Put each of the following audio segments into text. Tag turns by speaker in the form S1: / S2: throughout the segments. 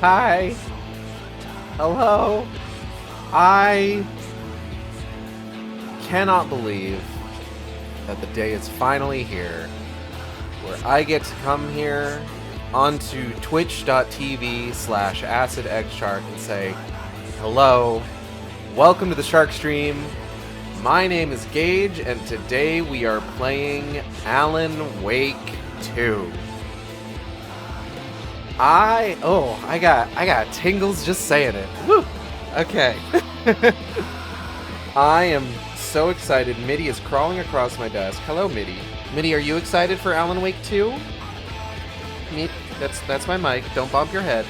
S1: Hi. Hello. I cannot believe that the day is finally here where I get to come here onto twitch.tv/AcidEggShark and say, hello, welcome to the Shark Stream. My name is Gage, and today we are playing Alan Wake 2. I got tingles just saying it. Woo! Okay. I am so excited. Mitty is crawling across my desk. Hello, Mitty. Mitty, are you excited for Alan Wake 2? Mitty, that's my mic. Don't bump your head.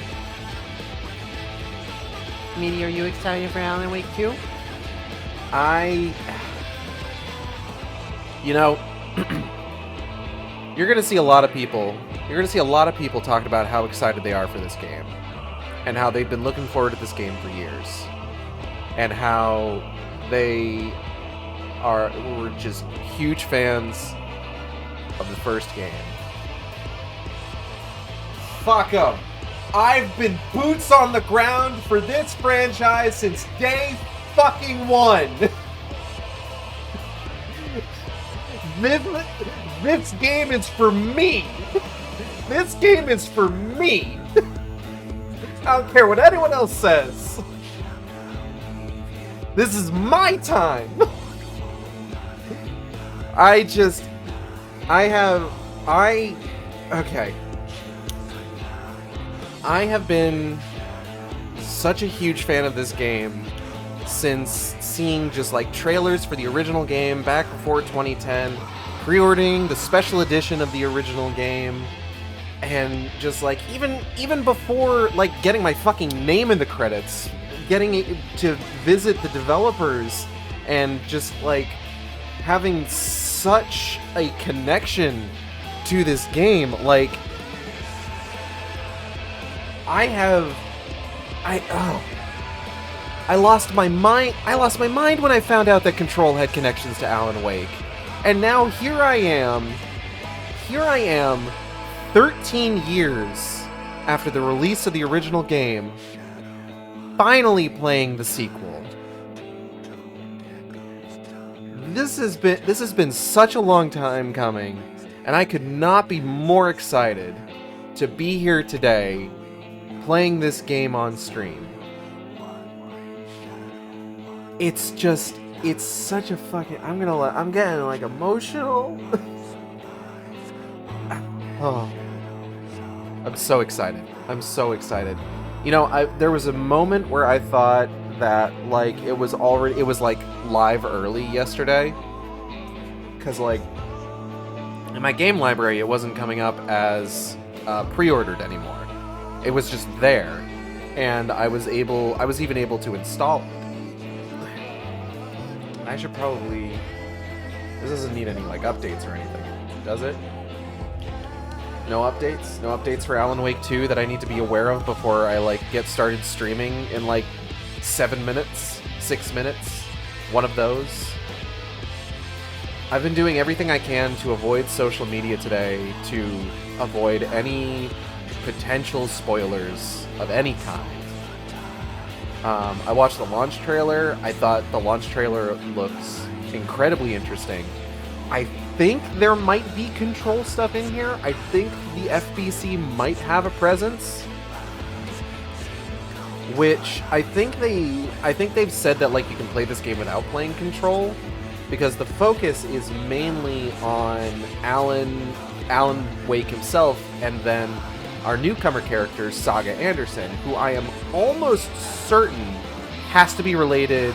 S1: Mitty, are you excited for Alan Wake 2? You know, you're gonna see a lot of people talking about how excited they are for this game, and how they've been looking forward to this game for years, and how they were just huge fans of the first game. Fuck 'em. I've been boots on the ground for this franchise since day fucking one. This game is for me. This game is for me. I don't care what anyone else says. This is my time. I have been such a huge fan of this game since seeing just like trailers for the original game back before 2010, pre-ordering the special edition of the original game, and just like even before like getting my fucking name in the credits, getting to visit the developers and just like having such a connection to this game. Like I lost my mind when I found out that Control had connections to Alan Wake. And now here I am 13 years after the release of the original game, finally playing the sequel. This has been such a long time coming, and I could not be more excited to be here today playing this game on stream. It's such a fucking... I'm getting, like, emotional. Oh. I'm so excited. You know, there was a moment where I thought that, like, it was live early yesterday. Because, like, in my game library, it wasn't coming up as pre-ordered anymore. It was just there. And I was even able to install it. I should probably... This doesn't need any, like, updates or anything, does it? No updates? No updates for Alan Wake 2 that I need to be aware of before I, like, get started streaming in, like, 7 minutes? 6 minutes? One of those? I've been doing everything I can to avoid social media today, to avoid any potential spoilers of any kind. I watched the launch trailer. I thought the launch trailer looks incredibly interesting. I think there might be Control stuff in here. I think the FBC might have a presence. Which I think they've said that like you can play this game without playing Control, because the focus is mainly on Alan Wake himself, and then our newcomer character, Saga Anderson, who I am almost certain has to be related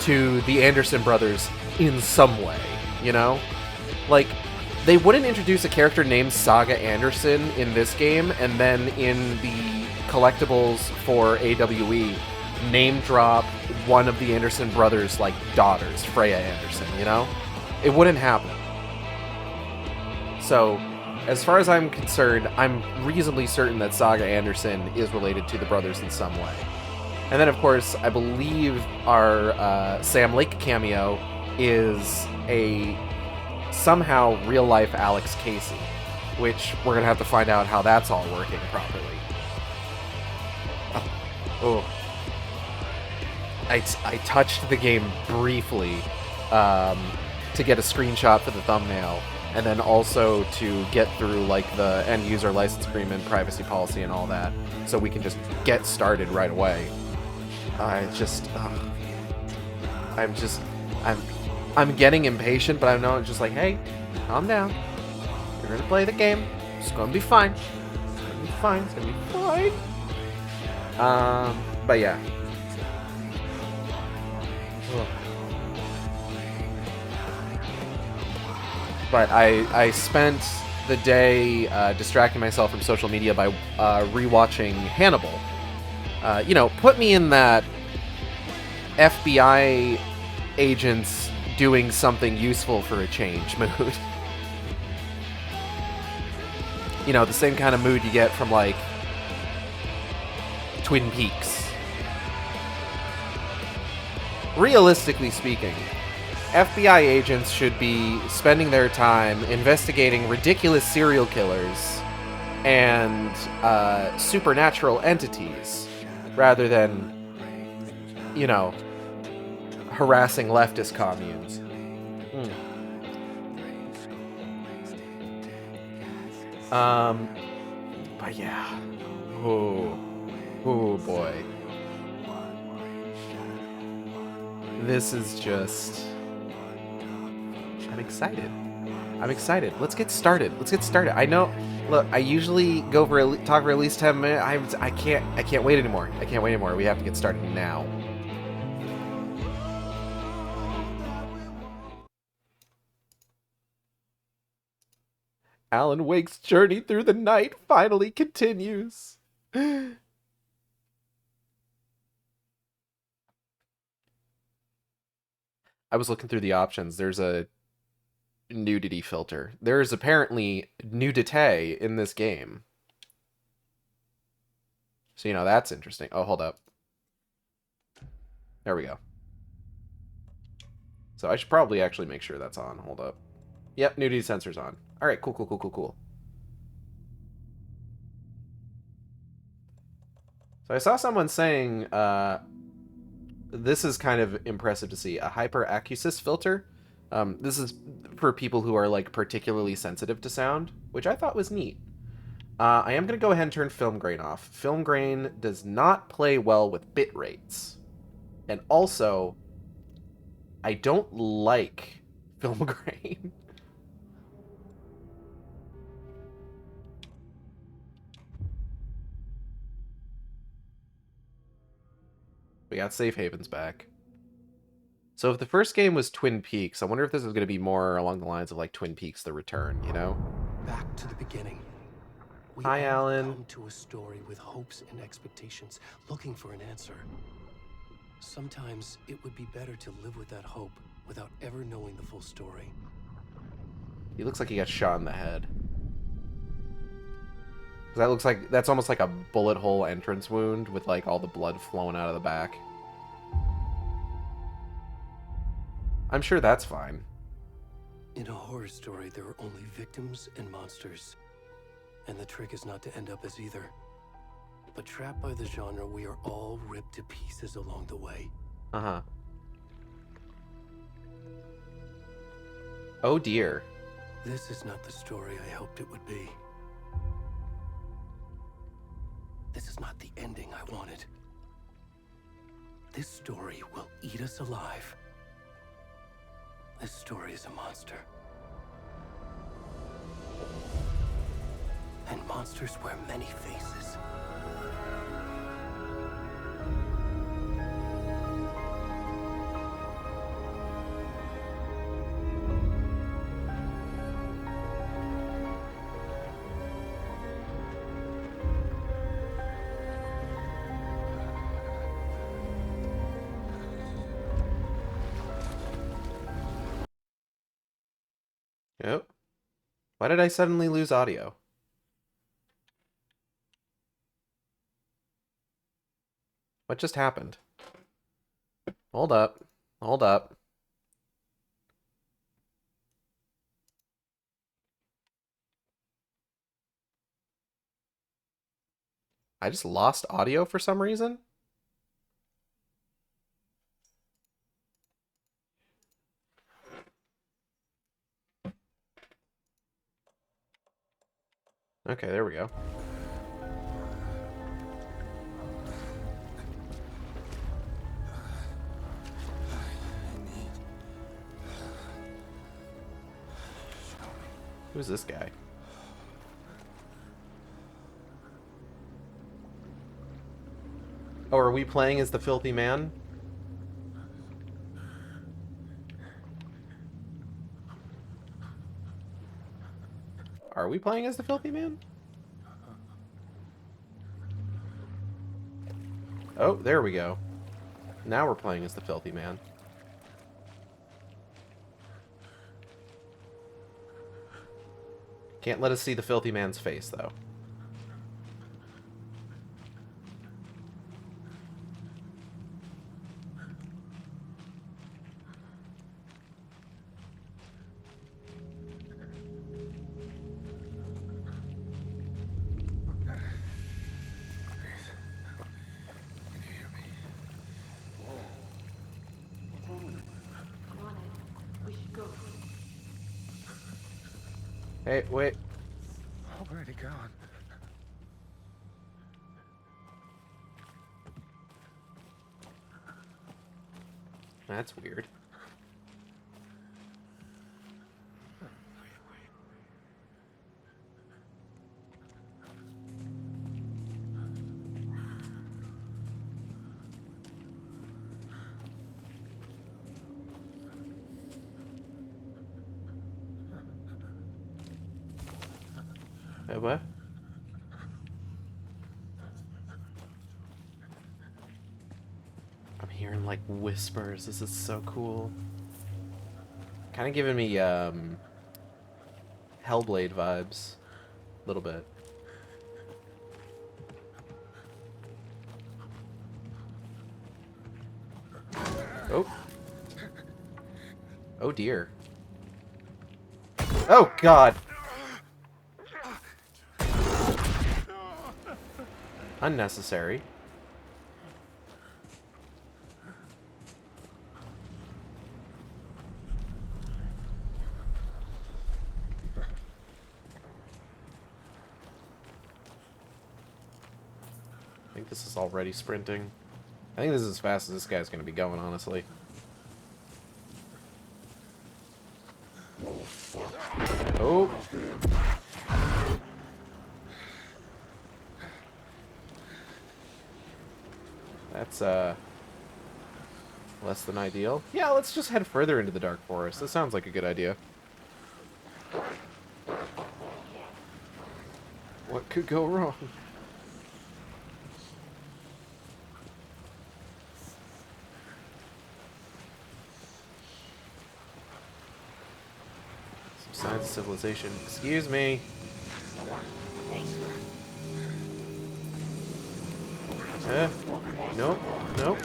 S1: to the Anderson brothers in some way, you know? Like, they wouldn't introduce a character named Saga Anderson in this game, and then in the collectibles for AWE, name drop one of the Anderson brothers' like daughters, Freya Anderson, you know? It wouldn't happen. So, as far as I'm concerned, I'm reasonably certain that Saga Anderson is related to the brothers in some way. And then, of course, I believe our Sam Lake cameo is a somehow real-life Alex Casey, which we're going to have to find out how that's all working properly. Oh, I touched the game briefly um, to get a screenshot for the thumbnail, and then also to get through like the end user license agreement, privacy policy, and all that, so we can just get started right away. I'm just, I'm getting impatient, but I know it's just like, hey, calm down. You're gonna play the game. It's gonna be fine. It's gonna be fine. It's gonna be fine. But yeah. Ugh. But I spent the day distracting myself from social media by rewatching Hannibal. You know, put me in that FBI agents doing something useful for a change mood. You know, the same kind of mood you get from, like, Twin Peaks. Realistically speaking, FBI agents should be spending their time investigating ridiculous serial killers and supernatural entities rather than, you know, harassing leftist communes. But yeah. Oh boy. This is just... I'm excited. I'm excited. Let's get started. Let's get started. I know... Look, I usually go for talk for at least 10 minutes. I can't wait anymore. I can't wait anymore. We have to get started now. Alan Wake's journey through the night finally continues. I was looking through the options. There's a nudity filter. There is apparently nudity in this game. So, you know, that's interesting. Oh, hold up. There we go. So I should probably actually make sure that's on. Hold up. Yep, nudity sensor's on. All right, cool. So I saw someone saying, this is kind of impressive to see, a hyperacusis filter. This is for people who are, like, particularly sensitive to sound, which I thought was neat. I am going to go ahead and turn film grain off. Film grain does not play well with bit rates. And also, I don't like film grain. We got Safe Havens back. So if the first game was Twin Peaks, I wonder if this is going to be more along the lines of, like, Twin Peaks: The Return, you know?
S2: Back to the beginning. We
S1: Hi, Alan.
S2: Come to a story with hopes and expectations, looking for an answer. Sometimes it would be better to live with that hope without ever knowing the full story.
S1: He looks like he got shot in the head. That looks like, that's almost like a bullet hole entrance wound with, like, all the blood flowing out of the back. I'm sure that's fine.
S2: In a horror story, there are only victims and monsters. And the trick is not to end up as either. But trapped by the genre, we are all ripped to pieces along the way.
S1: Uh-huh. Oh dear.
S2: This is not the story I hoped it would be. This is not the ending I wanted. This story will eat us alive. This story is a monster. And monsters wear many faces.
S1: Yep. Why did I suddenly lose audio? What just happened? Hold up. Hold up. I just lost audio for some reason? Okay, there we go. Who's this guy? Oh, are we playing as the filthy man? Are we playing as the filthy man? Oh, there we go. Now we're playing as the filthy man. Can't let us see the filthy man's face, though. Hey, wait.
S3: Where'd he gone?
S1: That's weird. Hey, what? I'm hearing like whispers. This is so cool. Kind of giving me Hellblade vibes, a little bit. Oh. Oh dear. Oh God. Unnecessary. I think this is already sprinting. I think this is as fast as this guy's going to be going, honestly. Oh. That's, less than ideal. Yeah, let's just head further into the Dark Forest. That sounds like a good idea. What could go wrong? Some signs of civilization. Excuse me. Nope. Nope.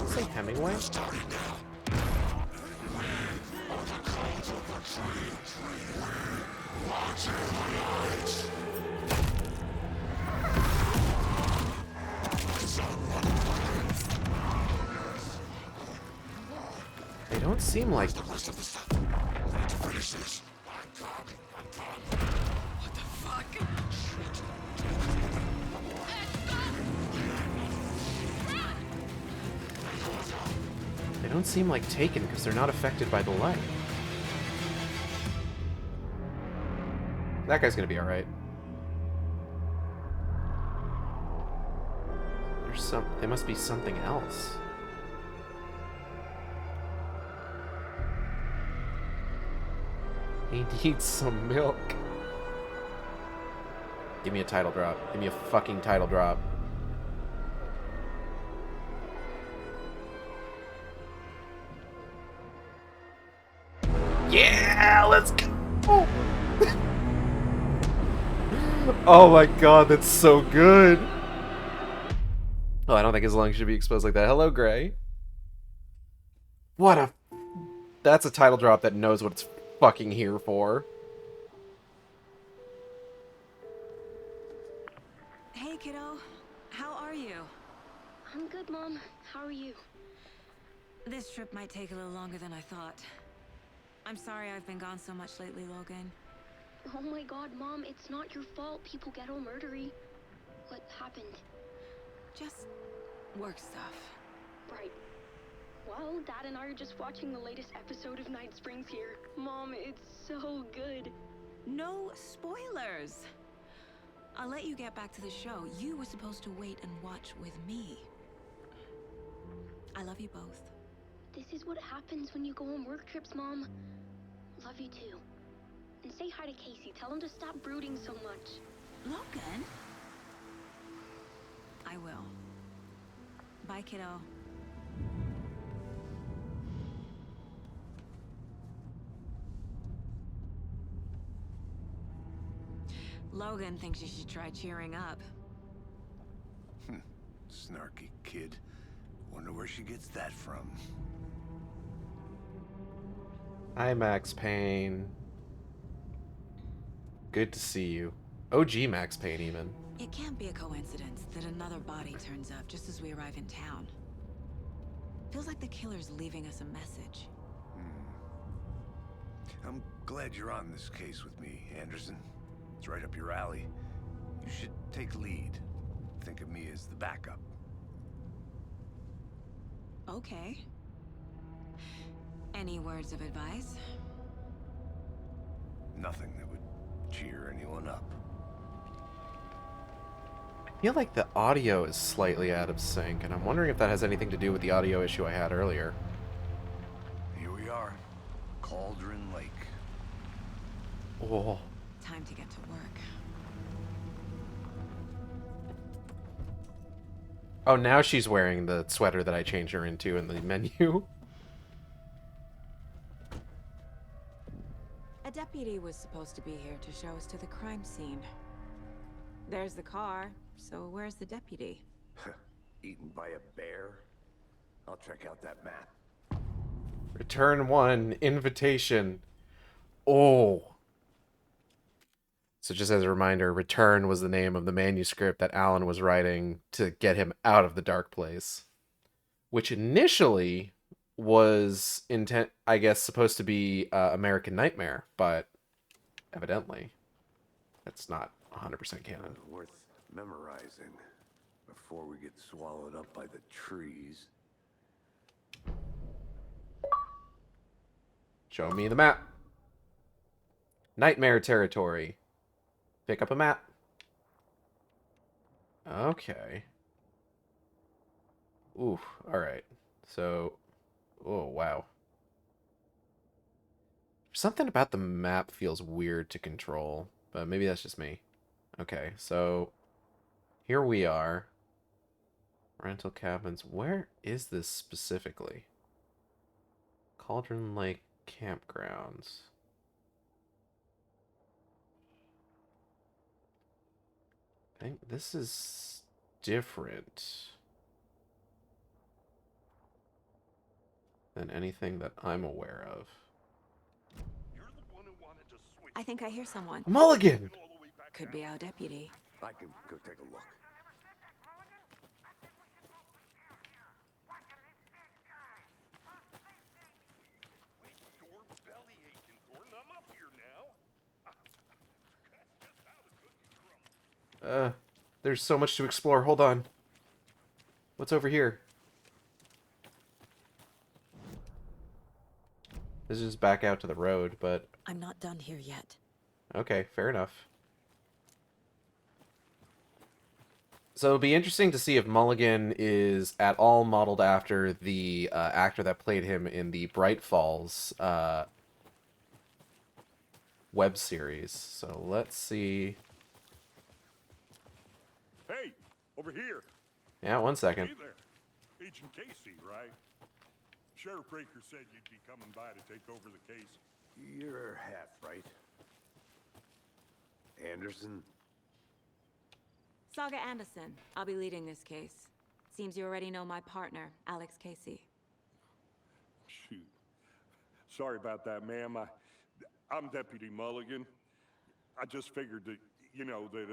S1: Say Hemingway? They don't seem like...
S3: What the fuck?
S1: They don't seem like taken because they're not affected by the light. That guy's gonna be alright. They must be something else. He needs some milk. Give me a title drop. Give me a fucking title drop. Yeah, let's go. Oh my god, that's so good. Oh, I don't think his lungs should be exposed like that. Hello, Gray. What a... That's a title drop that knows what it's fucking here for.
S4: Hey, kiddo. How are you?
S5: I'm good, Mom. How are you?
S4: This trip might take a little longer than I thought. I'm sorry I've been gone so much lately, Logan.
S5: Oh my god, Mom, it's not your fault people get all murdery. What happened?
S4: Just work stuff.
S5: Right. Well, Dad and I are just watching the latest episode of Night Springs here. Mom, it's so good.
S4: No spoilers! I'll let you get back to the show. You were supposed to wait and watch with me. I love you both.
S5: This is what happens when you go on work trips, Mom. Love you too. And say hi to Casey. Tell him to stop brooding so much.
S4: Logan? I will. Bye, kiddo. Logan thinks you should try cheering up.
S3: Snarky kid. Wonder where she gets that from.
S1: Hi, Max Payne. Good to see you. OG Max Payne, even.
S4: It can't be a coincidence that another body turns up just as we arrive in town. Feels like the killer's leaving us a message.
S3: I'm glad you're on this case with me, Anderson. It's right up your alley. You should take lead. Think of me as the backup.
S4: Okay. Any words of advice?
S3: Nothing that would cheer anyone up.
S1: I feel like the audio is slightly out of sync, and I'm wondering if that has anything to do with the audio issue I had earlier.
S3: Here we are. Cauldron Lake.
S1: Oh.
S4: Time to get to work.
S1: Oh, now she's wearing the sweater that I changed her into in the menu.
S4: A deputy was supposed to be here to show us to the crime scene. There's the car, so where's the deputy?
S3: Eaten by a bear? I'll check out that map.
S1: Return 1, invitation. Oh. So just as a reminder, Return was the name of the manuscript that Alan was writing to get him out of the dark place. Which initially was I guess supposed to be American Nightmare, but evidently that's not 100% canon.
S3: Worth memorizing before we get swallowed up by the trees.
S1: Show me the map. Nightmare territory. Pick up a map. Okay. Ooh, alright. So, oh, wow. Something about the map feels weird to control, but maybe that's just me. Okay, so here we are. Rental cabins. Where is this specifically? Cauldron Lake Campgrounds. I think this is different than anything that I'm aware of.
S4: I think I hear someone.
S1: Mulligan!
S4: Could be our deputy.
S3: I can go take a look.
S1: There's so much to explore. Hold on. What's over here? This is back out to the road, but...
S4: I'm not done here yet.
S1: Okay, fair enough. So it'll be interesting to see if Mulligan is at all modeled after the actor that played him in the Bright Falls web series. So let's see.
S6: Hey, over here.
S1: Yeah, 1 second.
S6: Hey there. Agent Casey, right? Sheriff Breaker said you'd be coming by to take over the case.
S3: You're half right. Anderson?
S4: Saga Anderson. I'll be leading this case. Seems you already know my partner, Alex Casey.
S6: shoot. Sorry about that, ma'am. I'm Deputy Mulligan. I just figured that, you know, that,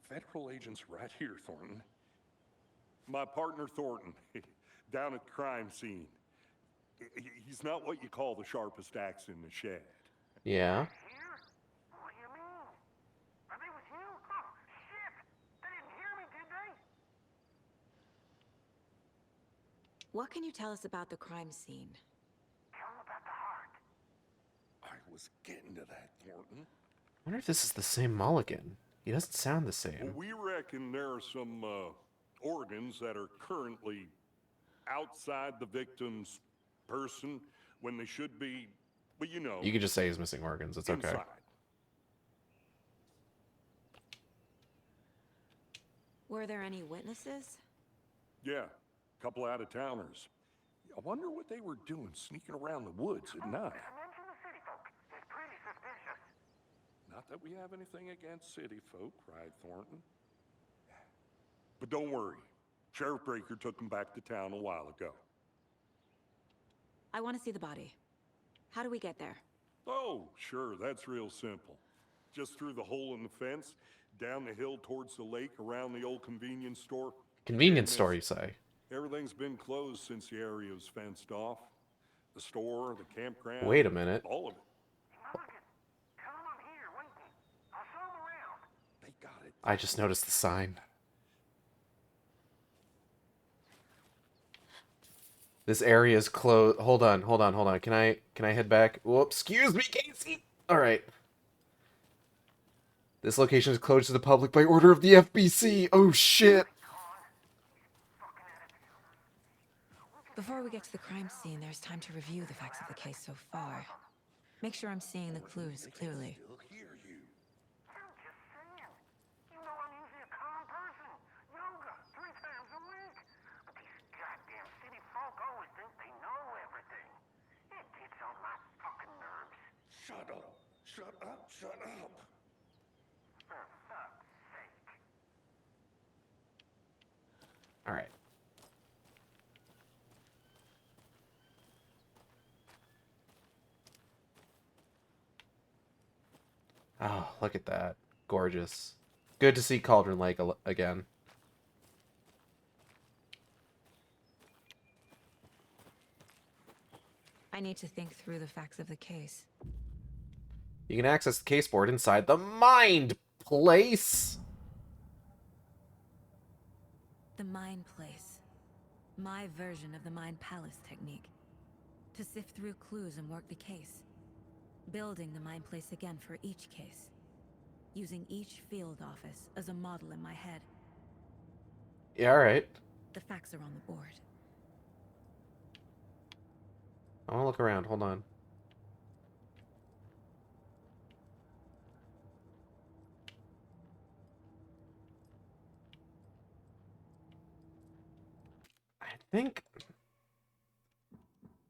S6: Federal agents right here, Thornton. My partner, Thornton, down at the crime scene. He's not what you call the sharpest axe in the shed.
S1: Yeah.
S7: Here? What do you mean? Are they with you? Oh, shit! They didn't hear me, did they?
S4: What can you tell us about the crime scene?
S7: Tell them about the heart.
S6: I was getting to that, Thornton.
S1: I wonder if this is the same Mulligan. He doesn't sound the
S6: Well,
S1: same.
S6: we reckon there are some organs that are currently outside the victim's person when they should be, well, you know,
S1: You could just say he's missing organs. It's okay.
S6: inside.
S4: Were there any witnesses?
S6: Yeah, a couple out-of-towners. I wonder what they were doing sneaking around the woods at night.
S7: Mention the city folk. It's pretty suspicious.
S6: Not that we have anything against city folk, cried Thornton. But don't worry. Sheriff Breaker took them back to town a while ago.
S4: I want to see the body. How do we get there?
S6: Oh, sure, that's real simple. Just through the hole in the fence, down the hill towards the lake, around the old convenience store.
S1: Convenience store, you say?
S6: Everything's been closed since the area was fenced off. The store, the campground.
S1: Wait a minute.
S6: All of it.
S7: Mulligan, tell them I'm here, waiting. I'll show them around.
S6: They got it.
S1: I just noticed the sign. This area is closed. Hold on. Can I head back? Whoops. Excuse me, Casey. All right. This location is closed to the public by order of the FBC. Oh shit.
S4: Before we get to the crime scene, there's time to review the facts of the case so far. Make sure I'm seeing the clues clearly.
S6: They'll hear you.
S7: I'm just saying. You know I'm usually a calm person. Yoga 3 times a week. But these goddamn city folk always think they know everything. It gets on my fucking nerves.
S6: Shut up. Shut up. Shut up.
S7: For fuck's sake.
S1: All right. Oh, look at that. Gorgeous. Good to see Cauldron Lake again.
S4: I need to think through the facts of the case.
S1: You can access the case board inside the Mind Place.
S4: The Mind Place. My version of the Mind Palace technique. To sift through clues and work the case. Building the Mind Place again for each case. Using each field office as a model in my head.
S1: Yeah, all right.
S4: The facts are on the board.
S1: I want to look around. Hold on. I think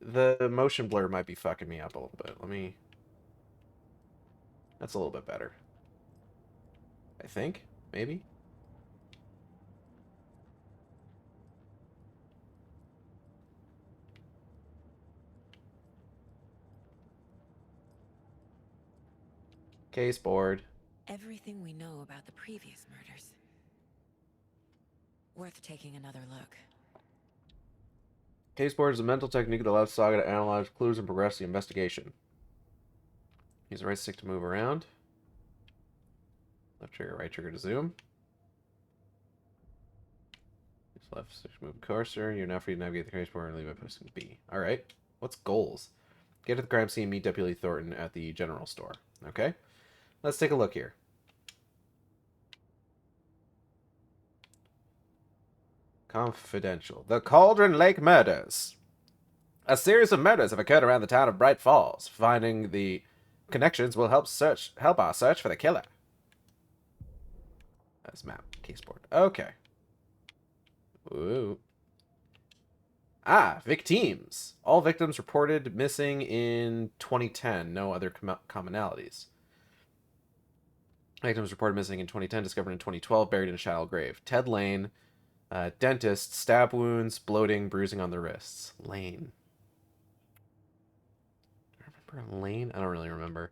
S1: the motion blur might be fucking me up a little bit. Let me... That's a little bit better. I think? Maybe? Case board.
S4: Everything we know about the previous murders. Worth taking another look.
S1: Case board is a mental technique that allows Saga to analyze clues and progress the investigation. Use the right stick to move around. Left trigger, right trigger to zoom. Use left stick to move cursor. You're now free to navigate the case board and leave by pressing B. Alright. What's goals? Get to the crime scene, meet Deputy Thornton at the general store. Okay? Let's take a look here. Confidential. The Cauldron Lake Murders. A series of murders have occurred around the town of Bright Falls. Finding the connections will help our search for the killer. That's map. Caseboard. Okay. Ooh. Ah, victims. All victims reported missing in 2010. No other commonalities. Victims reported missing in 2010, discovered in 2012, buried in a shallow grave. Ted Lane, Dentist, stab wounds, bloating, bruising on the wrists. Lane. I remember Lane? I don't really remember.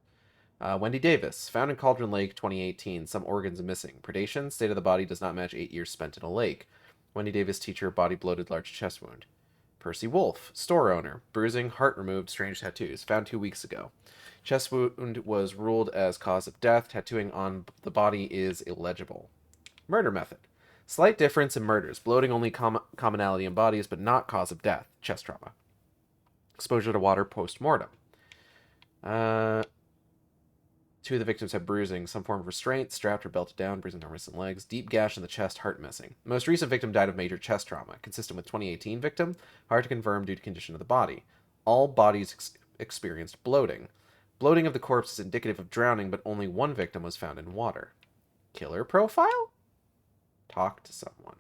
S1: Wendy Davis, found in Cauldron Lake, 2018. Some organs missing. Predation, state of the body does not match 8 years spent in a lake. Wendy Davis, teacher, body bloated, large chest wound. Percy Wolf, store owner, bruising, heart removed, strange tattoos. Found 2 weeks ago. Chest wound was ruled as cause of death. Tattooing on the body is illegible. Murder method. Slight difference in murders. Bloating only commonality in bodies, but not cause of death. Chest trauma. Exposure to water post-mortem. 2 of the victims had bruising, some form of restraint, strapped or belted down, bruising on wrists and legs, deep gash in the chest, heart missing. The most recent victim died of major chest trauma, consistent with 2018 victim, hard to confirm due to condition of the body. All bodies experienced bloating. Bloating of the corpse is indicative of drowning, but only 1 victim was found in water. Killer profile? Talk to someone.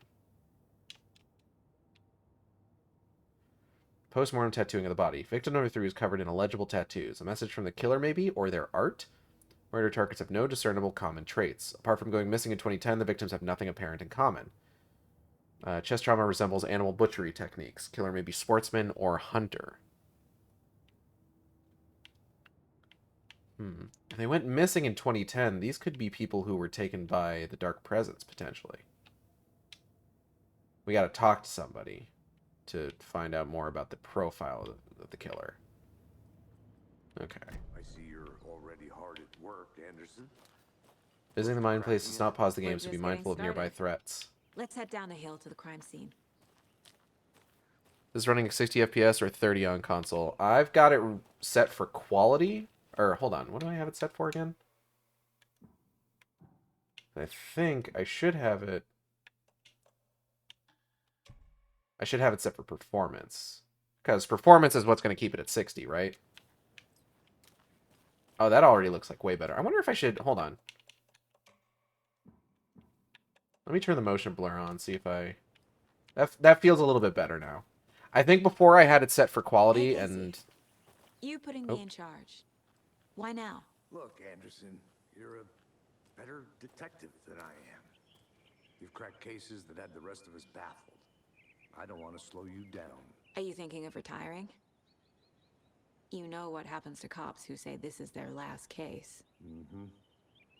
S1: Post-mortem tattooing of the body. Victim number 3 was covered in illegible tattoos. A message from the killer, maybe, or their art? Murder targets have no discernible common traits. Apart from going missing in 2010, the victims have nothing apparent in common. Chest trauma resembles animal butchery techniques. Killer may be sportsman or hunter. If they went missing in 2010, these could be people who were taken by the Dark Presence, potentially. We gotta talk to somebody to find out more about the profile of the killer. Okay.
S3: I see you're already hard at work, Anderson.
S1: Visiting the mine place does not pause the
S4: We're
S1: game, so be
S4: just
S1: mindful of
S4: getting
S1: nearby
S4: started.
S1: threats.
S4: Let's head down the hill to the crime scene.
S1: This is running at 60 FPS or 30 on console. I've got it set for quality. Or, hold on. What do I have it set for again? I think I should have it... I should have it set for performance. Because performance is what's going to keep it at 60, right? Oh, that already looks like way better. I wonder if I should... Hold on. Let me turn the motion blur on, see if I... That feels a little bit better now. I think before I had it set for quality
S4: Hey, Casey.
S1: and...
S4: You putting me in charge. Why now?
S3: Look, Anderson, you're a better detective than I am. You've cracked cases that had the rest of us baffled. I don't want to slow you down.
S4: Are you thinking of retiring? You know what happens to cops who say this is their last case.
S3: Mm-hmm.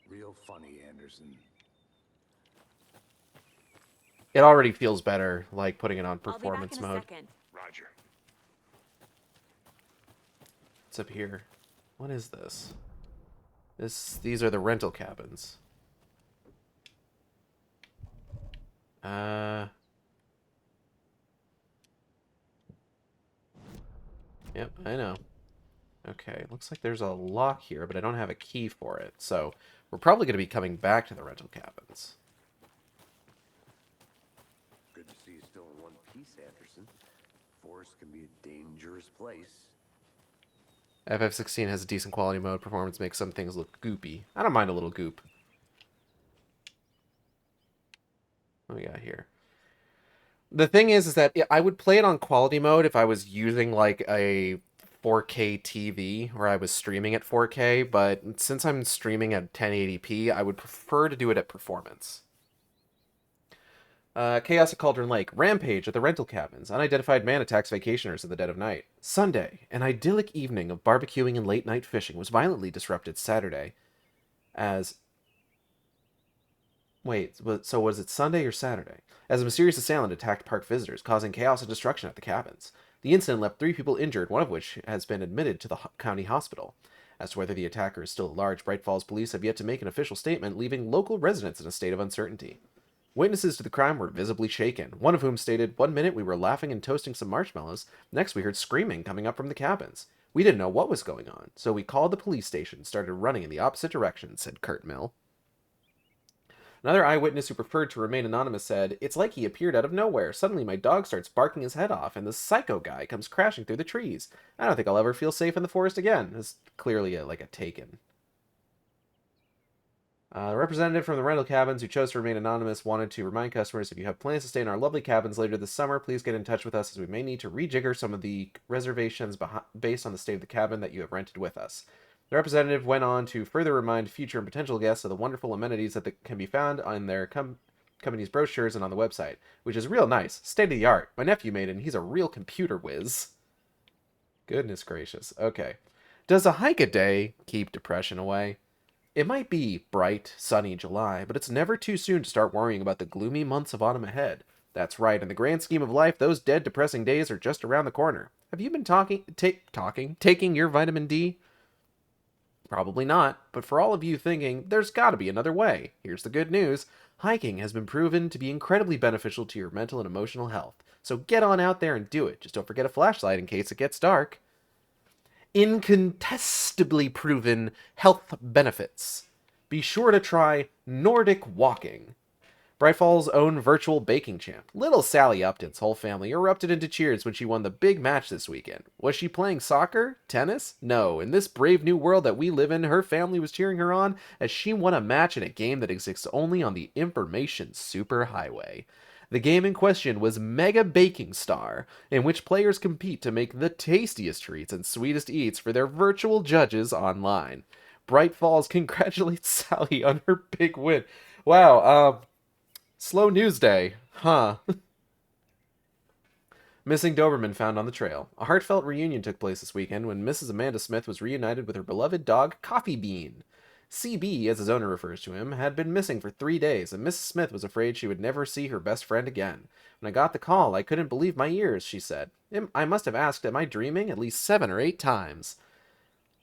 S3: Real funny, Anderson.
S1: It already feels better, like putting it on
S4: I'll be back
S1: performance
S4: in a
S1: mode.
S4: second.
S3: Roger.
S1: What's up here? What is this? These are the rental cabins. Yep, I know. Okay, looks like there's a lock here, but I don't have a key for it. So, we're probably going to be coming back to the rental cabins.
S3: Good to see you still in one piece, Anderson. Forest can be a dangerous place.
S1: FF16 has a decent quality mode. Performance makes some things look goopy. I don't mind a little goop. What do we got here? The thing is that I would play it on quality mode if I was using like a 4K TV or I was streaming at 4K, but since I'm streaming at 1080p, I would prefer to do it at performance. Chaos at Cauldron Lake. Rampage at the rental cabins. Unidentified man attacks vacationers in the dead of night. Sunday. An idyllic evening of barbecuing and late-night fishing was violently disrupted Saturday as... Wait, so was it Sunday or Saturday? As a mysterious assailant attacked park visitors, causing chaos and destruction at the cabins. The incident left 3 people injured, one of which has been admitted to the county hospital. As to whether the attacker is still at large, Bright Falls police have yet to make an official statement, leaving local residents in a state of uncertainty. Witnesses to the crime were visibly shaken, one of whom stated, "One minute we were laughing and toasting some marshmallows, next we heard screaming coming up from the cabins. We didn't know what was going on, so we called the police station and started running in the opposite direction," said Kurt Mill. Another eyewitness who preferred to remain anonymous said, "It's like he appeared out of nowhere. Suddenly my dog starts barking his head off, and this psycho guy comes crashing through the trees. I don't think I'll ever feel safe in the forest again." It's clearly like a Taken. The representative from the rental cabins who chose to remain anonymous wanted to remind customers, if you have plans to stay in our lovely cabins later this summer, please get in touch with us as we may need to rejigger some of the reservations based on the state of the cabin that you have rented with us. The representative went on to further remind future and potential guests of the wonderful amenities that can be found on their company's brochures and on the website, which is real nice. State of the art. My nephew made it, and he's a real computer whiz. Goodness gracious. Okay. Does a hike a day keep depression away? It might be bright, sunny July, but it's never too soon to start worrying about the gloomy months of autumn ahead. That's right, in the grand scheme of life, those dead, depressing days are just around the corner. Have you been taking your vitamin D? Probably not, but for all of you thinking, there's gotta be another way, here's the good news. Hiking has been proven to be incredibly beneficial to your mental and emotional health. So get on out there and do it. Just don't forget a flashlight in case it gets dark. Incontestably proven health benefits. Be sure to try Nordic walking. Brightfall's own virtual baking champ, little Sally Upton's whole family erupted into cheers when she won the big match this weekend. Was she playing soccer? Tennis? No. In this brave new world that we live in, her family was cheering her on as she won a match in a game that exists only on the information superhighway. The game in question was Mega Baking Star, in which players compete to make the tastiest treats and sweetest eats for their virtual judges online. Bright Falls congratulates Sally on her big win. Wow, slow news day, huh? Missing Doberman found on the trail. A heartfelt reunion took place this weekend when Mrs. Amanda Smith was reunited with her beloved dog, Coffee Bean. CB, as his owner refers to him, had been missing for 3 days, and Mrs. Smith was afraid she would never see her best friend again. When I got the call, I couldn't believe my ears, she said. I must have asked, am I dreaming? At least 7 or 8 times.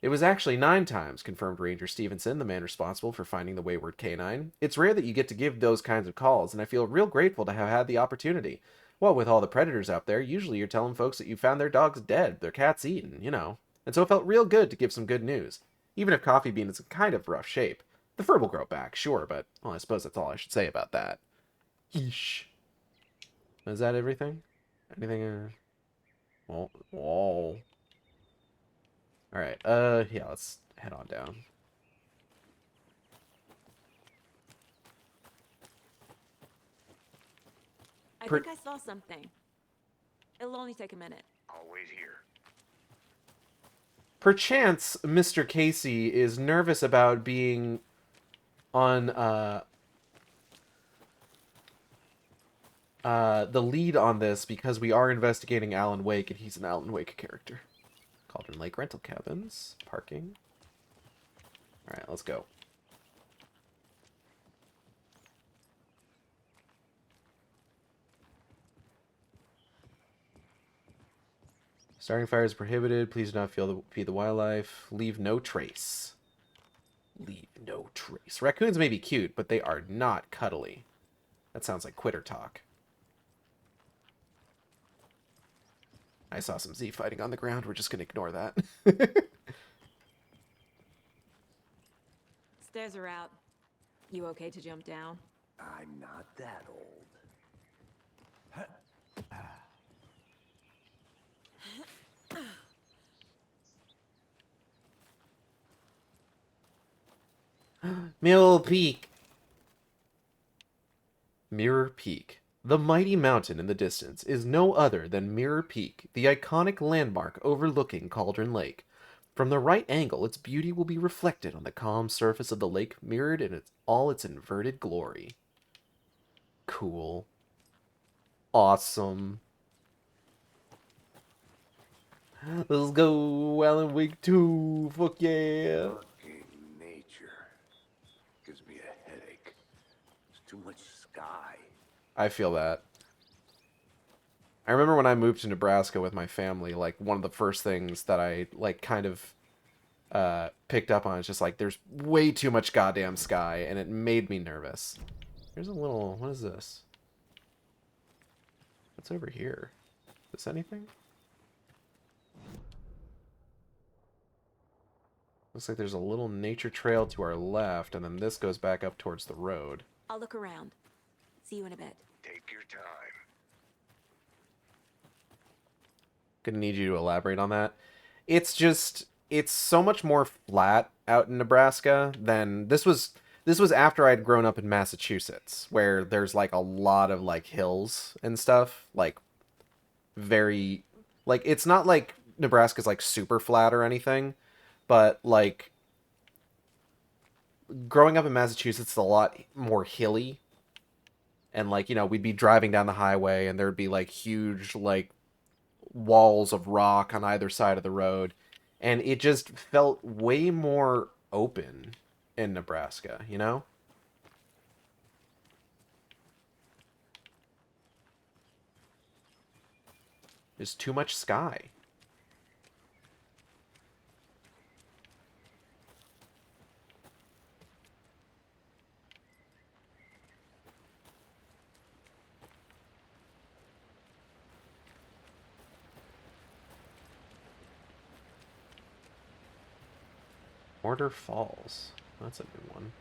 S1: It was actually 9 times, confirmed Ranger Stevenson, the man responsible for finding the wayward canine. It's rare that you get to give those kinds of calls, and I feel real grateful to have had the opportunity. Well, with all the predators out there, usually you're telling folks that you found their dogs dead, their cats eaten, you know. And so it felt real good to give some good news. Even if Coffee Bean is in kind of rough shape. The fur will grow back, sure, but, well, I suppose that's all I should say about that. Yeesh. Is that everything? Anything, Whoa. Alright, yeah, let's head on down.
S8: I think I saw something. It'll only take a minute.
S7: I'll wait here.
S1: Perchance, Mr. Casey is nervous about being on, the lead on this because we are investigating Alan Wake, and he's an Alan Wake character. Cauldron Lake rental cabins, parking. Alright, let's go. Starting fire is prohibited. Please do not feed the wildlife. Leave no trace. Leave no trace. Raccoons may be cute, but they are not cuddly. That sounds like quitter talk. I saw some Z fighting on the ground. We're just going to ignore that.
S8: Stairs are out. You okay to jump down?
S3: I'm not that old.
S1: Mill Peak. Mirror Peak. The mighty mountain in the distance is no other than Mirror Peak, the iconic landmark overlooking Cauldron Lake. From the right angle, its beauty will be reflected on the calm surface of the lake, mirrored in all its inverted glory. Cool. Awesome. Let's go, Alan Wake 2. Fuck yeah.
S3: Fucking nature gives me a headache. There's too much sky.
S1: I feel that. I remember when I moved to Nebraska with my family, like, one of the first things that I, like, kind of picked up on is just, like, there's way too much goddamn sky, and it made me nervous. Here's a little... What is this? What's over here? Is this anything? Looks like there's a little nature trail to our left, and then this goes back up towards the road.
S8: I'll look around. See you in a bit.
S7: Take your time.
S1: Gonna need you to elaborate on that. It's just, it's so much more flat out in Nebraska than this was after I'd grown up in Massachusetts, where there's like a lot of like hills and stuff, like very, like, it's not like Nebraska's like super flat or anything, but like growing up in Massachusetts is a lot more hilly. And, like, you know, we'd be driving down the highway and there'd be, like, huge, like, walls of rock on either side of the road. And it just felt way more open in Nebraska, you know? There's too much sky. Mortar Falls. That's a new one.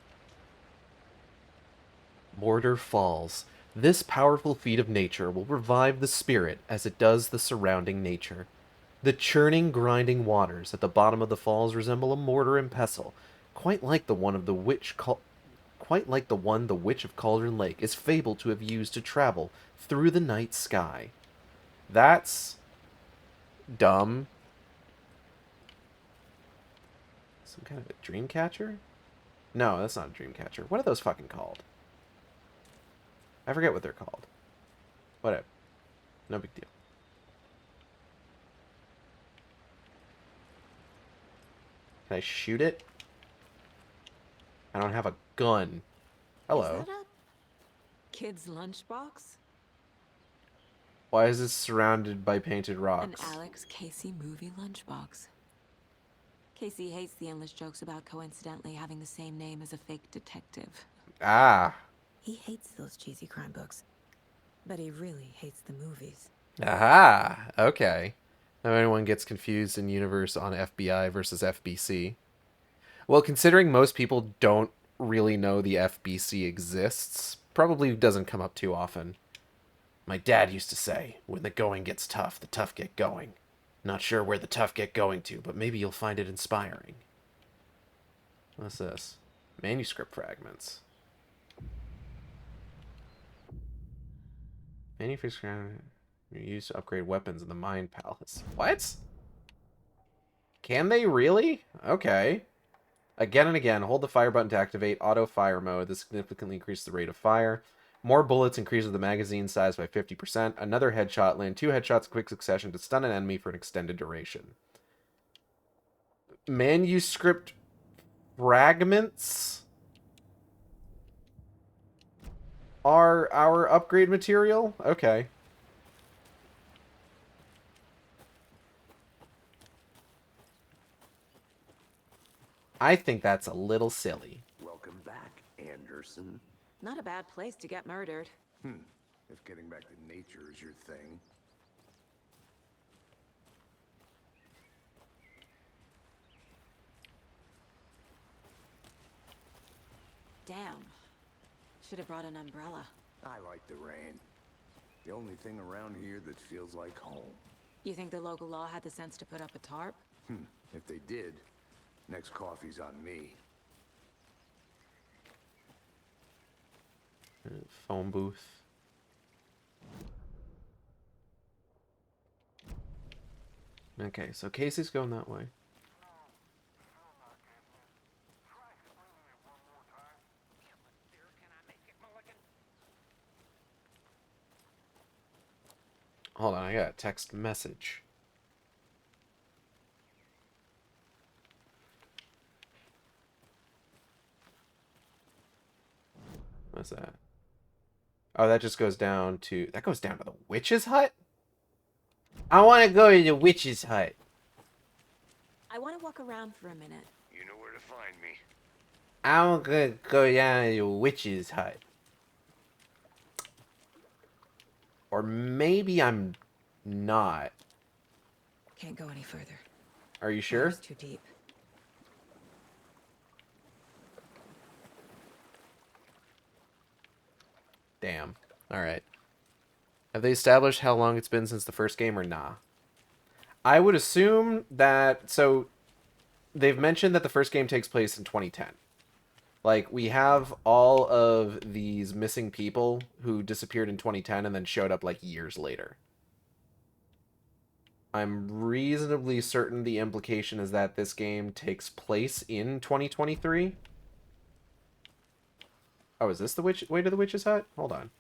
S1: Mortar Falls. This powerful feat of nature will revive the spirit as it does the surrounding nature. The churning, grinding waters at the bottom of the falls resemble a mortar and pestle, quite like the one the Witch of Cauldron Lake is fabled to have used to travel through the night sky. That's dumb. Some kind of a dream catcher? No, that's not a dream catcher. What are those fucking called? I forget what they're called. Whatever. No big deal. Can I shoot it? I don't have a gun. Hello.
S8: Is that a kid's lunchbox?
S1: Why is this surrounded by painted
S8: An
S1: rocks?
S8: Alex Casey movie lunchbox. Casey hates the endless jokes about coincidentally having the same name as a fake detective.
S1: Ah.
S4: He hates those cheesy crime books. But he really hates the movies.
S1: Aha. Okay. If anyone gets confused in universe on FBI versus FBC. Well, considering most people don't really know the FBC exists, probably doesn't come up too often. My dad used to say, when the going gets tough, the tough get going. Not sure where the tough get going to, but maybe you'll find it inspiring. What's this? Manuscript fragments. Manuscript used to upgrade weapons in the Mind Palace. What? Can they really? Okay. Again and again, hold the fire button to activate auto fire mode. This significantly increases the rate of fire. More bullets increases the magazine size by 50%. Another headshot, land 2 headshots in quick succession to stun an enemy for an extended duration. Manuscript fragments are our upgrade material? Okay. I think that's a little silly.
S3: Welcome back, Anderson.
S8: Not a bad place to get murdered.
S3: If getting back to nature is your thing.
S8: Damn. Should have brought an umbrella.
S3: I like the rain. The only thing around here that feels like home.
S8: You think the local law had the sense to put up a tarp?
S3: If they did, next coffee's on me.
S1: Phone booth. Okay, so Casey's going that way. Hold on, I got a text message. What's that? Oh, that just goes down to... That goes down to the witch's hut? I want to go to the witch's hut.
S8: I want to walk around for a minute.
S3: You know where to find me.
S1: I'm gonna go down to the witch's hut. Or maybe I'm not.
S4: Can't go any further.
S1: Are you sure?
S4: Water's too deep.
S1: Damn. Alright. Have they established how long it's been since the first game or nah? I would assume that... So, they've mentioned that the first game takes place in 2010. Like, we have all of these missing people who disappeared in 2010 and then showed up, like, years later. I'm reasonably certain the implication is that this game takes place in 2023. Oh, is this the way to the witch's hut? Hold on.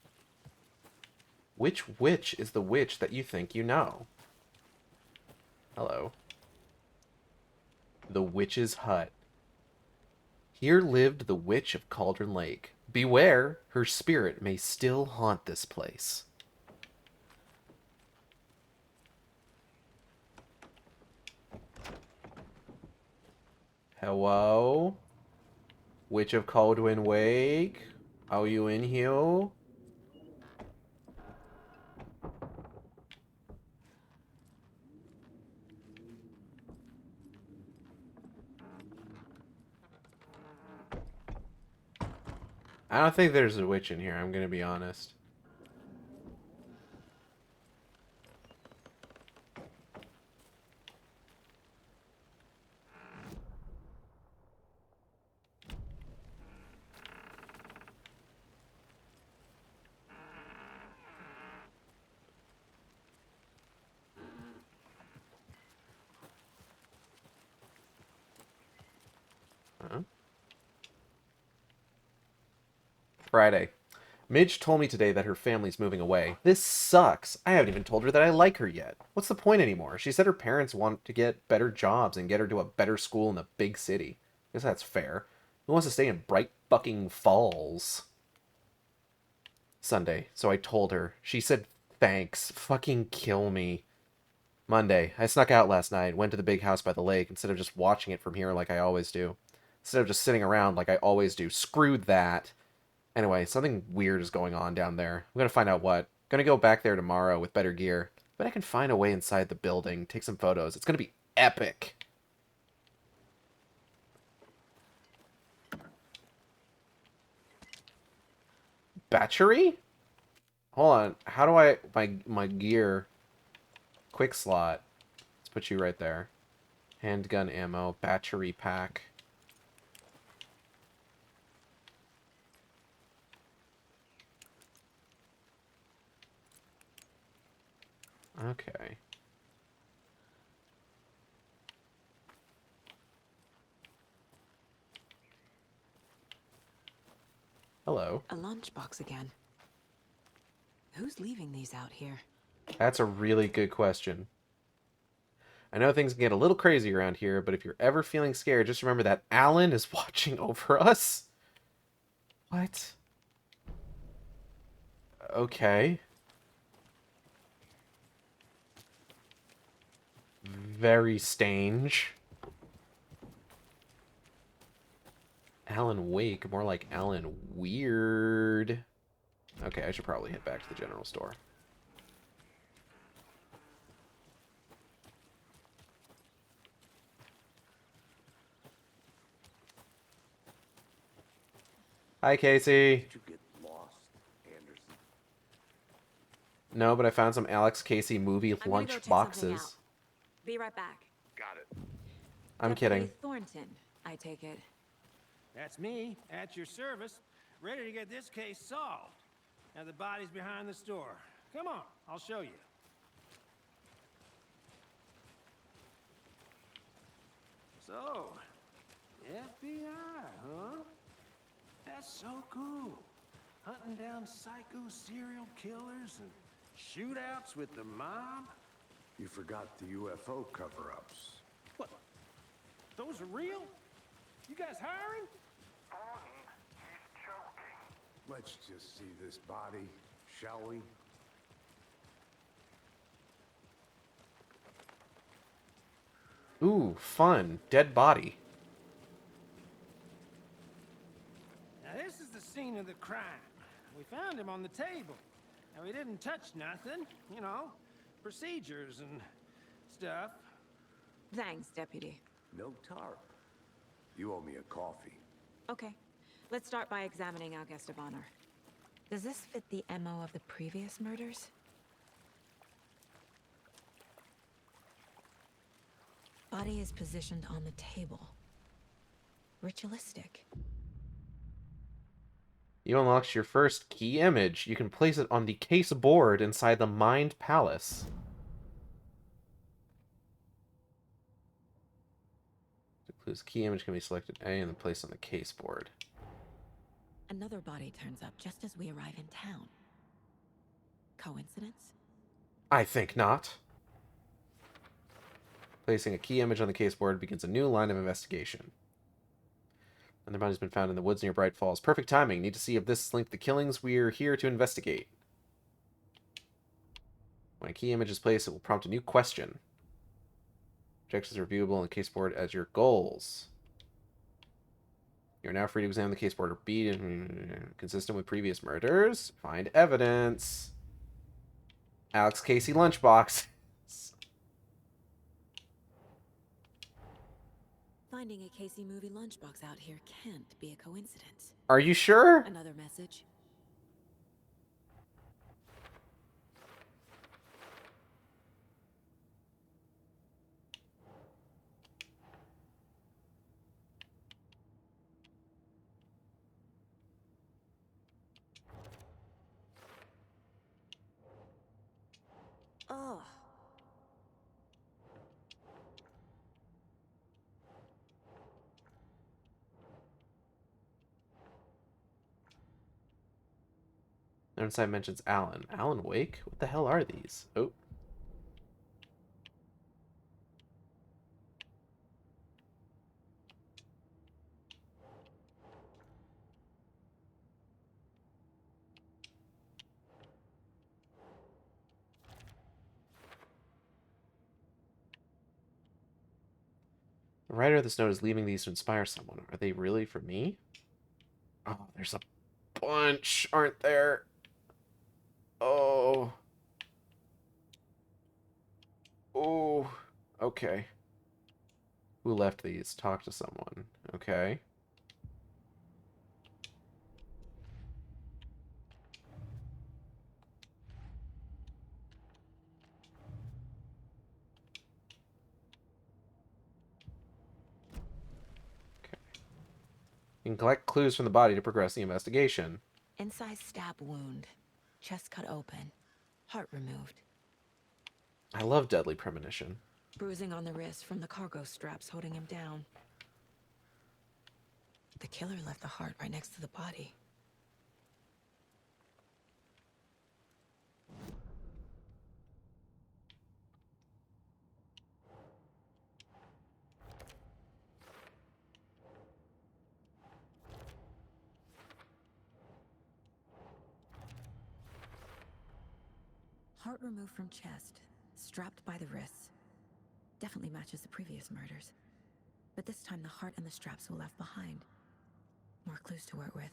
S1: Which witch is the witch that you think you know? Hello. The Witch's Hut. Here lived the Witch of Cauldron Lake. Beware, her spirit may still haunt this place. Hello? Witch of Cauldron Lake? Are you in here? I don't think there's a witch in here, I'm gonna be honest. Huh? Friday. Midge told me today that her family's moving away. This sucks. I haven't even told her that I like her yet. What's the point anymore? She said her parents want to get better jobs and get her to a better school in the big city. Guess that's fair. Who wants to stay in Bright fucking Falls? Sunday. So I told her. She said thanks. Fucking kill me. Monday. I snuck out last night, went to the big house by the lake instead of just watching it from here like I always do. Instead of just sitting around like I always do. Screw that. Anyway, something weird is going on down there. I'm gonna find out what. Gonna go back there tomorrow with better gear. But I can find a way inside the building, take some photos. It's gonna be epic. Battery? Hold on. How do I... My gear... Quick slot. Let's put you right there. Handgun ammo. Battery pack. Okay. Hello.
S8: A lunchbox again. Who's leaving these out here?
S1: That's a really good question. I know things can get a little crazy around here, but if you're ever feeling scared, just remember that Alan is watching over us. What? Okay. Very strange. Alan Wake, more like Alan Weird. Okay, I should probably head back to the general store. Hi, Casey.
S3: Did you get lost, Anderson?
S1: No, but I found some Alex Casey movie
S8: I'm gonna
S1: lunch
S8: go check something
S1: boxes.
S8: out. Be right back.
S3: Got it.
S1: I'm
S8: Deputy
S1: kidding.
S8: Thornton, I take it.
S9: That's me, at your service, ready to get this case solved. Now the body's behind the store. Come on, I'll show you. So, FBI, huh? That's so cool. Hunting down psycho serial killers and shootouts with the mob.
S3: You forgot the UFO cover-ups.
S9: What? Those are real? You guys hiring?
S7: Thornton, he's joking.
S3: Let's just see this body, shall we?
S1: Ooh, fun. Dead body.
S9: Now this is the scene of the crime. We found him on the table. Now we didn't touch nothing, you know, procedures and stuff.
S8: Thanks, Deputy.
S3: No tarp. You owe me a coffee.
S8: Okay, let's start by examining our guest of honor. Does this fit the MO of the previous murders? Body is positioned on the table. Ritualistic.
S1: You unlocked your first key image. You can place it on the case board inside the Mind Palace. This key image can be selected A and then placed on the case board.
S8: Another body turns up just as we arrive in town. Coincidence?
S1: I think not. Placing a key image on the caseboard begins a new line of investigation. Another body's been found in the woods near Bright Falls. Perfect timing. Need to see if this is linked to the killings we're here to investigate. When a key image is placed, it will prompt a new question. Objections are viewable on the caseboard as your goals. You're now free to examine the caseboard or beat consistent with previous murders. Find evidence. Alex Casey lunchbox.
S8: Finding a Casey movie lunchbox out here can't be a coincidence.
S1: Are you sure?
S8: Another message. Oh.
S1: Another side mentions Alan. Alan Wake? What the hell are these? Oh. The writer of this note is leaving these to inspire someone. Are they really for me? Oh, there's a bunch, aren't there? Oh. Oh. Okay. Who left these? Talk to someone. Okay. You can collect clues from the body to progress the investigation.
S8: Inside stab wound. Chest cut open. Heart removed.
S1: I love Deadly Premonition.
S8: Bruising on the wrist from the cargo straps holding him down. The killer left the heart right next to the body. Heart removed from chest, strapped by the wrists. Definitely matches the previous murders. But this time the heart and the straps were left behind. More clues to work with.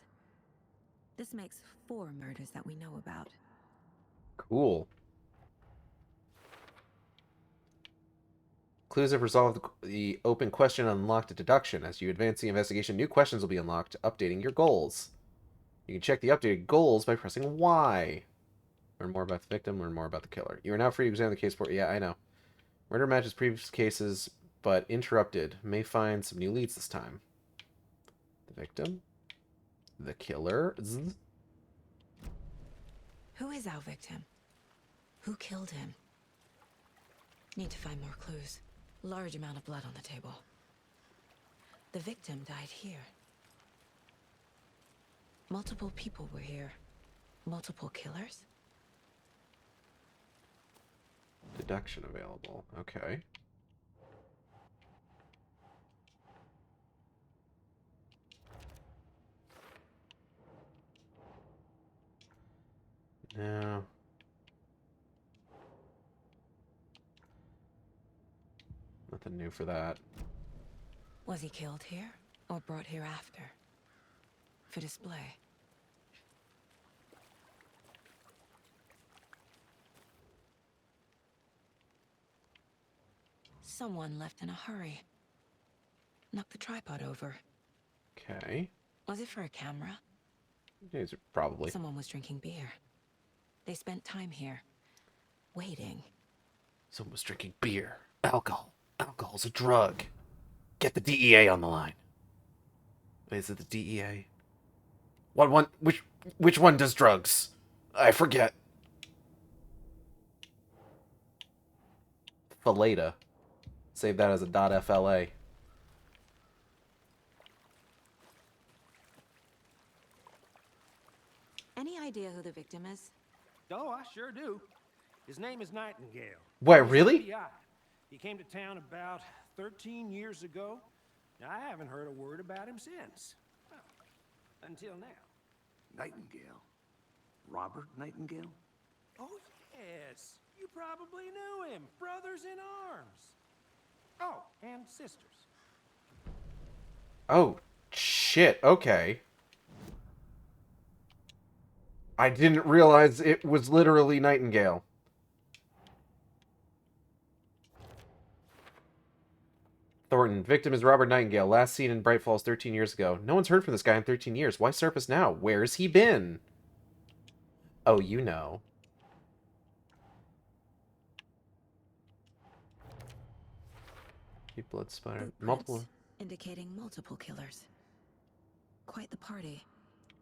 S8: This makes 4 murders that we know about.
S1: Cool. Clues have resolved the open question and unlocked a deduction. As you advance the investigation, new questions will be unlocked, updating your goals. You can check the updated goals by pressing Y. Learn more about the victim, learn more about the killer. You are now free to examine the case for... Yeah, I know. Murder matches previous cases, but interrupted. May find some new leads this time. The victim. The killer. Zzz.
S8: Who is our victim? Who killed him? Need to find more clues. Large amount of blood on the table. The victim died here. Multiple people were here. Multiple killers?
S1: Deduction available. Okay. No. Nothing new for that.
S8: Was he killed here or brought here after? For display. Someone left in a hurry. Knocked the tripod over.
S1: Okay.
S8: Was it for a camera?
S1: These are probably.
S8: Someone was drinking beer. They spent time here, waiting.
S1: Someone was drinking beer. Alcohol. Alcohol's a drug. Get the DEA on the line. Wait, is it the DEA? What one? Which one does drugs? I forget. Faleta. Save that as a .fla.
S8: Any idea who the victim is?
S9: Oh, I sure do. His name is Nightingale.
S1: What,
S9: He's
S1: really?
S9: FBI. He came to town about 13 years ago. I haven't heard a word about him since. Well, until now.
S3: Nightingale? Robert Nightingale?
S9: Oh, yes. You probably knew him. Brothers in arms. Oh, and sisters.
S1: Oh, shit. Okay. I didn't realize it was literally Nightingale. Thornton. Victim is Robert Nightingale. Last seen in Bright Falls 13 years ago. No one's heard from this guy in 13 years. Why surface now? Where's he been? Oh, you know. Blood spider. Multiple
S8: indicating multiple killers. Quite the party.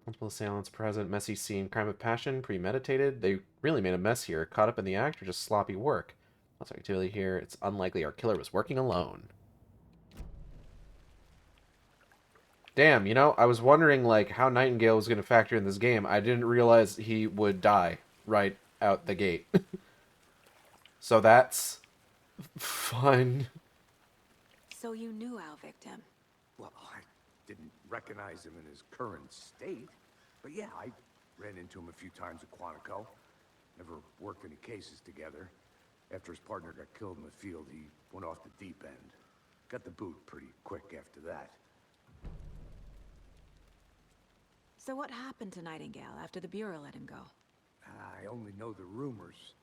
S1: Multiple assailants present. Messy scene. Crime of passion. Premeditated. They really made a mess here. Caught up in the act or just sloppy work? Lots of activity here. It's unlikely our killer was working alone. Damn, you know, I was wondering, like, how Nightingale was going to factor in this game. I didn't realize he would die right out the gate. So that's fun.
S8: So you knew our victim?
S3: Well, I didn't recognize him in his current state. But yeah, I ran into him a few times at Quantico. Never worked any cases together. After his partner got killed in the field, he went off the deep end. Got the boot pretty quick after that.
S8: So what happened to Nightingale after the Bureau let him go?
S3: I only know the rumors.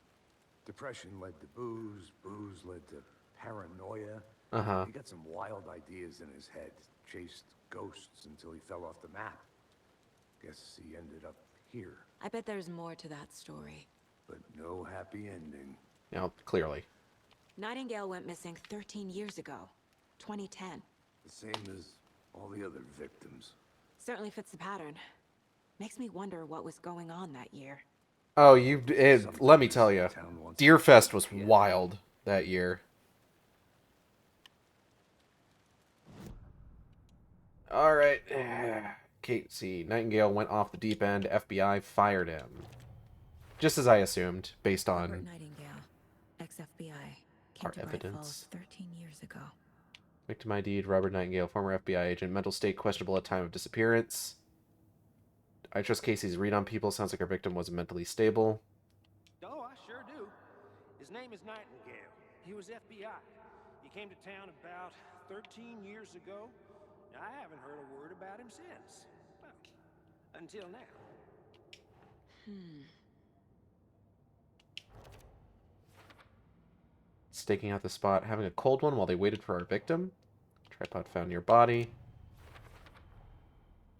S3: Depression led to booze, booze led to paranoia.
S1: Uh-huh.
S3: He got some wild ideas in his head, chased ghosts until he fell off the map. Guess he ended up here.
S8: I bet there's more to that story.
S3: But no happy ending.
S1: Now, clearly.
S8: Nightingale went missing 13 years ago. 2010.
S3: The same as all the other victims.
S8: Certainly fits the pattern. Makes me wonder what was going on that year.
S1: Oh, let me tell you. Deerfest was wild that year. Alright. Kate C. Nightingale went off the deep end. FBI fired him. Just as I assumed, based on
S8: Robert Nightingale, ex-FBI, came
S1: our
S8: to Bright
S1: evidence.
S8: Falls 13 years ago.
S1: Victim ID, Robert Nightingale, former FBI agent. Mental state questionable at time of disappearance. I trust Casey's read on people. Sounds like our victim wasn't mentally stable.
S9: Oh, I sure do. His name is Nightingale. He was FBI. He came to town about 13 years ago. I haven't heard a word about him since. Well, until now.
S1: Staking out the spot, having a cold one while they waited for our victim. Tripod found near body.
S8: They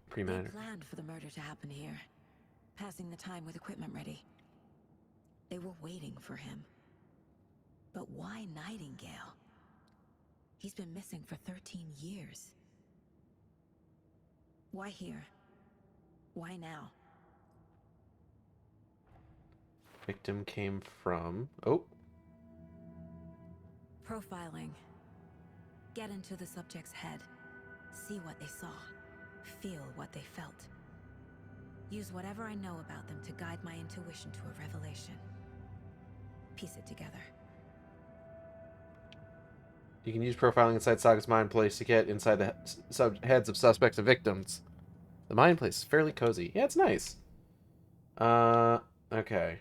S1: Premeditated.
S8: planned for the murder to happen here, passing the time with equipment ready. They were waiting for him. But why Nightingale? He's been missing for 13 years. Why here? Why now?
S1: Victim came from... Oh.
S8: Profiling. Get into the subject's head. See what they saw. Feel what they felt. Use whatever I know about them to guide my intuition to a revelation. Piece it together.
S1: You can use profiling inside Saga's mind place to get inside the heads of suspects and victims. The mind place is fairly cozy. Yeah, it's nice. Okay.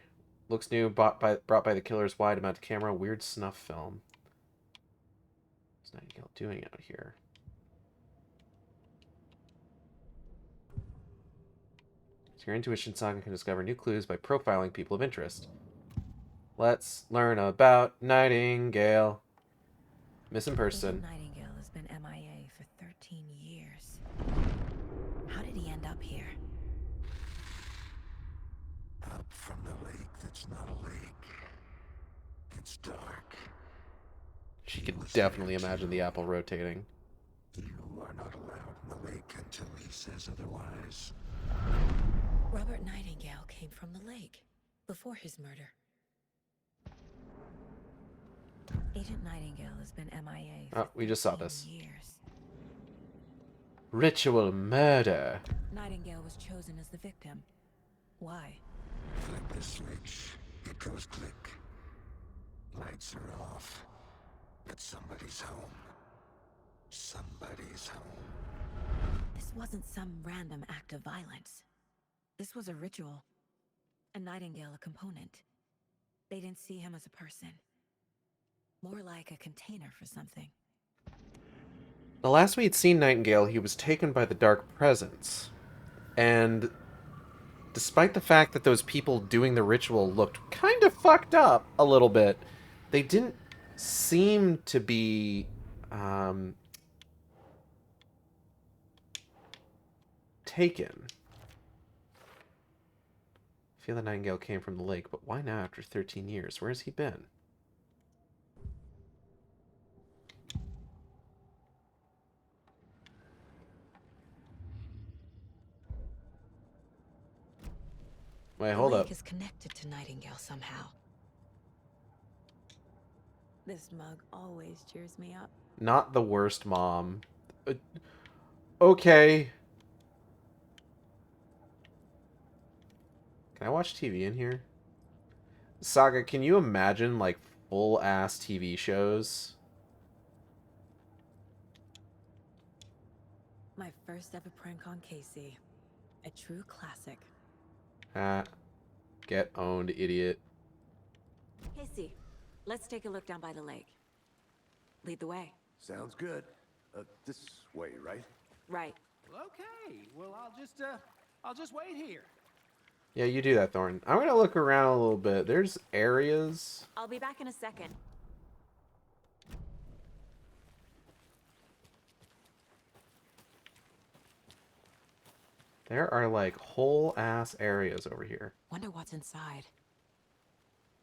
S1: Looks new, brought by the killer's wide amount of camera. Weird snuff film. What's Nightingale doing out here? So your intuition Saga can discover new clues by profiling people of interest. Let's learn about Nightingale. Missing person.
S8: Agent Nightingale has been MIA for 13 years. How did he end up here?
S7: Up from the lake that's not a lake. It's dark.
S1: She can definitely imagine the apple rotating.
S7: You are not allowed in the lake until he says otherwise.
S8: Robert Nightingale came from the lake before his murder. Agent Nightingale has been MIA for
S1: We just saw
S8: 13
S1: this.
S8: years.
S1: Ritual murder.
S8: Nightingale was chosen as the victim. Why?
S3: Flick the switch. It goes click. Lights are off. But somebody's home. Somebody's home.
S8: This wasn't some random act of violence. This was a ritual. A Nightingale, a component. They didn't see him as a person. More like a container for something.
S1: The last we had seen Nightingale, he was taken by the Dark Presence. And despite the fact that those people doing the ritual looked kind of fucked up a little bit, they didn't seem to be taken. I feel the Nightingale came from the lake, but why now after 13 years? Where has he been? Wait, hold
S8: the
S1: up.
S8: lake is connected to Nightingale somehow. This mug always cheers me up.
S1: Not the worst mom. Okay. Can I watch TV in here? Saga, can you imagine, like, full-ass TV shows?
S8: My first ever prank on Casey. A true classic.
S1: Ah. Get owned, idiot.
S8: Casey, let's take a look down by the lake. Lead the way.
S3: Sounds good. This way, right?
S8: Right.
S9: Well, okay. Well, I'll just wait here.
S1: Yeah, you do that, Thorn. I'm gonna look around a little bit. There's areas.
S8: I'll be back in a second.
S1: There are, like, whole-ass areas over here.
S8: Wonder what's inside.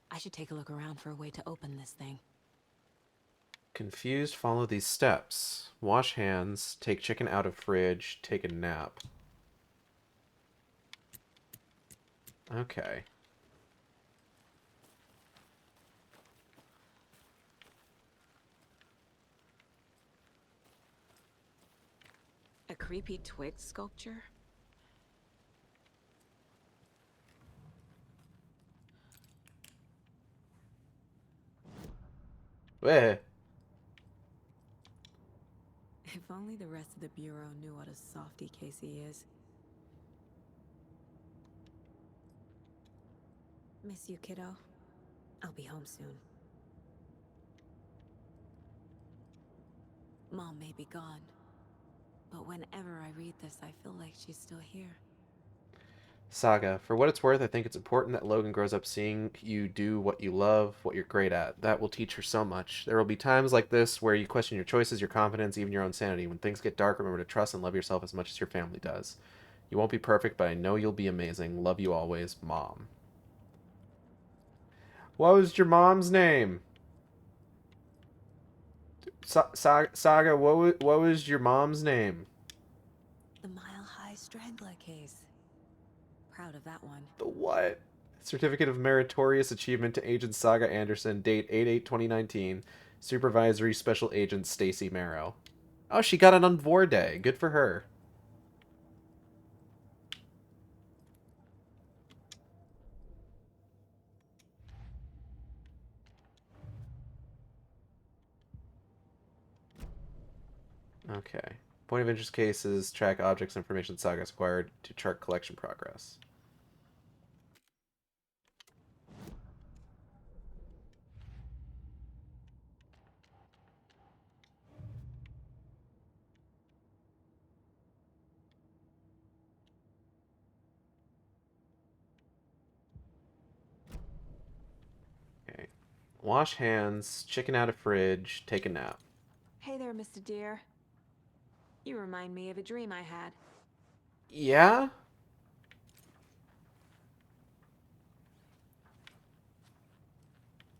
S8: I should take a look around for a way to open this thing.
S1: Confused, follow these steps. Wash hands, take chicken out of fridge, take a nap. Okay.
S8: A creepy twig sculpture?
S1: Weh.
S8: If only the rest of the Bureau knew what a softy Casey is. Miss you, kiddo. I'll be home soon. Mom may be gone, but whenever I read this, I feel like she's still here.
S1: Saga, for what it's worth, I think it's important that Logan grows up seeing you do what you love, what you're great at. That will teach her so much. There will be times like this where you question your choices, your confidence, even your own sanity. When things get dark, remember to trust and love yourself as much as your family does. You won't be perfect, but I know you'll be amazing. Love you always, Mom. What was your mom's name? Saga, what was your mom's name?
S8: The Mile High Strangler case. Proud of that one.
S1: The what? Certificate of Meritorious Achievement to Agent Saga Anderson, date 8/8/2019. Supervisory Special Agent Stacy Marrow. Oh, she got it on Vor Day. Good for her. Okay. Point of interest cases track objects information Saga has acquired to chart collection progress. Okay. Wash hands, chicken out of fridge, take a nap.
S8: Hey there, Mr. Deer. You remind me of a dream I had.
S1: Yeah?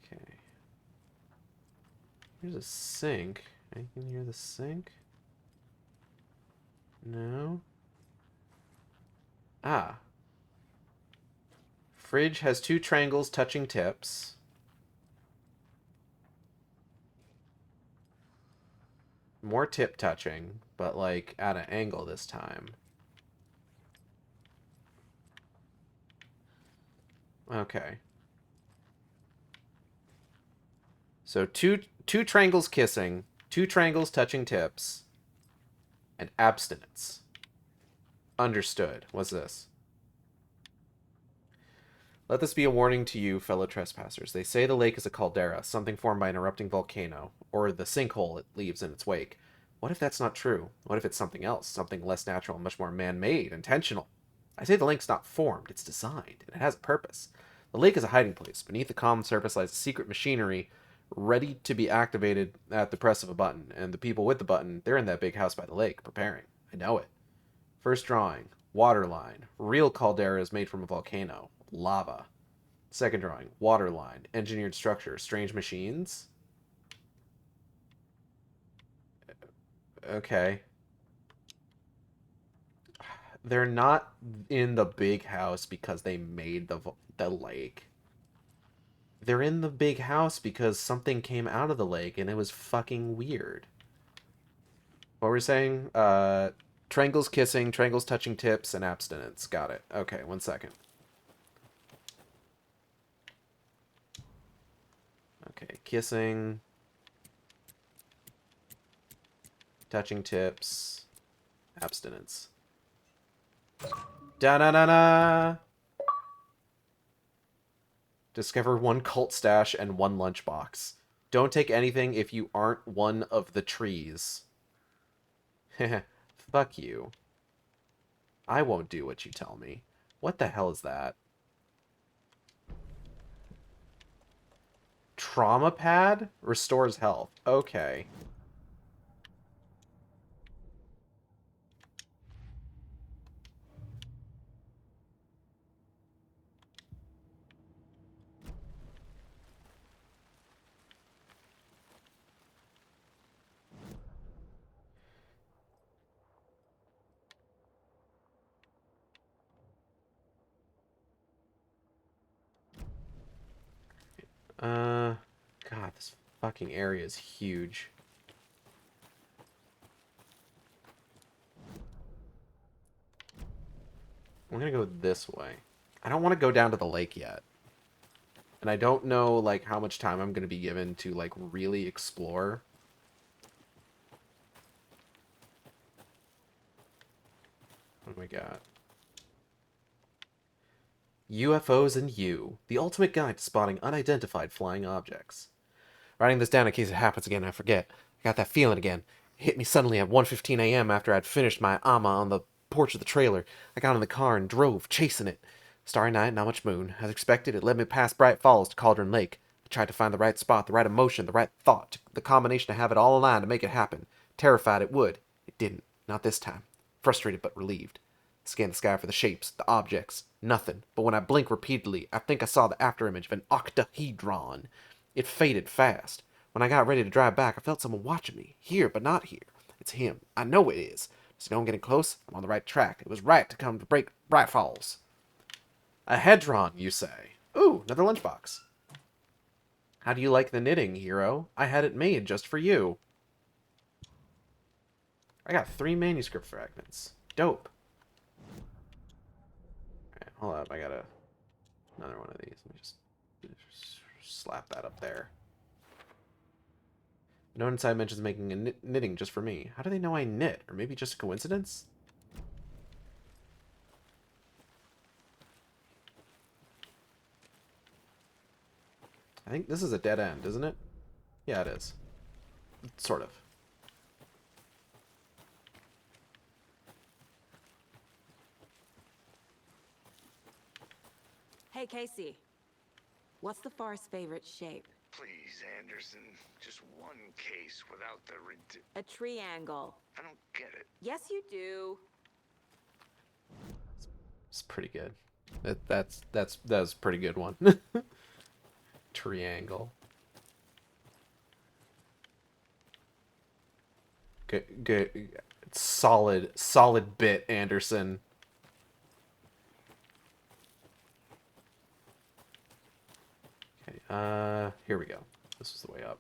S1: Okay. Here's a sink. Anything near the sink? No. Ah. Fridge has 2 triangles touching tips. More tip touching, but like at an angle this time. Okay. So two triangles kissing, two triangles touching tips, and abstinence. Understood. What's this? Let this be a warning to you, fellow trespassers. They say the lake is a caldera, something formed by an erupting volcano, or the sinkhole it leaves in its wake. What if that's not true? What if it's something else, something less natural and much more man-made, intentional? I say the lake's not formed, it's designed, and it has a purpose. The lake is a hiding place. Beneath the calm surface lies a secret machinery ready to be activated at the press of a button, and the people with the button, they're in that big house by the lake, preparing. I know it. First drawing, water line. Real caldera is made from a volcano. Lava. Second drawing, water line. Engineered structure. Strange machines. Okay. They're not in the big house because they made the lake. They're in the big house because something came out of the lake and it was fucking weird. What were we saying? Triangles kissing, triangles touching tips, and abstinence. Got it. Okay, 1 second. Okay, kissing, touching tips, abstinence. Da-da-da-da! Discover 1 cult stash and 1 lunchbox. Don't take anything if you aren't one of the trees. Fuck you. I won't do what you tell me. What the hell is that? Trauma pad? Restores health. Okay. God, this fucking area is huge. I'm gonna go this way. I don't want to go down to the lake yet. And I don't know, like, how much time I'm gonna be given to, like, really explore. What do we got? UFOs and You, the ultimate guide to spotting unidentified flying objects. Writing this down in case it happens again, I forget. I got that feeling again. It hit me suddenly at 1:15 a.m. after I'd finished my ama on the porch of the trailer. I got in the car and drove, chasing it. Starry night, not much moon. As expected, it led me past Bright Falls to Cauldron Lake. I tried to find the right spot, the right emotion, the right thought, the combination to have it all aligned to make it happen. Terrified it would. It didn't. Not this time. Frustrated but relieved. Scanned the sky for the shapes, the objects. Nothing. But when I blinked repeatedly, I think I saw the afterimage of an octahedron. It faded fast. When I got ready to drive back, I felt someone watching me. Here, but not here. It's him. I know it is. Does he know I'm getting close? I'm on the right track. It was right to come to break Bright Falls. A hedron, you say? Ooh, another lunchbox. How do you like the knitting, hero? I had it made just for you. I got 3 manuscript fragments. Dope. Alright, hold up. I got another one of these. Let me just slap that up there. No inside mentions making a knitting just for me. How do they know I knit? Or maybe just a coincidence? I think this is a dead end, isn't it? Yeah, it is. Sort of.
S8: Hey, Casey. What's the far's favorite shape?
S7: Please, Anderson, just one case without the
S8: A triangle.
S7: I don't get it.
S8: Yes, you do.
S1: It's pretty good. That's a pretty good one. Triangle. Good. Solid bit, Anderson. Okay, here we go. This is the way up.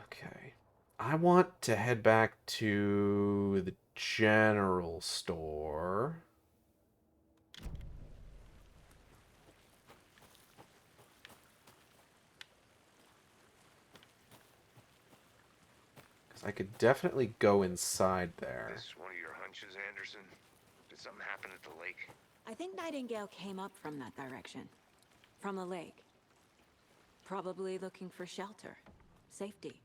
S1: Okay. I want to head back to the general store. Because I could definitely go inside there.
S3: This one of your hunches, Anderson? Did something happen at the lake?
S8: I think Nightingale came up from that direction. From the lake. Probably looking for shelter. Safety.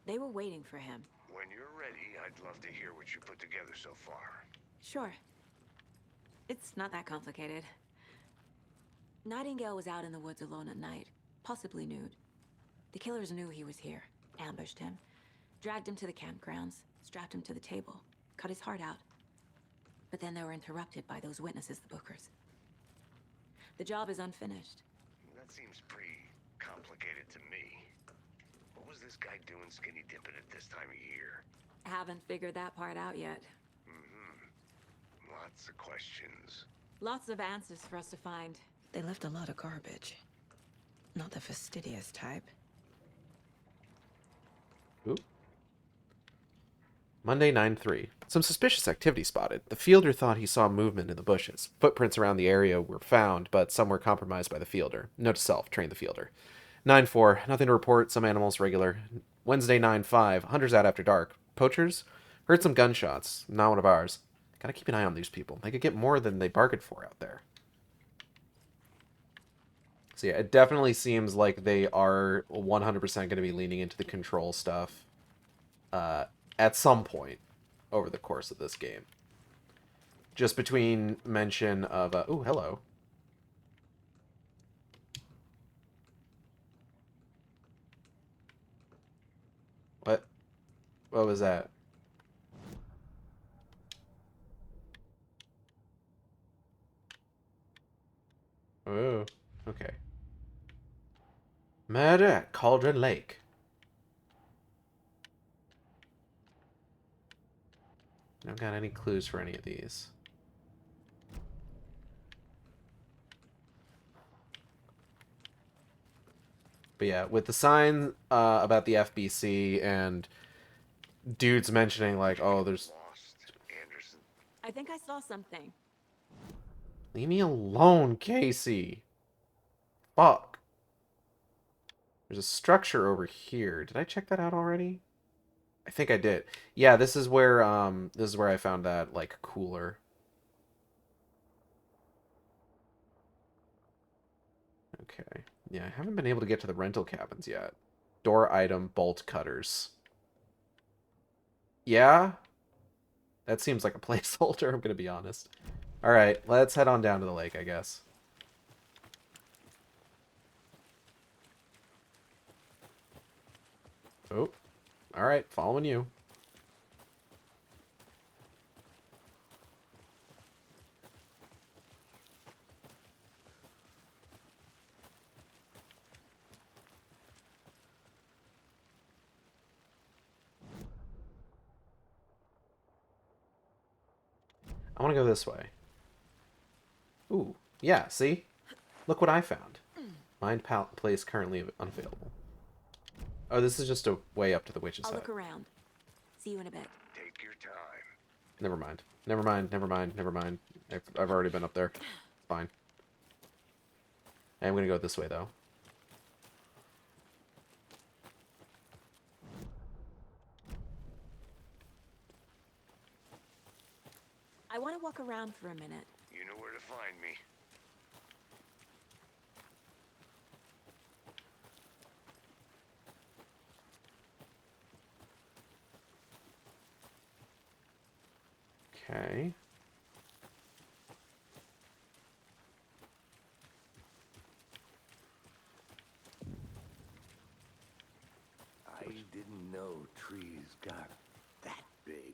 S8: They were waiting for him.
S3: When you're ready, I'd love to hear what you put together so far.
S8: Sure. It's not that complicated. Nightingale was out in the woods alone at night, possibly nude. The killers knew he was here, ambushed him, dragged him to the campgrounds, strapped him to the table, cut his heart out. But then they were interrupted by those witnesses, the Bookers. The job is unfinished.
S3: That seems pretty complicated to me. What was this guy doing skinny dipping at this time of year?
S8: Haven't figured that part out yet.
S3: Lots of questions.
S8: Lots of answers for us to find. They left a lot of garbage. Not the fastidious type.
S1: Ooh. Monday, 9/3. Some suspicious activity spotted. The fielder thought he saw movement in the bushes. Footprints around the area were found, but some were compromised by the fielder. Note to self, train the fielder. 9/4. Nothing to report. Some animals regular. Wednesday, 9/5. Hunters out after dark. Poachers? Heard some gunshots. Not one of ours. Gotta keep an eye on these people. They could get more than they bargained for out there. So yeah, it definitely seems like they are 100% going to be leaning into the control stuff at some point over the course of this game. Just between mention of... ooh, hello. What? What was that? Oh, okay. Murder at Cauldron Lake. Don't got any clues for any of these. But yeah, with the sign about the FBC and dudes mentioning like, oh, there's...
S3: Anderson.
S8: I think I saw something.
S1: Leave me alone, Casey. Fuck. There's a structure over here. Did I check that out already? I think I did. Yeah, this is where I found that like cooler. Okay. Yeah, I haven't been able to get to the rental cabins yet. Door item, bolt cutters. Yeah? That seems like a placeholder, I'm gonna be honest. Alright, let's head on down to the lake, I guess. Oh. Alright, following you. I want to go this way. Ooh, yeah, see? Look what I found. Mind place currently unavailable. Oh, this is just a way up to the witch's
S8: I'll
S1: hut.
S8: look around. See you in a bit.
S3: Take your time.
S1: Never mind. Never mind, never mind, never mind. I've already been up there. Fine. I'm gonna go this way, though.
S8: I want to walk around for a minute.
S3: You know where to find me.
S1: Okay.
S3: I didn't know trees got that big.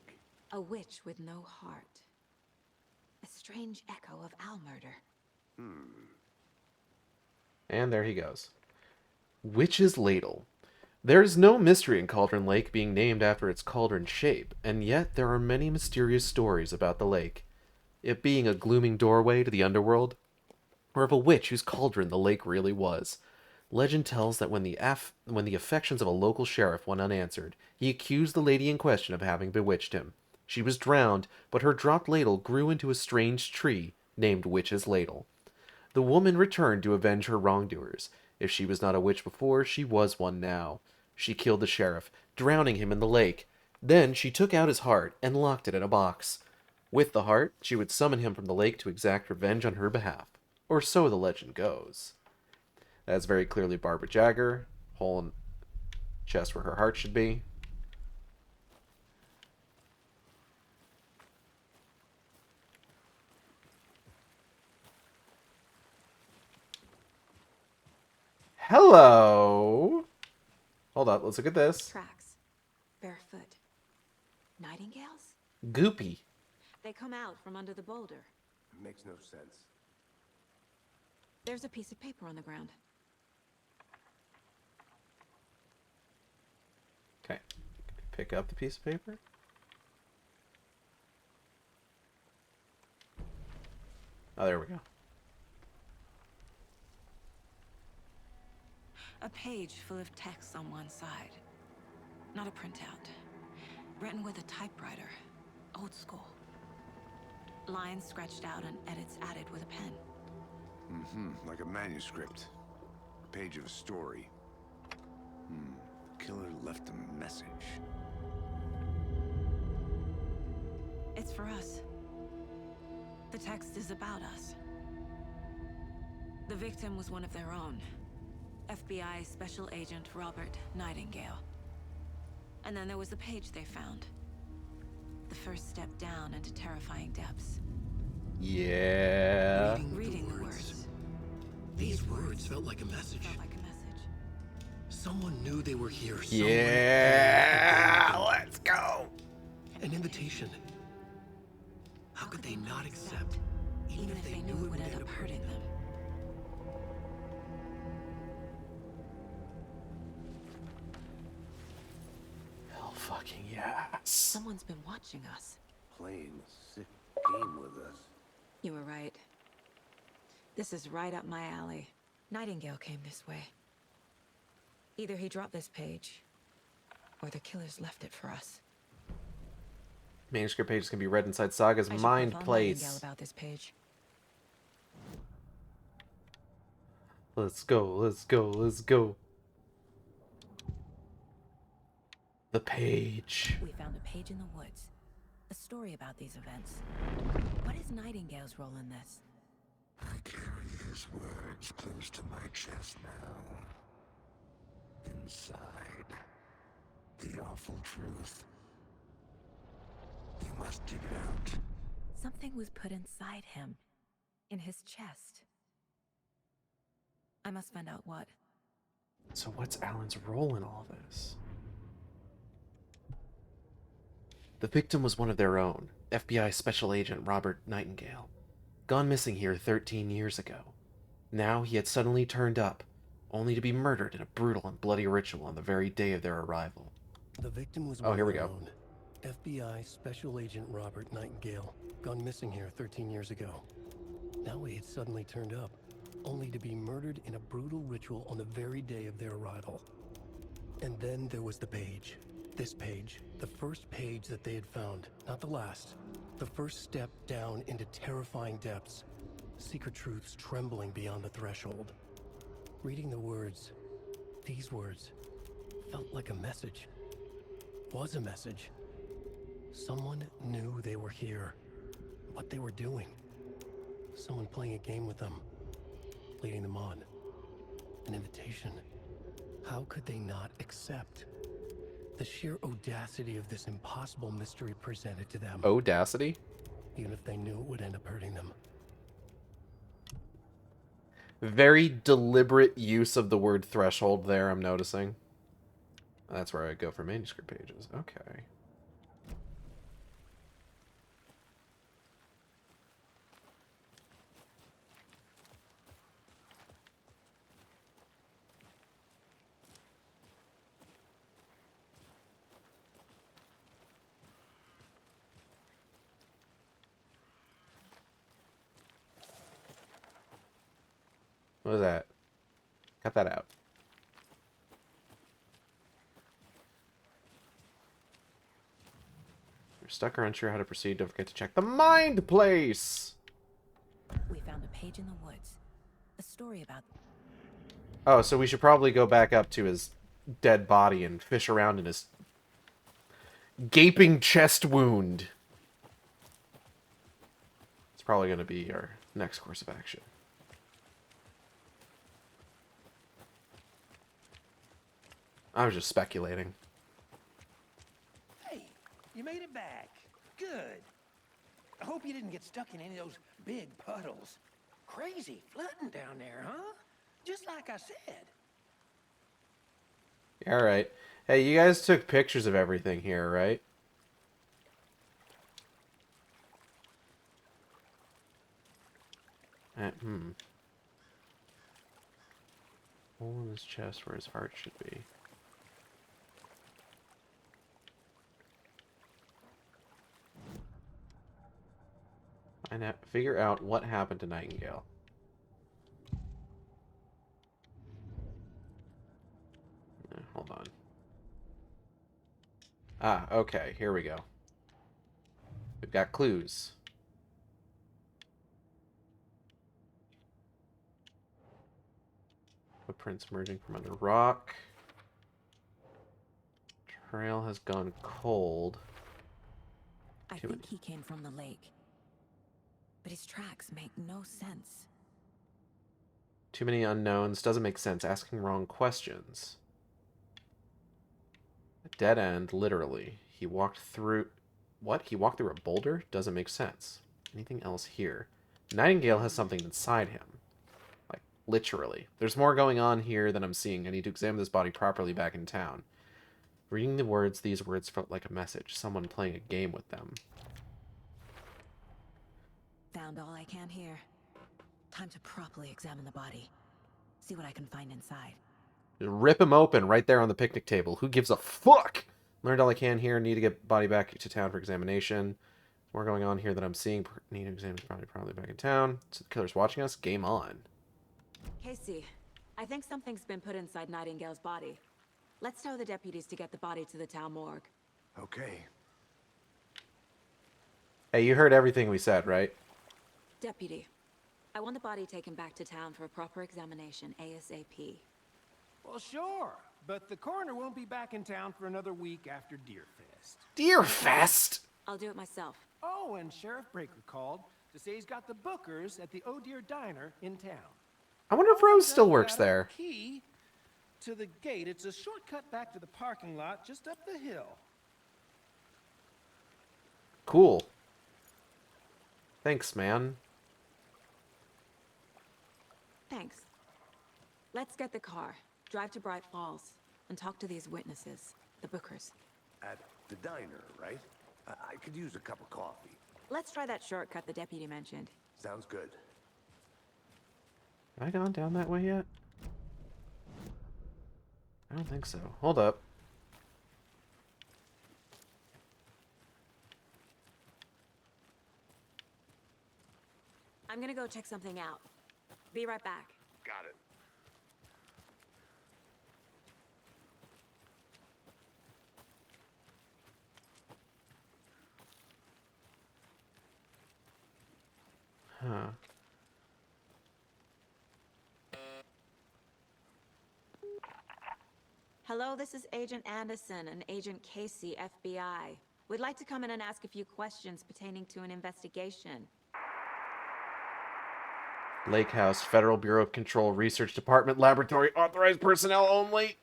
S8: A witch with no heart. A strange echo of owl murder.
S1: And there he goes. Witch's Ladle. There is no mystery in Cauldron Lake being named after its cauldron shape, and yet there are many mysterious stories about the lake. It being a glooming doorway to the underworld, or of a witch whose cauldron the lake really was. Legend tells that when the affections of a local sheriff went unanswered, he accused the lady in question of having bewitched him. She was drowned, but her dropped ladle grew into a strange tree named Witch's Ladle. The woman returned to avenge her wrongdoers. If she was not a witch before, she was one now. She killed the sheriff, drowning him in the lake. Then she took out his heart and locked it in a box. With the heart, she would summon him from the lake to exact revenge on her behalf. Or so the legend goes. That's very clearly Barbara Jagger. Hole in chest where her heart should be. Hello! Hold up, let's look at this.
S8: Tracks. Barefoot. Nightingales?
S1: Goopy.
S8: They come out from under the boulder.
S3: Makes no sense.
S8: There's a piece of paper on the ground.
S1: Okay. Pick up the piece of paper. Oh, there we go.
S8: A page full of text on one side. Not a printout. Written with a typewriter. Old school. Lines scratched out and edits added with a pen.
S3: Like a manuscript. A page of a story. Killer left a message.
S8: It's for us. The text is about us. The victim was one of their own. FBI Special Agent Robert Nightingale. And then there was the page they found. The first step down into terrifying depths.
S1: Yeah.
S8: Reading the words.
S2: These words felt like a message.
S8: Felt like a message.
S2: Someone knew they were here.
S1: Yeah. Let's go.
S2: An invitation. How could they not accept,
S8: even if they knew it would end up hurting them?
S1: Hell fucking yes.
S8: Someone's been watching us.
S3: Playing a sick game with us.
S8: You were right. This is right up my alley. Nightingale came this way. Either he dropped this page, or the killers left it for us.
S1: Manuscript pages can be read inside Saga's
S8: I should
S1: mind
S8: call
S1: place.
S8: Nightingale about this page.
S1: Let's go, let's go, let's go. The page.
S8: We found a page in the woods. A story about these events. What is Nightingale's role in this?
S7: I carry his words close to my chest now. Inside, the awful truth. You must dig it out.
S8: Something was put inside him. In his chest. I must find out what.
S1: So what's Alan's role in all this? The victim was one of their own, FBI Special Agent Robert Nightingale. Gone missing here 13 years ago. Now he had suddenly turned up, only to be murdered in a brutal and bloody ritual on the very day of their arrival.
S2: The victim was
S1: Oh, here we go.
S2: well-known. FBI Special Agent Robert Nightingale, gone missing here 13 years ago. Now he had suddenly turned up, only to be murdered in a brutal ritual on the very day of their arrival. And then there was the page. This page, the first page that they had found, not the last. The first step down into terrifying depths. Secret truths trembling beyond the threshold. Reading the words, these words, felt like a message. Was a message. Someone knew they were here. What they were doing. Someone playing a game with them. Leading them on. An invitation. How could they not accept? The sheer audacity of this impossible mystery presented to them.
S1: Audacity?
S2: Even if they knew it would end up hurting them.
S1: Very deliberate use of the word threshold there, I'm noticing. That's where I go for manuscript pages. Okay. What was that? Cut that out. stuck or unsure how to proceed, don't forget to check the mind place.
S8: We found a page in the woods. A story about...
S1: Oh, so we should probably go back up to his dead body and fish around in his gaping chest wound. It's probably going to be our next course of action. I was just speculating.
S9: Hey, you made it back. Good. I hope you didn't get stuck in any of those big puddles. Crazy flooding down there, huh? Just like I said.
S1: Alright. Hey, you guys took pictures of everything here, right? Hole in his chest where his heart should be. Figure out what happened to Nightingale. Hold on. Ah, okay, here we go. We've got clues. Footprints emerging from under rock. Trail has gone cold.
S8: I think he came from the lake. But his tracks make no sense.
S1: Too many unknowns. Doesn't make sense. Asking wrong questions. A dead end, literally. He walked through... What? He walked through a boulder? Doesn't make sense. Anything else here? Nightingale has something inside him. Like, literally. There's more going on here than I'm seeing. I need to examine this body properly back in town. Reading the words, these words felt like a message. Someone playing a game with them.
S8: Found all I can here. Time to properly examine the body. See what I can find inside.
S1: Just rip him open right there on the picnic table. Who gives a fuck? Learned all I can here. Need to get body back to town for examination. More going on here that I'm seeing. Need to examine body probably back in town. So the killer's watching us. Game on.
S8: Casey, I think something's been put inside Nightingale's body. Let's tell the deputies to get the body to the town morgue.
S3: Okay.
S1: Hey, you heard everything we said, right?
S8: Deputy, I want the body taken back to town for a proper examination ASAP.
S9: Well, sure. But the coroner won't be back in town for another week after Deerfest.
S1: Deerfest?
S8: I'll do it myself.
S9: Oh, and Sheriff Breaker called to say he's got the bookers at the Oh Deer Diner in town.
S1: I wonder if Rose still works there.
S9: Key to the gate. It's a shortcut back to the parking lot just up the hill.
S1: Cool. Thanks, man.
S8: Thanks. Let's get the car, drive to Bright Falls, and talk to these witnesses, the bookers.
S3: At the diner, right? I could use a cup of coffee.
S8: Let's try that shortcut the deputy mentioned.
S3: Sounds good.
S1: Have I gone down that way yet? I don't think so. Hold up.
S8: I'm gonna go check something out. Be right back.
S3: Got it.
S1: Huh.
S8: Hello, this is Agent Anderson and Agent Casey, FBI. We'd like to come in and ask a few questions pertaining to an investigation.
S1: Lake House, Federal Bureau of Control, Research Department, Laboratory, authorized personnel only.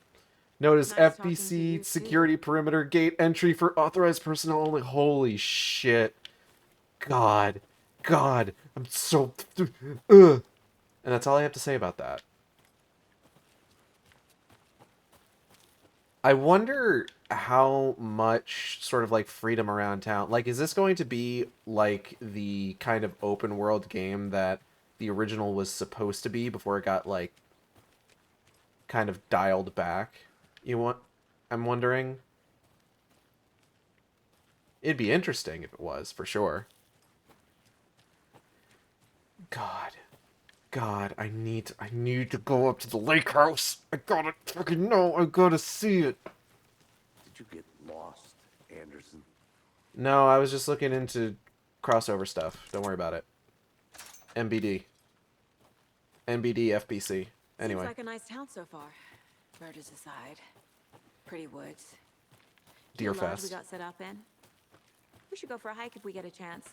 S1: Notice
S8: Nice talking to
S1: FBC,
S8: you, too.
S1: security perimeter, gate entry for authorized personnel only. Holy shit. God. God. I'm so... Ugh. And that's all I have to say about that. I wonder how much sort of like freedom around town. Like, is this going to be like the kind of open world game that the original was supposed to be before it got like kind of dialed back? I'm wondering. It'd be interesting if it was, for sure. God, I need to go up to the lake house. I gotta fucking know. I gotta see it.
S3: Did you get lost, Anderson?
S1: No, I was just looking into crossover stuff. Don't worry about it. MBD. NBD FBC. Anyway.
S8: Seems like a nice town so far. Murders aside. Pretty woods.
S1: Deer
S8: Cute lodge we
S1: Fest.
S8: got set up in. We should go for a hike if we get a chance.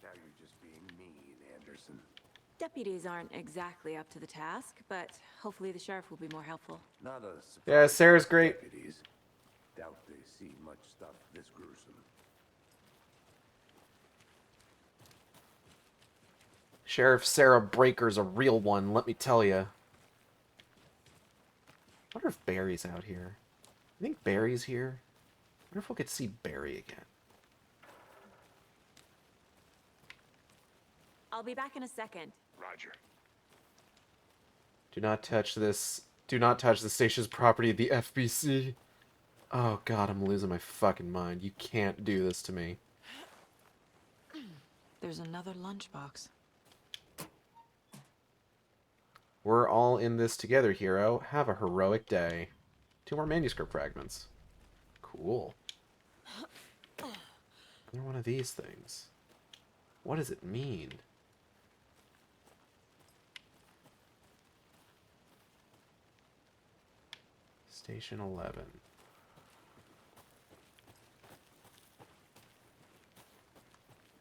S3: Now you're just being mean, Anderson.
S8: Deputies aren't exactly up to the task, but hopefully the sheriff will be more helpful.
S3: Not a surprise.
S1: Yeah, Sarah's great.
S3: Deputies. Doubt they see much stuff this gruesome.
S1: Sheriff Sarah Breaker's a real one, let me tell you. I wonder if Barry's out here. I think Barry's here. I wonder if we'll get to see Barry again.
S8: I'll be back in a second.
S6: Roger.
S1: Do not touch this. Do not touch the station's property, the FBC. Oh god, I'm losing my fucking mind. You can't do this to me.
S8: There's another lunchbox.
S1: We're all in this together, hero. Have a heroic day. 2 more manuscript fragments. Cool. Another one of these things. What does it mean? Station 11.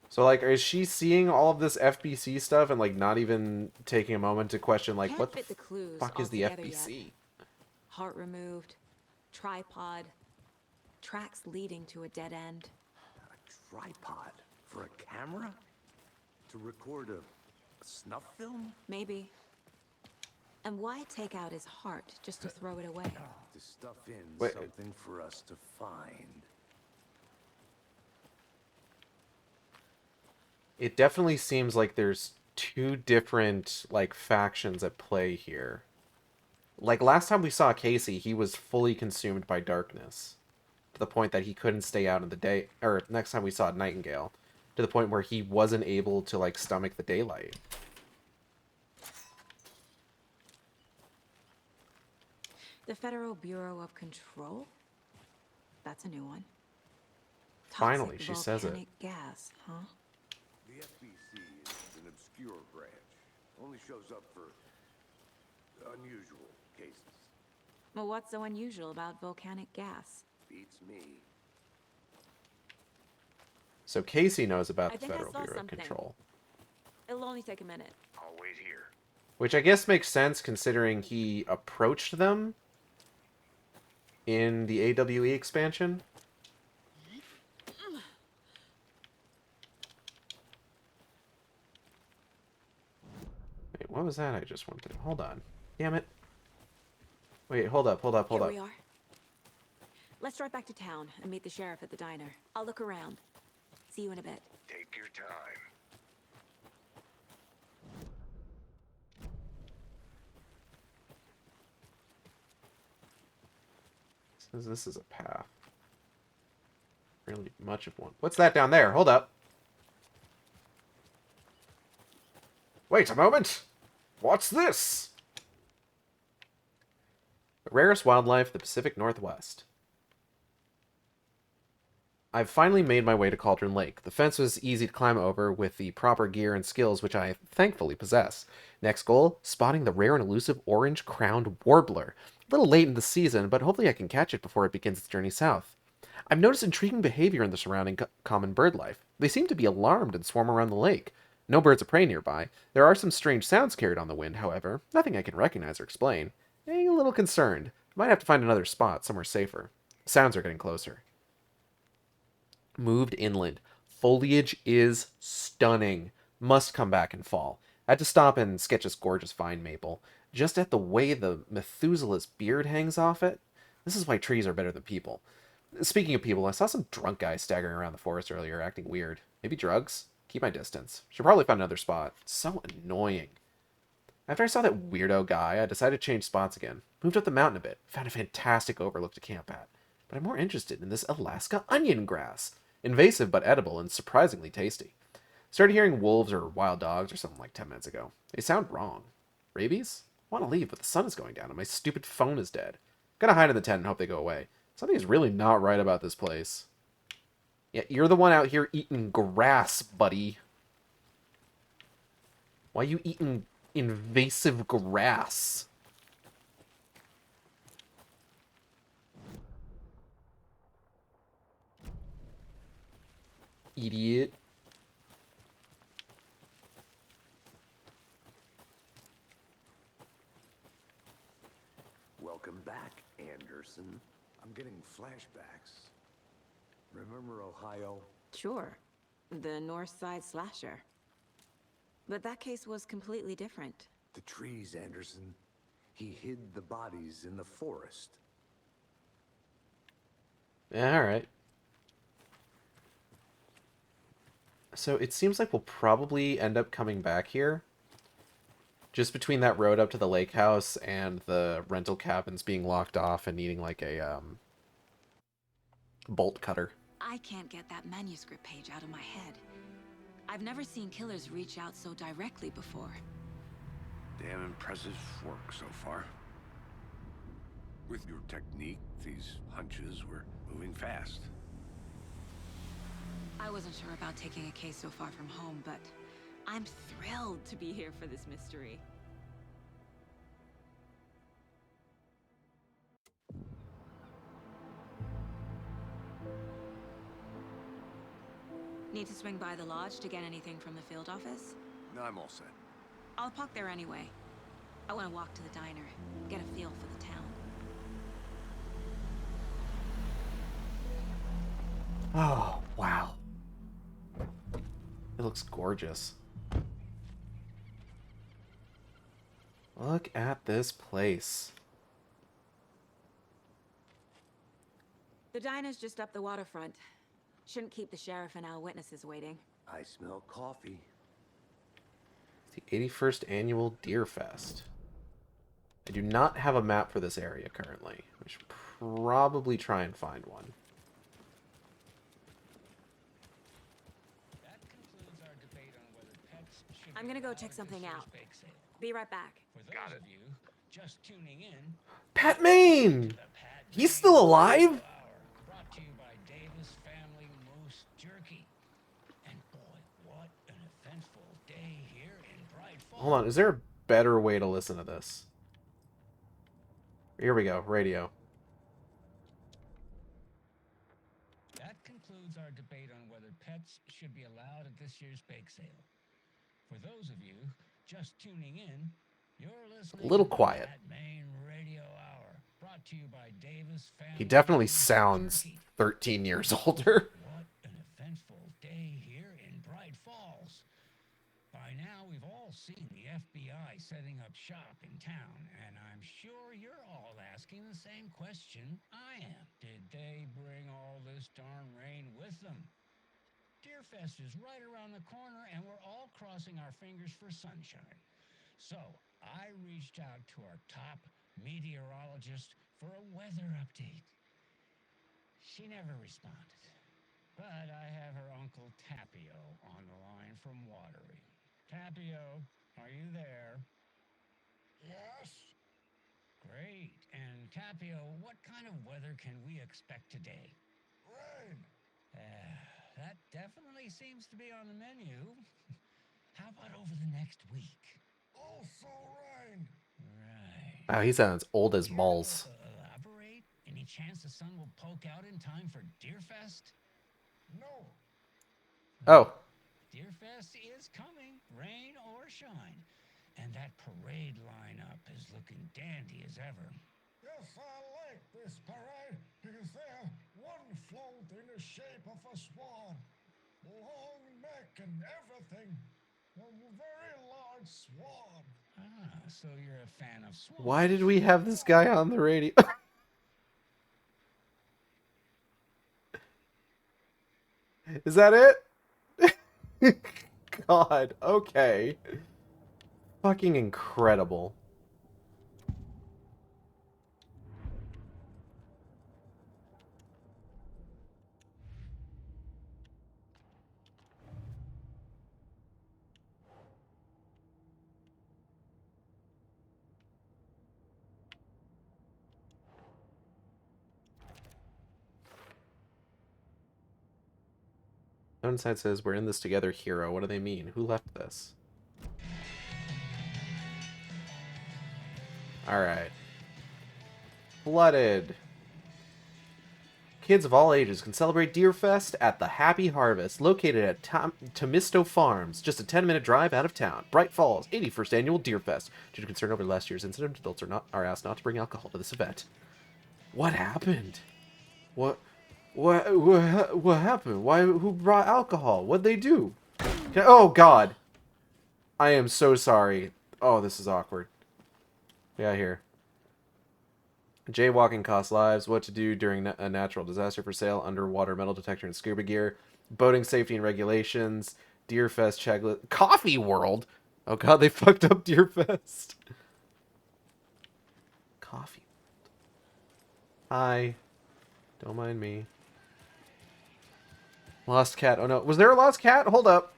S1: So, like, is she seeing all of this FBC stuff and, like, not even taking a moment to question, like,
S8: Can't
S1: what
S8: fit the clues
S1: fuck is the
S8: altogether
S1: FBC?
S8: yet. Heart removed, tripod, tracks leading to a dead end.
S3: A tripod for a camera? To record a snuff film?
S8: Maybe. And why take out his heart just to throw it away?
S3: To stuff in
S1: Wait.
S3: something for us to find.
S1: It definitely seems like there's 2 different, like, factions at play here. Like, last time we saw Casey, he was fully consumed by darkness. To the point that he couldn't stay out in the day. Or, next time we saw Nightingale. To the point where he wasn't able to, like, stomach the daylight.
S8: The Federal Bureau of Control? That's a new one.
S1: Finally,
S8: Toxic
S1: she says it.
S8: volcanic gas, huh?
S3: The FBC is an obscure branch. Only shows up for unusual cases.
S8: Well, what's so unusual about volcanic gas?
S3: Beats me.
S1: So Casey knows about
S8: I
S1: the
S8: think I
S1: Federal
S8: saw
S1: Bureau of
S8: something.
S1: Control.
S8: It'll only take a minute.
S6: I'll wait here.
S1: Which I guess makes sense considering he approached them in the AWE expansion. Wait, what was that I just went through? Hold on. Damn it. Wait, hold up.
S8: Here we are. Let's drive back to town and meet the sheriff at the diner. I'll look around. See you in a bit.
S6: Take your time.
S1: Says this is a path. Really much of one. What's that down there? Hold up. Wait a moment. What's this? The rarest wildlife of the Pacific Northwest. I've finally made my way to Cauldron Lake. The fence was easy to climb over with the proper gear and skills which I thankfully possess. Next goal, spotting the rare and elusive orange-crowned warbler. A little late in the season, but hopefully I can catch it before it begins its journey south. I've noticed intriguing behavior in the surrounding common bird life. They seem to be alarmed and swarm around the lake. No birds of prey nearby. There are some strange sounds carried on the wind, however. Nothing I can recognize or explain. Getting a little concerned. Might have to find another spot, somewhere safer. Sounds are getting closer. Moved inland. Foliage is stunning. Must come back in fall. I had to stop and sketch this gorgeous vine maple. Just at the way the Methuselah's beard hangs off it. This is why trees are better than people. Speaking of people, I saw some drunk guy staggering around the forest earlier, acting weird. Maybe drugs? Keep my distance. Should probably find another spot. So annoying. After I saw that weirdo guy, I decided to change spots again. Moved up the mountain a bit. Found a fantastic overlook to camp at. But I'm more interested in this Alaska onion grass. Invasive but edible and surprisingly tasty. Started hearing wolves or wild dogs or something like 10 minutes ago. They sound wrong. Rabies? I want to leave, but the sun is going down and my stupid phone is dead. Gotta hide in the tent and hope they go away. Something is really not right about this place. Yeah, you're the one out here eating grass, buddy. Why you eating invasive grass? Idiot.
S3: Welcome back, Anderson. I'm getting flashbacks. Remember Ohio?
S8: Sure. The North Side slasher. But that case was completely different.
S3: The trees, Anderson. He hid the bodies in the forest.
S1: Yeah, alright. So it seems like we'll probably end up coming back here. Just between that road up to the lake house and the rental cabins being locked off and needing like a bolt cutter.
S8: I can't get that manuscript page out of my head. I've never seen killers reach out so directly before.
S3: Damn impressive work so far. With your technique, these hunches were moving fast.
S8: I wasn't sure about taking a case so far from home, but I'm thrilled to be here for this mystery. Need to swing by the lodge to get anything from the field office?
S3: No, I'm all set.
S8: I'll park there anyway. I want to walk to the diner, get a feel for the town.
S1: Oh, wow. It looks gorgeous. Look at this place.
S8: The diner's just up the waterfront. Shouldn't keep the sheriff and our witnesses waiting.
S3: I smell coffee.
S1: The 81st Annual Deer Fest. I do not have a map for this area currently. We should probably try and find one.
S8: I'm gonna go check something out. Be right back.
S9: Got it. Just tuning in.
S1: Pat Maine! He's still alive?
S9: Brought to you by Davis Family Moose Jerky. And boy, what an eventful day here in Bright Falls.
S1: Hold on, is there a better way to listen to this? Here we go, radio.
S9: That concludes our debate on whether pets should be allowed at this year's bake sale. For those of you just tuning in, you're listening
S1: A little
S9: to
S1: quiet.
S9: That Main Radio Hour, brought to you by Davis Family
S1: He definitely
S9: Moose
S1: sounds
S9: Jerky.
S1: 13 years older.
S9: What an eventful day here in Bright Falls. By now, we've all seen the FBI setting up shop in town, and I'm sure you're all asking the same question I am. Did they bring all this darn rain with them? Deerfest is right around the corner, and we're all crossing our fingers for sunshine. So, I reached out to our top meteorologist for a weather update. She never responded. But I have her Uncle Tapio on the line from Watery. Tapio, are you there? Yes. Great. And Tapio, what kind of weather can we expect today? Rain. That definitely seems to be on the menu. How about over the next week? Also rain. Right.
S1: Wow, he sounds old as
S9: Care
S1: balls.
S9: to elaborate? Any chance the sun will poke out in time for Deerfest? No.
S1: Oh,
S9: Deerfest is coming, rain or shine. And that parade lineup is looking dandy as ever. Yes, I like this parade because they have one float in the shape of a swan. Long neck and everything. A very large swan. Ah, so you're a fan of swans.
S1: why did we have this guy on the radio? Is that it? God, okay. Fucking incredible. Inside says, we're in this together, hero. What do they mean? Who left this? Alright. Flooded. Kids of all ages can celebrate Deerfest at the Happy Harvest, located at Tomisto Farms, just a 10-minute drive out of town. Bright Falls, 81st Annual Deerfest. Due to concern over last year's incident, adults are asked not to bring alcohol to this event. What happened? What happened? Who brought alcohol? What'd they do? Oh, God. I am so sorry. Oh, this is awkward. Yeah, here. Jaywalking costs lives. What to do during a natural disaster for sale. Underwater metal detector and scuba gear. Boating safety and regulations. Deerfest checklist. Coffee World? Oh, God, they fucked up Deerfest. Coffee World. Hi. Don't mind me. Lost cat. Oh, no. Was there a lost cat? Hold up.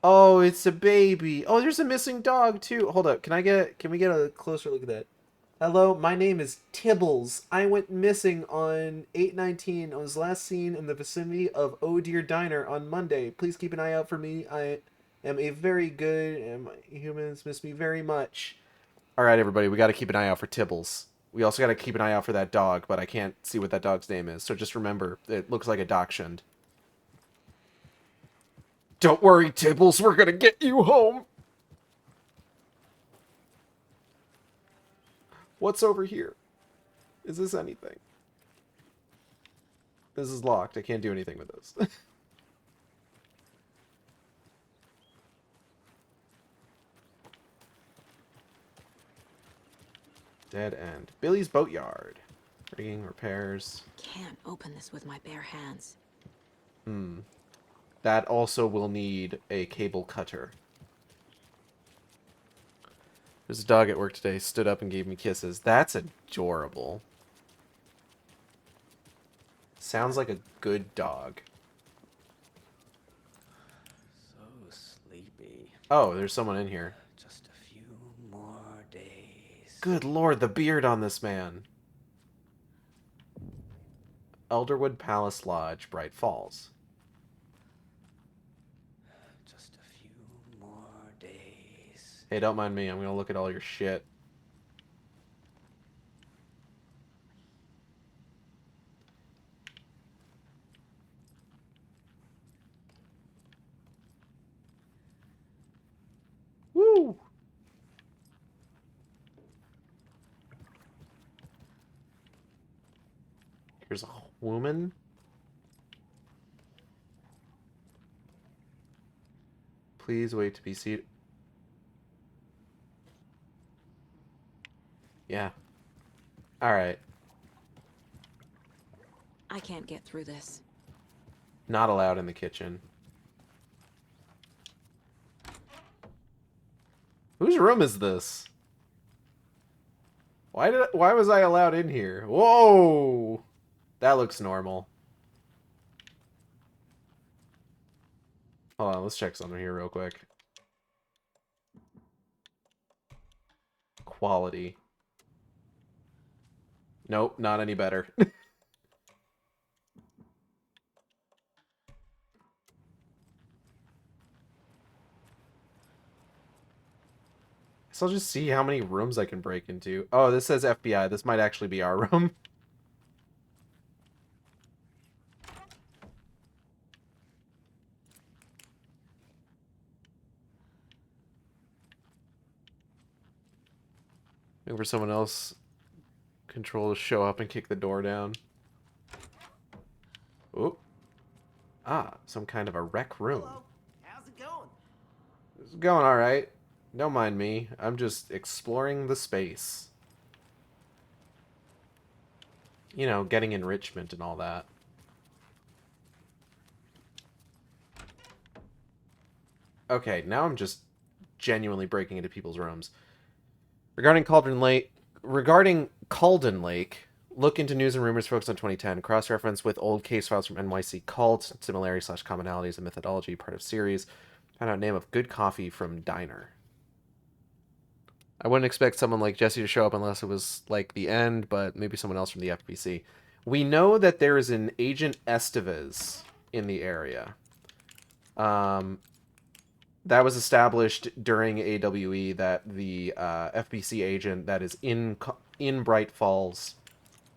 S1: Oh, it's a baby. Oh, there's a missing dog too. Hold up. Can we get a closer look at that? Hello, my name is Tibbles. I went missing on 8/19. I was last seen in the vicinity of Oh Dear Diner on Monday. Please keep an eye out for me. I am a very good and my humans miss me very much. All right, everybody, we got to keep an eye out for Tibbles. We also got to keep an eye out for that dog, but I can't see what that dog's name is. So just remember, it looks like a dachshund. Don't worry, Tibbles, we're gonna get you home. What's over here? Is this anything? This is locked. I can't do anything with this. Dead end. Billy's Boatyard. Rigging, repairs.
S8: Can't open this with my bare hands.
S1: That also will need a cable cutter. There's a dog at work today. Stood up and gave me kisses. That's adorable. Sounds like a good dog.
S2: So sleepy.
S1: Oh, there's someone in here.
S2: Just a few more days.
S1: Good lord, the beard on this man. Elderwood Palace Lodge, Bright Falls.
S2: Just a few more days.
S1: Hey, don't mind me. I'm gonna look at all your shit. Woo! Here's a woman. Please wait to be seated. Yeah. Alright.
S8: I can't get through this.
S1: Not allowed in the kitchen. Whose room is this? Why was I allowed in here? Whoa! That looks normal. Hold on, let's check something here real quick. Quality. Nope, not any better. So I'll just see how many rooms I can break into. Oh, this says FBI. This might actually be our room. Waiting for someone else control to show up and kick the door down. Oh. Ah, some kind of a rec room.
S10: Hello. How's it going?
S1: It's going alright. Don't mind me. I'm just exploring the space. You know, getting enrichment and all that. Okay, now I'm just genuinely breaking into people's rooms. Regarding Calden Lake, look into news and rumors focused on 2010. Cross-reference with old case files from NYC Cult, similarity/commonalities and methodology, part of series. Found out name of good coffee from diner. I wouldn't expect someone like Jesse to show up unless it was like the end, but maybe someone else from the FBC. We know that there is an Agent Estevez in the area. That was established during AWE that the FBC agent that is in Bright Falls,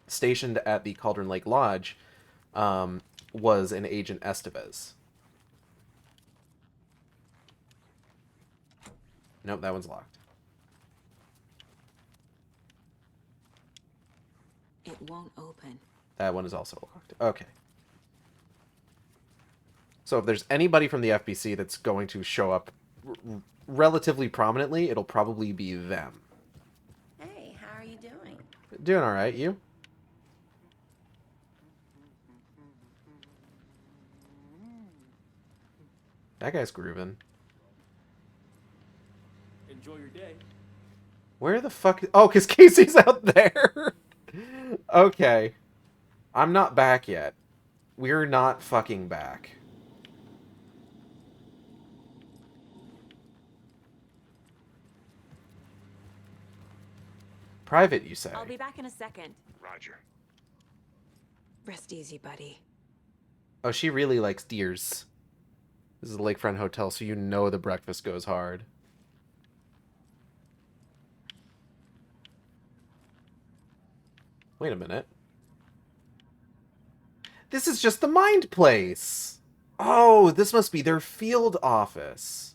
S1: stationed at the Cauldron Lake Lodge, was an Agent Estevez. Nope, that one's locked.
S8: It won't open.
S1: That one is also locked. Okay. So if there's anybody from the FBC that's going to show up relatively prominently, it'll probably be them.
S10: Hey, how are you doing?
S1: Doing all right, you? That guy's grooving.
S9: Enjoy your day.
S1: Where the fuck... Oh, because Casey's out there! Okay. I'm not back yet. We're not fucking back. Private, you say?
S8: I'll be back in a second.
S3: Roger.
S8: Rest easy, buddy.
S1: Oh, she really likes deers. This is a lakefront hotel, so you know the breakfast goes hard. Wait a minute. This is just the Mind Place! Oh, this must be their field office.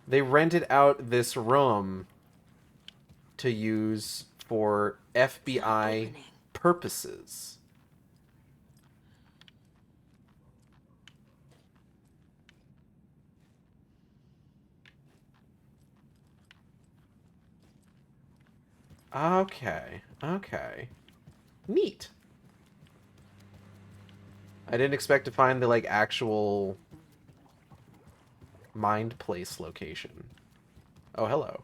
S1: They rented out this room to use for FBI purposes. Okay, okay. Neat. I didn't expect to find the, like, actual Mind Place location. Oh, hello.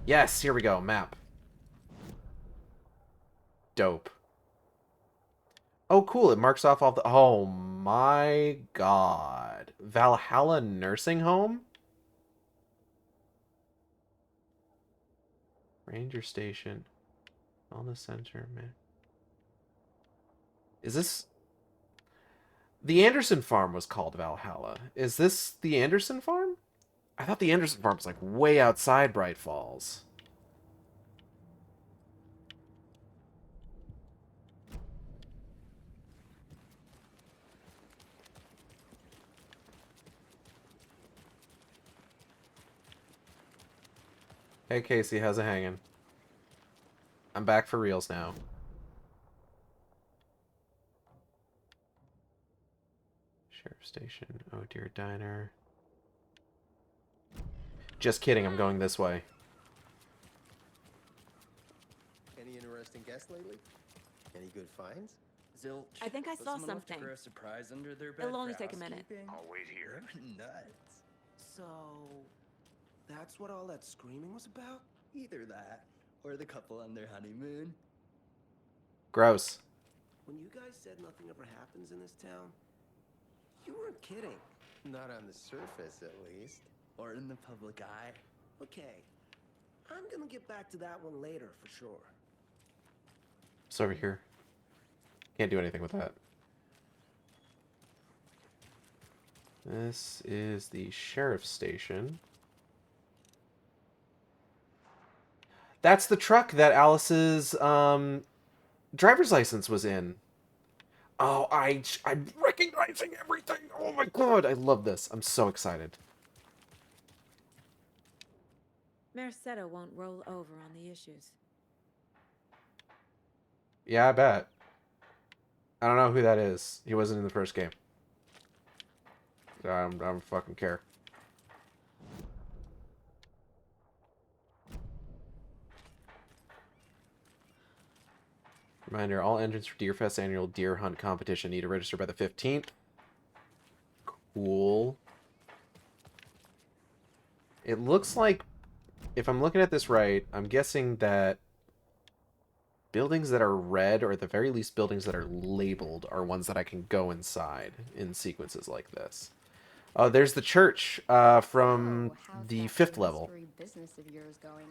S1: Yes, here we go, map. Dope. Oh, cool, it marks off all the... Oh, my God. Valhalla Nursing Home? Ranger Station. Wellness Center, man. Is this... The Anderson Farm was called Valhalla. Is this the Anderson Farm? I thought the Anderson Farm was, like, way outside Bright Falls. Hey, Casey, how's it hanging? I'm back for reals now. Sheriff Station. Oh dear, diner. Just kidding, I'm going this way.
S11: Any interesting guests lately? Any good finds?
S10: Zilch.
S8: I think I saw something.
S10: For a surprise under their bed
S8: It'll only
S10: for
S8: take a minute.
S10: housekeeping?
S3: I'll wait here.
S11: Nuts.
S12: So, that's what all that screaming was about?
S10: Either that, or the couple on their honeymoon.
S1: Gross.
S12: When you guys said nothing ever happens in this town, you weren't kidding.
S11: Not on the surface, at least.
S10: Or in the public eye.
S12: Okay, I'm gonna get back to that one later for sure.
S1: It's over here. Can't do anything with that. This is the sheriff's station. That's the truck that Alice's driver's license was in. Oh, I'm recognizing everything. Oh my god, I love this. I'm so excited.
S4: Mercado won't roll over on the issues.
S1: Yeah, I bet. I don't know who that is. He wasn't in the first game. I don't fucking care. Reminder, all entrants for Deerfest annual deer hunt competition need to register by the 15th. Cool. It looks like, if I'm looking at this right, I'm guessing that buildings that are red, or at the very least buildings that are labeled, are ones that I can go inside in sequences like this. Oh, there's the church from
S13: how's
S1: the
S13: that
S1: 5th level.
S13: mystery business of yours going?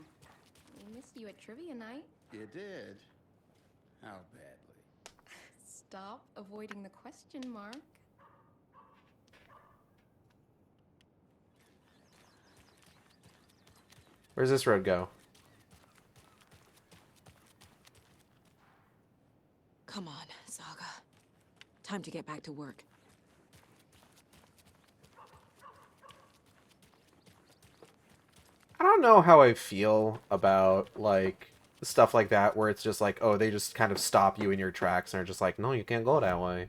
S13: We missed you at trivia night.
S14: You did? How badly?
S13: Stop avoiding the question, Mark.
S1: Where's this road go?
S8: Come on, Saga. Time to get back to work.
S1: I don't know how I feel about, like, stuff like that, where it's just like, oh, they just kind of stop you in your tracks and are just like, no, you can't go that way.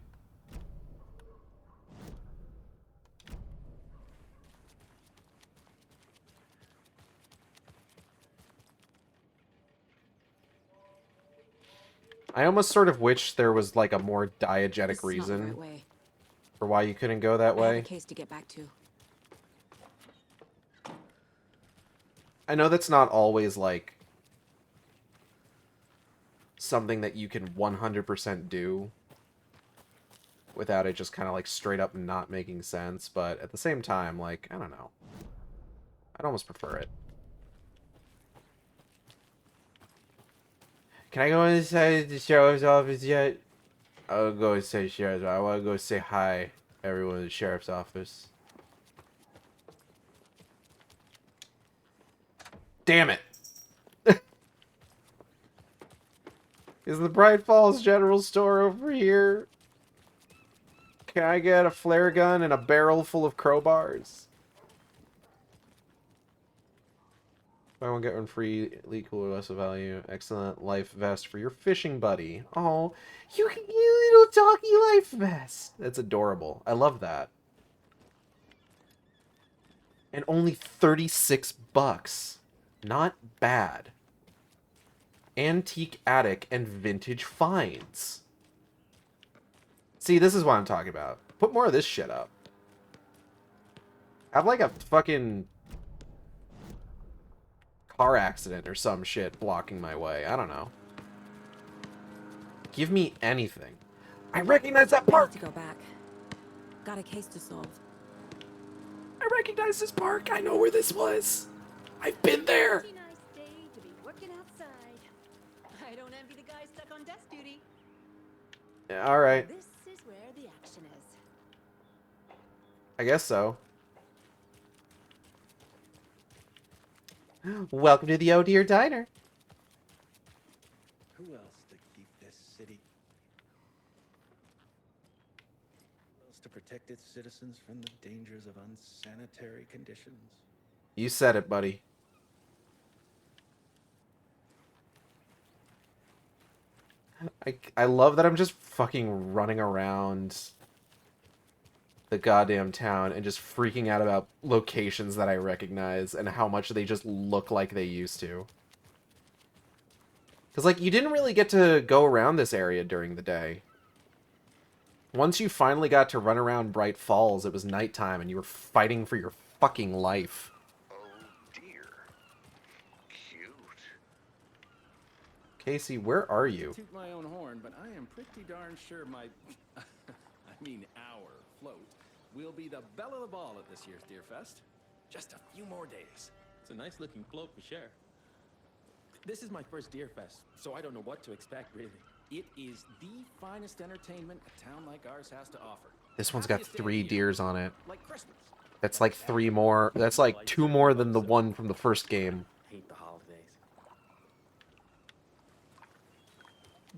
S1: I almost sort of wish there was, like, a more diegetic reason for why you couldn't go that
S8: I have
S1: way.
S8: a case to get back to.
S1: I know that's not always, like, something that you can 100% do without it just kind of, like, straight up not making sense, but at the same time, like, I don't know. I'd almost prefer it. Can I go inside the sheriff's office yet? I'll go inside the sheriff's office. I want to go say hi, everyone in the sheriff's office. Damn it! Is the Bright Falls General Store over here? Can I get a flare gun and a barrel full of crowbars? Buy one, get one free, elite cooler, less of value. Excellent life vest for your fishing buddy. Oh, you little doggy life vest. That's adorable. I love that. And only 36 bucks. Not bad. Antique attic and vintage finds. See, this is what I'm talking about. Put more of this shit up. Have like a fucking car accident or some shit blocking my way. I don't know. Give me anything. I recognize that park!
S8: I need to go back. Got a case to solve.
S1: I recognize this park. I know where this was. I've been there.
S15: Pretty nice day to be working outside. I don't envy the guy stuck on desk duty.
S1: Yeah, all right.
S15: This is where the action is.
S1: I guess so. Welcome to the Oh Dear Diner.
S14: Who else to keep this city? Who else to protect its citizens from the dangers of unsanitary conditions?
S1: You said it, buddy. I love that I'm just fucking running around the goddamn town and just freaking out about locations that I recognize and how much they just look like they used to. Because, like, you didn't really get to go around this area during the day. Once you finally got to run around Bright Falls, it was nighttime and you were fighting for your fucking life.
S3: Oh dear. Cute.
S1: Casey, where are you?
S10: Toot my own horn, but I am pretty darn sure my, I mean our float will be the belle of the ball at this year's Deer Fest. Just a few more days.
S16: It's a nice looking float for sure. This is my first Deer Fest, so I don't know what to expect really.
S10: It is the finest entertainment a town like ours has to offer.
S1: This one's got 3 deers on it.
S10: Like Christmas.
S1: That's like 3 more. That's like 2 more than the one from the first game.
S16: Hate the holidays.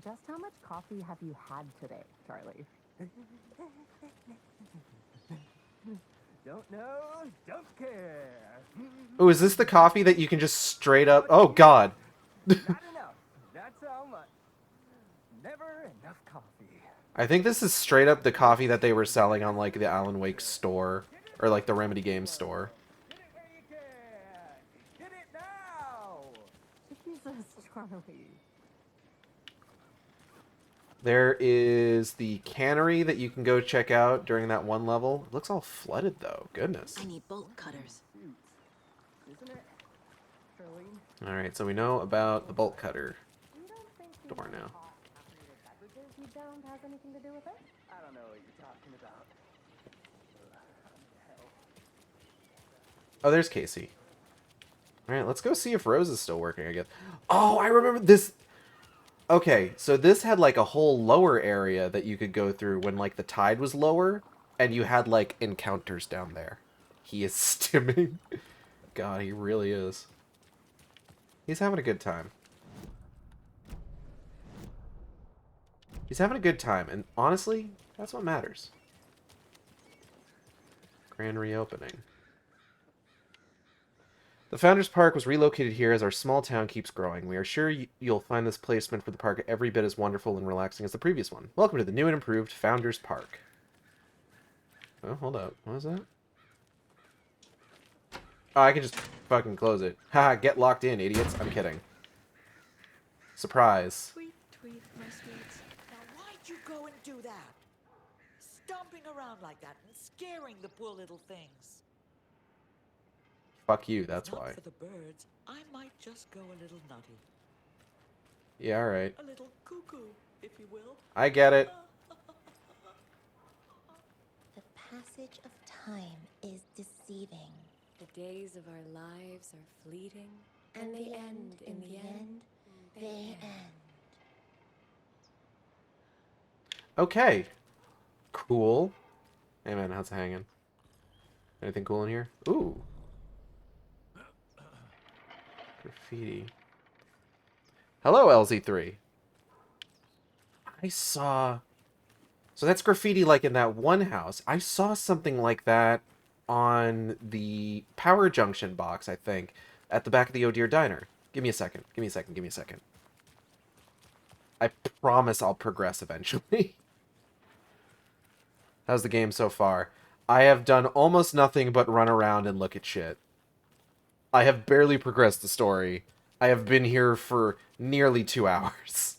S17: Just how much coffee have you had today, Charlie?
S12: Don't know, don't care.
S1: Oh, is this the coffee that you can just straight up... Oh, God.
S12: Not enough. That's how much. Never enough coffee.
S1: I think this is straight up the coffee that they were selling on, like, the Alan Wake store. Or, like, the Remedy Games store.
S12: Get it where you can. Get it now.
S17: Jesus, Charlie.
S1: There is the cannery that you can go check out during that one level. It looks all flooded, though. Goodness.
S8: I need bolt cutters.
S12: Isn't it, Charlene?
S1: Alright, so we know about the bolt cutter door now.
S17: You don't have anything to do with it?
S12: I don't know what you're talking about.
S1: Oh, there's Casey. Alright, let's go see if Rose is still working, I guess. Oh, I remember this. Okay, so this had like a whole lower area that you could go through when like the tide was lower, and you had like encounters down there. He is stimming. God, he really is. He's having a good time. He's having a good time, and honestly, that's what matters. Grand reopening. The Founders Park was relocated here as our small town keeps growing. We are sure you'll find this placement for the park every bit as wonderful and relaxing as the previous one. Welcome to the new and improved Founders Park. Oh, hold up. What was that? Oh, I can just fucking close it. Haha, get locked in, idiots. I'm kidding. Surprise.
S18: Tweet, tweet, my sweets. Now why'd you go and do that? Stomping around like that and scaring the poor little things.
S1: Fuck you, that's why.
S18: For the birds, I might just go a little nutty.
S1: Yeah, alright.
S18: A little cuckoo, if you will.
S1: I get it.
S19: The passage of time is deceiving.
S15: The days of our lives are fleeting,
S19: And they end in the end. They end.
S1: Okay. Cool. Hey man, how's it hanging? Anything cool in here? Ooh. Graffiti. Hello, LZ3. I saw... So that's graffiti like in that one house. I saw something like that on the Power Junction box, I think, at the back of the Oh Dear Diner. Give me a second. Give me a second. Give me a second. I promise I'll progress eventually. How's the game so far? I have done almost nothing but run around and look at shit. I have barely progressed the story. I have been here for nearly 2 hours.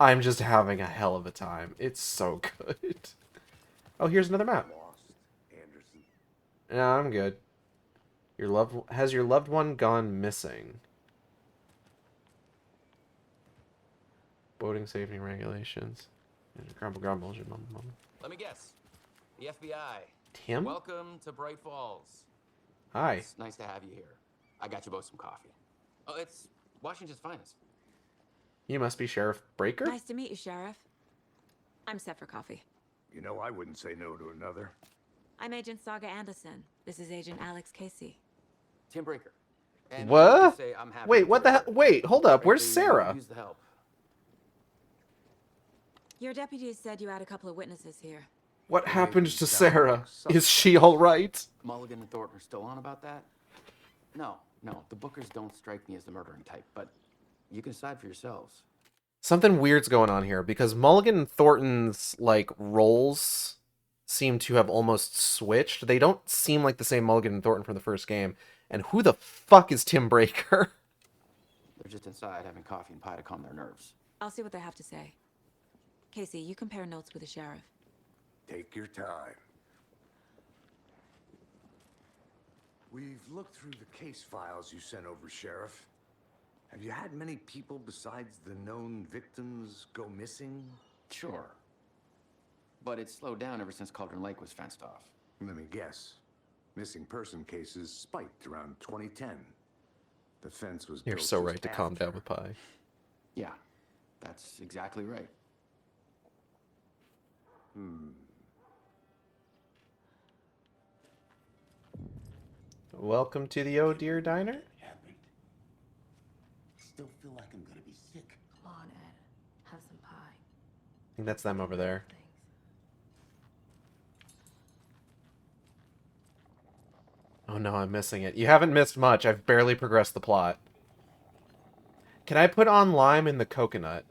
S1: I'm just having a hell of a time. It's so good. Oh, here's another map. No, I'm good. Has your loved one gone missing? Boating safety regulations. Grumble, grumble.
S20: Let me guess. The FBI.
S1: Tim?
S20: Welcome to Bright Falls.
S1: Hi.
S20: It's nice to have you here. I got you both some coffee. Oh, it's Washington's finest.
S1: You must be Sheriff Breaker?
S8: Nice to meet you, Sheriff. I'm set for coffee.
S3: You know, I wouldn't say no to another.
S8: I'm Agent Saga Anderson. This is Agent Alex Casey.
S20: Tim Breaker. And
S1: What?
S20: say I'm happy
S1: Wait,
S20: to
S1: what the hell? Wait, hold up. Where's
S20: Frankly,
S1: Sarah?
S20: use the help.
S8: Your deputies said you had a couple of witnesses here.
S1: What happened to Sarah? Is she alright?
S20: Mulligan and Thornton are still on about that? No, the Bookers don't strike me as the murdering type, but you can decide for yourselves.
S1: Something weird's going on here, because Mulligan and Thornton's, like, roles seem to have almost switched. They don't seem like the same Mulligan and Thornton from the first game. And who the fuck is Tim Breaker?
S20: They're just inside having coffee and pie to calm their nerves.
S8: I'll see what they have to say. Casey, you compare notes with the sheriff.
S3: Take your time. We've looked through the case files you sent over, Sheriff. Have you had many people besides the known victims go missing?
S20: Sure. But it's slowed down ever since Cauldron Lake was fenced off.
S3: Let me guess. Missing person cases spiked around 2010. The fence was
S1: You're
S3: built
S1: so
S3: just
S1: right to calm down with pie.
S20: Yeah, that's exactly right.
S1: Welcome to the Oh Dear Diner?
S21: Still feel like I'm gonna be sick.
S8: Come on, Ed. Have some pie.
S1: I think that's them over there. Oh no, I'm missing it. You haven't missed much. I've barely progressed the plot. Can I put on lime in the coconut?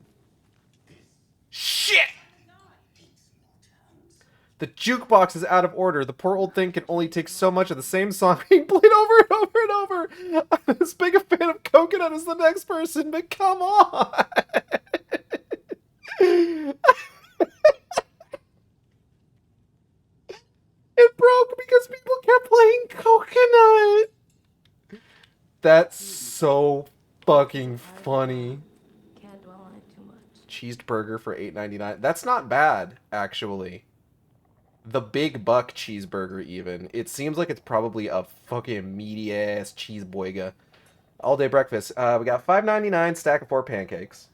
S1: Shit! The jukebox is out of order. The poor old thing can only take so much of the same song being played over and over and over. I'm as big a fan of coconut as the next person, but come on! It broke because people kept playing coconut. That's so fucking funny.
S15: Can't dwell on it too much.
S1: Cheeseburger for $8.99. That's not bad, actually. The Big Buck cheeseburger, even. It seems like it's probably a fucking meaty ass cheeseboiga. All day breakfast. We got $5.99 stack of 4 pancakes,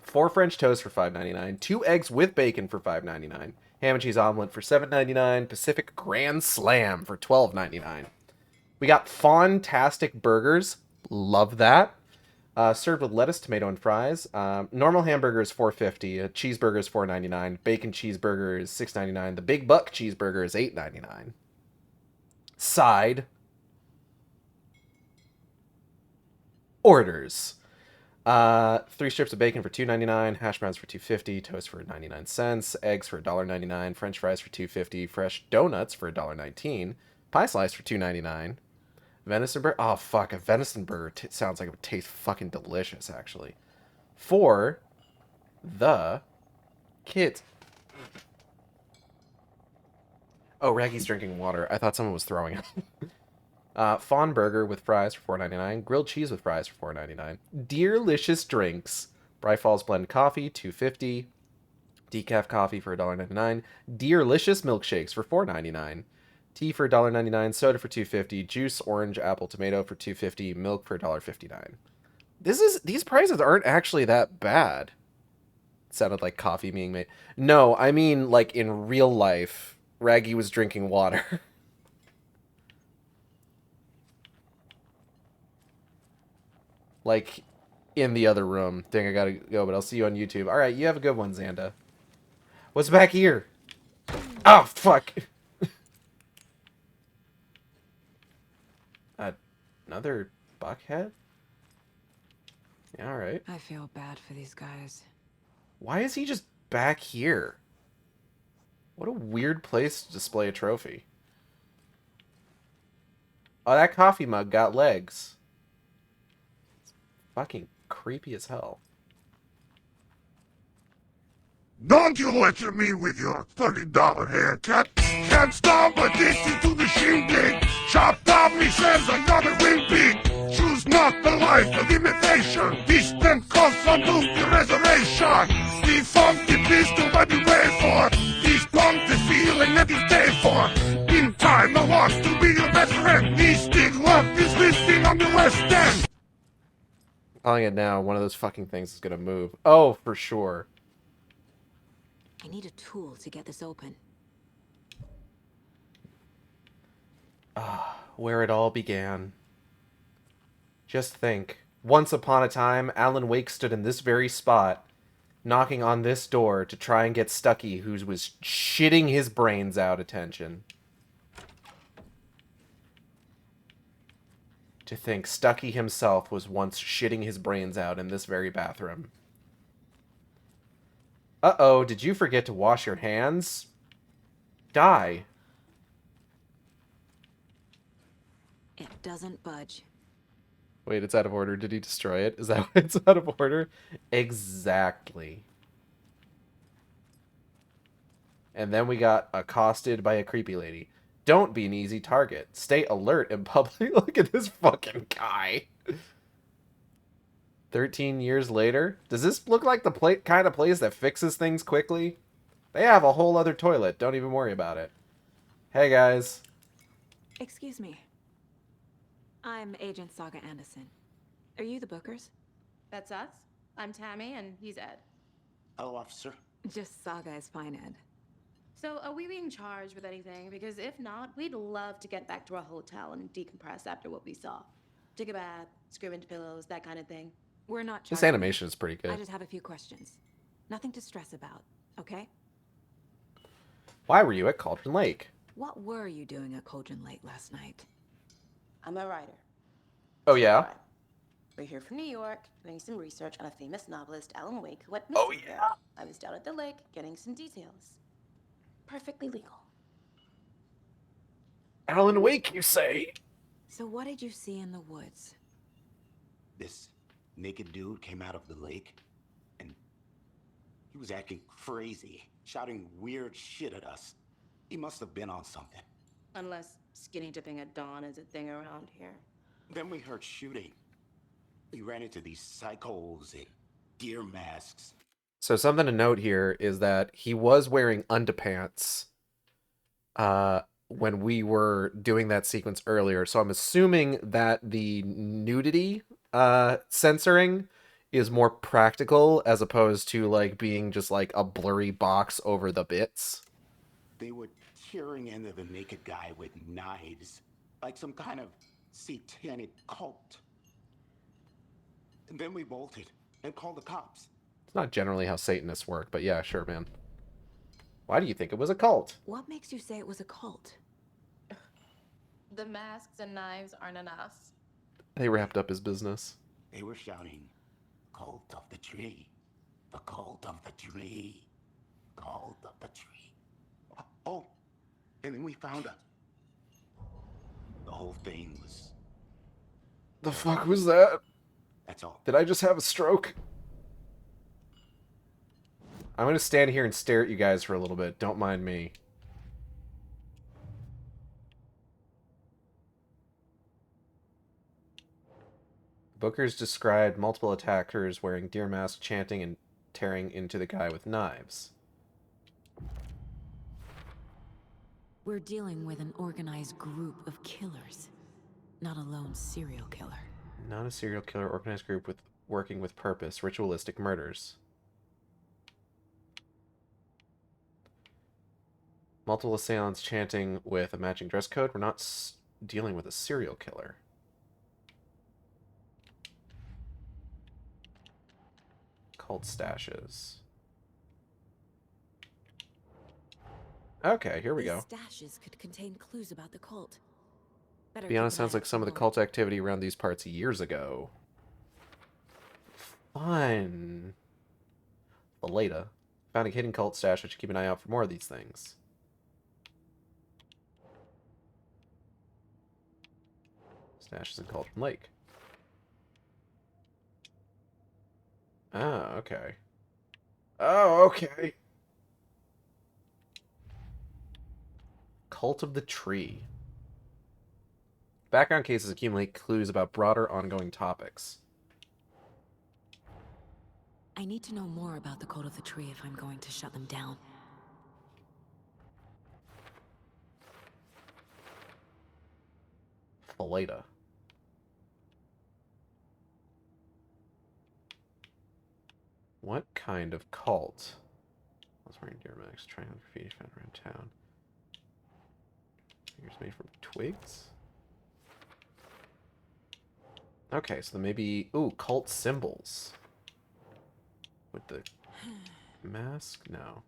S1: 4 French toast for $5.99, 2 eggs with bacon for $5.99, ham and cheese omelet for $7.99, Pacific Grand Slam for $12.99. We got Fawn-tastic burgers. Love that. Served with lettuce, tomato, and fries. Normal hamburger is $4.50. A cheeseburger is $4.99. Bacon cheeseburger is $6.99. The Big Buck cheeseburger is $8.99. Side orders. 3 strips of bacon for $2.99. Hash browns for $2.50. Toast for 99 cents. Eggs for $1.99. French fries for $2.50. Fresh donuts for $1.19. Pie slice for $2.99. Venison burger. Oh, fuck. A venison burger sounds like it would taste fucking delicious, actually. For the kids. Oh, Raggy's drinking water. I thought someone was throwing up. Fawn burger with fries for $4.99. Grilled cheese with fries for $4.99. Dearlicious drinks. Bright Falls Blend coffee, $2.50. Decaf coffee for $1.99. Dearlicious milkshakes for $4.99. Tea for $1.99, soda for $2.50, juice, orange, apple, tomato for $2.50, milk for $1.59. These prices aren't actually that bad. It sounded like coffee being made. No, I mean like in real life, Raggy was drinking water. Like in the other room. Dang, I gotta go, but I'll see you on YouTube. Alright, you have a good one, Xanda. What's back here? Oh, fuck. Another buckhead? Yeah, alright.
S8: I feel bad for these guys.
S1: Why is he just back here? What a weird place to display a trophy. Oh, that coffee mug got legs. It's fucking creepy as hell.
S7: Don't you lecture me with your $30 haircut. Can't stop addicted to the shindig. Chopped off me says another wing pig. Choose not the life of imitation. Distant costs unto the reservation. The funky pistol that you pay for. This punk is feeling that he's paid for. In time, I want to be your best friend. This big love is listing on the West End.
S1: Calling it now, one of those fucking things is gonna move. Oh, for sure.
S8: I need a tool to get this open.
S1: Where it all began. Just think. Once upon a time, Alan Wake stood in this very spot, knocking on this door to try and get Stucky, who was shitting his brains out, attention. To think Stucky himself was once shitting his brains out in this very bathroom. Uh-oh, did you forget to wash your hands? Die.
S8: It doesn't budge.
S1: Wait, it's out of order. Did he destroy it? Is that why it's out of order? Exactly. And then we got accosted by a creepy lady. Don't be an easy target. Stay alert in public. Look at this fucking guy. 13 years later? Does this look like the kind of place that fixes things quickly? They have a whole other toilet. Don't even worry about it. Hey, guys.
S8: Excuse me. I'm Agent Saga Anderson. Are you the Bookers?
S5: That's us. I'm Tammy, and he's Ed.
S21: Hello, officer.
S8: Just Saga is fine, Ed.
S5: So, are we being charged with anything? Because if not, we'd love to get back to our hotel and decompress after what we saw. Take a bath, scream into pillows, that kind of thing.
S8: We're not
S1: This
S8: charging.
S1: animation is pretty good.
S8: I just have a few questions. Nothing to stress about, okay?
S1: Why were you at Cauldron Lake?
S8: What were you doing at Cauldron Lake last night?
S5: I'm a writer.
S1: Oh, yeah?
S5: We're here from New York, doing some research on a famous novelist, Alan Wake, who went
S1: Oh,
S5: missing.
S1: yeah?
S5: I was down at the lake, getting some details. Perfectly legal.
S1: Alan Wake, you say?
S8: So what did you see in the woods?
S21: This naked dude came out of the lake, and he was acting crazy, shouting weird shit at us. He must have been on something.
S5: Unless skinny dipping at dawn is a thing around here.
S21: Then we heard shooting. We ran into these psychos in deer masks.
S1: So something to note here is that he was wearing underpants when we were doing that sequence earlier. So I'm assuming that the nudity censoring is more practical as opposed to like being just like a blurry box over the bits.
S21: They were tearing into the naked guy with knives, like some kind of satanic cult. And then we bolted and called the cops.
S1: It's not generally how Satanists work, but yeah, sure, man. Why do you think it was a cult?
S8: What makes you say it was a cult?
S5: The masks and knives aren't enough.
S1: They wrapped up his business.
S21: They were shouting, "Cult of the tree, the cult of the tree, cult of the tree." Oh, and then we found her. The whole thing was...
S1: The fuck was that?
S21: That's all.
S1: Did I just have a stroke? I'm gonna stand here and stare at you guys for a little bit. Don't mind me. Bookers described multiple attackers wearing deer masks, chanting and tearing into the guy with knives.
S8: We're dealing with an organized group of killers, not a lone serial killer.
S1: Not a serial killer, organized group with working with purpose, ritualistic murders. Multiple assailants chanting with a matching dress code. We're not dealing with a serial killer. Cult stashes. Okay, here we go.
S8: These stashes could contain clues about the cult. Better
S1: Be honest, sounds like some of the cult activity around these parts years ago. Fun. Valeta. Found a hidden cult stash. I should keep an eye out for more of these things. Stashes in Cauldron Lake. Oh, okay. Oh, okay. Cult of the Tree. Background cases accumulate clues about broader ongoing topics.
S8: I need to know more about the Cult of the Tree if I'm going to shut them down.
S1: Valeta. What kind of cult? I was wearing deer masks, trying on graffiti found around town. Figures made from twigs? Okay, so then maybe... Ooh, cult symbols. With the mask? No.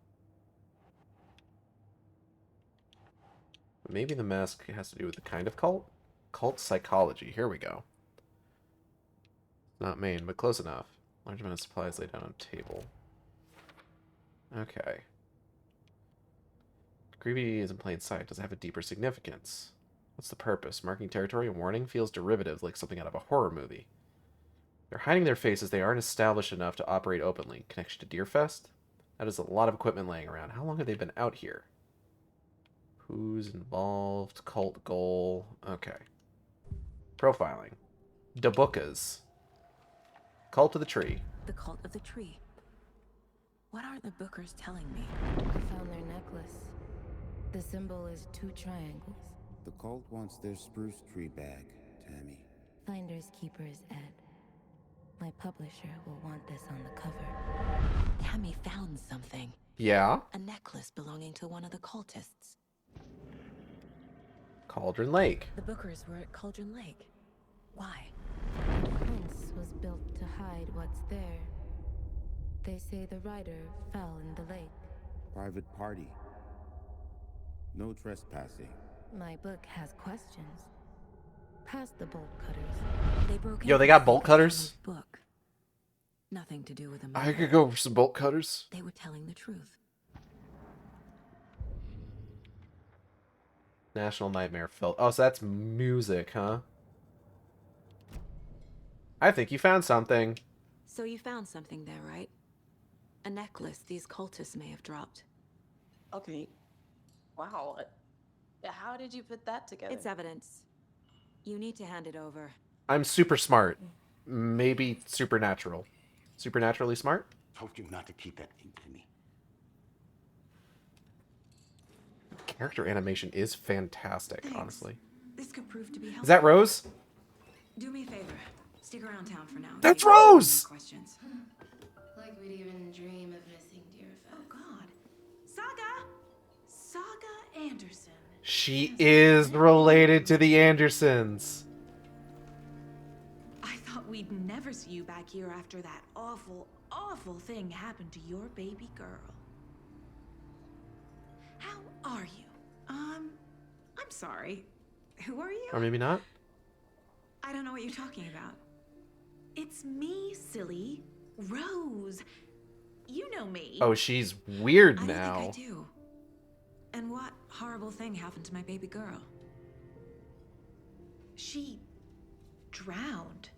S1: Maybe the mask has to do with the kind of cult? Cult psychology. Here we go. Not main, but close enough. Large amount of supplies laid down on a table. Okay. Graffiti is in plain sight. Does it have a deeper significance? What's the purpose? Marking territory and warning feels derivative, like something out of a horror movie. They're hiding their faces. They aren't established enough to operate openly. Connection to Deerfest? That is a lot of equipment laying around. How long have they been out here? Who's involved? Cult goal. Okay. Profiling. Dabukas. Cult of the Tree.
S8: The Cult of the Tree. What are the bookers telling me?
S6: I found their necklace. The symbol is 2 triangles.
S22: The cult wants their spruce tree back, Tammy.
S6: Finders keepers, Ed. My publisher will want this on the cover.
S8: Tammy found something.
S1: Yeah?
S8: A necklace belonging to one of the cultists.
S1: Cauldron Lake.
S8: The bookers were at Cauldron Lake. Why?
S6: The fence was built to hide what's there. They say the rider fell in the lake.
S22: Private party. No trespassing.
S6: My book has questions. Past the bolt cutters.
S8: They broke
S1: Yo, they got bolt cutters?
S8: Book. Nothing to do with them.
S1: I could go for some bolt cutters.
S8: They were telling the truth.
S1: National Nightmare Felt. Oh, so that's music, huh? I think you found something.
S8: So you found something there, right? A necklace these cultists may have dropped.
S5: Okay. Wow. How did you put that together?
S8: It's evidence. You need to hand it over.
S1: I'm super smart. Maybe supernatural. Supernaturally smart?
S21: Told you not to keep that thing to me.
S1: character animation is fantastic, honestly.
S8: This could prove to be helpful.
S1: Is that Rose?
S8: Do me a favor. Stick around town for now.
S1: That's
S8: Maybe I'll
S1: Rose!
S8: have more questions.
S5: Like we'd even dream of missing Deerfest.
S8: Oh God. Saga Anderson.
S1: She is related to the Andersons.
S8: I thought we'd never see you back here after that awful, awful thing happened to your baby girl. How are you? I'm sorry. Who are you?
S1: Or maybe not.
S8: I don't know what you're talking about. It's me, silly. Rose. You know me.
S1: Oh, she's weird
S8: I
S1: now.
S8: don't think I do. And what horrible thing happened to my baby girl? She drowned.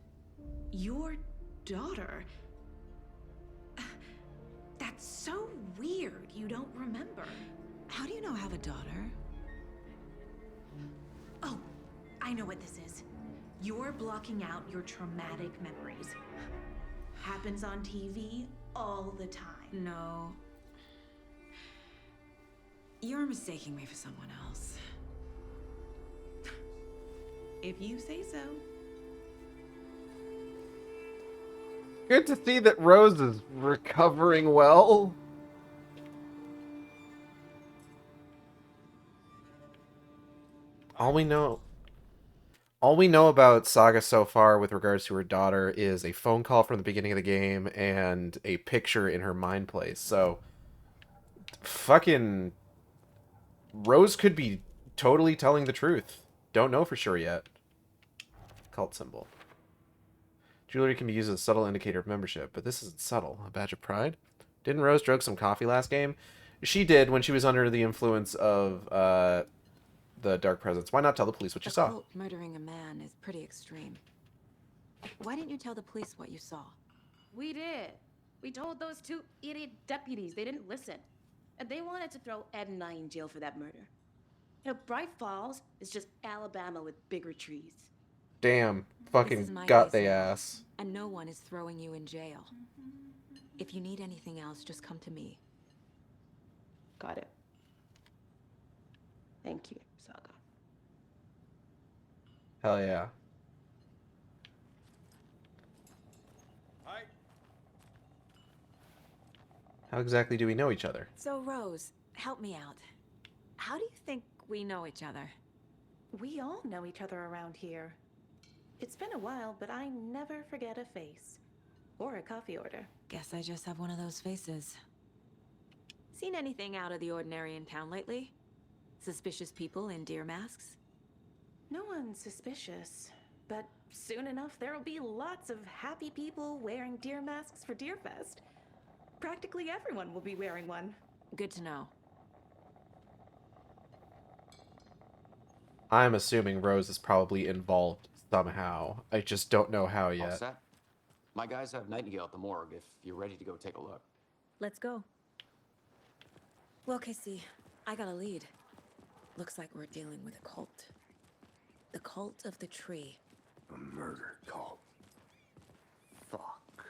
S8: Your daughter. That's so weird. You don't remember. How do you know I have a daughter? Oh, I know what this is. You're blocking out your traumatic memories. Happens on TV all the time. No. You're mistaking me for someone else. If you say so.
S1: Good to see that Rose is recovering well. All we know about Saga so far with regards to her daughter is a phone call from the beginning of the game and a picture in her mind place. So, fucking Rose could be totally telling the truth. Don't know for sure yet. Cult symbol. Jewelry can be used as a subtle indicator of membership, but this isn't subtle. A badge of pride? Didn't Rose drug some coffee last game? She did when she was under the influence of the dark presence. Why not tell the police what you saw?
S8: Cult murdering a man is pretty extreme. Why didn't you tell the police what you saw?
S5: We did. We told those two idiot deputies. They didn't listen. And they wanted to throw Ed and I in jail for that murder. You know, Bright Falls is just Alabama with bigger trees.
S1: Damn.
S8: This is
S1: Fucking
S8: my
S1: got
S8: case
S1: they
S8: now,
S1: ass.
S8: And no one is throwing you in jail. If you need anything else, just come to me.
S5: Got it. Thank you, Saga.
S1: Hell yeah.
S10: Hi.
S1: How exactly do we know each other?
S8: So, Rose, help me out. How do you think we know each other?
S5: We all know each other around here. It's been a while, but I never forget a face. Or a coffee order.
S8: Guess I just have one of those faces. Seen anything out of the ordinary in town lately? Suspicious people in deer masks?
S5: No one's suspicious. But soon enough, there'll be lots of happy people wearing deer masks for Deerfest. Practically everyone will be wearing one.
S8: Good to know.
S1: I'm assuming Rose is probably involved somehow. I just don't know how
S20: All
S1: yet.
S20: set? My guys have Nightingale at the morgue if you're ready to go take a look.
S8: Let's go. Well, Casey, I got a lead. Looks like we're dealing with a cult. The cult of the tree.
S3: A murder cult. Fuck.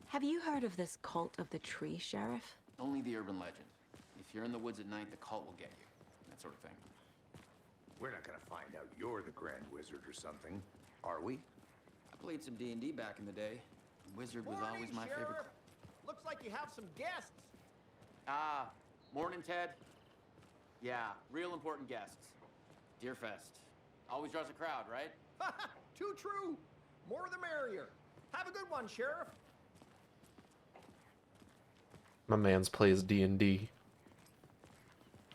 S8: Have you heard of this cult of the tree, Sheriff?
S20: Only the urban legend. If you're in the woods at night, the cult will get you. That sort of thing.
S3: We're not gonna find out you're the Grand Wizard or something, are we?
S20: I played some D&D back in the day. Wizard was always my favorite.
S11: Looks like you have some guests.
S20: Ah, morning, Ted. Yeah, real important guests. Deerfest. Always draws a crowd, right?
S11: Too true. More the merrier. Have a good one, Sheriff.
S1: My man's plays D&D.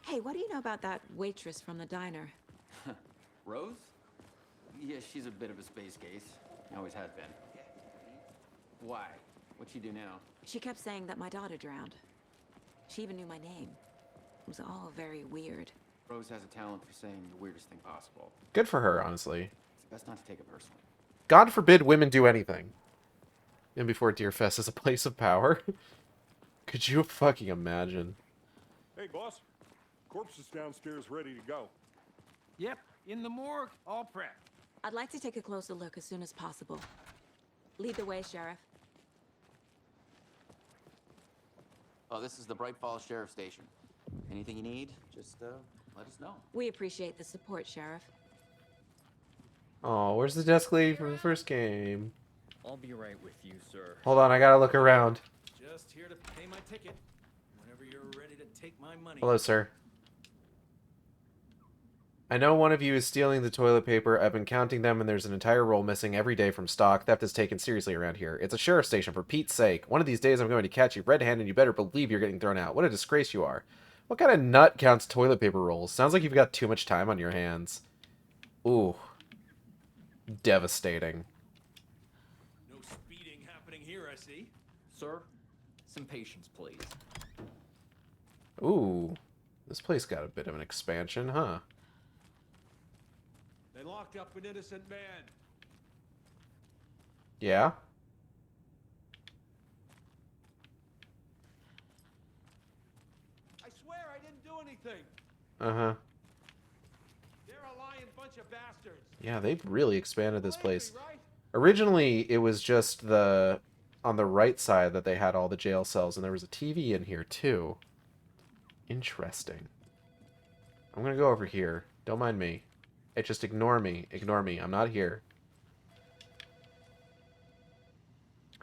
S8: Hey, what do you know about that waitress from the diner?
S20: Rose? Yeah, she's a bit of a space case. Always has been. Why? What'd she do now?
S8: She kept saying that my daughter drowned. She even knew my name. It was all very weird.
S20: Rose has a talent for saying the weirdest thing possible.
S1: Good for her, honestly.
S20: It's best not to take it personally.
S1: God forbid women do anything. And before Deerfest is a place of power. Could you fucking imagine?
S2: Hey, boss. Corpse is downstairs ready to go.
S9: Yep, in the morgue, all prepped.
S8: I'd like to take a closer look as soon as possible. Lead the way, Sheriff.
S20: Oh, this is the Bright Falls Sheriff Station. Anything you need, just let us know.
S8: We appreciate the support, Sheriff.
S1: Oh, where's the desk lady from the first game?
S4: I'll be right with you, sir.
S1: Hold on, I gotta look around.
S10: Just here to pay my ticket. Whenever you're ready to take my money.
S1: Hello, sir. I know one of you is stealing the toilet paper. I've been counting them, and there's an entire roll missing every day from stock. Theft is taken seriously around here. It's a sheriff's station, for Pete's sake. One of these days I'm going to catch you red-handed, and you better believe you're getting thrown out. What a disgrace you are. What kind of nut counts toilet paper rolls? Sounds like you've got too much time on your hands. Ooh. Devastating.
S10: No speeding happening here, I see.
S4: Sir, some patience, please.
S1: Ooh. This place got a bit of an expansion, huh?
S2: They locked up an innocent man.
S1: Yeah?
S2: I swear I didn't do anything.
S1: Uh-huh.
S2: They're a lying bunch of bastards.
S1: Yeah, they've really expanded this place. Originally, it was just the... on the right side that they had all the jail cells, and there was a TV in here, too. Interesting. I'm gonna go over here. Don't mind me. Hey, just ignore me. Ignore me. I'm not here.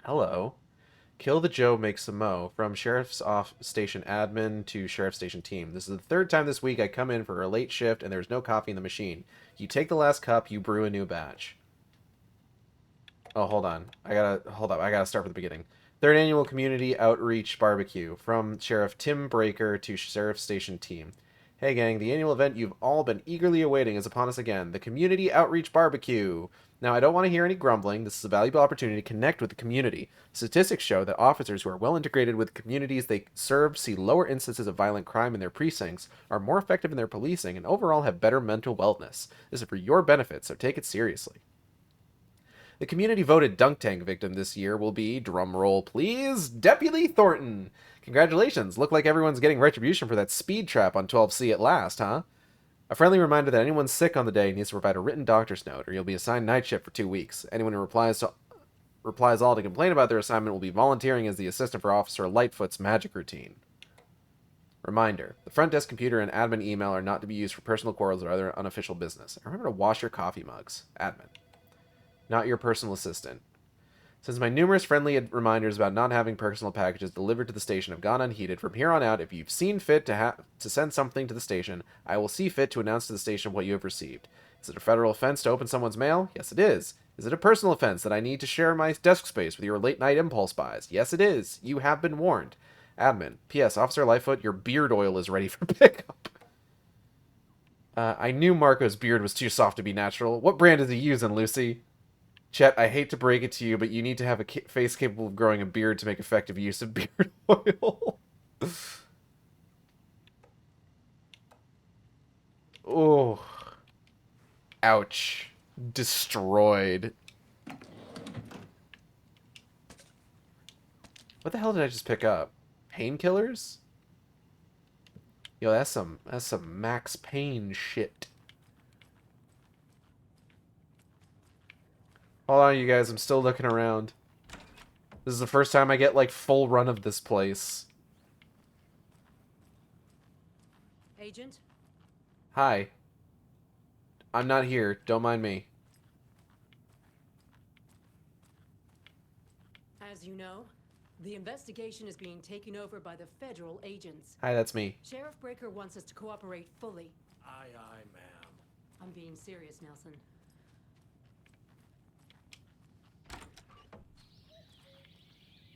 S1: Hello. Kill the Joe makes some mo. From Sheriff's Off Station Admin to Sheriff's Station Team. This is the third time this week I come in for a late shift and there's no coffee in the machine. You take the last cup, you brew a new batch. Oh, hold on. I gotta start from the beginning. Third Annual Community Outreach Barbecue. From Sheriff Tim Breaker to Sheriff's Station Team. Hey gang, the annual event you've all been eagerly awaiting is upon us again. The Community Outreach Barbecue. Now, I don't want to hear any grumbling. This is a valuable opportunity to connect with the community. Statistics show that officers who are well integrated with the communities they serve see lower instances of violent crime in their precincts, are more effective in their policing, and overall have better mental wellness. This is for your benefit, so take it seriously. The community-voted dunk tank victim this year will be, drumroll please, Deputy Thornton. Congratulations, look like everyone's getting retribution for that speed trap on 12C at last, huh? A friendly reminder that anyone sick on the day needs to provide a written doctor's note, or you'll be assigned night shift for 2 weeks. Anyone who replies all to complain about their assignment will be volunteering as the assistant for Officer Lightfoot's magic routine. Reminder, the front desk computer and admin email are not to be used for personal quarrels or other unofficial business. And remember to wash your coffee mugs. Admin. Not your personal assistant. Since my numerous friendly reminders about not having personal packages delivered to the station have gone unheeded, from here on out, if you've seen fit to send something to the station, I will see fit to announce to the station what you have received. Is it a federal offense to open someone's mail? Yes, it is. Is it a personal offense that I need to share my desk space with your late-night impulse buys? Yes, it is. You have been warned. Admin. P.S. Officer Lightfoot, your beard oil is ready for pickup. I knew Marco's beard was too soft to be natural. What brand is he using, Lucy? Chet, I hate to break it to you, but you need to have a face capable of growing a beard to make effective use of beard oil. Oh. Ouch. Destroyed. What the hell did I just pick up? Painkillers? Yo, that's some Max Payne shit. Hold on, you guys. I'm still looking around. This is the first time I get, like, full run of this place.
S15: Agent?
S1: Hi. I'm not here. Don't mind me.
S15: As you know, the investigation is being taken over by the federal agents.
S1: Hi, that's me.
S15: Sheriff Breaker wants us to cooperate fully.
S10: Aye, ma'am.
S15: I'm being serious, Nelson.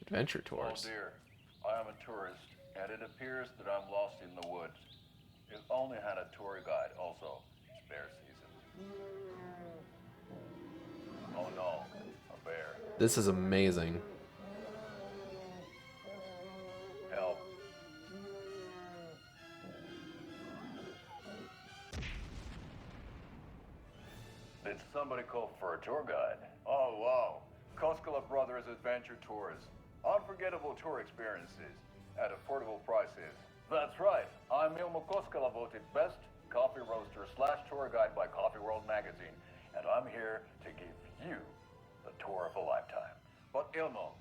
S1: Adventure tours.
S13: Oh dear, I am a tourist, and it appears that I'm lost in the woods. If only had a tour guide also. Spare season. Oh no, a bear.
S1: This is amazing.
S13: Help. Did somebody call for a tour guide? Oh wow, Koskela Brothers Adventure Tours. Unforgettable tour experiences at affordable prices. That's right. I'm Ilmo Koskela, voted best coffee roaster / tour guide by Coffee World magazine, and I'm here to give you the tour of a lifetime. But Ilmo,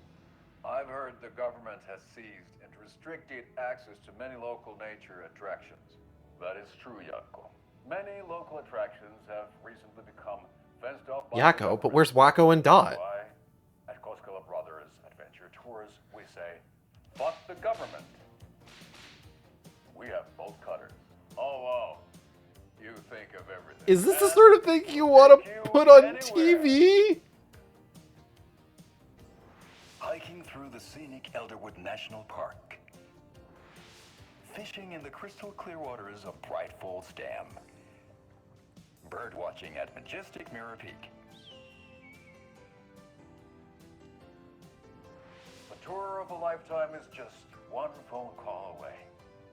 S13: I've heard the government has seized and restricted access to many local nature attractions. That is true, Yako. Many local attractions have recently become fenced off by
S1: Yako, but where's Wako and Dot?
S13: Why? At Koskela Brothers Adventure Tours, we say, fuck the government. We have bolt cutters. Oh, wow. You think of everything.
S1: Is this the sort of thing you want to put on TV?
S14: Hiking through the scenic Elderwood National Park. Fishing in the crystal clear waters of Bright Falls Dam. Bird watching at majestic Mirror Peak.
S13: A tour of a lifetime is just one phone call away.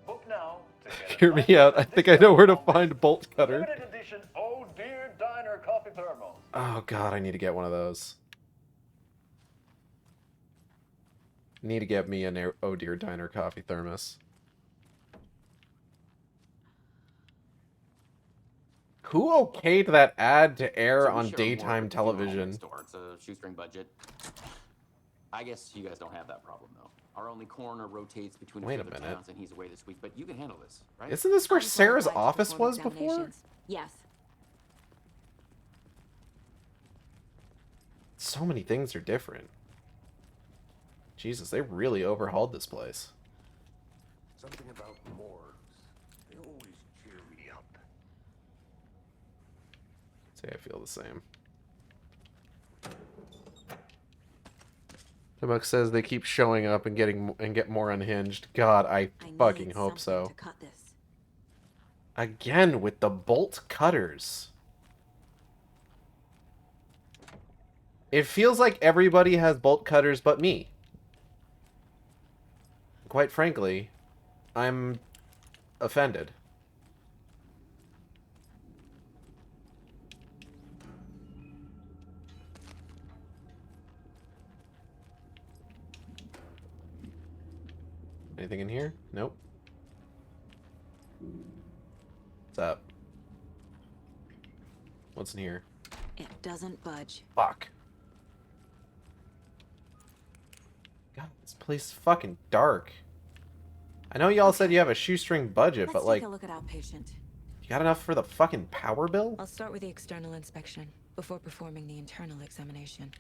S13: Book now to get
S1: Hear me out. I think I know where to find bolt cutter.
S13: limited edition Oh Dear Diner coffee thermos.
S1: Oh god, I need to get one of those. Need to get me an Oh Dear Diner coffee thermos. Who okayed that ad to air
S20: So we
S1: on
S20: share
S1: daytime
S20: more with the
S1: television?
S20: Store. It's a shoestring budget. I guess you guys don't have that problem though. Our only coroner rotates between
S1: Wait
S20: a
S1: a
S20: few other
S1: minute.
S20: towns, and he's away this week. But you can handle this, right?
S1: Isn't this where
S8: I'm
S1: Sarah's
S8: qualified to
S1: office
S8: perform
S1: was before?
S8: examinations. Yes.
S1: So many things are different. Jesus, they really overhauled this place.
S3: Something about morgues. They always cheer me up.
S1: Say I feel the same. Tibuck says they keep showing up and get more unhinged. God, I fucking
S8: need
S1: hope so.
S8: something to cut this.
S1: Again with the bolt cutters. It feels like everybody has bolt cutters but me. Quite frankly, I'm offended. Anything in here? Nope. What's up? What's in here?
S8: It doesn't budge.
S1: Fuck. God, this place is fucking dark. I know y'all said you have a shoestring budget,
S8: Let's
S1: but like,
S8: take a look at outpatient.
S1: you got enough for the fucking power bill?
S8: I'll start with the external inspection before performing the internal examination.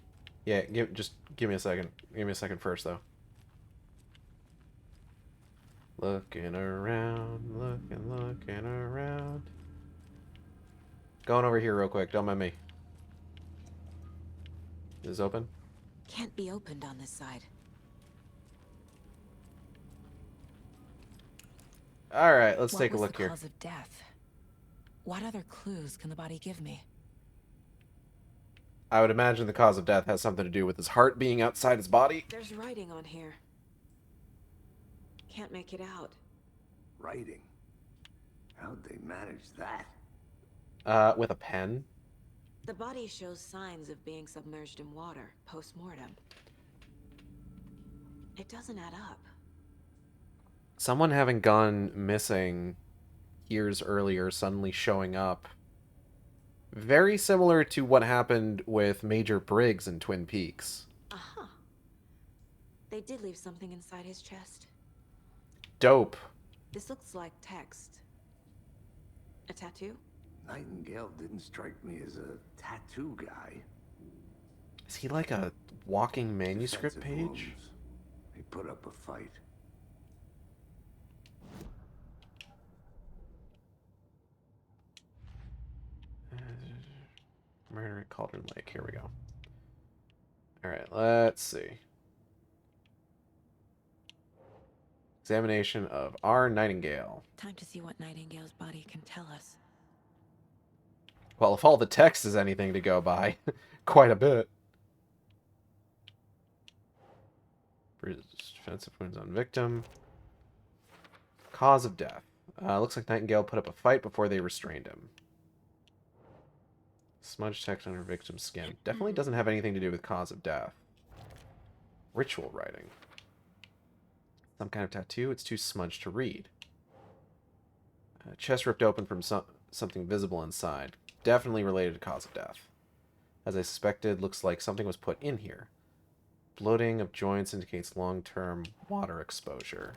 S1: Yeah, just give me a second. Give me a second first, though. Looking around, looking around. Going over here real quick, don't mind me. Is this open?
S8: Can't be opened on this side.
S1: Alright, let's
S8: What
S1: take a
S8: was
S1: look
S8: the
S1: here.
S8: cause of death? What other clues can the body give me?
S1: I would imagine the cause of death has something to do with his heart being outside his body.
S8: There's writing on here. Can't make it out.
S3: Writing? How'd they manage that?
S1: With a pen?
S8: The body shows signs of being submerged in water post-mortem. It doesn't add up.
S1: Someone having gone missing years earlier suddenly showing up. Very similar to what happened with Major Briggs in Twin Peaks.
S8: Uh-huh. They did leave something inside his chest.
S1: Dope.
S8: This looks like text. A tattoo?
S3: Nightingale didn't strike me as a tattoo guy.
S1: Is he like a walking manuscript
S3: Defensive
S1: page?
S3: wounds. He put up a fight.
S1: Murder at Cauldron Lake. Here we go. Alright, let's see. Examination of R. Nightingale.
S8: Time to see what Nightingale's body can tell us.
S1: Well, if all the text is anything to go by, quite a bit. Defensive wounds on victim. Cause of death. Looks like Nightingale put up a fight before they restrained him. Smudge text on her victim's skin. Definitely doesn't have anything to do with cause of death. Ritual writing. Some kind of tattoo. It's too smudged to read. Chest ripped open from something visible inside. Definitely related to cause of death. As I suspected, looks like something was put in here. Bloating of joints indicates long-term water exposure.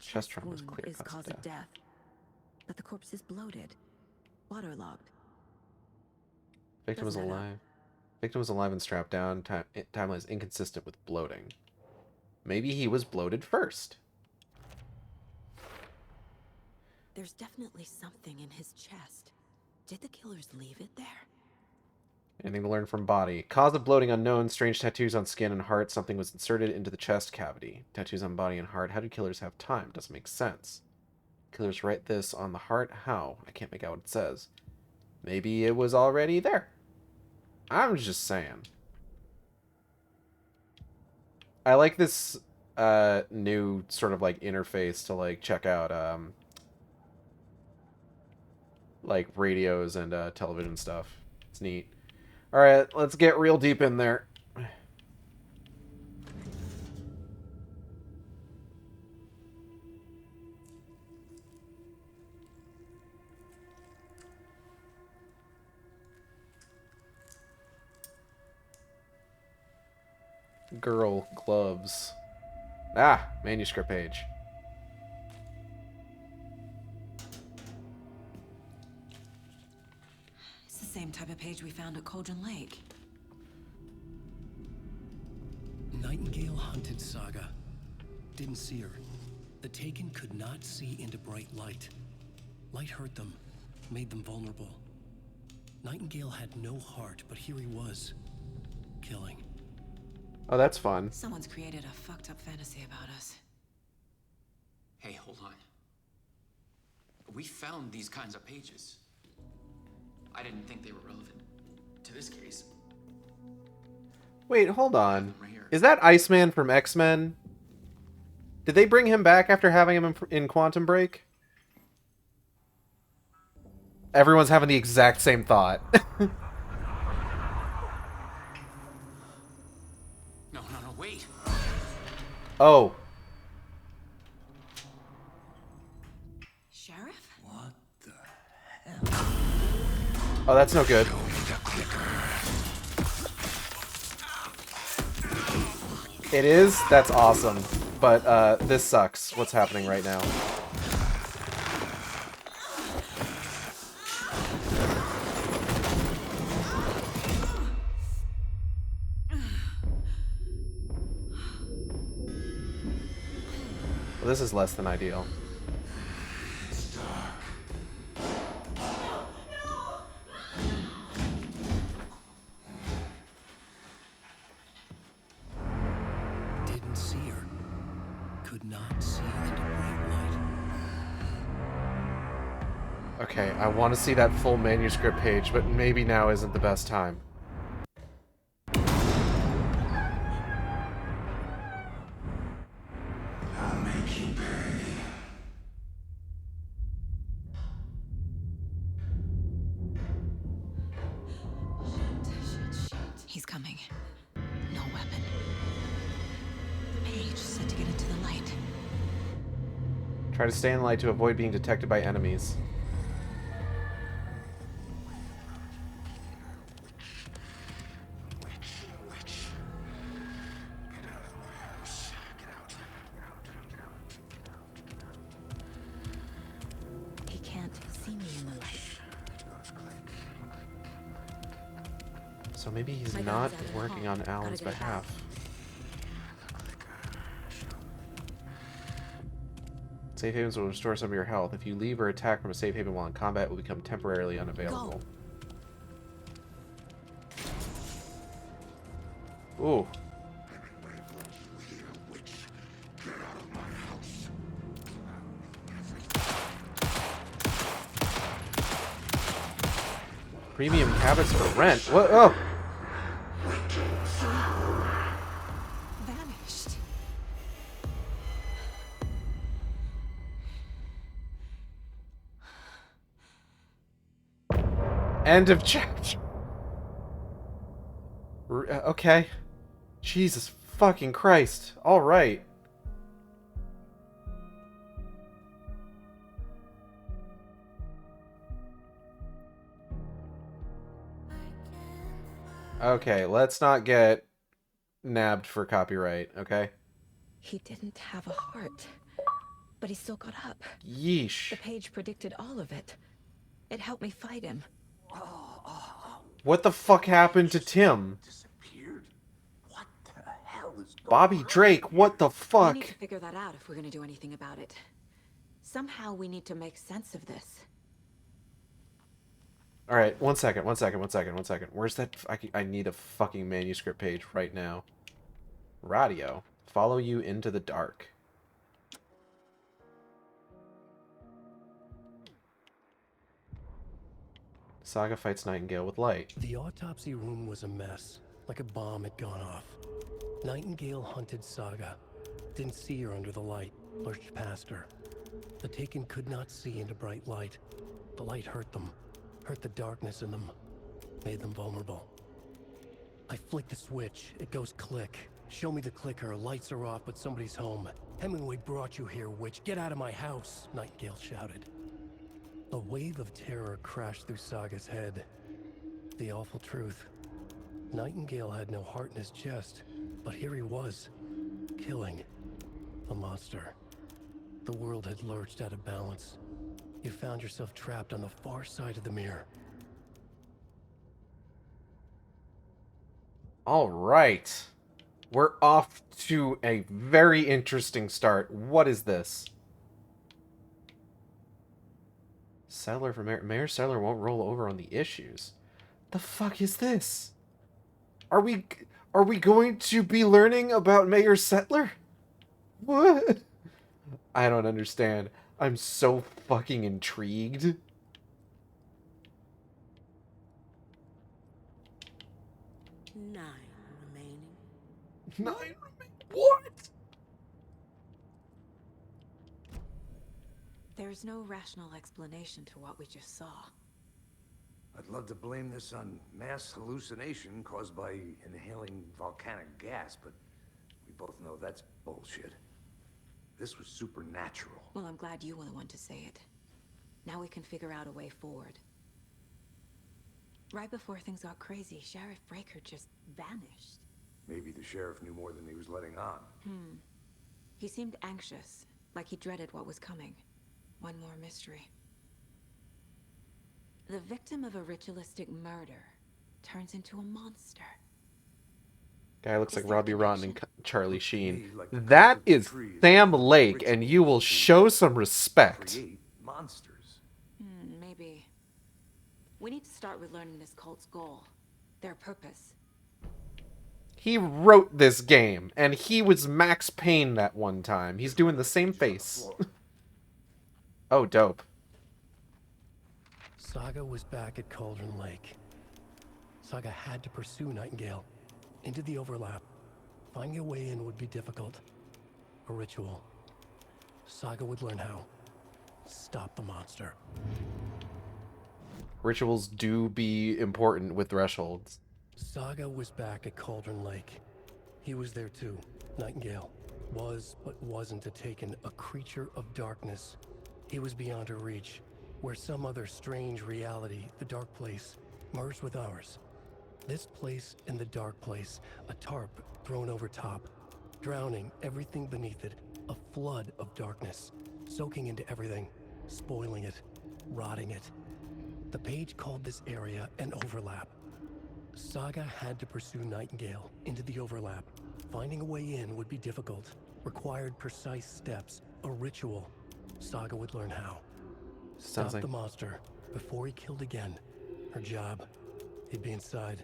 S8: chest
S1: trauma is
S8: wound
S1: clear
S8: is
S1: cause of
S8: death, but the corpse is bloated, waterlogged.
S1: Victim was
S8: Doesn't add up.
S1: alive. Victim was alive and strapped down. Timeline is inconsistent with bloating. Maybe he was bloated first.
S8: There's definitely something in his chest. Did the killers leave it there?
S1: Anything to learn from body. Cause of bloating unknown. Strange tattoos on skin and heart. Something was inserted into the chest cavity. Tattoos on body and heart. How do killers have time? Doesn't make sense. Killers write this on the heart? How? I can't make out what it says. Maybe it was already there. I'm just saying. I like this new sort of like interface to like check out like radios and television stuff. It's neat. All right, let's get real deep in there. Girl gloves. Ah, manuscript page.
S8: It's the same type of page we found at Cauldron Lake.
S16: Nightingale hunted Saga. Didn't see her. The Taken could not see into bright light. Light hurt them, made them vulnerable. Nightingale had no heart, but here he was, killing.
S1: Oh, that's fun.
S8: Someone's created a fucked up fantasy about us.
S20: Hey, hold on. We found these kinds of pages. I didn't think they were relevant to this case.
S1: Wait, hold on. Is that Iceman from X-Men? Did they bring him back after having him in Quantum Break? Everyone's having the exact same thought.
S20: No, wait.
S1: Oh.
S8: Sheriff?
S16: What the hell?
S1: Oh, that's no good. It is? That's awesome. But this sucks, what's happening right now. Well, this is less than ideal.
S16: Didn't see her. Could not see into bright light.
S1: Okay, I want to see that full manuscript page, but maybe now isn't the best time.
S21: I'll make you pay.
S8: He's coming. No weapon. Page said to get into the light.
S1: Try to stay in the light to avoid being detected by enemies.
S8: He can't see me in the light.
S1: So maybe he's
S8: My
S1: not
S8: gun's out of the
S1: working
S8: hall.
S1: on Alan's
S8: Gotta get it
S1: behalf. Safe havens will restore some of your health. If you leave or attack from a safe haven while in combat, it will become temporarily unavailable. Ooh. Premium cabinets for rent. What? Oh.
S8: Vanished.
S1: End of chapter. Okay. Jesus fucking Christ. All right. Okay, let's not get nabbed for copyright, okay?
S8: He didn't have a heart, But he still got up.
S1: Yeesh.
S8: The page predicted all of it. It helped me fight him.
S1: What the fuck happened to Tim?
S3: Disappeared? What the hell is going
S1: Bobby Drake, what the
S8: We
S1: fuck?
S8: need to figure that out if we're gonna do anything about it. Somehow we need to make sense of this.
S1: Alright, one second. Where's that? I need a fucking manuscript page right now. Radio. Follow you into the dark. Saga fights Nightingale with light.
S16: The autopsy room was a mess, like a bomb had gone off. Nightingale hunted Saga. Didn't see her under the light, lurched past her. The Taken could not see into bright light. The light hurt them, hurt the darkness in them, made them vulnerable. I flick the switch, it goes click. Show me the clicker, lights are off, but somebody's home. Hemingway brought you here, witch. Get out of my house, Nightingale shouted. A wave of terror crashed through Saga's head. The awful truth. Nightingale had no heart in his chest, but here he was, killing a monster. The world had lurched out of balance. You found yourself trapped on the far side of the mirror.
S1: All right. We're off to a very interesting start. What is this? Settler for Mayor. Mayor Settler won't roll over on the issues. The fuck is this? Are we going to be learning about Mayor Settler? What? I don't understand. I'm so fucking intrigued. Nine remaining? What?
S8: There's no rational explanation to what we just saw.
S3: I'd love to blame this on mass hallucination caused by inhaling volcanic gas, but we both know that's bullshit. This was supernatural.
S8: Well, I'm glad you were the one to say it. Now we can figure out a way forward. Right before things got crazy, Sheriff Breaker just vanished.
S3: Maybe the sheriff knew more than he was letting on.
S8: He seemed anxious, like he dreaded what was coming. One more mystery. The victim of a ritualistic murder turns into a monster.
S1: Guy looks like Robbie Rotten and Charlie Sheen. That is Sam Lake, and you will show some respect.
S3: Create monsters.
S8: Maybe. We need to start with learning this cult's goal. Their purpose.
S1: He wrote this game, and he was Max Payne that one time. He's doing the same face. Oh, dope.
S16: Saga was back at Cauldron Lake. Saga had to pursue Nightingale into the overlap. Finding a way in would be difficult. A ritual. Saga would learn how. Stop the monster.
S1: Rituals do be important with thresholds.
S16: Saga was back at Cauldron Lake. He was there too. Nightingale was, but wasn't a Taken, a creature of darkness. He was beyond her reach, where some other strange reality, the dark place, merged with ours. This place and the dark place, a tarp thrown over top, drowning everything beneath it, a flood of darkness, soaking into everything, spoiling it, rotting it. The page called this area an overlap. Saga had to pursue Nightingale into the overlap. Finding a way in would be difficult, required precise steps, a ritual. Saga would learn how. Stop the monster before he killed again. Her job, he'd be inside,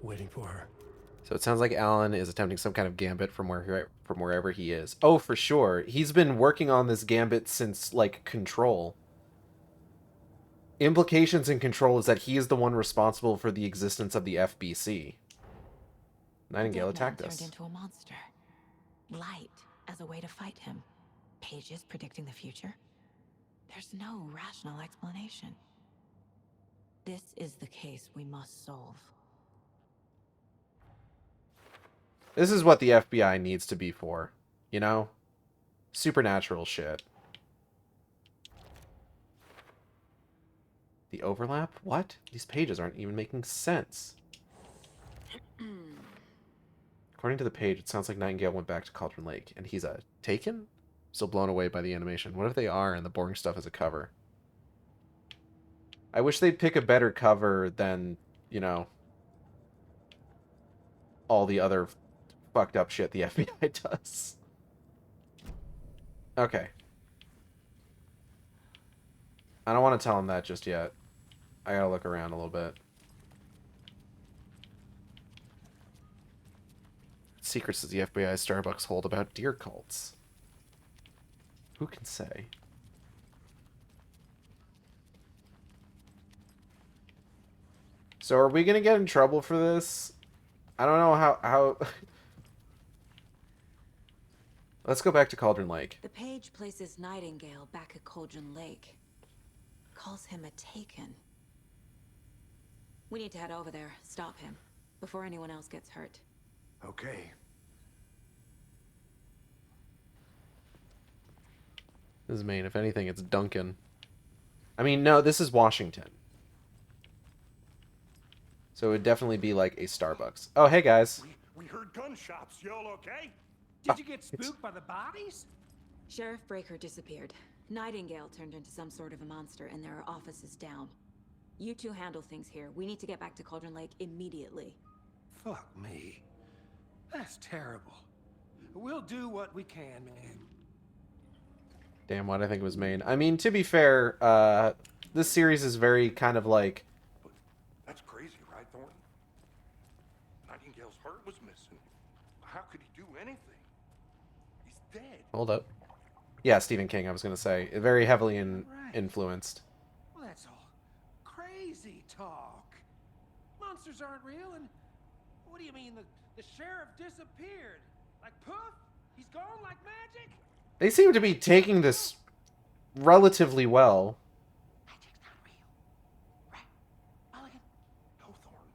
S16: waiting for her.
S1: So it sounds like Alan is attempting some kind of gambit from wherever he is. Oh, for sure. He's been working on this gambit since, like, Control. Implications in Control is that he is the one responsible for the existence of the FBC. Nightingale attacked us.
S8: Turned into a monster. Light as a way to fight him. Pages predicting the future. There's no rational explanation. This is the case we must solve.
S1: This is what the FBI needs to be for. You know? Supernatural shit. The overlap? What? These pages aren't even making sense. According to the page, it sounds like Nightingale went back to Cauldron Lake, and he's a Taken? Still blown away by the animation. What if they are and the boring stuff is a cover? I wish they'd pick a better cover than, you know, all the other fucked up shit the FBI does. Okay. I don't want to tell him that just yet. I gotta look around a little bit. Secrets does the FBI Starbucks hold about deer cults? Who can say? So are we gonna get in trouble for this? I don't know how... Let's go back to Cauldron Lake.
S8: The page places Nightingale back at Cauldron Lake. Calls him a Taken. We need to head over there, stop him, before anyone else gets hurt.
S3: Okay.
S1: This is Maine. If anything, it's Duncan. I mean, no, this is Washington. So it would definitely be like a Starbucks. Oh, hey, guys.
S2: We heard gunshots. Y'all okay?
S9: Did you get spooked by the bodies?
S8: Sheriff Breaker disappeared. Nightingale turned into some sort of a monster, and there are offices down. You two handle things here. We need to get back to Cauldron Lake immediately.
S9: Fuck me. That's terrible. We'll do what we can, man.
S1: Damn, why'd I think it was Maine? I mean, to be fair, this series is very kind of like...
S2: That's crazy, right, Thornton? Nightingale's heart was missing. How could he do anything? He's dead.
S1: Hold up. Yeah, Stephen King, I was going to say. Very heavily influenced.
S9: Well, that's all crazy talk. Monsters aren't real, and what do you mean the sheriff disappeared? Like poof? He's gone like magic?
S1: They seem to be taking this relatively well.
S2: No, Thornton.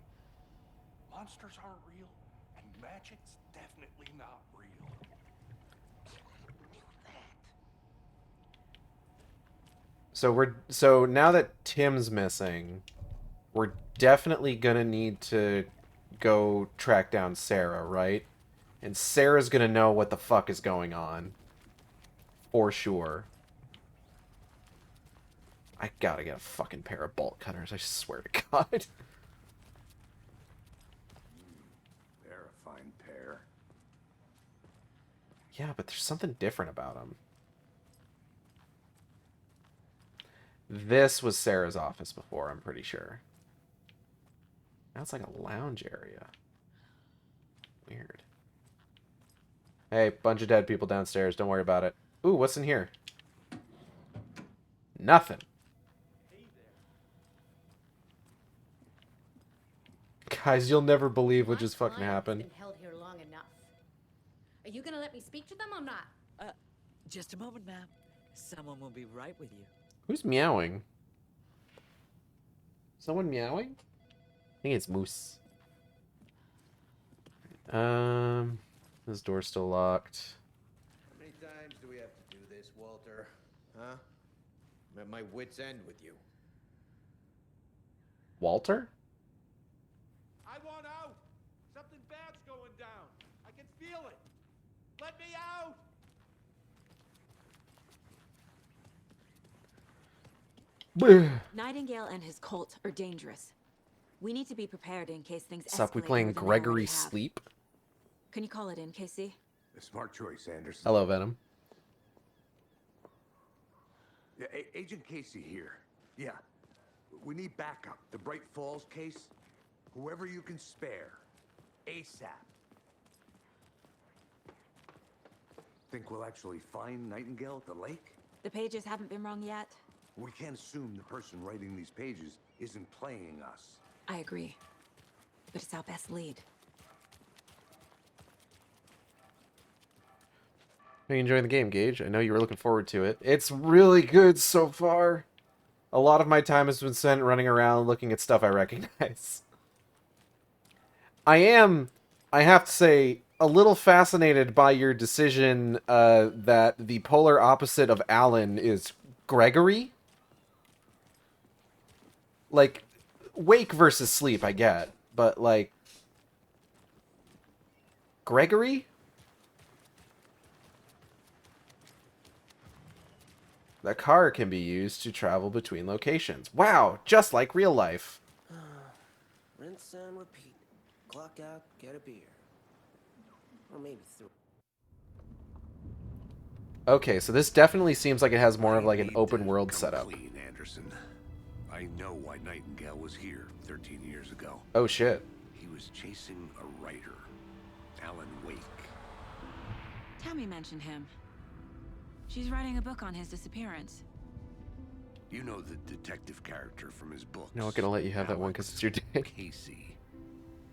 S2: Monsters aren't real, and magic's definitely not real.
S1: So now that Tim's missing, we're definitely gonna need to go track down Sarah, right? And Sarah's gonna know what the fuck is going on. For sure. I gotta get a fucking pair of bolt cutters, I swear to God.
S3: They're a fine pair.
S1: Yeah, but there's something different about them. This was Sarah's office before, I'm pretty sure. Now it's like a lounge area. Weird. Hey, bunch of dead people downstairs. Don't worry about it. Ooh, what's in here? Nothing. Guys, you'll never believe what just fucking happened.
S15: Been held here long enough. Are you gonna let me speak to them or not?
S18: Just a moment, ma'am. Someone will be right with you.
S1: Who's meowing? Someone meowing? I think it's Moose. This door's still locked.
S11: How many times do we have to do this, Walter? Huh? I'm at my wit's end with you.
S1: Walter?
S9: I want out! Something bad's going down. I can feel it. Let me out!
S8: Nightingale and his cult are dangerous. We need to be prepared in case things
S1: Sup, we
S8: escalate
S1: playing
S8: more than they
S1: Gregory
S8: already have.
S1: Sleep?
S8: Can you call it in, Casey?
S3: A smart choice, Anderson.
S1: Hello, Venom.
S3: Yeah, Agent Casey here. Yeah. We need backup. The Bright Falls case. Whoever you can spare. ASAP. Think we'll actually find Nightingale at the lake?
S8: The pages haven't been wrong yet.
S3: We can't assume the person writing these pages isn't playing us.
S8: I agree. But it's our best lead.
S1: Are you enjoying the game, Gage? I know you were looking forward to it. It's really good so far. A lot of my time has been spent running around looking at stuff I recognize. I have to say, a little fascinated by your decision that the polar opposite of Alan is Gregory. Like, wake versus sleep, I get. But, like... Gregory? The car can be used to travel between locations. Wow, just like real life.
S12: Rinse and repeat. Clock out, get a beer. Or maybe 3.
S1: Okay, so this definitely seems like it has more of like an open world
S3: Come
S1: setup.
S3: clean, Anderson. I know why Nightingale was here 13 years ago.
S1: Oh shit.
S3: He was chasing a writer, Alan Wake.
S8: Tammy mentioned him. She's writing a book on his disappearance.
S3: You know the detective character from his books.
S1: No, I'm gonna let you have that one because it's your dick.
S3: Casey.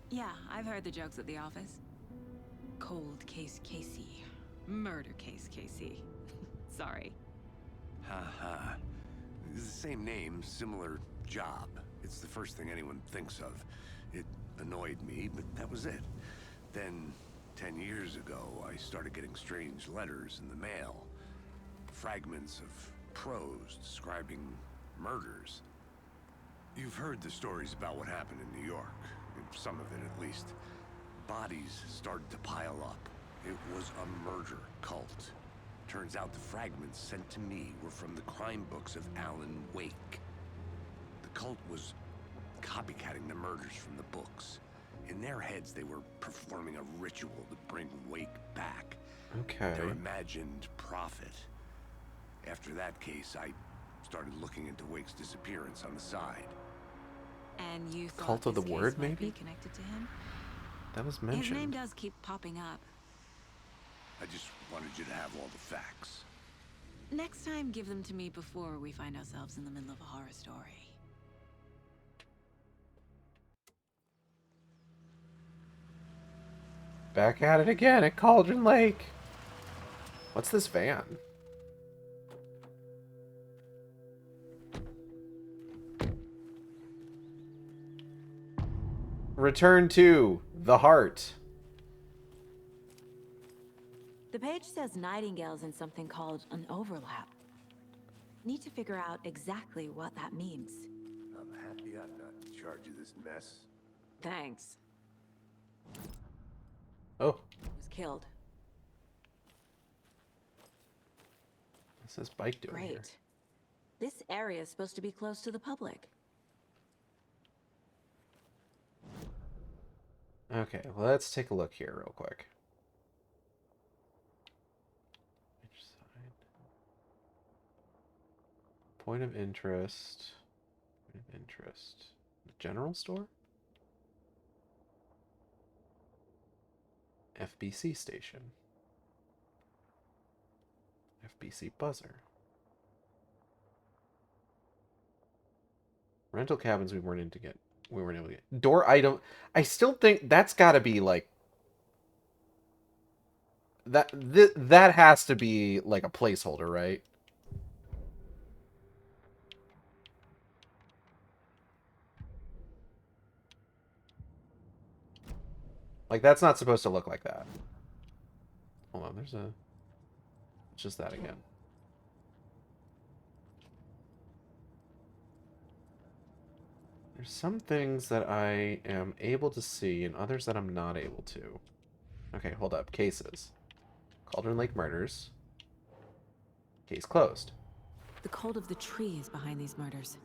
S8: Yeah, I've heard the jokes at the office. Cold case Casey. Murder case Casey. Sorry.
S3: Ha. It's the same name, similar job. It's the first thing anyone thinks of. It annoyed me, but that was it. Then, 10 years ago, I started getting strange letters in the mail. Fragments of prose describing murders. You've heard the stories about what happened in New York. Some of it, at least. Bodies started to pile up. It was a murder cult. Turns out the fragments sent to me were from the crime books of Alan Wake. The cult was copycatting the murders from the books. In their heads, they were performing a ritual to bring Wake back.
S1: Okay.
S3: Their imagined prophet. After that case, I started looking into Wake's disappearance on the side.
S8: And you thought
S1: Cult of the
S8: this case
S1: Word,
S8: might
S1: maybe?
S8: be connected to him?
S1: That was
S8: His name
S1: mentioned.
S8: does keep popping up.
S3: I just wanted you to have all the facts.
S8: Next time, give them to me before we find ourselves in the middle of a horror story.
S1: Back at it again at Cauldron Lake. What's this van? Return to the heart.
S8: The page says Nightingale's in something called an overlap. Need to figure out exactly what that means.
S3: I'm happy I'm not in charge of this mess.
S8: Thanks.
S1: Oh.
S8: Was killed.
S1: What's this bike doing
S8: Great.
S1: here?
S8: This area is supposed to be close to the public.
S1: Okay, well, let's take a look here real quick. Which side? Point of interest. Point of interest. The general store? FBC station. FBC buzzer. Rental cabins we weren't able to get. Door item. I still think that's got to be like that has to be like a placeholder, right? Like that's not supposed to look like that. Hold on, it's just that again. There's some things that I am able to see and others that I'm not able to. Okay, hold up. Cases. Cauldron Lake murders. Case closed.
S8: The cult of the tree is behind these murders.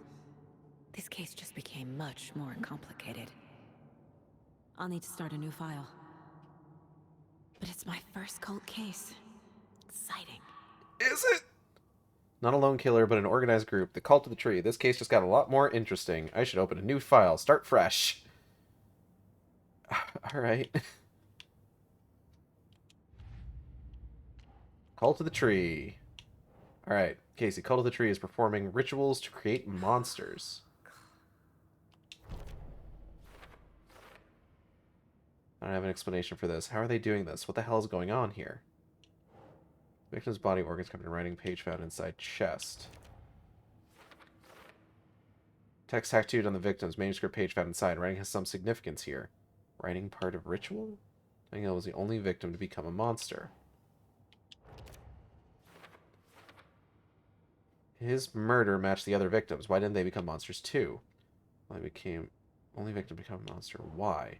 S8: This case just became much more complicated. I'll need to start a new file. But it's my first cult case. Exciting.
S1: Is it? Not a lone killer, but an organized group. The Cult of the Tree. This case just got a lot more interesting. I should open a new file. Start fresh. Alright. Cult of the Tree. Alright, Casey. Cult of the Tree is performing rituals to create monsters. I don't have an explanation for this. How are they doing this? What the hell is going on here? Victim's body organs covered in writing, page found inside chest. Text tattooed on the victim's manuscript page found inside. Writing has some significance here. Writing part of ritual? Daniel was the only victim to become a monster. His murder matched the other victims. Why didn't they become monsters too? Well, they became only victim to become a monster. Why?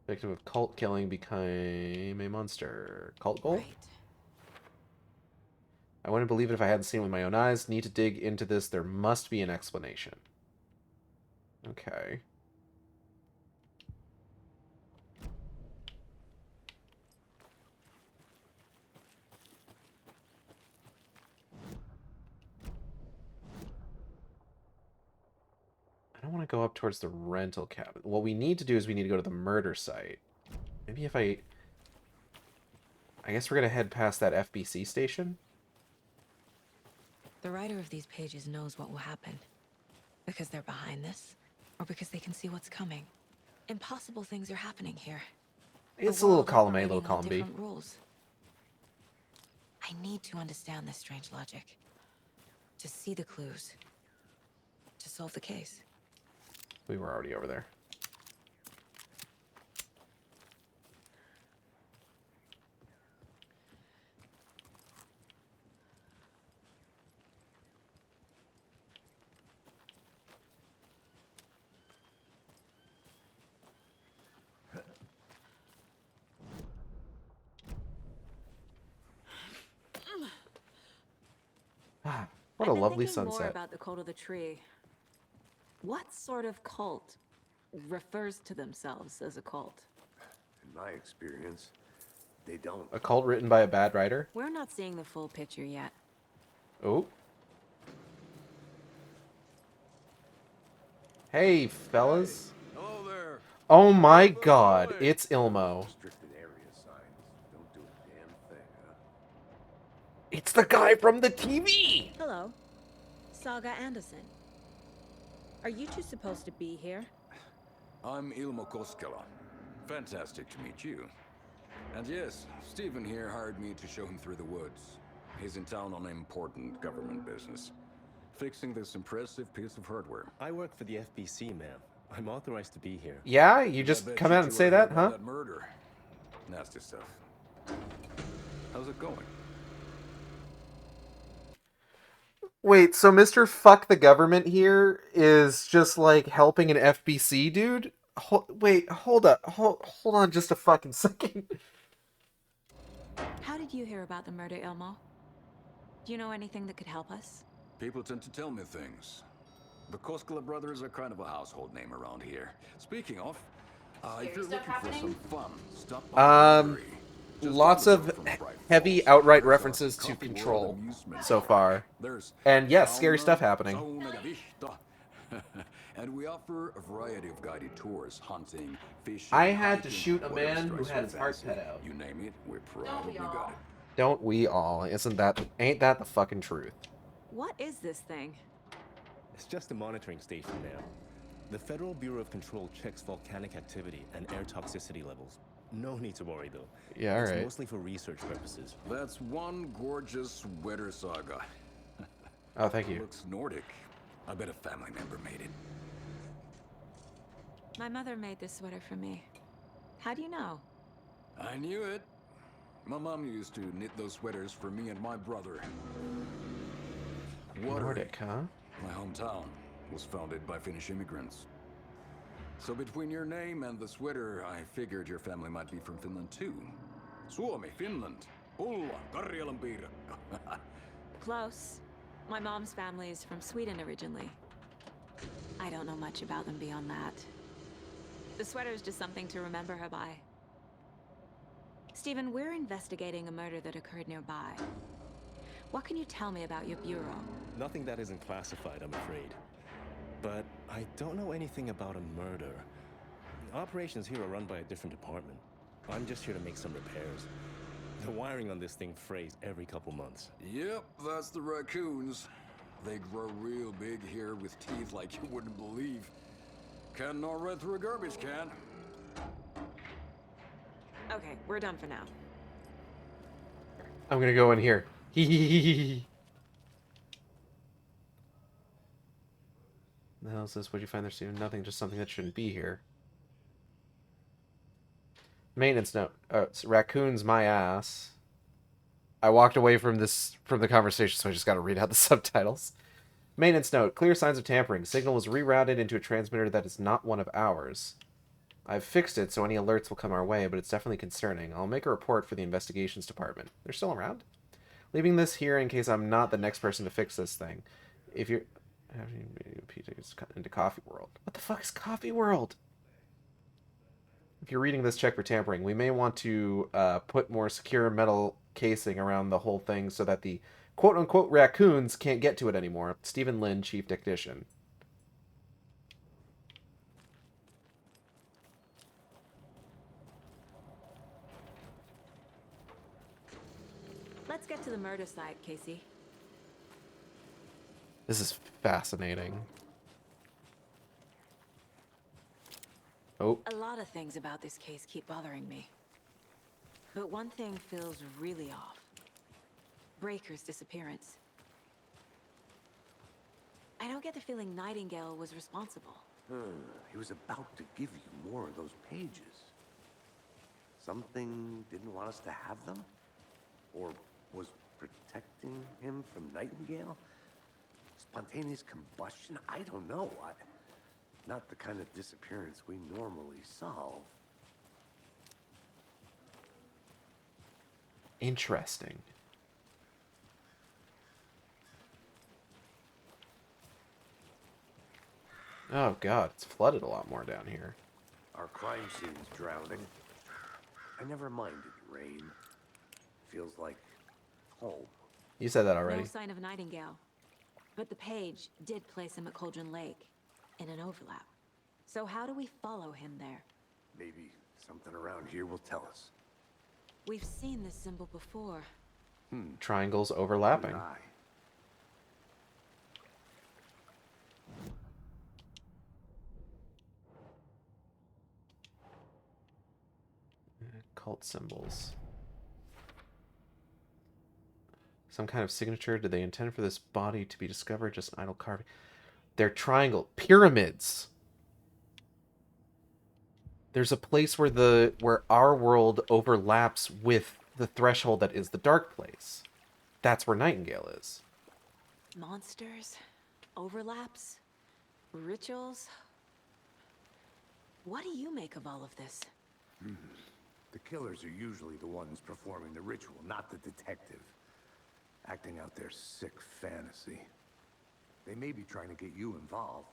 S1: Victim of cult killing became a monster. Cult goal?
S8: Right.
S1: I wouldn't believe it if I hadn't seen it with my own eyes. Need to dig into this. There must be an explanation. Okay. I don't want to go up towards the rental cabin. What we need to do is we need to go to the murder site. Maybe if I guess we're going to head past that FBC station.
S8: The writer of these pages knows what will happen. Because they're behind this, or because they can see what's coming. Impossible things are happening here.
S1: It's a little column A, little column B.
S8: Rules. I need to understand this strange logic. To see the clues. To solve the case.
S1: We were already over there. What a lovely
S8: More
S1: sunset.
S8: about the cult of the tree. What sort of cult refers to themselves as a cult?
S3: In my experience, they don't.
S1: A cult written by a bad writer?
S8: We're not seeing the full picture yet.
S1: Oh. Hey, fellas.
S3: Hello there.
S1: Oh my god, it's Ilmo.
S3: Restricted area signs don't do a damn thing, huh?
S1: It's the guy from the TV!
S17: Hello. Saga Anderson. Are you two supposed to be here?
S10: I'm Ilmo Koskela. Fantastic to meet you. And yes, Stephen here hired me to show him through the woods. He's in town on important government business. Fixing this impressive piece of hardware.
S19: I work for the FBC, ma'am. I'm authorized to be here.
S1: Yeah? You just come out and say that, huh?
S10: That murder. Nasty stuff. How's it going?
S1: Wait, so Mr. Fuck the Government here is just like helping an FBC dude? Wait, hold up. Hold on just a fucking second.
S8: How did you hear about the murder, Ilmo? Do you know anything that could help us?
S10: People tend to tell me things. The Koskela brothers are kind of a household name around here. Speaking of, if you're looking for some fun, stop by
S1: Lots of heavy outright references to Control so far. And yes, scary stuff happening.
S10: And we offer a variety of guided tours, hunting, fishing.
S1: I had to shoot a man who had his heart cut out.
S10: You name it, we probably got it.
S1: Don't we all? Ain't that the fucking truth?
S8: What is this thing?
S19: It's just a monitoring station, ma'am. The Federal Bureau of Control checks volcanic activity and air toxicity levels. No need to worry, though.
S1: Yeah,
S19: it's
S1: alright.
S19: mostly for research purposes.
S10: That's one gorgeous weather saga.
S1: Oh, thank you.
S10: Looks Nordic. I bet a family member made it.
S8: My mother made this sweater for me. How do you know?
S10: I knew it. My mom used to knit those sweaters for me and my brother.
S1: Nordic, huh?
S10: My hometown was founded by Finnish immigrants. So between your name and the sweater, I figured your family might be from Finland too. Suomi, Finland. Pulla, Karjalan piirakka.
S8: Close. My mom's family is from Sweden originally. I don't know much about them beyond that. The sweater is just something to remember her by. Stephen, we're investigating a murder that occurred nearby. What can you tell me about your bureau?
S19: Nothing that isn't classified, I'm afraid. But I don't know anything about a murder. Operations here are run by a different department. I'm just here to make some repairs. The wiring on this thing frays every couple months.
S10: Yep, that's the raccoons. They grow real big here with teeth like you wouldn't believe. Can gnaw right through a garbage can.
S8: Okay, we're done for now.
S1: I'm gonna go in here. The hell is this? What'd you find there, Steven? Nothing, just something that shouldn't be here. Maintenance note. It's raccoons my ass. I walked away from the conversation, so I just gotta read out the subtitles. Maintenance note. Clear signs of tampering. Signal was rerouted into a transmitter that is not one of ours. I've fixed it, so any alerts will come our way, but it's definitely concerning. I'll make a report for the investigations department. They're still around? Leaving this here in case I'm not the next person to fix this thing. If you're having into Coffee World. What the fuck is Coffee World? If you're reading this, check for tampering. We may want to put more secure metal casing around the whole thing so that the quote-unquote raccoons can't get to it anymore. Stephen Lynn, Chief Technician.
S8: Let's get to the murder site, Casey.
S1: This is fascinating. Oh.
S8: A lot of things about this case keep bothering me. But one thing feels really off. Breaker's disappearance. I don't get the feeling Nightingale was responsible.
S3: He was about to give you more of those pages. Something didn't want us to have them? Or was protecting him from Nightingale? Spontaneous combustion? I don't know. Not the kind of disappearance we normally solve.
S1: Interesting. Oh god, it's flooded a lot more down here.
S3: Our crime scene's drowning. I never minded rain. Feels like home.
S1: You said that already.
S8: No sign of Nightingale. But the page did place him at Cauldron Lake, in an overlap. So how do we follow him there?
S3: Maybe something around here will tell us.
S8: We've seen this symbol before.
S1: Triangles overlapping. Cult symbols. Some kind of signature. Did they intend for this body to be discovered? Just an idle carving. They're triangle pyramids. There's a place where our world overlaps with the threshold that is the dark place. That's where Nightingale is.
S8: Monsters, overlaps, rituals. What do you make of all of this?
S3: The killers are usually the ones performing the ritual, not the detective. Acting out their sick fantasy. They may be trying to get you involved,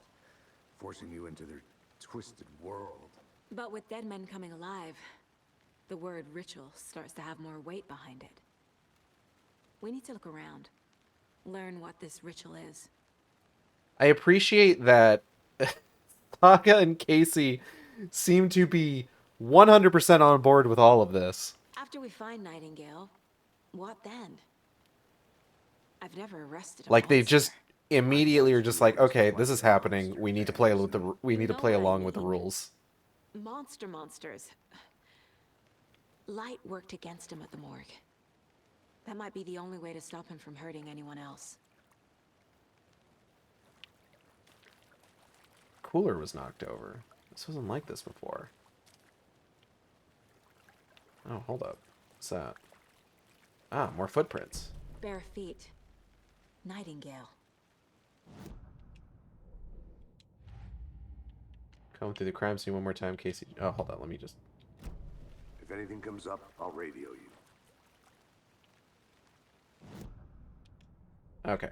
S3: forcing you into their twisted world.
S8: But with dead men coming alive, the word ritual starts to have more weight behind it. We need to look around, learn what this ritual is.
S1: I appreciate that Saga and Casey seem to be 100% on board with all of this.
S8: After we find Nightingale, what then? I've never arrested a
S1: Like they
S8: monster.
S1: just immediately are just like, okay, this is happening. We need to play with along with the rules.
S8: Monsters. Light worked against him at the morgue. That might be the only way to stop him from hurting anyone else.
S1: Cooler was knocked over. This wasn't like this before. Oh, hold up. What's that? Ah, more footprints.
S8: Bare feet. Nightingale.
S1: Coming through the crime scene one more time, Casey. Oh, hold on. Let me just...
S3: If anything comes up, I'll radio you.
S1: Okay.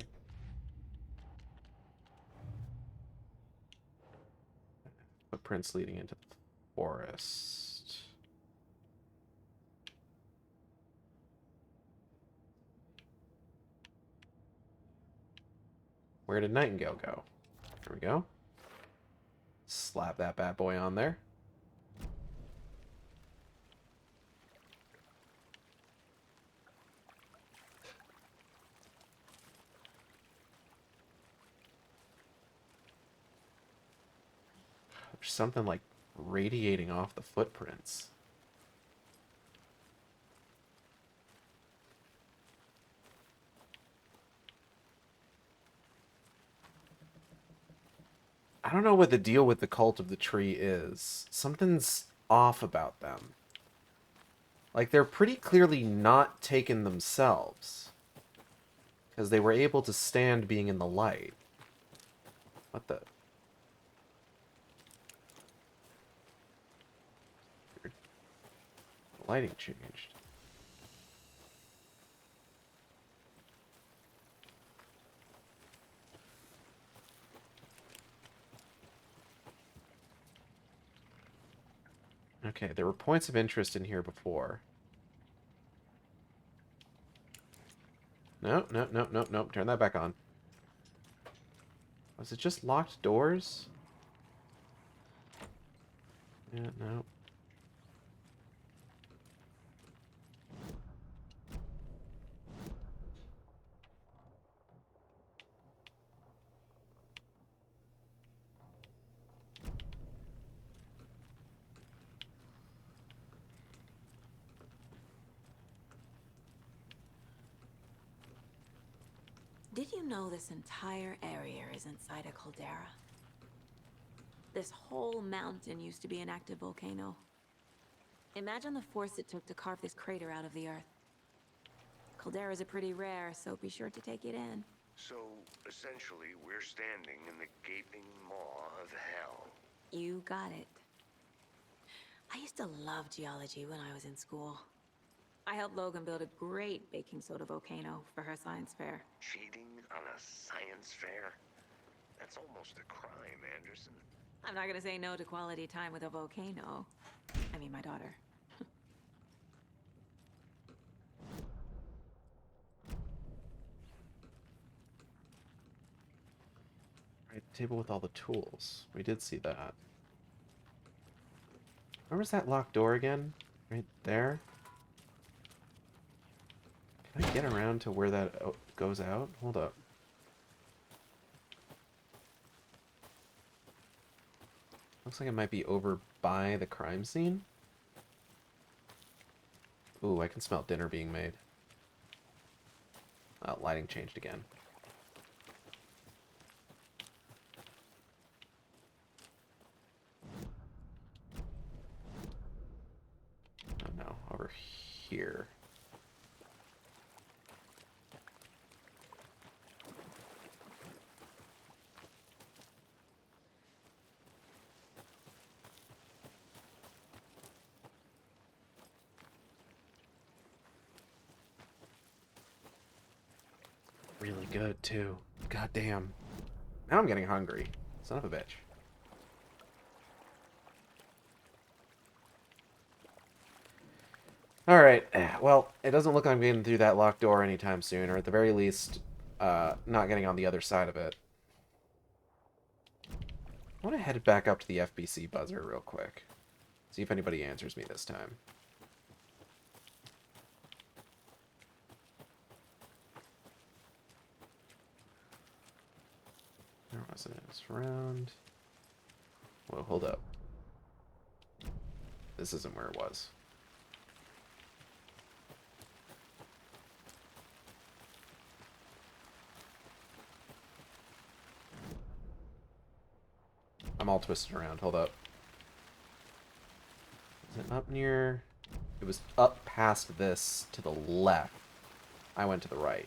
S1: Footprints leading into the forest. Where did Nightingale go? There we go. Slap that bad boy on there. There's something like radiating off the footprints. I don't know what the deal with the Cult of the Tree is. Something's off about them. Like, they're pretty clearly not taken themselves. Because they were able to stand being in the light. What the... Weird. The lighting changed. Okay, there were points of interest in here before. No, no, no, no, no. Turn that back on. Was it just locked doors? Yeah, no.
S8: Did you know this entire area is inside a caldera? This whole mountain used to be an active volcano. Imagine the force it took to carve this crater out of the earth. Calderas are pretty rare, so be sure to take it in.
S3: So, essentially, we're standing in the gaping maw of hell.
S8: You got it. I used to love geology when I was in school. I helped Logan build a great baking soda volcano for her science fair.
S3: Cheating on a science fair? That's almost a crime, Anderson.
S8: I'm not gonna say no to quality time with a volcano. I mean, my daughter.
S1: Right, table with all the tools. We did see that. Where was that locked door again? Right there? Can I get around to where that goes out? Hold up. Looks like it might be over by the crime scene. Ooh, I can smell dinner being made. Oh, lighting changed again. Oh no, over here. Really good, too. God damn. Now I'm getting hungry. Son of a bitch. Alright, well, it doesn't look like I'm getting through that locked door anytime soon, or at the very least, not getting on the other side of it. I want to head back up to the FBC buzzer real quick. See if anybody answers me this time. There wasn't it. It's round. Whoa, hold up. This isn't where it was. I'm all twisted around. Hold up. Is it up near... It was up past this to the left. I went to the right.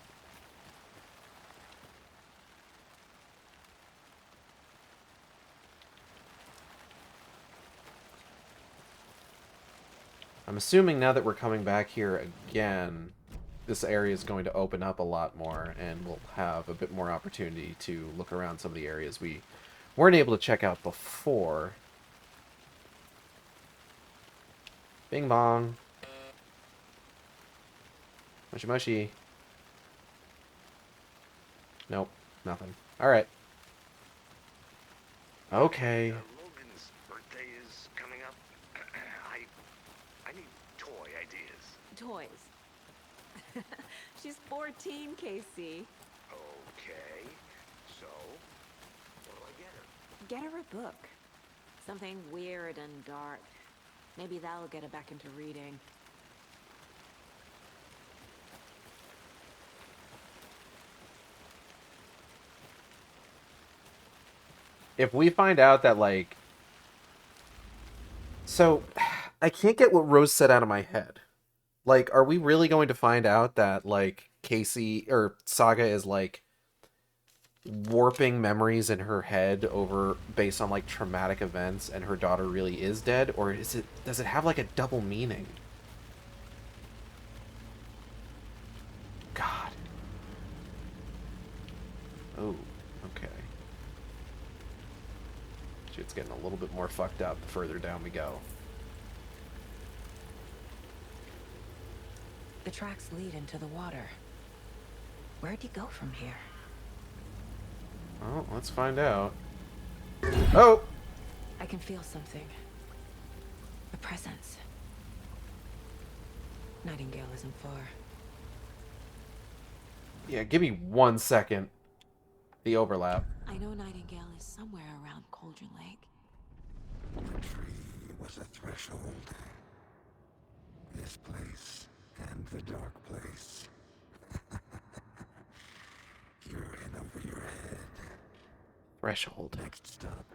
S1: I'm assuming now that we're coming back here again, this area is going to open up a lot more, and we'll have a bit more opportunity to look around some of the areas we weren't able to check out before. Bing bong. Moshi moshi. Nope, nothing. Alright. Okay.
S3: Logan's birthday is coming up. I need toy ideas.
S8: Toys. She's 14, Casey.
S3: Okay. So, what do I get her?
S8: Get her a book. Something weird and dark. Maybe that'll get her back into reading.
S1: If we find out that, like... So, I can't get what Rose said out of my head. Like, are we really going to find out that, like, Casey, or Saga is, like, warping memories in her head over, based on, like, traumatic events, and her daughter really is dead? Or is it, does it have, like, a double meaning? God. Oh, okay. Shit's getting a little bit more fucked up the further down we go.
S8: tracks lead into the water. Where'd he go from here?
S1: Well, let's find out. Oh!
S8: I can feel something. A presence. Nightingale isn't far.
S1: Yeah, give me 1 second. The overlap.
S8: I know Nightingale is somewhere around Cauldron Lake.
S21: The tree was a threshold. This place and the dark place. You're in over your head.
S1: Threshold.
S21: Next stop,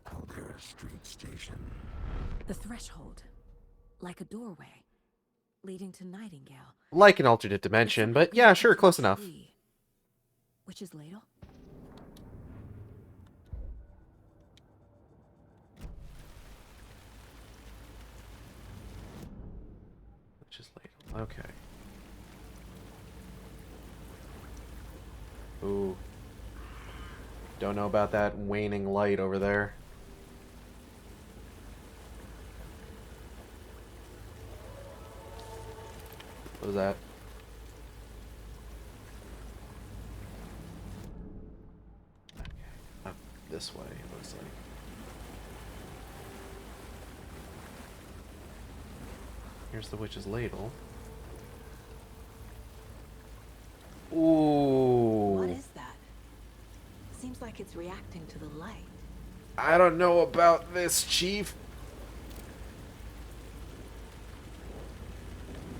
S21: Caldera Street Station.
S8: The threshold. Like a doorway. Leading to Nightingale.
S1: Like an alternate dimension, but yeah, sure, close enough.
S8: Witch's Ladle?
S1: Witch's Ladle, okay. Ooh. Don't know about that waning light over there. What was that? Okay. Up this way, it looks like. Here's the witch's ladle. Ooh.
S8: What is that? Seems like it's reacting to the light.
S1: I don't know about this, Chief.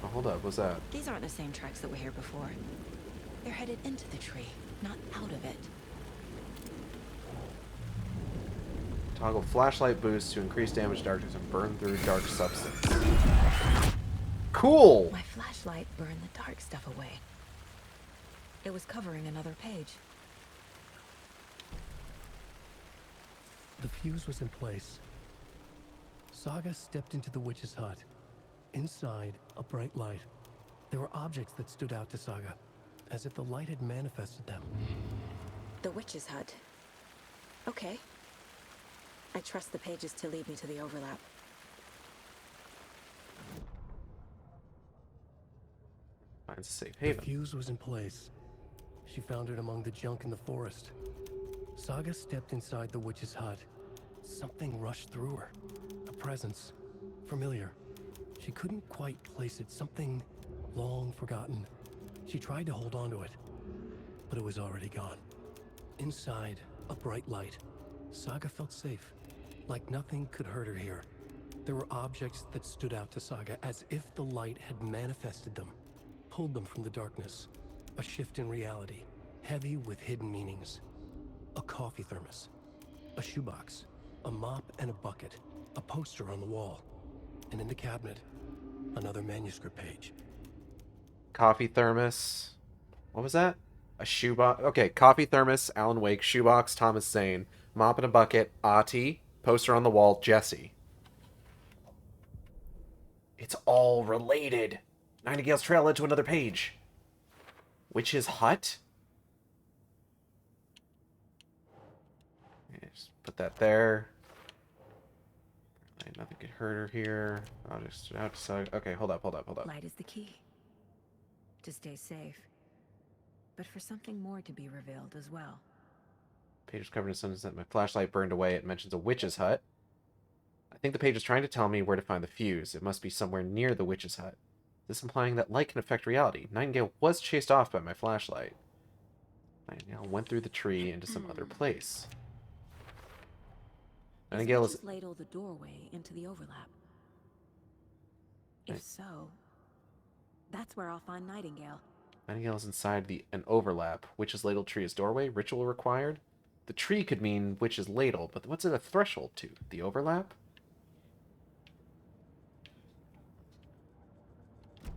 S1: Oh, hold up, what's that?
S8: These aren't the same tracks that were here before. They're headed into the tree, not out of it.
S1: Toggle flashlight boost to increase damage darkness and burn through dark substance. Cool!
S8: My flashlight burned the dark stuff away. It was covering another page.
S16: The fuse was in place. Saga stepped into the witch's hut. Inside, a bright light. There were objects that stood out to Saga, as if the light had manifested them.
S8: The witch's hut. Okay. I trust the pages to lead me to the overlap.
S1: Finds a safe
S16: The
S1: haven.
S16: fuse was in place. She found it among the junk in the forest. Saga stepped inside the witch's hut. Something rushed through her. A presence. Familiar. She couldn't quite place it. Something long forgotten. She tried to hold on to it, but it was already gone. Inside, a bright light. Saga felt safe. Like nothing could hurt her here. There were objects that stood out to Saga as if the light had manifested them. Pulled them from the darkness. A shift in reality, heavy with hidden meanings. A coffee thermos, a shoebox, a mop and a bucket, a poster on the wall, and in the cabinet, another manuscript page.
S1: Coffee thermos. What was that? A shoebox. Okay, coffee thermos, Alan Wake, shoebox, Thomas Zane, mop and a bucket, Ati, poster on the wall, Jesse. It's all related. Nightingale's trail led to another page. Witch's hut? Okay, just put that there. Nothing could hurt her here. I'll just outside. Okay, hold up.
S8: Light is the key. To stay safe. But for something more to be revealed as well.
S1: Page is covered in sunset. My flashlight burned away. It mentions a witch's hut. I think the page is trying to tell me where to find the fuse. It must be somewhere near the witch's hut. This implying that light can affect reality. Nightingale was chased off by my flashlight. Nightingale went through the tree into some other place. Nightingale is...
S8: ladle the doorway into the overlap? If so, that's where I'll find Nightingale.
S1: Nightingale is inside an overlap. Witch's ladle tree is doorway. Ritual required. The tree could mean witch's ladle, but what's it a threshold to? The overlap?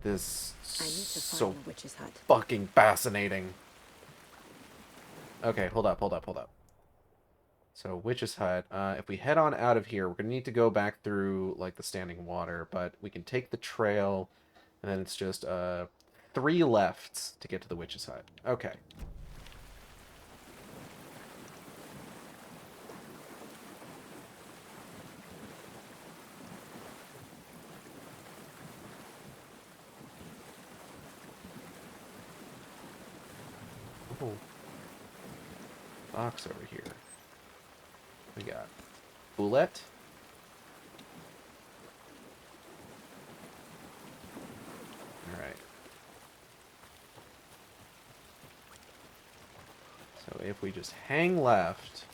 S1: This so fucking fascinating. Okay, hold up. So, witch's hut. If we head on out of here, we're gonna need to go back through like the standing water, but we can take the trail, and then it's just 3 lefts to get to the witch's hut. Okay. little box over here. We got Boulette. Alright. So if we just hang left...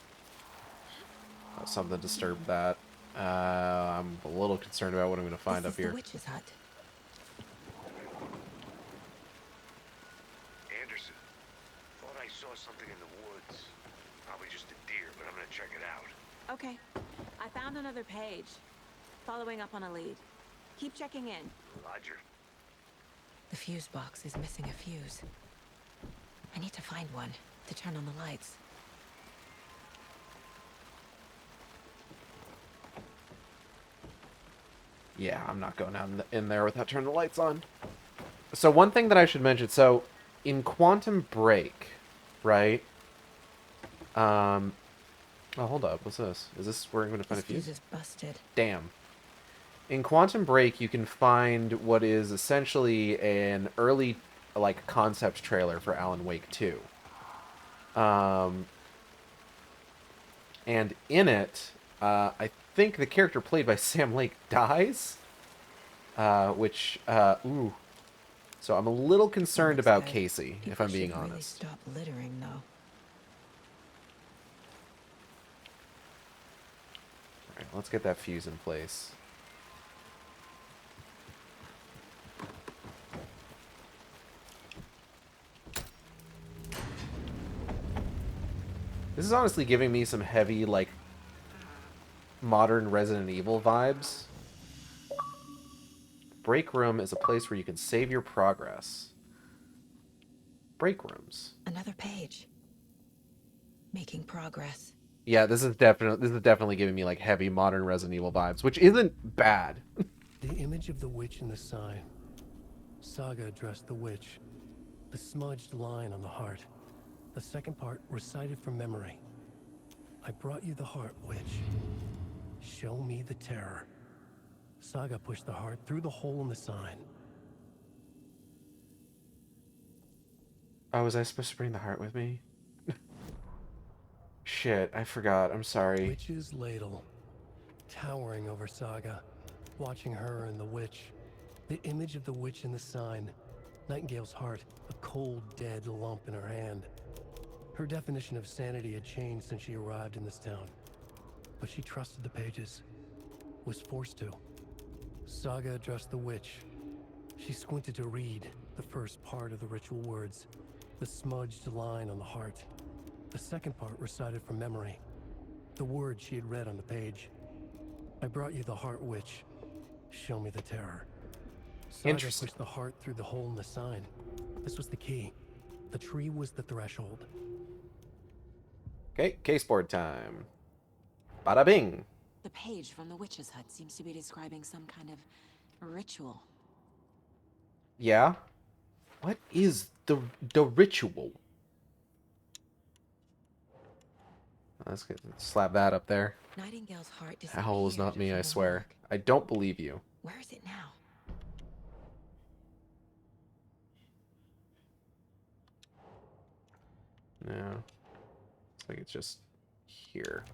S1: Oh, something disturbed that. I'm a little concerned about what I'm going to find up here.
S8: The witch's hut.
S3: Anderson, thought I saw something in the woods. Probably just a deer, but I'm gonna check it out.
S17: Okay. I found another page. Following up on a lead. Keep checking in.
S3: Roger.
S8: The fuse box is missing a fuse. I need to find one to turn on the lights.
S1: Yeah, I'm not going down in there without turning the lights on. So one thing that I should mention, so in Quantum Break, right? Oh, hold up. What's this? Is this where I'm going to find a fuse?
S8: Fuse is busted.
S1: Damn. In Quantum Break, you can find what is essentially an early, like, concept trailer for Alan Wake 2. And in it, I think the character played by Sam Lake dies. Ooh. So I'm a little concerned about Casey, if I'm being honest.
S8: Really stop littering, though.
S1: Alright, let's get that fuse in place. This is honestly giving me some heavy, like, modern Resident Evil vibes. Break room is a place where you can save your progress. Break rooms.
S8: Another page. Making progress.
S1: Yeah, this is definitely giving me like heavy modern Resident Evil vibes, which isn't bad.
S16: The image of the witch in the sign. Saga addressed the witch. The smudged line on the heart. The second part recited from memory. I brought you the heart, witch. Show me the terror. Saga pushed the heart through the hole in the sign.
S1: Oh, was I supposed to bring the heart with me? Shit, I forgot. I'm sorry.
S16: Witch's ladle. Towering over Saga. Watching her and the witch. The image of the witch in the sign. Nightingale's heart. A cold, dead lump in her hand. Her definition of sanity had changed since she arrived in this town. But she trusted the pages. Was forced to. Saga addressed the witch. She squinted to read the first part of the ritual words. The smudged line on the heart. The second part recited from memory. The words she had read on the page. I brought you the heart, witch. Show me the terror. Saga pushed the heart through the hole in the sign. This was the key. The tree was the threshold.
S1: Okay, case board time. Bada bing.
S8: The page from the witch's hut seems to be describing some kind of ritual.
S1: Yeah? What is the ritual? Let's slap that up there.
S8: Nightingale's heart
S1: Owl is not me, I swear. I don't believe you.
S8: Where is it now?
S1: No. Looks like it's just here.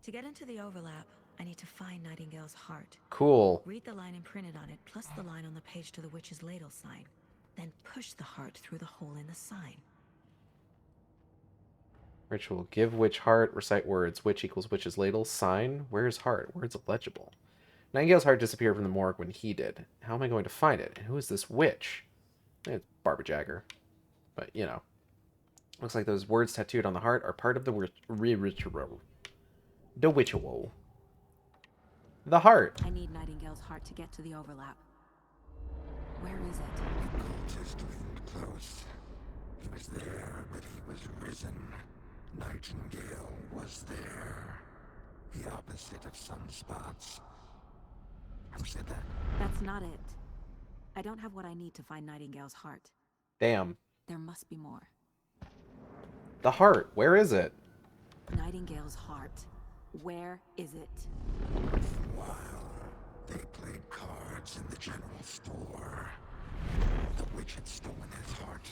S8: To get into the overlap, I need to find Nightingale's heart.
S1: Cool.
S8: Read the line imprinted on it, plus the line on the page to the witch's ladle sign. Then push the heart through the hole in the sign.
S1: Ritual. Give witch heart. Recite words. Witch equals witch's ladle. Sign. Where's heart? Words illegible. Nightingale's heart disappeared from the morgue when he did. How am I going to find it? And who is this witch? It's Barbara Jagger. But, you know. Looks like those words tattooed on the heart are part of the ritual. The ritual. The heart.
S8: I need Nightingale's heart to get to the overlap. Where is it?
S21: The cultist leaned close. He was there, but he was risen. Nightingale was there. The opposite of sunspots. Who said that?
S8: That's not it. I don't have what I need to find Nightingale's heart.
S1: Damn.
S8: There must be more.
S1: The heart. Where is it?
S8: Nightingale's heart. Where is it?
S21: While they played cards in the general store, the witch had stolen his heart.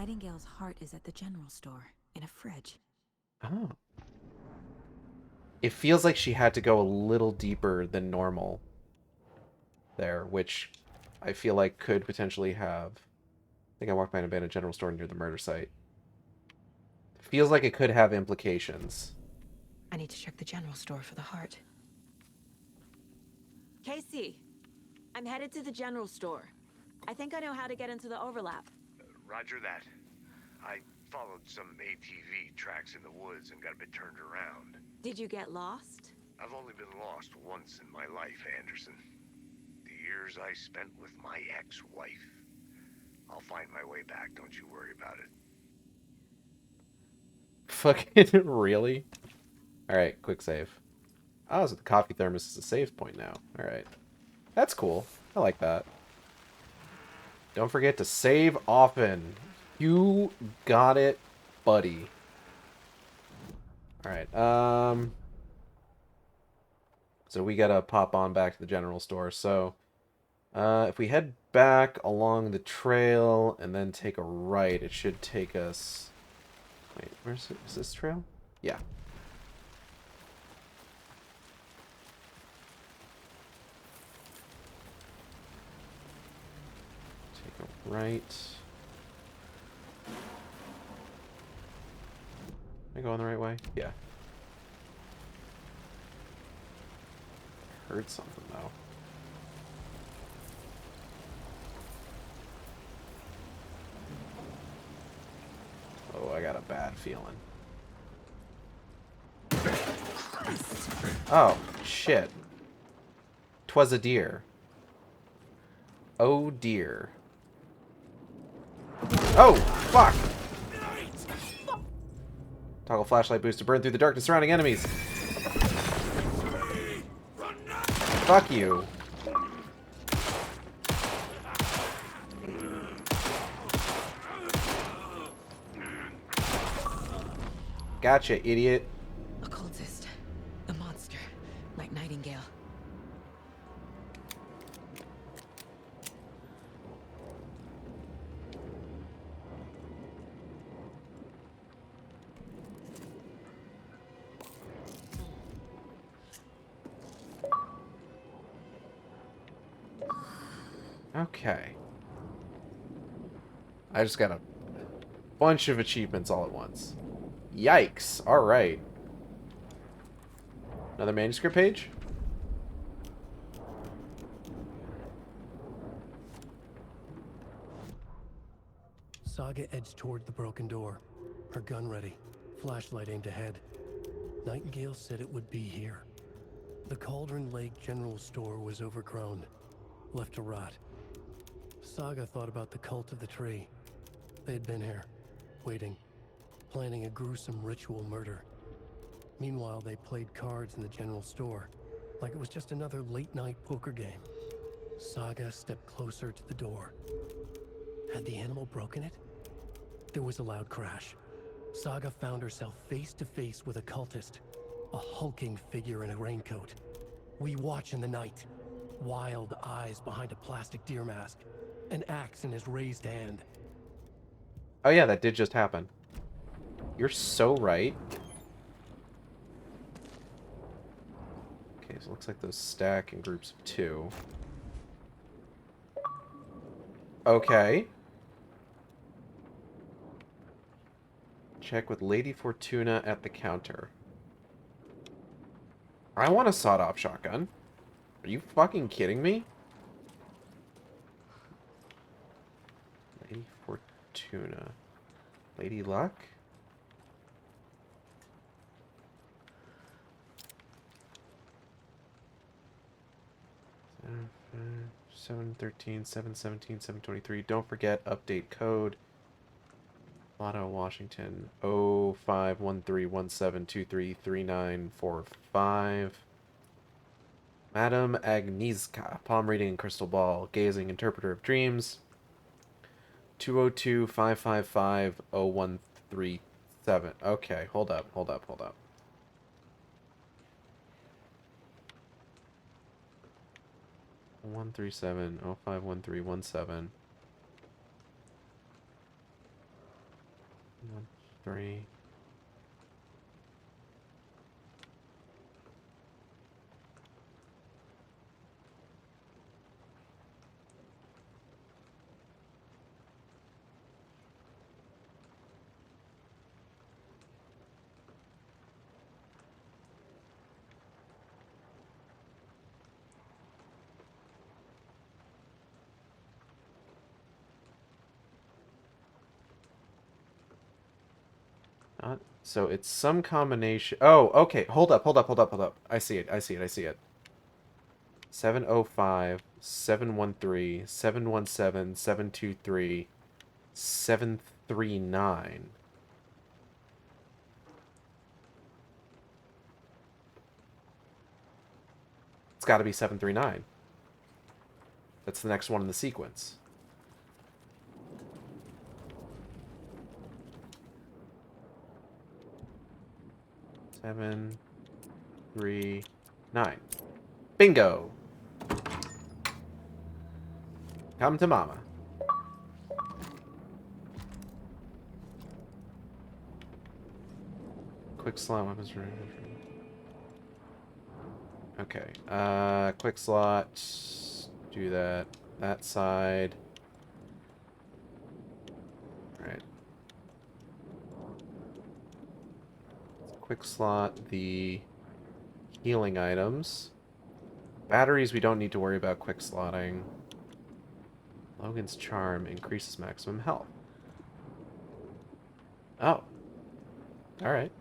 S8: Nightingale's heart is at the general store, in a fridge.
S1: Oh. It feels like she had to go a little deeper than normal there, which I feel like could potentially have... I think I walked by an abandoned general store near the murder site. Feels like it could have implications.
S8: I need to check the general store for the heart. Casey, I'm headed to the general store. I think I know how to get into the overlap.
S3: Roger that. I followed some ATV tracks in the woods and got a bit turned around.
S8: Did you get lost?
S3: I've only been lost once in my life, Anderson. The years I spent with my ex-wife. I'll find my way back, don't you worry about it.
S1: Fucking really? Alright, quick save. Oh, so the coffee thermos is a save point now. Alright. That's cool. I like that. Don't forget to save often. You got it, buddy. Alright, so we gotta pop on back to the general store. So, if we head back along the trail and then take a right, it should take us... Wait, where's it? Is this trail? Yeah. Take a right. Am I going the right way? Yeah. Heard something though. Oh, I got a bad feeling. Oh, shit. 'Twas a deer. Oh dear. Oh, fuck! Toggle flashlight boost to burn through the darkness surrounding enemies. Fuck you. Gotcha, idiot.
S8: Occultist. A monster. Like Nightingale.
S1: Okay. I just got a bunch of achievements all at once. Yikes. Alright. Another manuscript page?
S16: Saga edged toward the broken door, her gun ready, flashlight aimed ahead. Nightingale said it would be here. The Cauldron Lake General Store was overgrown, left to rot. Saga thought about the cult of the tree. They had been here, waiting, planning a gruesome ritual murder. Meanwhile, they played cards in the general store, like it was just another late-night poker game. Saga stepped closer to the door. Had the animal broken it? There was a loud crash. Saga found herself face to face with a cultist, a hulking figure in a raincoat. We watch in the night, wild eyes behind a plastic deer mask, an axe in his raised hand.
S1: Oh yeah, that did just happen. You're so right. Okay, so it looks like those stack in groups of 2. Okay. Check with Lady Fortuna at the counter. I want a sawed-off shotgun. Are you fucking kidding me? Lady Fortuna. Lady Luck? Uh, 713, 717, 723. Don't forget, update code. Lotto, Washington, 051317233945. Madame Agnieszka, palm reading and crystal ball, gazing, interpreter of dreams. 202-555-0137. Okay, hold up. 137-051317. 3. So it's some combination. Oh, okay. Hold up. I see it. 705, 713, 717, 723, 739. It's got to be 739. That's the next one in the sequence. Seven, 3, 9. Bingo! Come to mama. Quick slot weapons. Okay. Quick slot. Do that. That side. Alright. Quick slot the healing items. Batteries we don't need to worry about quick slotting. Logan's charm increases maximum health. Oh. Alright.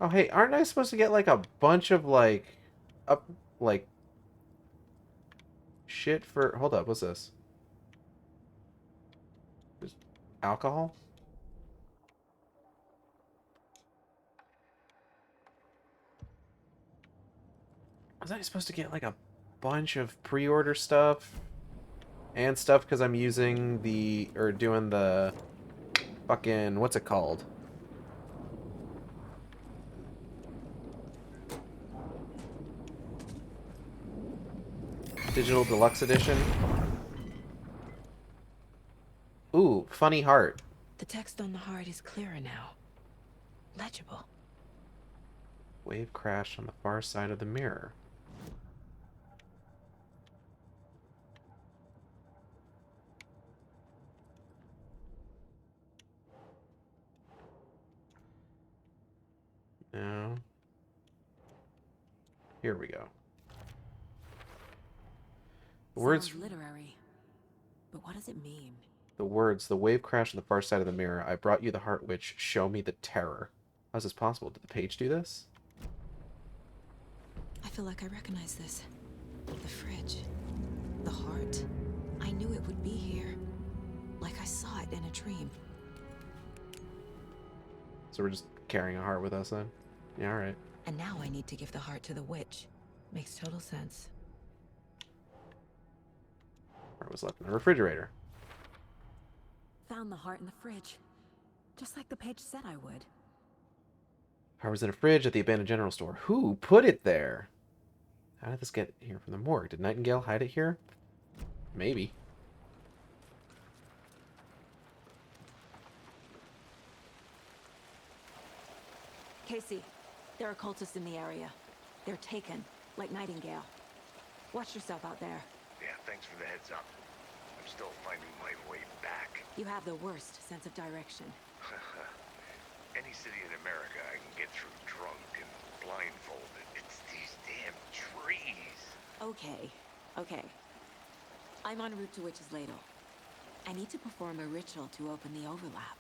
S1: Oh, hey, aren't I supposed to get, like, a bunch of, like... shit for... Hold up, what's this? There's alcohol? Was I supposed to get, like, a bunch of pre-order stuff? And stuff because I'm using the... Or doing the... Fucking... What's it called? Digital Deluxe Edition. Ooh, funny heart.
S8: The text on the heart is clearer now. Legible.
S1: Wave crashed on the far side of the mirror. Now... Here we go. The words...
S8: Sounds literary. But what does it mean?
S1: The words, the wave crashed on the far side of the mirror. I brought you the heart witch. Show me the terror. How is this possible? Did the page do this?
S8: I feel like I recognize this. The fridge. The heart. I knew it would be here. Like I saw it in a dream.
S1: So we're just carrying a heart with us then? Yeah, alright.
S8: And now I need to give the heart to the witch. Makes total sense.
S1: Heart was left in the refrigerator.
S8: Found the heart in the fridge. Just like the page said I would.
S1: Heart was in a fridge at the abandoned general store. Who put it there? How did this get here from the morgue? Did Nightingale hide it here? Maybe.
S8: Casey, there are cultists in the area. They're taken, like Nightingale. Watch yourself out there.
S3: Yeah, thanks for the heads up. I'm still finding my way back.
S8: You have the worst sense of direction.
S3: Any city in America I can get through drunk and blindfolded. It's these damn trees.
S8: Okay. I'm en route to Witch's Ladle. I need to perform a ritual to open the overlap.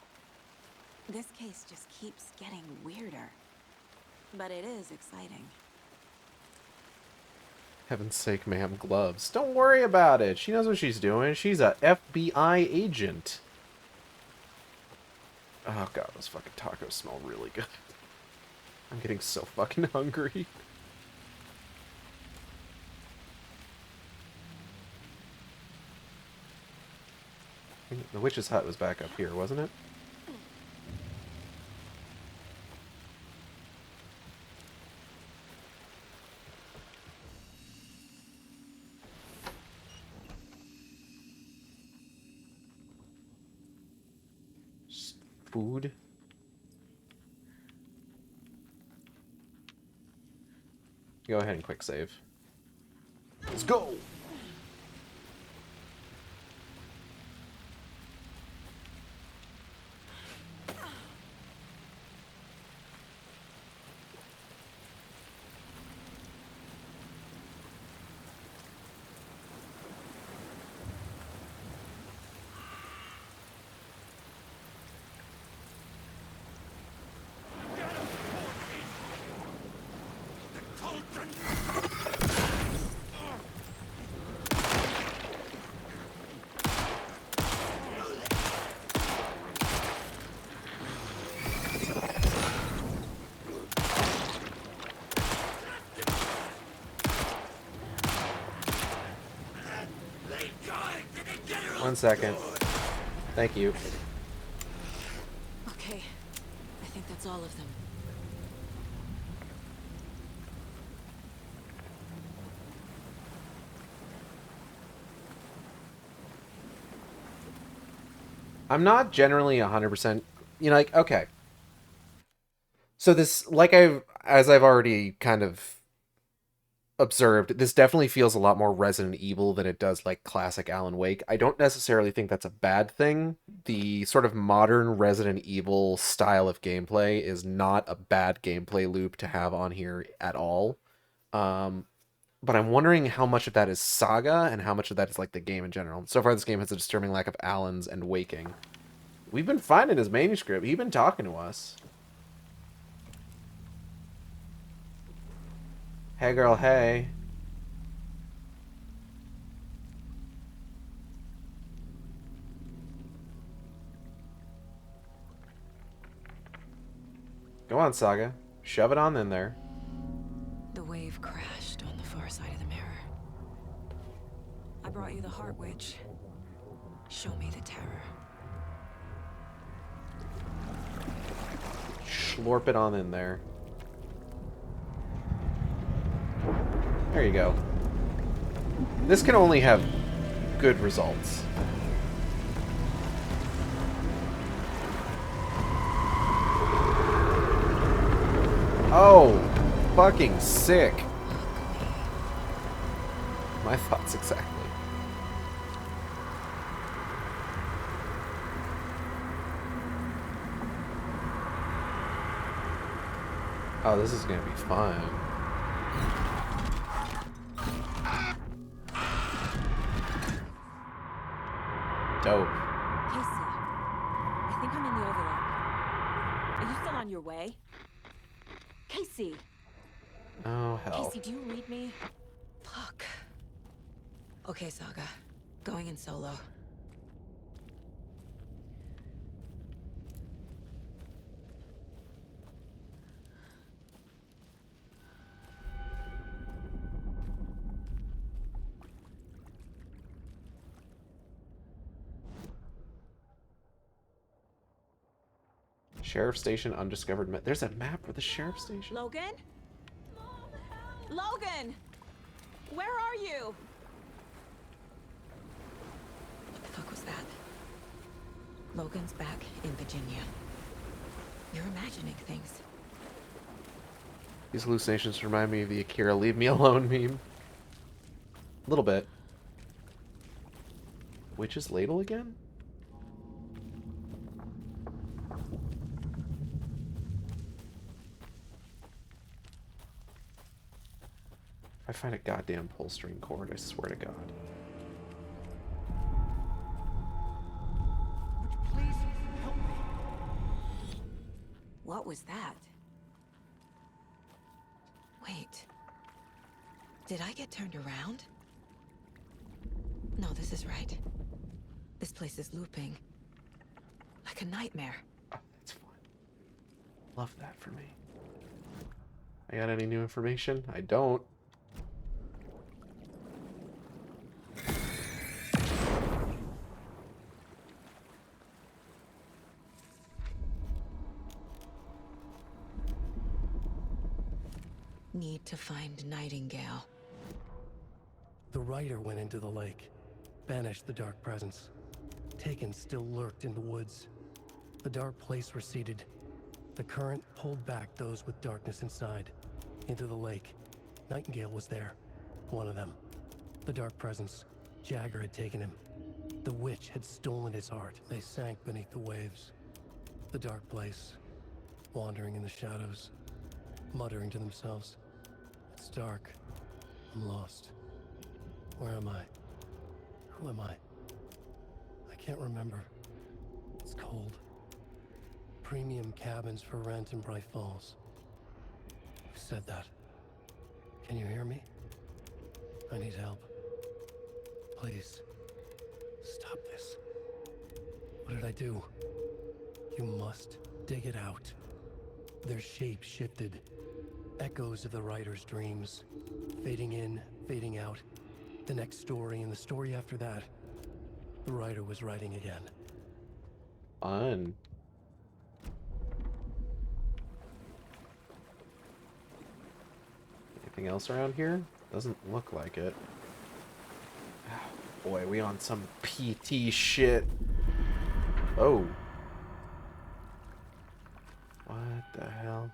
S8: This case just keeps getting weirder. But it is exciting.
S1: Heaven's sake, ma'am, gloves. Don't worry about it. She knows what she's doing. She's a FBI agent. Oh god, those fucking tacos smell really good. I'm getting so fucking hungry. I think the witch's hut was back up here, wasn't it? food. Go ahead and quick save. Let's go! One second. Thank you.
S8: Okay. I think that's all of them.
S1: I'm not generally 100%, you know, like, okay. So this, like as I've already kind of observed, this definitely feels a lot more Resident Evil than it does like classic Alan Wake. I don't necessarily think that's a bad thing. The sort of modern Resident Evil style of gameplay is not a bad gameplay loop to have on here at all. But I'm wondering how much of that is Saga and how much of that is like the game in general. So far, this game has a disturbing lack of Alan's and waking. We've been finding his manuscript. He's been talking to us. Hey, girl, hey. Go on, Saga. Shove it on in there.
S8: The wave crashed on the far side of the mirror. I brought you the Heart Witch. Show me the terror.
S1: Slurp it on in there. There you go. This can only have good results. Oh, fucking sick. My thoughts exactly. Oh, this is gonna be fun. Dope.
S17: Casey, I think I'm in the overlap. Are you still on your way? Casey!
S1: Oh, hell.
S17: Casey, do you read me?
S8: Fuck. Okay, Saga. Going in solo.
S1: Sheriff Station, undiscovered map. There's a map for the sheriff station?
S17: Logan? Logan! Where are you?
S8: What the fuck was that? Logan's back in Virginia. You're imagining things.
S1: These hallucinations remind me of the Akira leave me alone meme. A little bit. Witch's ladle again? If I find a goddamn pull string cord, I swear to God.
S9: Please help me.
S8: What was that? Wait. Did I get turned around? No, this is right. This place is looping. Like a nightmare.
S1: Oh, that's fine. Love that for me. I got any new information? I don't.
S8: Need to find Nightingale.
S16: The rider went into the lake, banished the dark presence. Taken still lurked in the woods. The dark place receded. The current pulled back those with darkness inside, into the lake. Nightingale was there, one of them. The dark presence. Jagger had taken him. The witch had stolen his heart. They sank beneath the waves. The dark place, wandering in the shadows, muttering to themselves. It's dark. I'm lost. Where am I? Who am I? I can't remember. It's cold. Premium cabins for rent in Bright Falls. Who said that? Can you hear me? I need help. Please. Stop this. What did I do? You must dig it out. Their shape shifted. Echoes of the writer's dreams. Fading in, fading out. The next story and the story after that. The writer was writing again.
S1: Fun. Anything else around here? Doesn't look like it. Oh, boy, we on some PT shit. Oh. What the hell?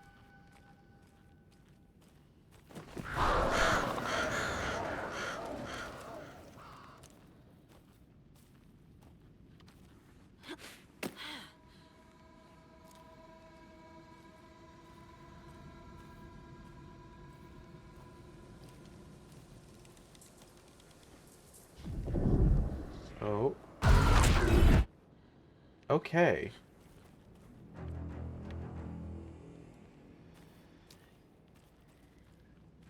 S1: Oh. Okay.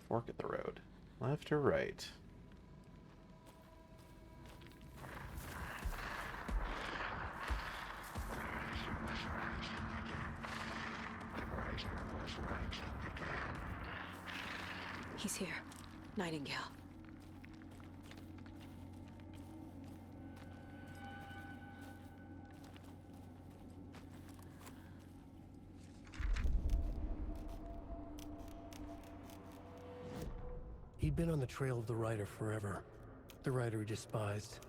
S1: Fork at the road. Left or right?
S8: He's here. Nightingale.
S16: He'd been on the trail of the writer forever. The writer he despised.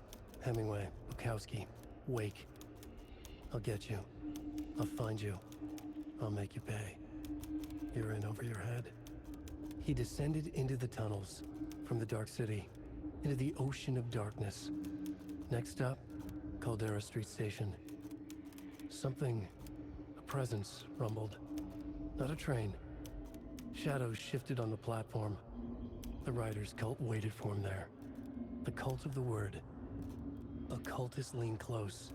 S16: Hemingway, Bukowski, Wake. I'll get you. I'll find you. I'll make you pay. You're in over your head. He descended into the tunnels, from the Dark City, into the ocean of darkness. Next stop, Caldera Street Station. Something, a presence, rumbled. Not a train. Shadows shifted on the platform. The writer's cult waited for him there. The cult of the word. Occultists lean close.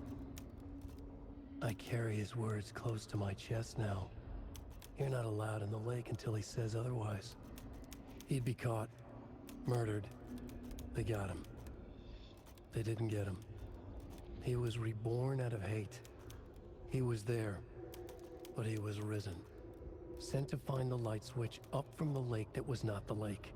S16: I carry his words close to my chest now. You're not allowed in the lake until he says otherwise. He'd be caught, murdered. They got him. They didn't get him. He was reborn out of hate. He was there, but he was risen. Sent to find the light switch up from the lake that was not the lake.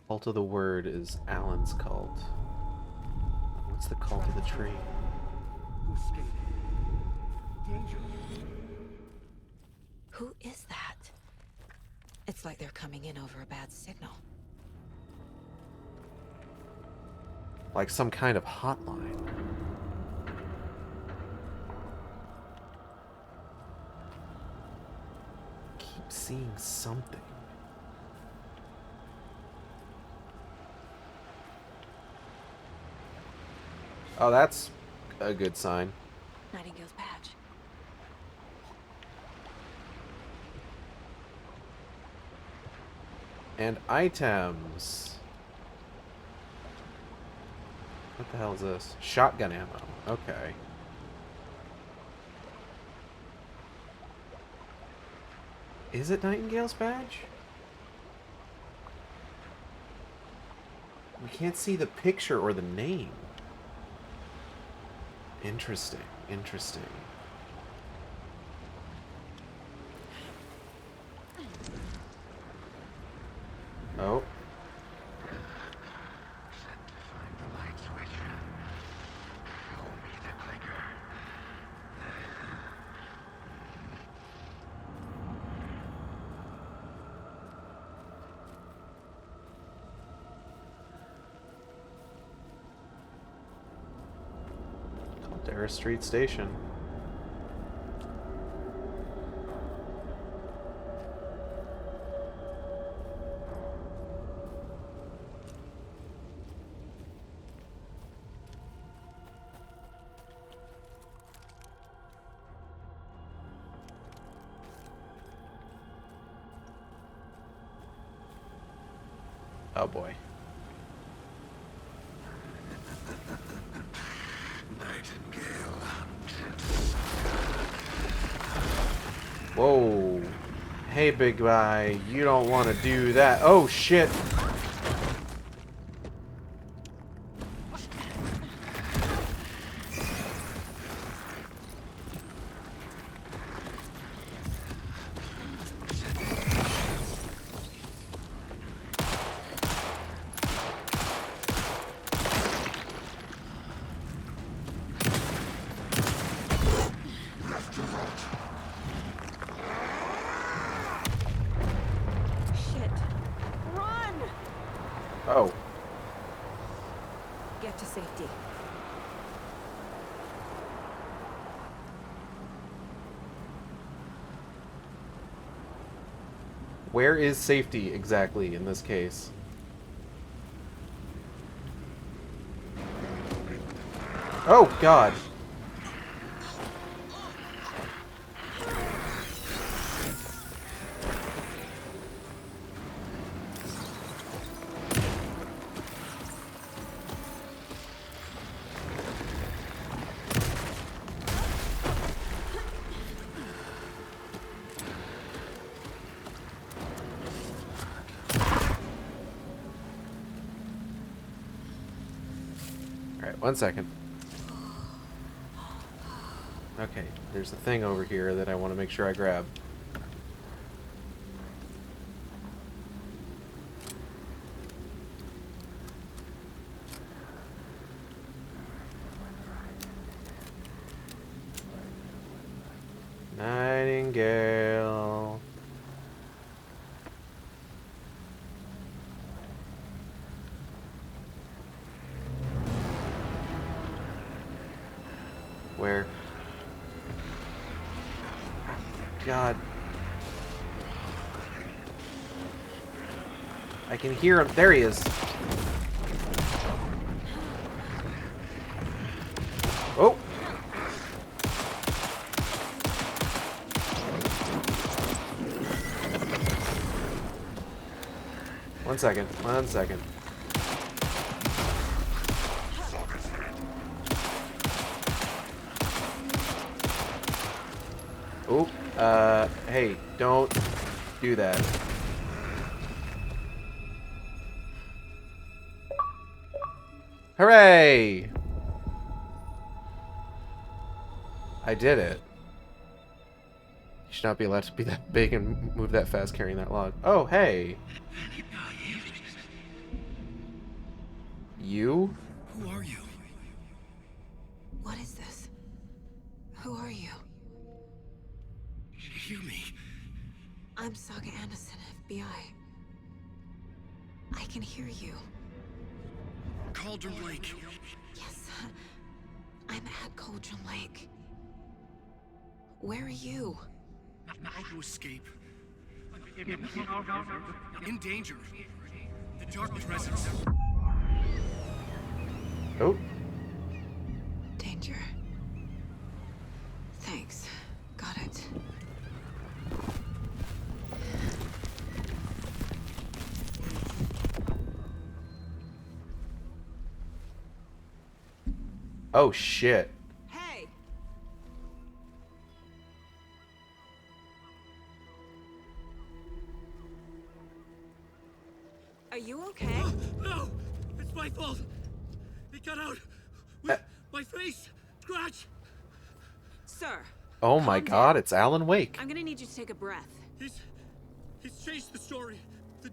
S1: Cult of the word is Alan's cult. What's the cult of the tree?
S8: Who is that? It's like they're coming in over a bad signal.
S1: Like some kind of hotline. Keep seeing something. Oh, that's a good sign.
S8: Nightingale's badge.
S1: And items. What the hell is this? Shotgun ammo. Okay. Is it Nightingale's badge? We can't see the picture or the name. Interesting. Interesting. Oh. Dara Street Station. Oh boy. Whoa. Hey, big guy, you don't want to do that. Oh, shit. Oh.
S17: Get to safety.
S1: Where is safety exactly in this case? Oh, God. Alright, 1 second. Okay, there's a thing over here that I want to make sure I grab. Nightingale. Where? God. I can hear him. There he is. Oh. One second. 1 second. Oh, hey, don't do that. Hooray! I did it. You should not be allowed to be that big and move that fast carrying that log. Oh, hey. You?
S16: Who are you?
S8: What is this? Who are you?
S16: Hear me.
S8: I'm Saga Anderson, FBI. I can hear you.
S16: Cauldron Lake.
S8: Yes, I'm at Cauldron Lake. Where are you?
S16: How to escape. In danger. The dark presence.
S1: Oh.
S8: Danger. Thanks. Got it.
S1: Oh, shit.
S17: Hey! Are you okay?
S16: No! It's my fault! It got out with my face! Scratch!
S17: Sir.
S1: Oh my
S17: calm
S1: God,
S17: down.
S1: it's Alan Wake.
S17: I'm gonna need you to take a breath.
S16: He's changed the story. The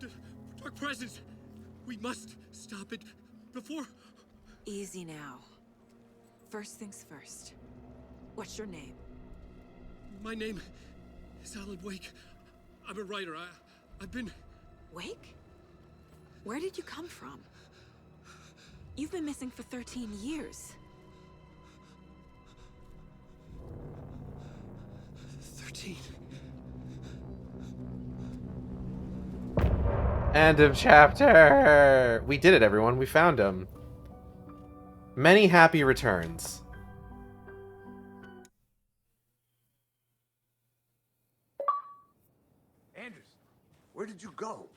S16: dark presence. We must stop it before...
S8: Easy now. First things first. What's your name?
S16: My name is Alan Wake. I'm a writer. I've been...
S8: Wake? Where did you come from? You've been missing for 13 years.
S16: 13.
S1: End of chapter! We did it, everyone. We found him. Many happy returns.
S3: Anders, where did you go?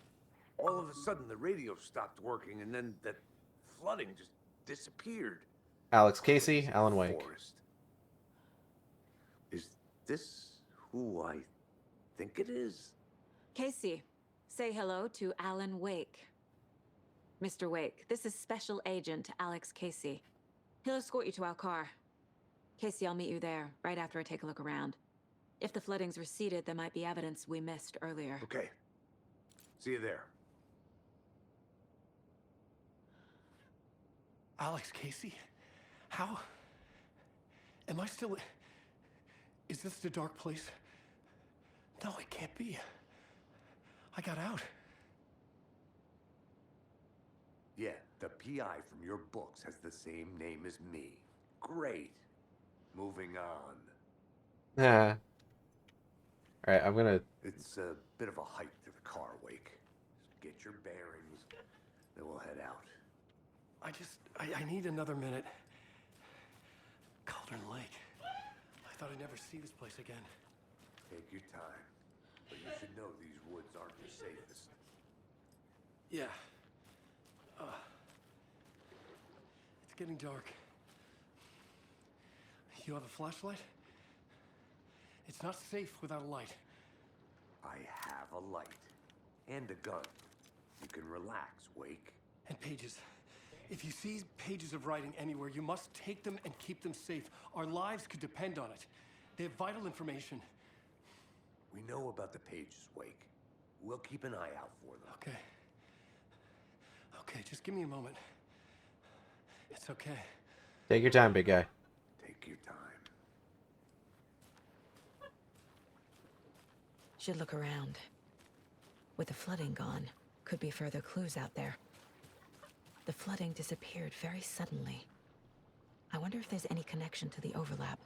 S3: All of a sudden, the radio stopped working, and then that flooding just disappeared.
S1: Alex Casey, Alan Wake.
S3: Forest. Is this who I think it is?
S8: Casey, say hello to Alan Wake. Mr. Wake, this is Special Agent Alex Casey. He'll escort you to our car. Casey, I'll meet you there, right after I take a look around. If the flooding's receded, there might be evidence we missed earlier.
S3: Okay. See you there.
S16: Alex Casey? How? Am I still... Is this the dark place? No, it can't be. I got out.
S3: Yeah, the PI from your books has the same name as me. Great. Moving on.
S1: Yeah. Alright, I'm gonna...
S3: It's a bit of a hike to the car, Wake. Just get your bearings, then we'll head out.
S16: I need another minute. Cauldron Lake. I thought I'd never see this place again.
S3: Take your time. But you should know these woods aren't the safest.
S16: Yeah. It's getting dark. You have a flashlight? It's not safe without a light.
S3: I have a light. And a gun. You can relax, Wake.
S16: And pages. If you see pages of writing anywhere, you must take them and keep them safe. Our lives could depend on it. They have vital information.
S3: We know about the pages, Wake. We'll keep an eye out for them.
S16: Okay. Okay, just give me a moment. It's okay.
S1: Take your time, big guy.
S3: Take your time.
S8: Should look around. With the flooding gone, could be further clues out there. The flooding disappeared very suddenly. I wonder if there's any connection to the overlap.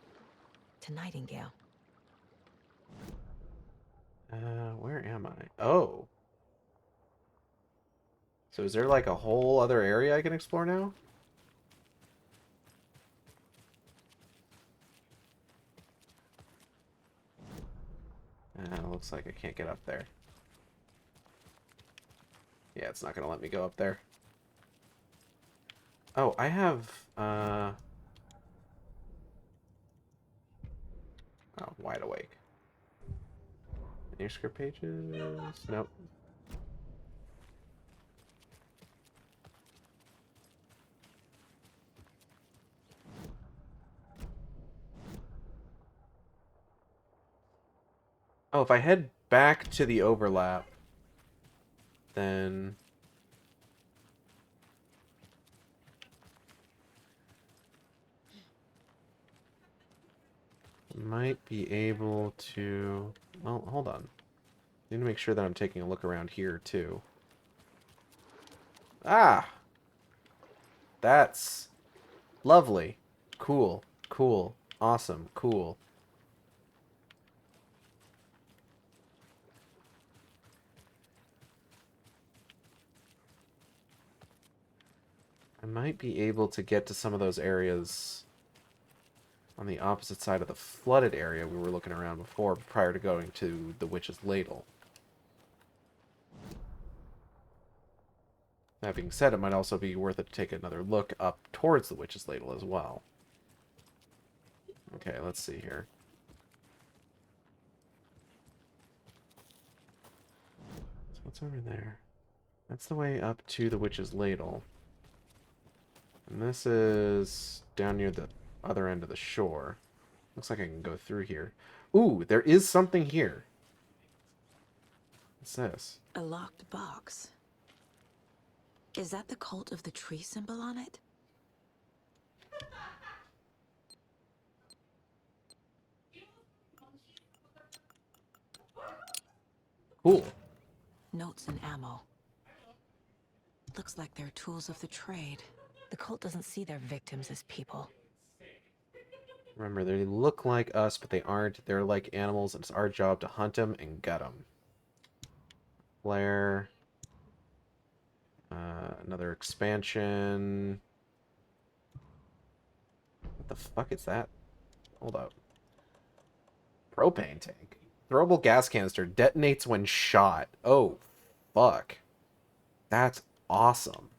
S8: To Nightingale.
S1: Where am I? Oh. So is there like a whole other area I can explore now? Looks like I can't get up there. Yeah, it's not gonna let me go up there. Oh, I have, oh, Wide Awake. Manuscript pages? Nope. Oh, if I head back to the overlap, then... might be able to... Well, hold on. I need to make sure that I'm taking a look around here, too. Ah! That's lovely. Cool. Cool. Awesome. Cool. I might be able to get to some of those areas on the opposite side of the flooded area we were looking around before, prior to going to the Witch's Ladle. That being said, it might also be worth it to take another look up towards the Witch's Ladle as well. Okay, let's see here. So what's over there? That's the way up to the Witch's Ladle. And this is down near the other end of the shore. Looks like I can go through here. Ooh, there is something here. What's this?
S8: A locked box. Is that the cult of the tree symbol on it?
S1: Cool.
S8: Notes and ammo. Looks like they're tools of the trade. The cult doesn't see their victims as people.
S1: Remember, they look like us, but they aren't. They're like animals, and it's our job to hunt them and gut them. Flare. Another expansion. What the fuck is that? Hold up. Propane tank. Throwable gas canister detonates when shot. Oh, fuck. That's awesome.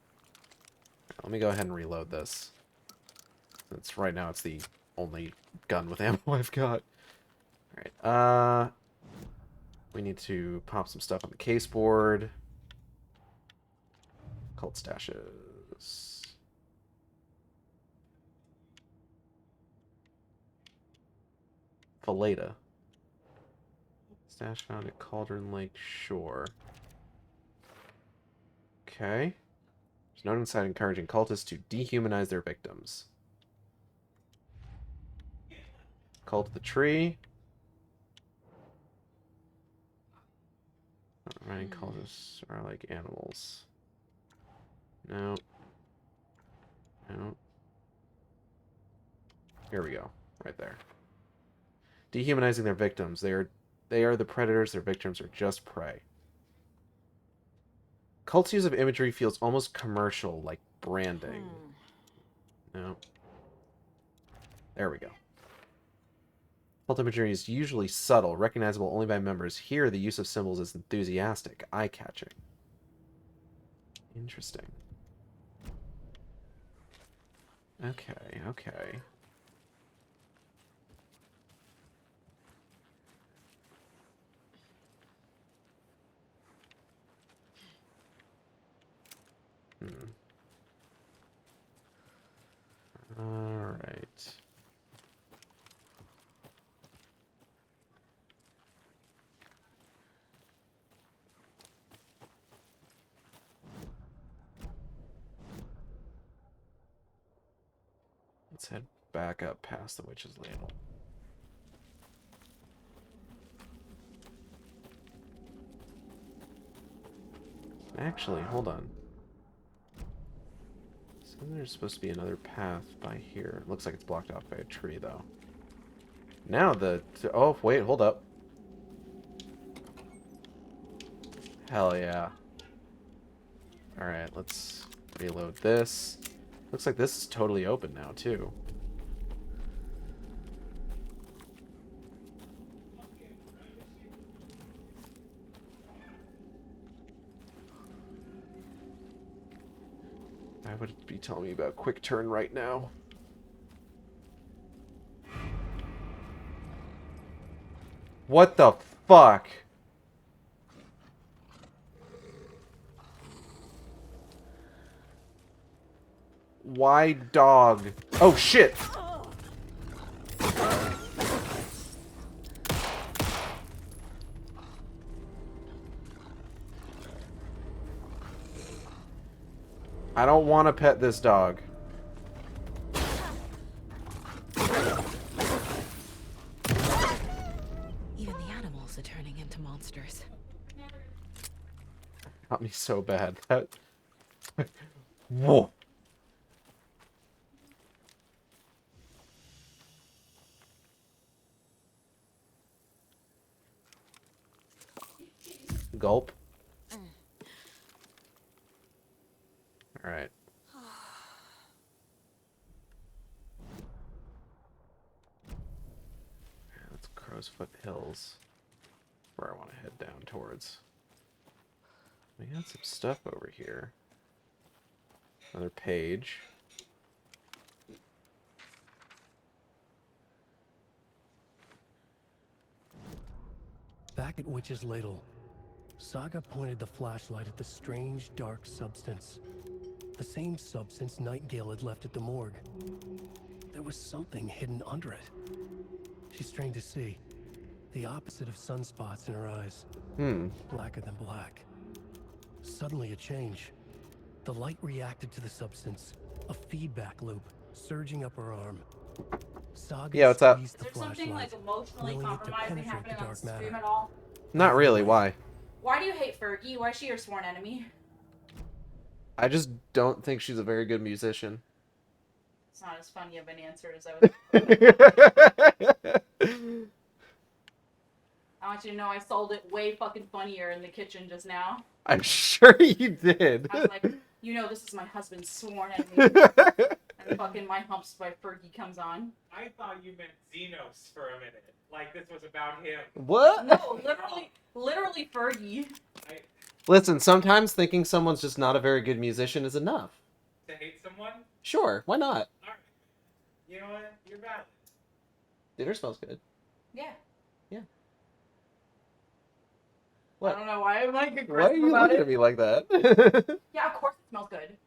S1: Let me go ahead and reload this. Since right now it's the only gun with ammo I've got. Alright, we need to pop some stuff on the case board. Cult stashes. Filleta. Stash found at Cauldron Lake Shore. Okay. There's no inside encouraging cultists to dehumanize their victims. Cult of the Tree. Running cultists are like animals. No. No. Here we go. Right there. Dehumanizing their victims. They are the predators. Their victims are just prey. Cult's use of imagery feels almost commercial, like branding. No. There we go. Cult imagery is usually subtle, recognizable only by members. Here, the use of symbols is enthusiastic, eye-catching. Interesting. Okay, okay. Alright. Let's head back up past the witch's ladle. Actually, hold on. So there's supposed to be another path by here. Looks like it's blocked off by a tree, though. Now oh, wait, hold up. Hell yeah. Alright, let's reload this. Looks like this is totally open now, too. Why would it be telling me about quick turn right now? What the fuck? Why dog? Oh shit! I don't want to pet this dog.
S8: Even the animals are turning into monsters.
S1: Got me so bad. That. Whoa. Gulp. Alright. That's Crowsfoot Hills. Where I want to head down towards. We got some stuff over here. Another page.
S16: Back at Witch's Ladle, Saga pointed the flashlight at the strange, dark substance. The same substance Nightingale had left at the morgue. There was something hidden under it. She strained to see. The opposite of sunspots in her eyes. Blacker than black. Suddenly a change. The light reacted to the substance. A feedback loop, surging up her arm. Saga
S1: yeah, what's up?
S16: squeezed the
S7: Is there something like
S16: flashlight,
S7: emotionally
S16: willing it to
S7: compromising
S16: penetrate
S7: happening
S16: the
S7: on
S16: dark
S7: stream
S16: matter.
S7: at all?
S1: Not really, why?
S7: Why do you hate Fergie? Why is she your sworn enemy?
S1: I just don't think she's a very good musician.
S7: It's not as funny of an answer as I was. I want you to know I sold it way fucking funnier in the kitchen just now.
S1: I'm sure you did.
S7: I was like, you know, this is my husband's sworn enemy. And fucking My Humps by Fergie comes on.
S6: I thought you meant Xenos for a minute. Like this was about him.
S1: What?
S7: No, literally Fergie.
S1: Listen, sometimes thinking someone's just not a very good musician is enough.
S6: To hate someone?
S1: Sure, why not?
S6: Alright. You know what? You're valid.
S1: Dinner smells good.
S7: Yeah.
S1: Yeah. What?
S7: I don't know why I'm like aggressive
S1: Why are you
S7: about
S1: looking
S7: it.
S1: at me like that?
S7: Yeah, of course it smells good.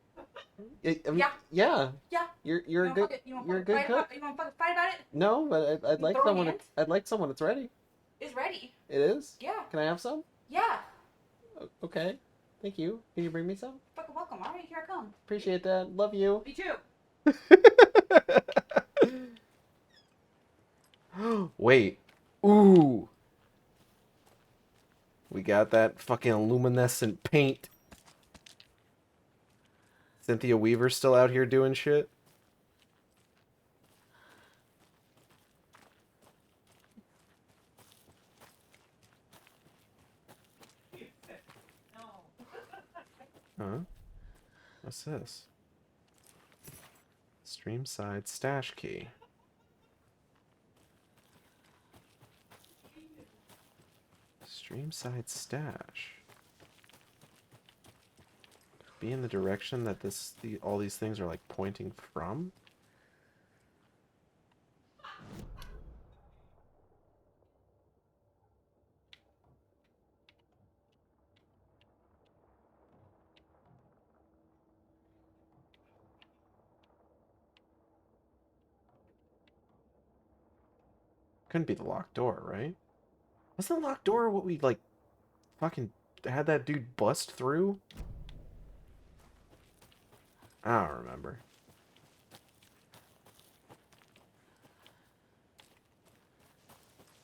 S1: I mean, yeah.
S7: Yeah.
S1: You're a good. You're a good cook.
S7: You want to fucking fight about it?
S1: No, but I'd like
S7: throw
S1: someone.
S7: hands?
S1: I'd like someone that's ready.
S7: It's ready.
S1: It is.
S7: Yeah.
S1: Can I have some?
S7: Yeah.
S1: Okay. Thank you. Can you bring me some?
S7: Fucking welcome. All right, here I come.
S1: Appreciate that. Love you.
S7: Me too.
S1: Wait. Ooh. We got that fucking luminescent paint. Cynthia Weaver's still out here doing shit. Huh? What's this? Stream side stash key. Stream side stash. Be in the direction that all these things are like pointing from. Couldn't be the locked door, right? Wasn't the locked door what we like fucking had that dude bust through? I don't remember.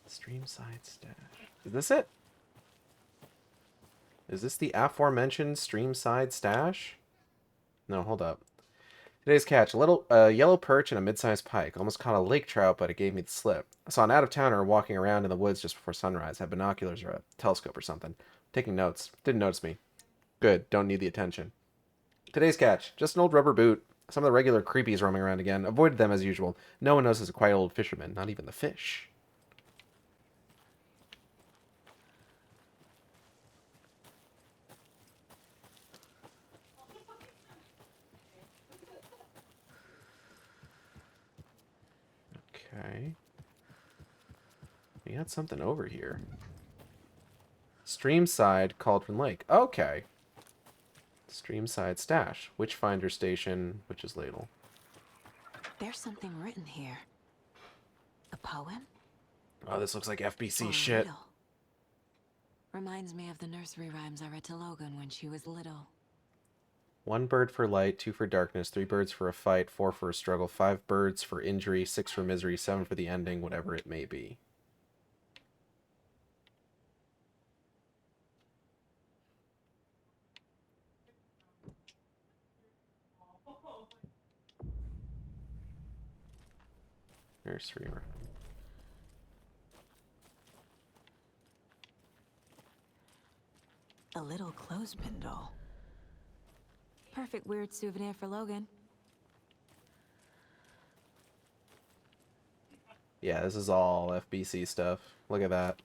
S1: Stream side stash. Is this it? Is this the aforementioned stream side stash? No, hold up. Today's catch: a yellow perch and a mid-sized pike. Almost caught a lake trout, but it gave me the slip. I saw an out-of-towner walking around in the woods just before sunrise. Had binoculars or a telescope or something. Taking notes. Didn't notice me. Good. Don't need the attention. Today's catch: just an old rubber boot. Some of the regular creepies roaming around again. Avoided them as usual. No one knows as a quiet old fisherman. Not even the fish. Okay. We got something over here. Streamside Cauldron Lake. Okay. Streamside Stash. Witchfinder Station, Witch's Ladle.
S8: There's something written here. A poem?
S1: Oh, this looks like FBC
S8: Or
S1: shit.
S8: riddle. Reminds me of the nursery rhymes I read to Logan when she was little.
S1: 1 bird for light, 2 for darkness, 3 birds for a fight, 4 for a struggle, 5 birds for injury, 6 for misery, 7 for the ending, whatever it may be. Nursery rhyme.
S8: A little clothespin doll. Perfect weird souvenir for Logan.
S1: Yeah, this is all FBC stuff. Look at that.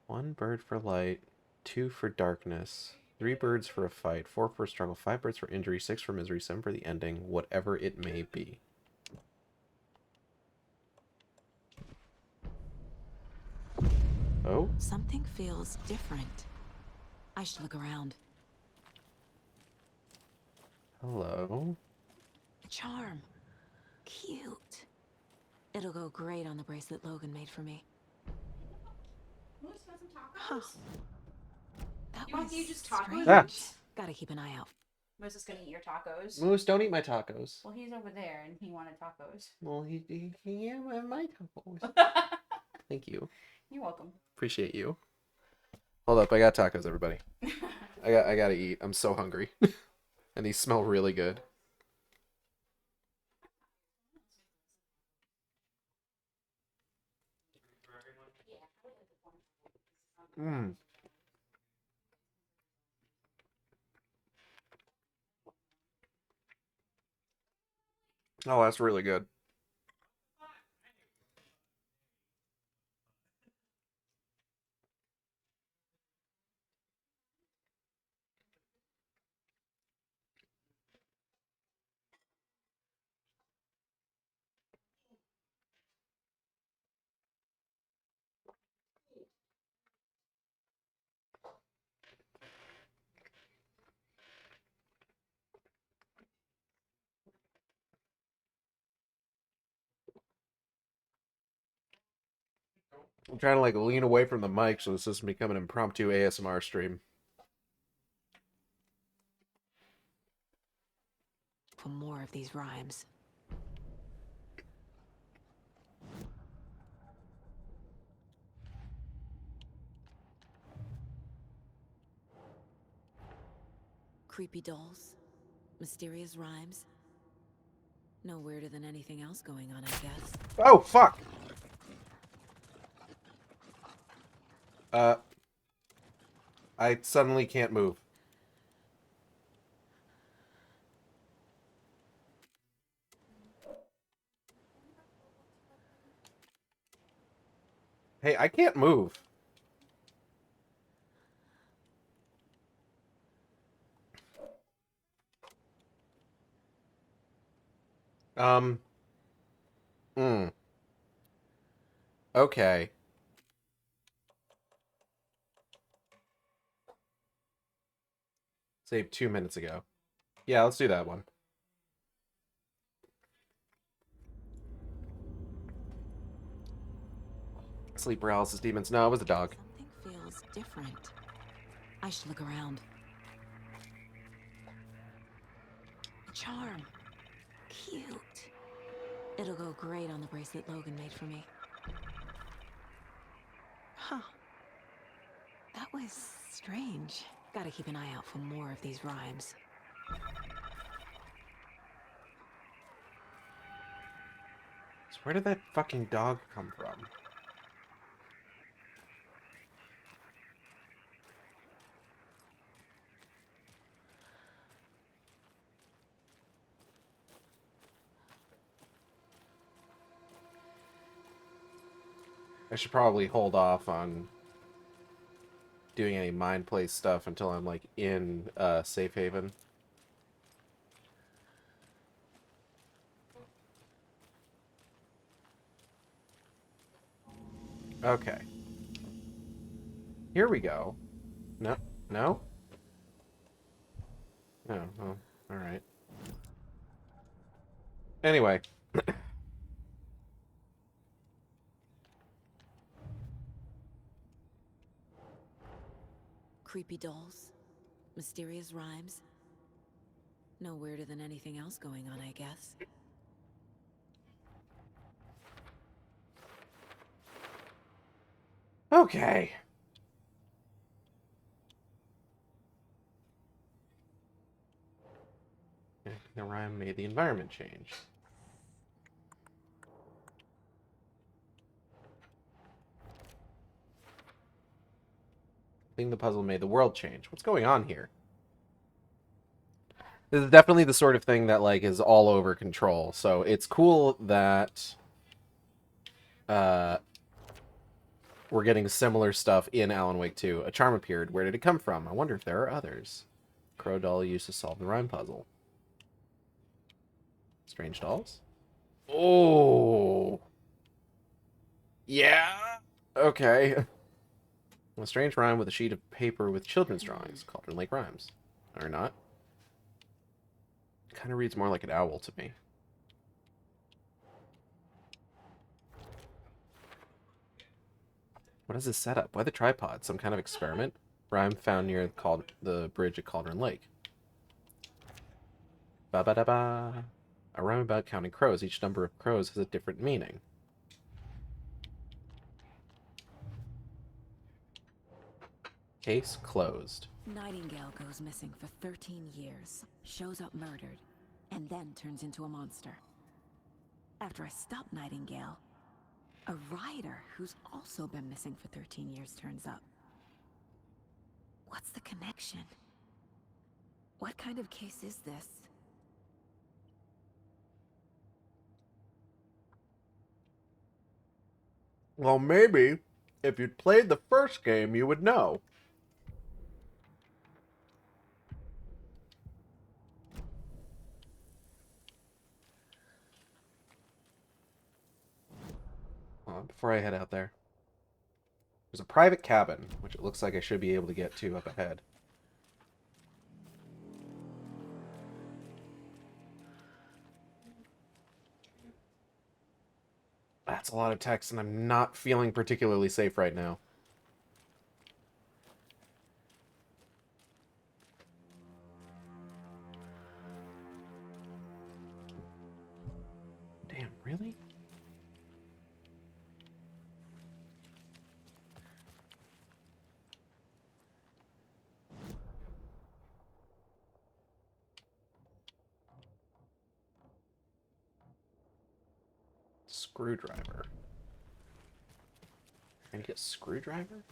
S1: 1 bird for light, 2 for darkness, 3 birds for a fight, 4 for a struggle, 5 birds for injury, 6 for misery, 7 for the ending, whatever it may be. Oh?
S8: Something feels different. I should look around.
S1: Hello?
S8: A charm. Cute. It'll go great on the bracelet Logan made for me.
S7: Moose, want some
S8: Huh.
S7: tacos?
S8: That
S7: You want
S8: was
S7: to eat just tacos?
S8: strange.
S1: Ah.
S8: Gotta keep an eye out.
S7: Moose is gonna eat your tacos.
S1: Moose, don't eat my tacos.
S7: Well, he's over there and he wanted tacos.
S1: Well, he yeah, my tacos. Thank you.
S7: You're welcome.
S1: Appreciate you. Hold up, I got tacos, everybody. I gotta eat. I'm so hungry. And these smell really good. Mmm. Oh, that's really good. I'm trying to like lean away from the mic so this doesn't become an impromptu ASMR stream.
S8: For more of these rhymes. Creepy dolls, mysterious rhymes. No weirder than anything else going on, I guess.
S1: Oh, fuck! I suddenly can't move. Hey, I can't move. Okay. Saved 2 minutes ago. Yeah, let's do that one. Sleep paralysis demons. No, it was the dog.
S8: Something feels different. I should look around. A charm. Cute. It'll go great on the bracelet Logan made for me. Huh. That was strange. Gotta keep an eye out for more of these rhymes.
S1: So where did that fucking dog come from? I should probably hold off on doing any mind play stuff until I'm like in safe haven. Okay. Here we go. No? No? No. Oh, alright. Anyway.
S8: Creepy dolls, mysterious rhymes. No weirder than anything else going on, I guess.
S1: Okay. The rhyme made the environment change. I think the puzzle made the world change. What's going on here? This is definitely the sort of thing that like is all over control. So it's cool that we're getting similar stuff in Alan Wake 2. A charm appeared. Where did it come from? I wonder if there are others. Crow doll used to solve the rhyme puzzle. Strange dolls? Oh. Yeah. Okay. A strange rhyme with a sheet of paper with children's drawings. Cauldron Lake rhymes. Or not. Kind of reads more like an owl to me. What is this setup? Why the tripod? Some kind of experiment? Rhyme found near the bridge at Cauldron Lake. Ba-ba-da-ba. A rhyme about counting crows. Each number of crows has a different meaning. Case closed.
S8: Nightingale goes missing for 13 years, shows up murdered, and then turns into a monster. After I stop Nightingale, a rider who's also been missing for 13 years turns up. What's the connection? What kind of case is this?
S1: Well, maybe if you'd played the first game, you would know. Before I head out there, there's a private cabin, which it looks like I should be able to get to up ahead. That's a lot of text, and I'm not feeling particularly safe right now. Damn, really? Screwdriver. I need a screwdriver?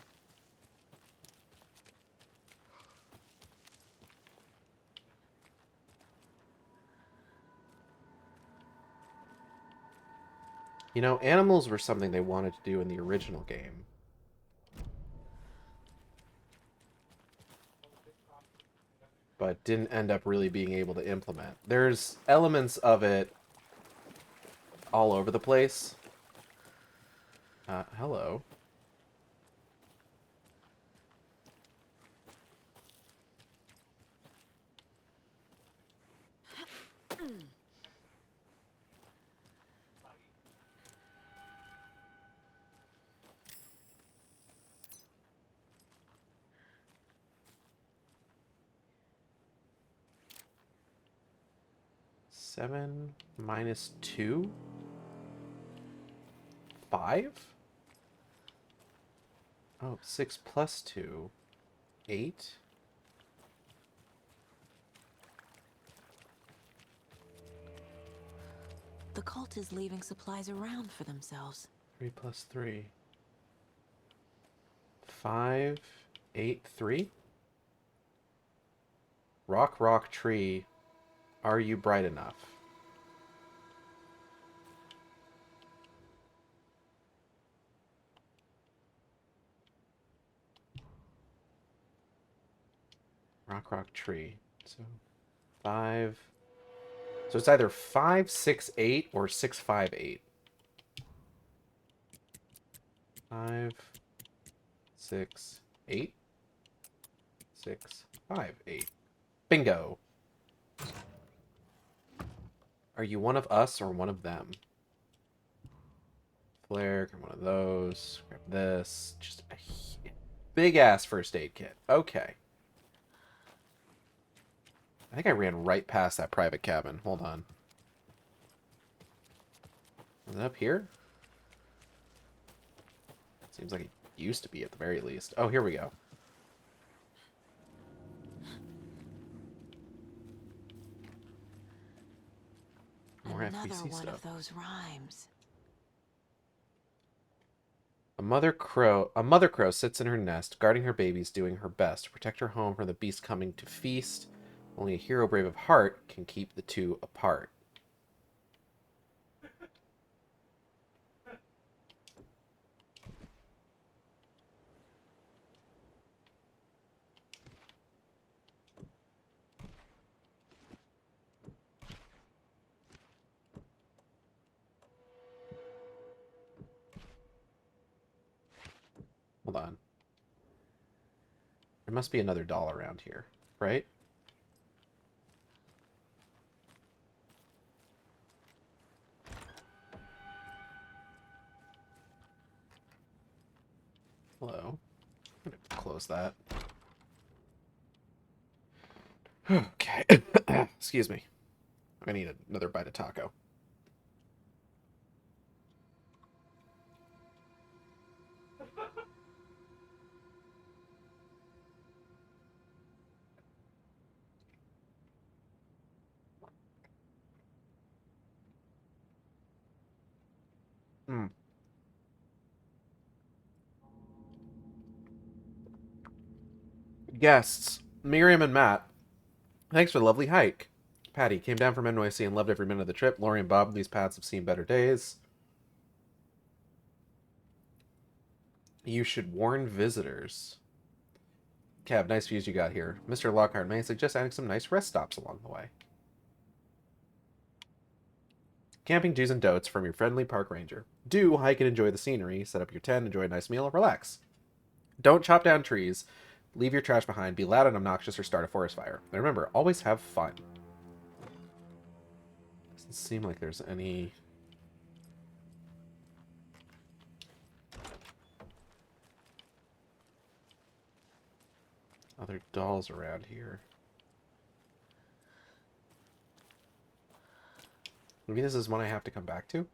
S1: You know, animals were something they wanted to do in the original game. But didn't end up really being able to implement. There's elements of it all over the place. Hello. Seven minus 2? 5? Oh, 6 plus 2. 8?
S8: The cult is leaving supplies around for themselves.
S1: 3 plus 3. 5, 8, 3? Rock, rock, tree. Are you bright enough? Rock, rock, tree. So 5. So it's either 5, 6, 8 or 6, 5, 8. 5, 6, 8. 6, 5, 8. Bingo. Are you one of us or one of them? Flare, grab one of those. Grab this. Just a big ass first aid kit. Okay. I think I ran right past that private cabin. Hold on. Is it up here? Seems like it used to be at the very least. Oh, here we go. More
S8: Another
S1: FBC
S8: one
S1: stuff.
S8: of those rhymes.
S1: A mother crow sits in her nest, guarding her babies, doing her best to protect her home from the beast coming to feast. Only a hero brave of heart can keep the two apart. Hold on. There must be another doll around here, right? Hello. I'm gonna close that. Okay. Excuse me. I need another bite of taco. Hmm. Guests, Miriam and Matt. Thanks for the lovely hike. Patty came down from NYC and loved every minute of the trip. Lori and Bob, these paths have seen better days. You should warn visitors. Kev, nice views you got here. Mr. Lockhart may suggest adding some nice rest stops along the way. Camping do's and don'ts from your friendly park ranger. Do hike and enjoy the scenery. Set up your tent, enjoy a nice meal, and relax. Don't chop down trees. Leave your trash behind. Be loud and obnoxious or start a forest fire. And remember, always have fun. Doesn't seem like there's any... other dolls around here. Maybe this is one I have to come back to?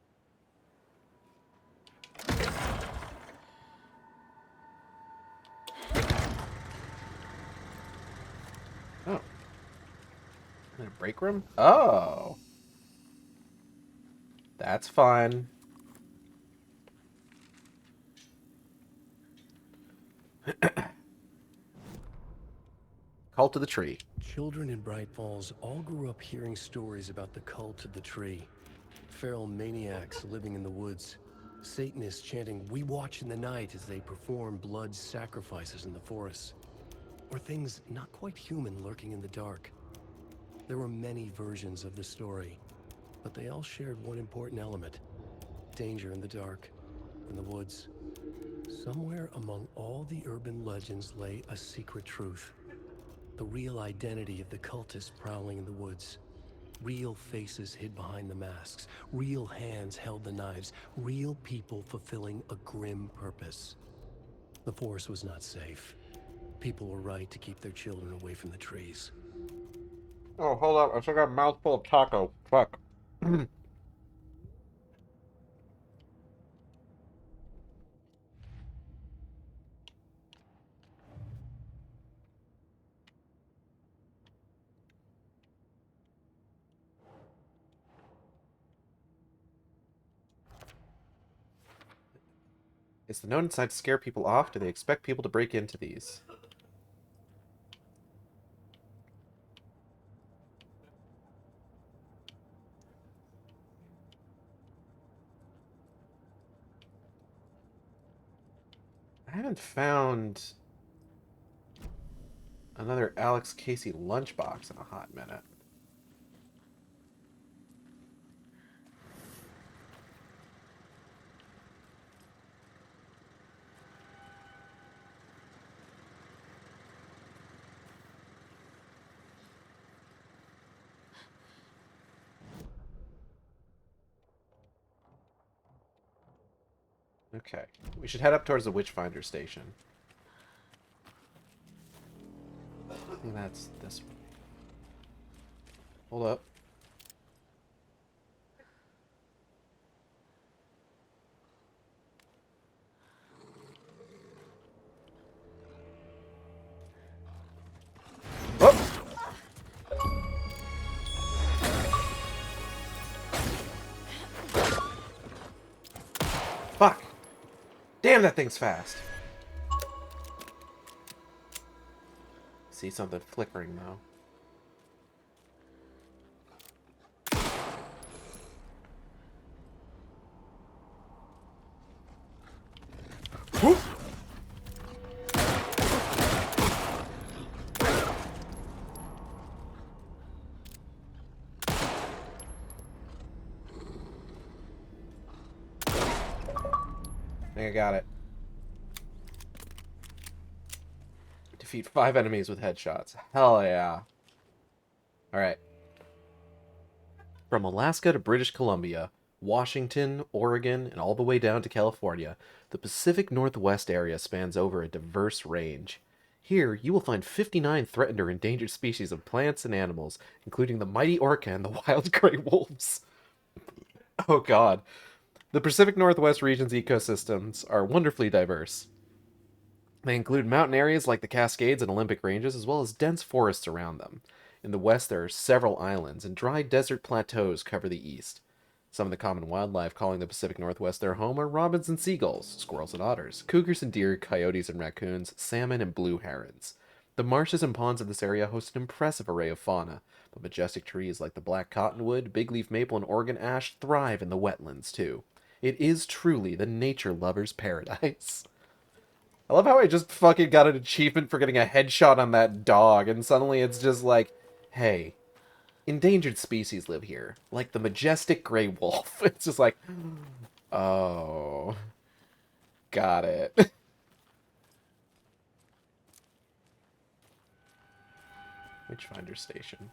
S1: Oh. In a break room? Oh. That's fun. Cult of the Tree.
S16: Children in Bright Falls all grew up hearing stories about the cult of the tree. Feral maniacs living in the woods. Satanists chanting, "We watch in the night," as they perform blood sacrifices in the forests. Or things not quite human lurking in the dark. There were many versions of the story, but they all shared one important element. Danger in the dark, in the woods. Somewhere among all the urban legends lay a secret truth. The real identity of the cultists prowling in the woods. Real faces hid behind the masks. Real hands held the knives. Real people fulfilling a grim purpose. The forest was not safe. People were right to keep their children away from the trees.
S1: Oh, hold up. I still got a mouthful of taco. Fuck. Is the note inside to scare people off? Do they expect people to break into these? I haven't found another Alex Casey lunchbox in a hot minute. Okay. We should head up towards the Witchfinder station. I think that's this one. Hold up. Oh! Fuck! Damn, that thing's fast! See something flickering, though. Whoop! I think I got it. Defeat 5 enemies with headshots. Hell yeah. Alright. From Alaska to British Columbia, Washington, Oregon, and all the way down to California, the Pacific Northwest area spans over a diverse range. Here, you will find 59 threatened or endangered species of plants and animals, including the mighty orca and the wild gray wolves. Oh god. The Pacific Northwest region's ecosystems are wonderfully diverse. They include mountain areas like the Cascades and Olympic Ranges, as well as dense forests around them. In the west, there are several islands, and dry desert plateaus cover the east. Some of the common wildlife calling the Pacific Northwest their home are robins and seagulls, squirrels and otters, cougars and deer, coyotes and raccoons, salmon and blue herons. The marshes and ponds of this area host an impressive array of fauna, but majestic trees like the black cottonwood, bigleaf maple, and Oregon ash thrive in the wetlands too. It is truly the nature lover's paradise. I love how I just fucking got an achievement for getting a headshot on that dog, and suddenly it's just like, hey, endangered species live here, like the majestic gray wolf. It's just like, oh, got it. Witchfinder Station.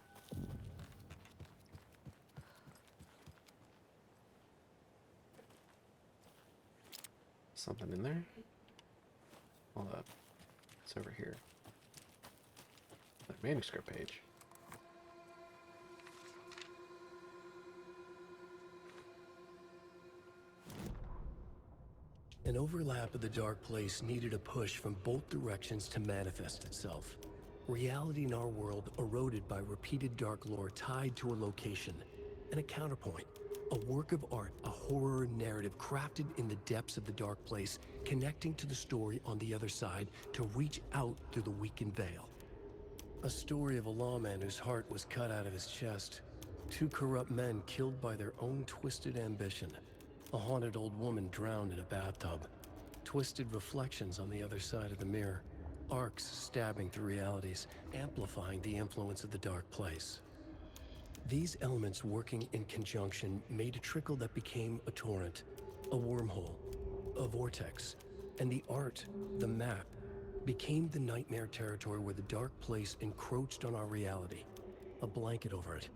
S1: Something in there? Hold up. It's over here. That manuscript page.
S16: An overlap of the dark place needed a push from both directions to manifest itself. Reality in our world eroded by repeated dark lore tied to a location, and a counterpoint, a work of art, a horror narrative crafted in the depths of the dark place, connecting to the story on the other side to reach out through the weakened veil. A story of a lawman whose heart was cut out of his chest, two corrupt men killed by their own twisted ambition, a haunted old woman drowned in a bathtub, twisted reflections on the other side of the mirror, arcs stabbing through realities, amplifying the influence of the dark place. These elements working in conjunction made a trickle that became a torrent, a wormhole, a vortex, and the art, the map, became the nightmare territory where the dark place encroached on our reality, a blanket over it,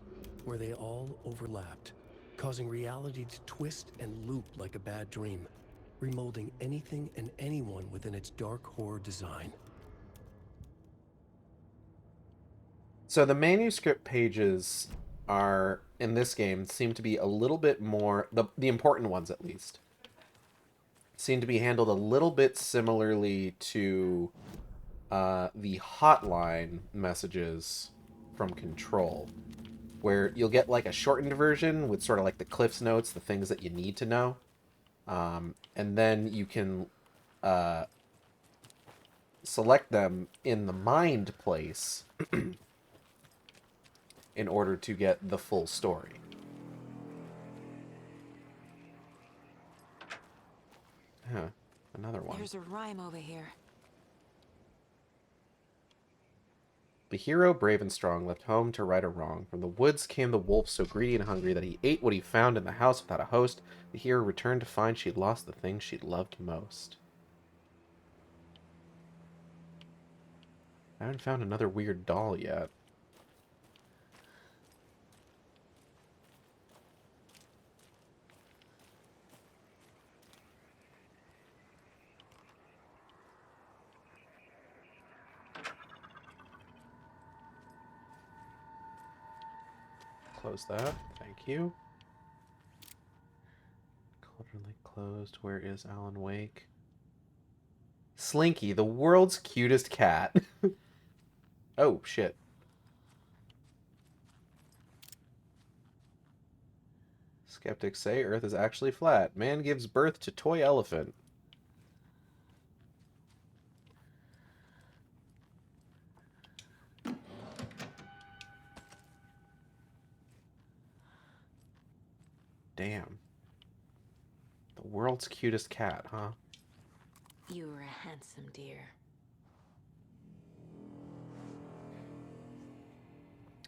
S16: where they all overlapped, causing reality to twist and loop like a bad dream, remolding anything and anyone within its dark horror design.
S1: So the manuscript pages are, in this game, seem to be a little bit more, the important ones at least, seem to be handled a little bit similarly to the hotline messages from Control, where you'll get like a shortened version with sort of like the Cliff's Notes, the things that you need to know. And then you can select them in the mind place in order to get the full story. Huh, another one.
S8: There's a rhyme over here.
S1: The hero, brave and strong, left home to right a wrong. From the woods came the wolf, so greedy and hungry that he ate what he found in the house without a host. The hero returned to find she'd lost the thing she'd loved most. I haven't found another weird doll yet. Close that. Thank you. Cauldron Lake closed. Where is Alan Wake? Slinky, the world's cutest cat. Oh, shit. Skeptics say Earth is actually flat. Man gives birth to toy elephant. Damn. The world's cutest cat, huh?
S8: You were a handsome deer.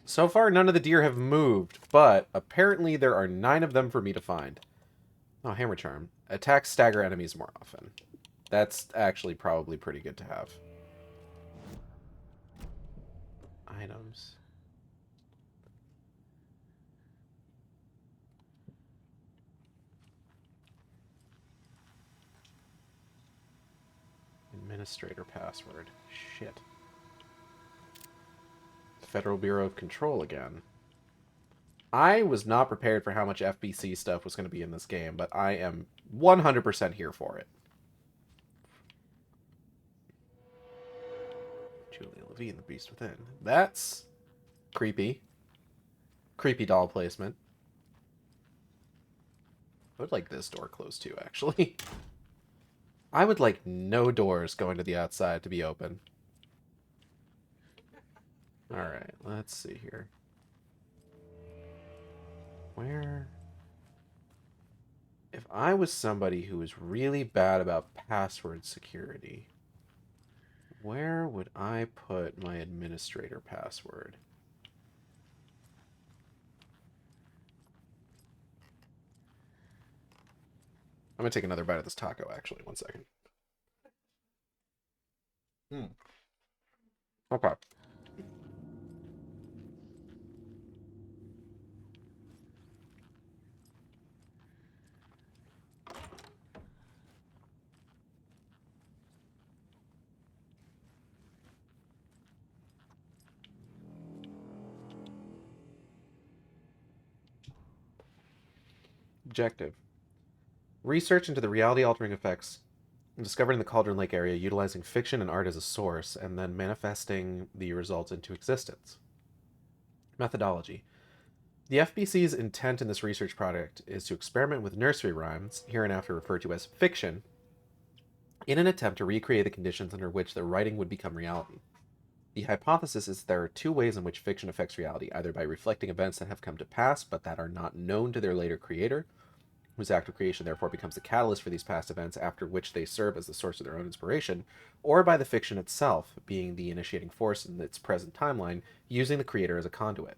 S1: So far, none of the deer have moved, but apparently there are 9 of them for me to find. Oh, Hammer Charm. Attacks stagger enemies more often. That's actually probably pretty good to have. Items. Administrator password. Shit. Federal Bureau of Control again. I was not prepared for how much FBC stuff was going to be in this game, but I am 100% here for it. Julia Levine, The Beast Within. That's creepy. Creepy doll placement. I would like this door closed too, actually. I would like no doors going to the outside to be open. Alright, let's see here. Where... If I was somebody who was really bad about password security, where would I put my administrator password? I'm gonna take another bite of this taco, actually. 1 second. Okay. Objective. Research into the reality-altering effects discovered in the Cauldron Lake area utilizing fiction and art as a source, and then manifesting the results into existence. Methodology. The FBC's intent in this research project is to experiment with nursery rhymes, hereinafter referred to as fiction, in an attempt to recreate the conditions under which their writing would become reality. The hypothesis is that there are two ways in which fiction affects reality, either by reflecting events that have come to pass but that are not known to their later creator, whose act of creation therefore becomes the catalyst for these past events, after which they serve as the source of their own inspiration, or by the fiction itself being the initiating force in its present timeline, using the creator as a conduit.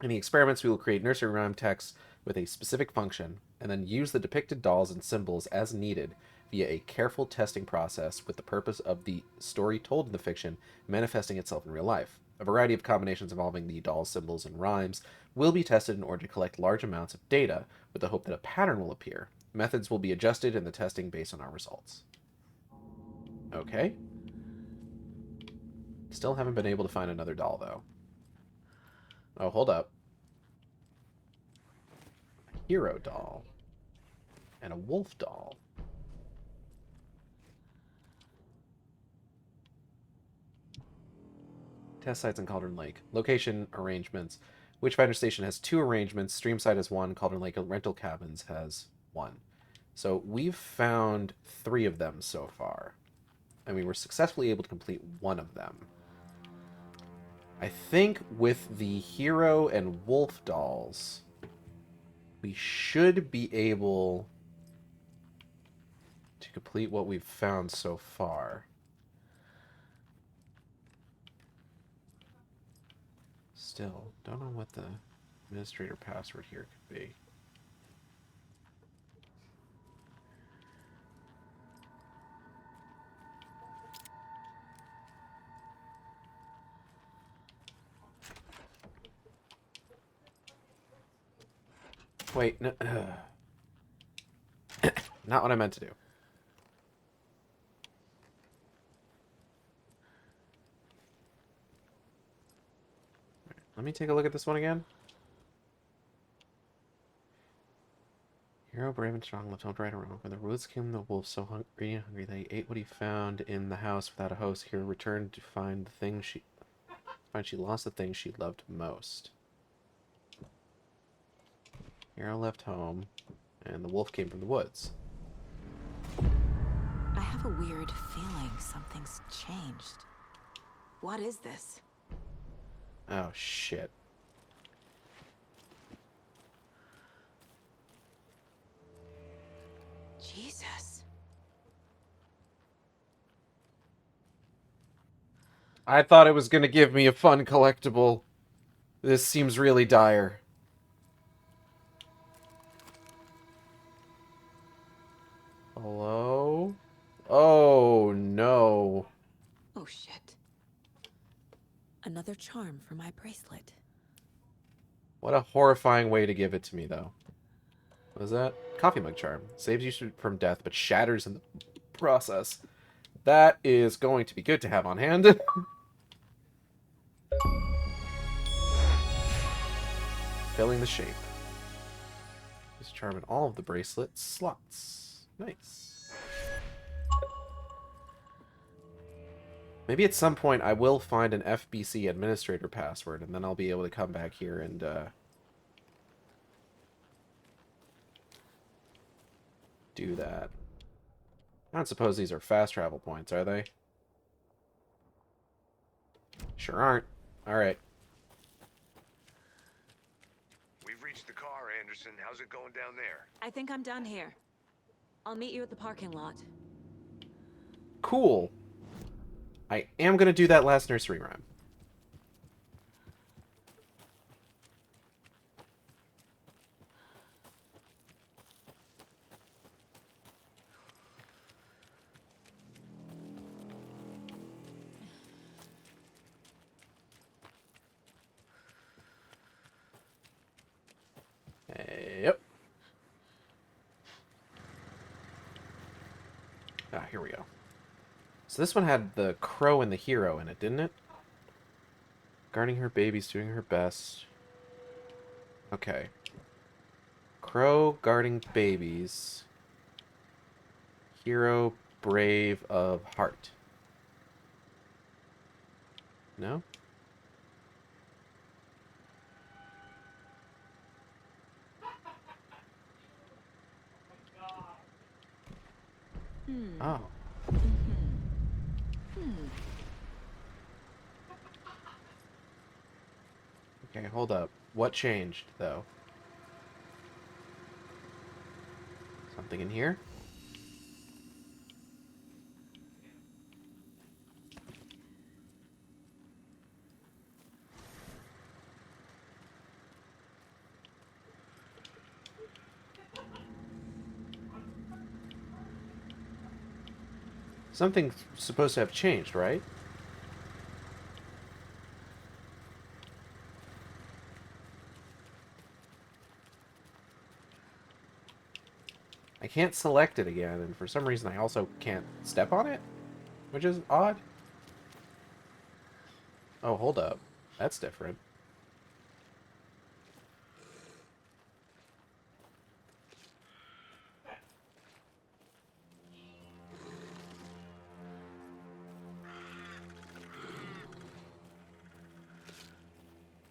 S1: In the experiments, we will create nursery rhyme texts with a specific function, and then use the depicted dolls and symbols as needed via a careful testing process with the purpose of the story told in the fiction manifesting itself in real life. A variety of combinations involving the dolls, symbols, and rhymes will be tested in order to collect large amounts of data with the hope that a pattern will appear. Methods will be adjusted in the testing based on our results. Okay. Still haven't been able to find another doll, though. Oh, hold up. A hero doll. And a wolf doll. Test sites in Cauldron Lake. Location arrangements. Witchfinder Station has 2 arrangements. Streamside has 1. Cauldron Lake Rental Cabins has 1. So we've found 3 of them so far. And we were successfully able to complete 1 of them. I think with the hero and wolf dolls, we should be able to complete what we've found so far. Still, don't know what the administrator password here could be. Wait, no, not what I meant to do. Let me take a look at this one again. Hero, brave and strong, left home right or wrong. When the woods came, the wolf so hungry they ate what he found in the house without a host. Hero returned to find the thing she lost the thing she loved most. Hero left home, and the wolf came from the woods.
S8: I have a weird feeling something's changed. What is this?
S1: Oh, shit.
S8: Jesus.
S1: I thought it was going to give me a fun collectible. This seems really dire. Hello? Oh, no.
S8: Oh, shit. Another charm for my bracelet.
S1: What a horrifying way to give it to me, though. What is that? Coffee mug charm. Saves you from death, but shatters in the process. That is going to be good to have on hand. Filling the shape. Use charm in all of the bracelet slots. Nice. Maybe at some point I will find an FBC administrator password, and then I'll be able to come back here and do that. I don't suppose these are fast travel points, are they? Sure aren't. Alright.
S3: We've reached the car, Anderson. How's it going down there?
S17: I think I'm done here. I'll meet you at the parking lot.
S1: Cool. I am going to do that last nursery rhyme. Yep. Ah, here we go. So this one had the crow and the hero in it, didn't it? Guarding her babies, doing her best. Okay. Crow guarding babies. Hero brave of heart. No? Oh. Okay, hold up. What changed, though? Something in here? Something's supposed to have changed, right? I can't select it again, and for some reason I also can't step on it, which is odd. Oh, hold up. That's different.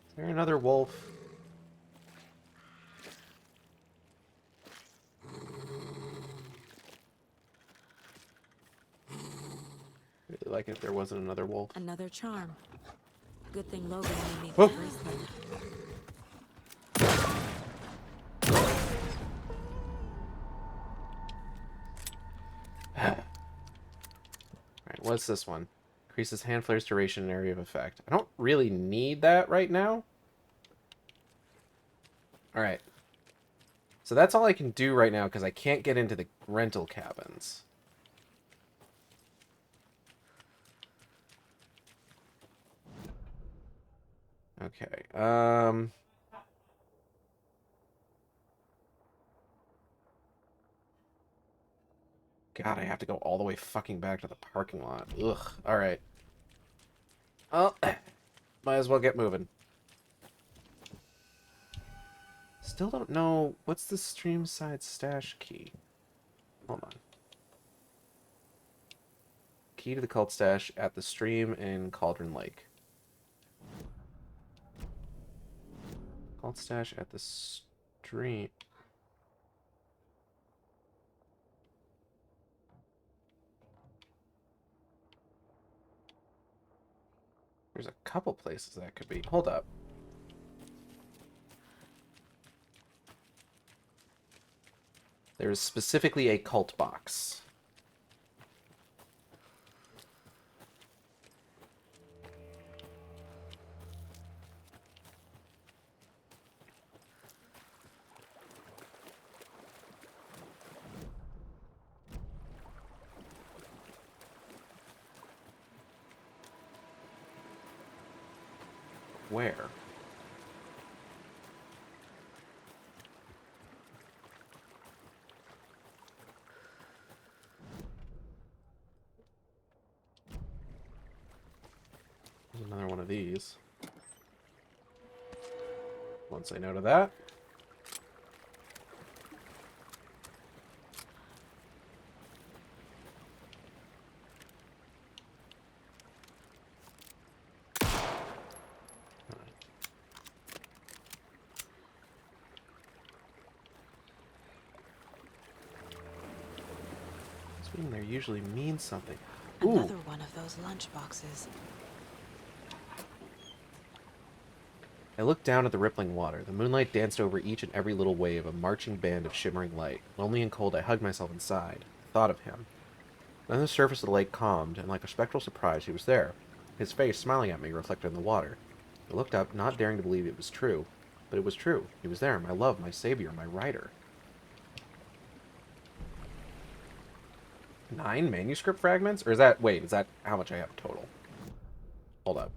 S1: Is there another wolf? Really like it if there wasn't another wolf.
S17: Another charm. Good thing Logan made me
S1: Oh.
S17: the bracelet.
S1: Alright, what's this one? Increases hand flare's duration and area of effect. I don't really need that right now. Alright. So that's all I can do right now because I can't get into the rental cabins. Okay. God, I have to go all the way fucking back to the parking lot. Ugh. Alright. Oh, might as well get moving. Still don't know. What's the stream side stash key? Hold on. Key to the cult stash at the stream in Cauldron Lake. Cult stash at the stream. There's a couple places that could be. Hold up. There's specifically a cult box. Where? There's another one of these. Won't say no to that. Being there usually means something. Ooh.
S8: Another one of those lunch boxes.
S1: I looked down at the rippling water. The moonlight danced over each and every little wave, a marching band of shimmering light. Lonely and cold, I hugged myself inside. I thought of him. Then the surface of the lake calmed, and like a spectral surprise, he was there. His face, smiling at me, reflected in the water. I looked up, not daring to believe it was true. But it was true. He was there, my love, my savior, my rider. 9 manuscript fragments? Or is that... Wait, is that how much I have total? Hold up.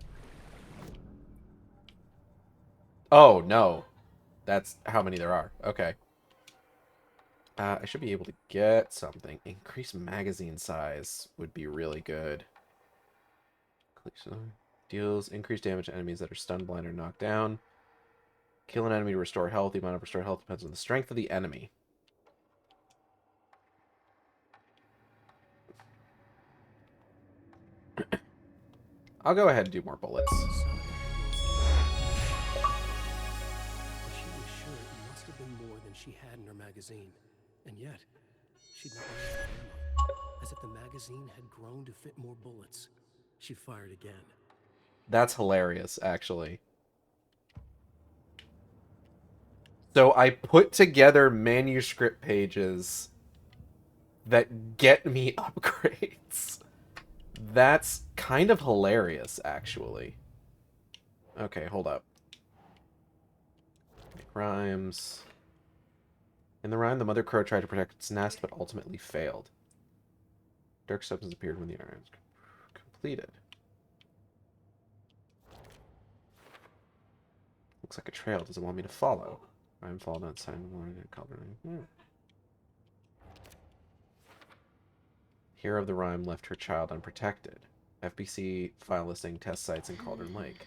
S1: Oh, no. That's how many there are. Okay. I should be able to get something. Increase magazine size would be really good. Deals increased damage to enemies that are stunned, blind, or knocked down. Kill an enemy to restore health. The amount of restored health depends on the strength of the enemy. I'll go ahead and do more bullets.
S16: She was sure it must have been more than she had in her magazine. And yet, she'd not run out of ammo. As if the magazine had grown to fit more bullets. She fired again.
S1: That's hilarious, actually. So I put together manuscript pages that get me upgrades. That's kind of hilarious, actually. Okay, hold up. Rhymes. In the rhyme, the mother crow tried to protect its nest, but ultimately failed. Dark substance appeared when the rhyme was completed. Looks like a trail. Does it want me to follow? Rhyme followed that sign. Hero of the rhyme left her child unprotected. FBC file listing test sites in Cauldron Lake.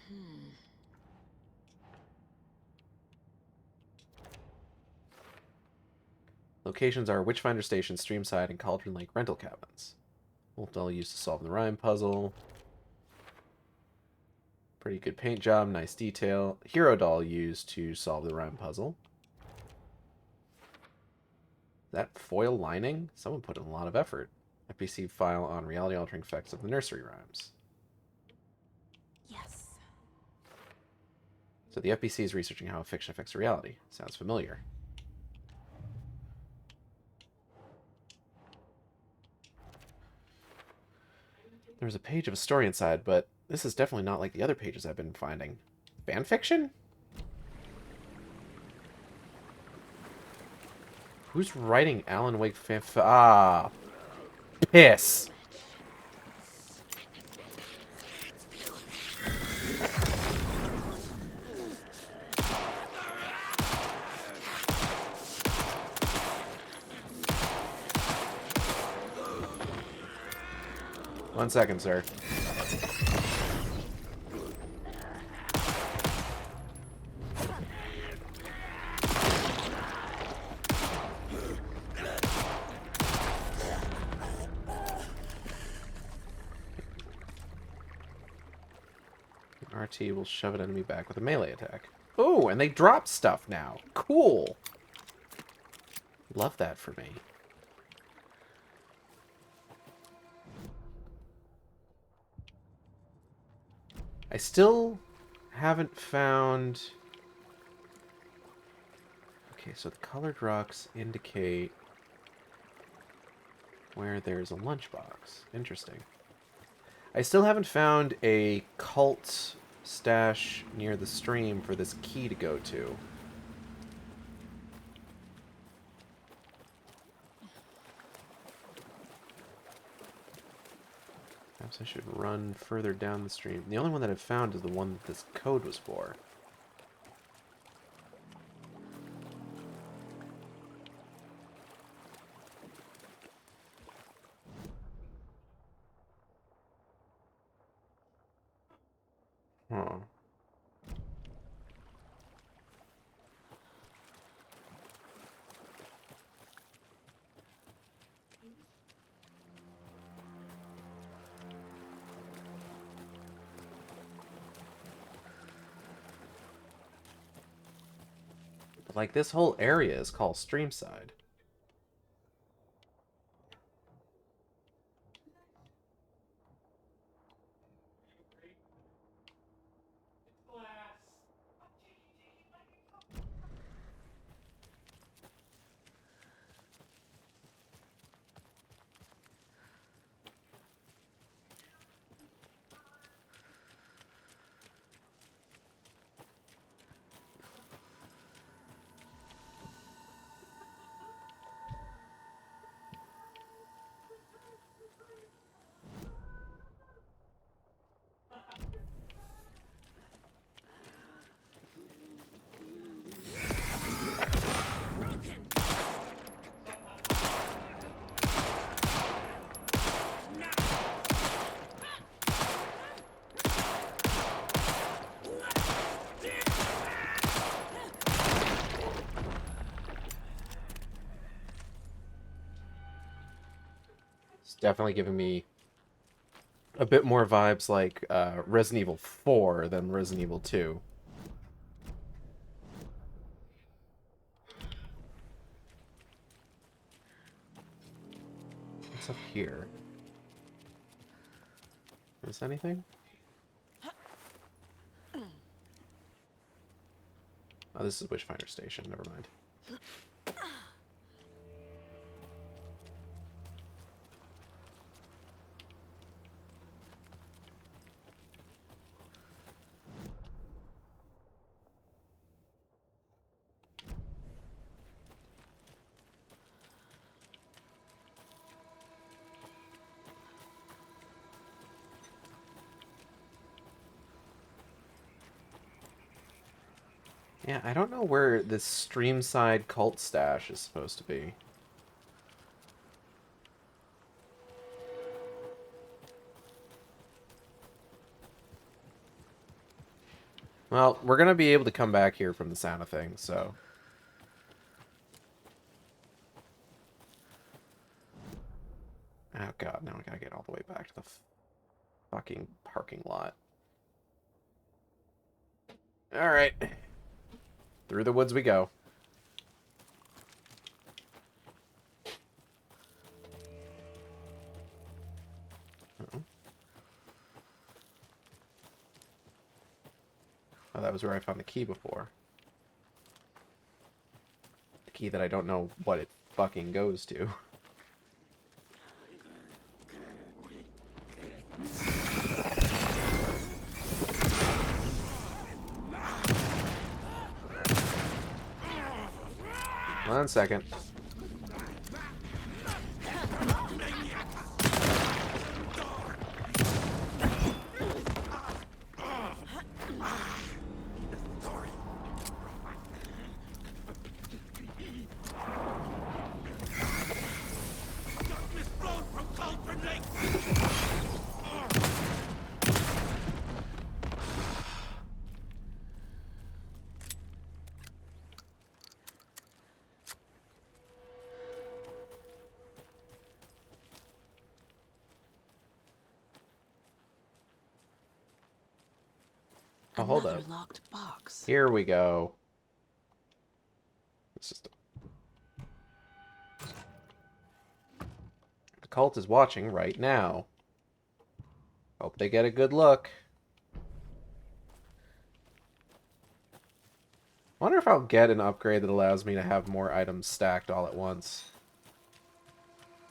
S1: Locations are Witchfinder Station, Streamside, and Cauldron Lake rental cabins. Wolf doll used to solve the rhyme puzzle. Pretty good paint job, nice detail. Hero doll used to solve the rhyme puzzle. That foil lining? Someone put in a lot of effort. FBC file on reality-altering effects of the nursery rhymes.
S8: Yes.
S1: So the FBC is researching how fiction affects reality. Sounds familiar. There's a page of a story inside, but this is definitely not like the other pages I've been finding. Fanfiction? Who's writing Alan Wake fanfic? Ah, piss. One second, sir. RT will shove an enemy back with a melee attack. Oh, and they drop stuff now. Cool. Love that for me. I still haven't found... Okay, so the colored rocks indicate where there's a lunchbox. Interesting. I still haven't found a cult stash near the stream for this key to go to. Perhaps I should run further down the stream. The only one that I've found is the one that this code was for. Huh. But like this whole area is called Streamside. It's definitely giving me a bit more vibes like Resident Evil 4 than Resident Evil 2. What's up here? Is anything? Oh, this is Witchfinder Station. Never mind. Yeah, I don't know where this streamside cult stash is supposed to be. Well, we're gonna be able to come back here from the sound of things, so... Oh god, now I gotta get all the way back to the fucking parking lot. Alright. Through the woods we go. Uh-oh. Oh, that was where I found the key before. The key that I don't know what it fucking goes to. One second. Oh, hold up.
S18: Locked box.
S1: Here we go. It's just... The cult is watching right now. Hope they get a good look. Wonder if I'll get an upgrade that allows me to have more items stacked all at once.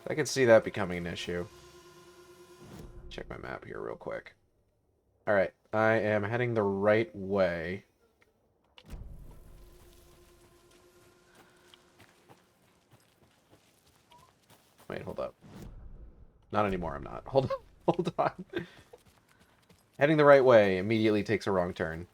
S1: I can see that becoming an issue. Check my map here real quick. Alright, I am heading the right way. Wait, hold up. Not anymore, I'm not. Hold on. Hold on. Heading the right way immediately takes a wrong turn.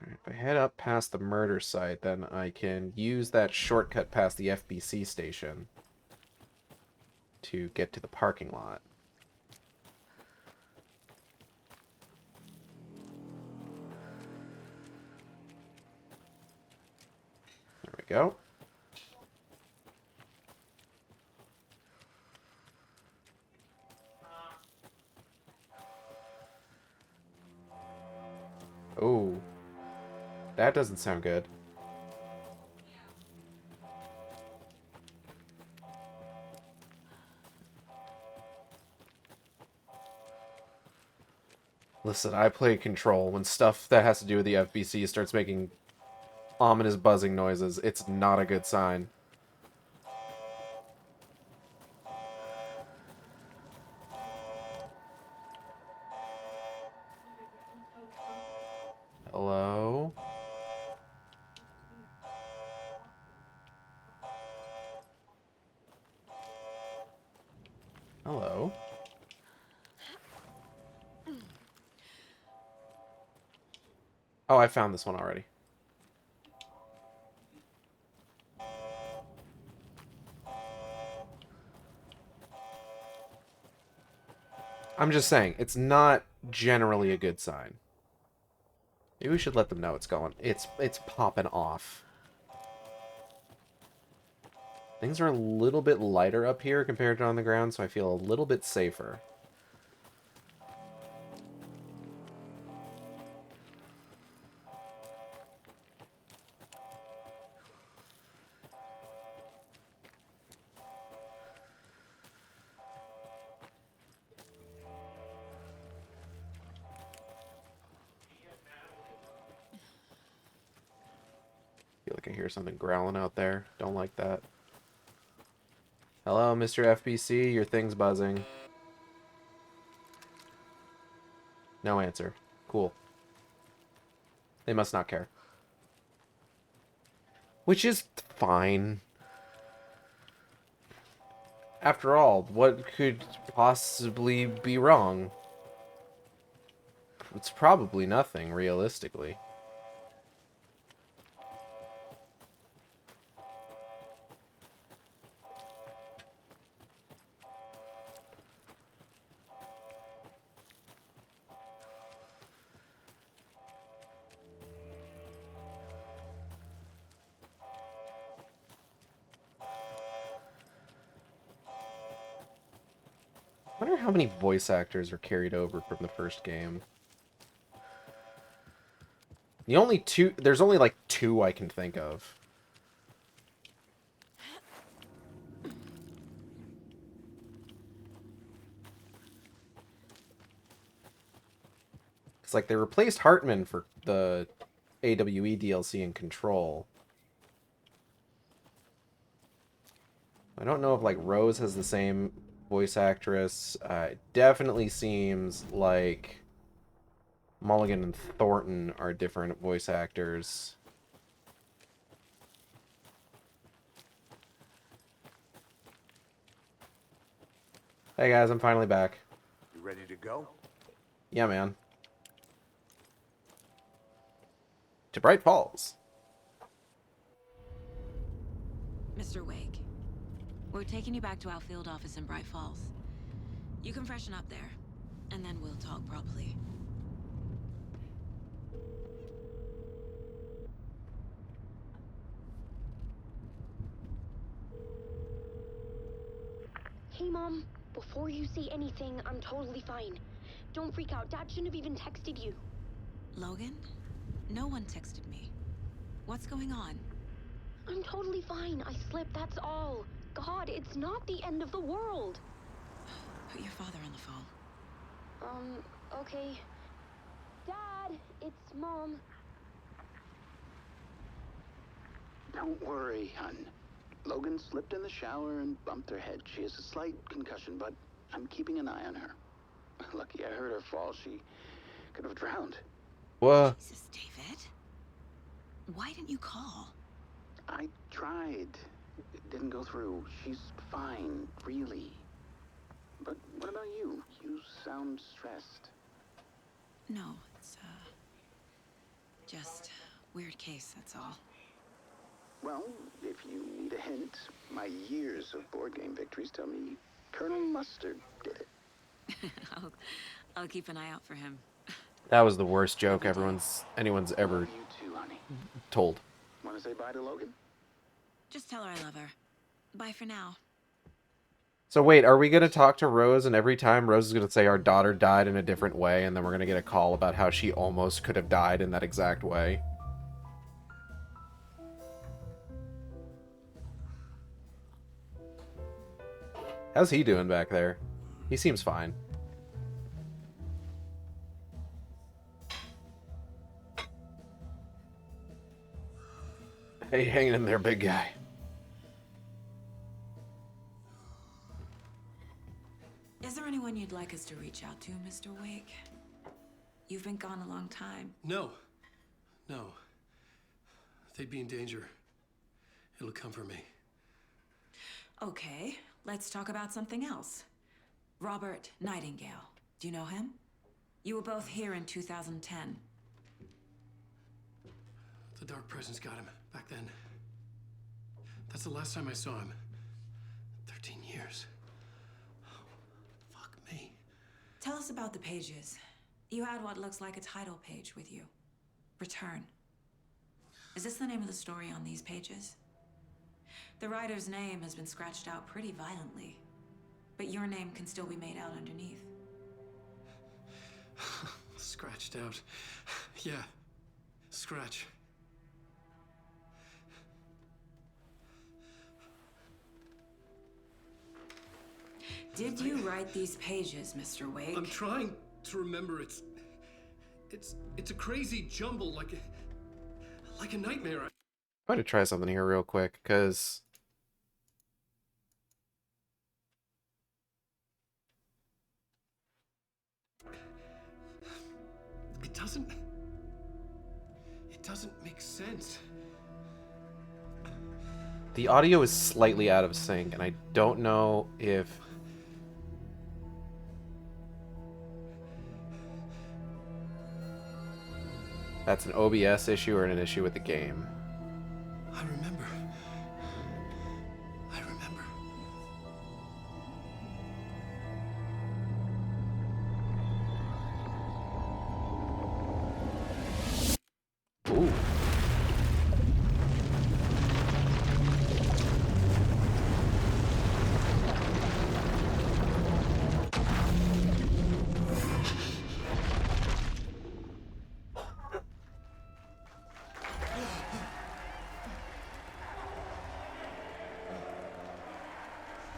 S1: Alright, if I head up past the murder site, then I can use that shortcut past the FBC station to get to the parking lot. There we go. Oh, that doesn't sound good. Listen, I play Control. When stuff that has to do with the FBC starts making ominous buzzing noises, it's not a good sign. Hello? Hello? Oh, I found this one already. I'm just saying, it's not generally a good sign. Maybe we should let them know it's going. It's popping off. Things are a little bit lighter up here compared to on the ground, so I feel a little bit safer. Feel like I hear something growling out there. Don't like that. Hello, Mr. FBC. Your thing's buzzing. No answer. Cool. They must not care. Which is fine. After all, what could possibly be wrong? It's probably nothing, realistically. I wonder how many voice actors are carried over from the first game. There's only like 2 I can think of. It's like they replaced Hartman for the AWE DLC in Control. I don't know if like Rose has the same voice actress. It definitely seems like Mulligan and Thornton are different voice actors. Hey guys, I'm finally back.
S3: You ready to go?
S1: Yeah, man. To Bright Falls.
S8: Mr. Wake, we're taking you back to our field office in Bright Falls. You can freshen up there, and then we'll talk properly.
S5: Hey, Mom. Before you say anything, I'm totally fine. Don't freak out. Dad shouldn't have even texted you.
S8: Logan? No one texted me. What's going on?
S5: I'm totally fine. I slipped, that's all. God, it's not the end of the world.
S8: Put your father on the phone.
S5: Okay. Dad, it's Mom.
S21: Don't worry, hon. Logan slipped in the shower and bumped her head. She has a slight concussion, but I'm keeping an eye on her. Lucky I heard her fall. She could have drowned.
S1: What?
S8: Jesus, David. Why didn't you call?
S21: I tried. It didn't go through. She's fine, really. But what about you? You sound stressed.
S8: No, it's, just weird case, that's all.
S21: Well, if you need a hint, my years of board game victories tell me Colonel Mustard did it.
S8: I'll keep an eye out for him.
S1: That was the worst joke anyone's ever
S21: You too, honey.
S1: told.
S21: Want to say bye to Logan?
S8: Just tell her I love her. Bye for now.
S1: So wait, are we going to talk to Rose, and every time Rose is going to say our daughter died in a different way, and then we're going to get a call about how she almost could have died in that exact way? How's he doing back there? He seems fine. Hey, hanging in there, big guy.
S8: Is there anyone you'd like us to reach out to, Mr. Wake? You've been gone a long time.
S16: No. No. They'd be in danger. It'll come for me.
S8: Okay, let's talk about something else. Robert Nightingale. Do you know him? You were both here in 2010.
S16: The Dark Presence got him back then. That's the last time I saw him. 13 years. Oh, fuck me.
S8: Tell us about the pages. You had what looks like a title page with you. Return. Is this the name of the story on these pages? The writer's name has been scratched out pretty violently, but your name can still be made out underneath.
S16: Scratched out. Yeah. Scratch.
S8: Did you write these pages, Mr. Wake?
S16: I'm trying to remember. It's a crazy jumble, like a nightmare.
S1: I'm going to try something here real quick, because
S16: It doesn't make sense.
S1: the audio is slightly out of sync, and I don't know if... that's an OBS issue or an issue with the game.
S16: I remember. I remember.
S1: Ooh.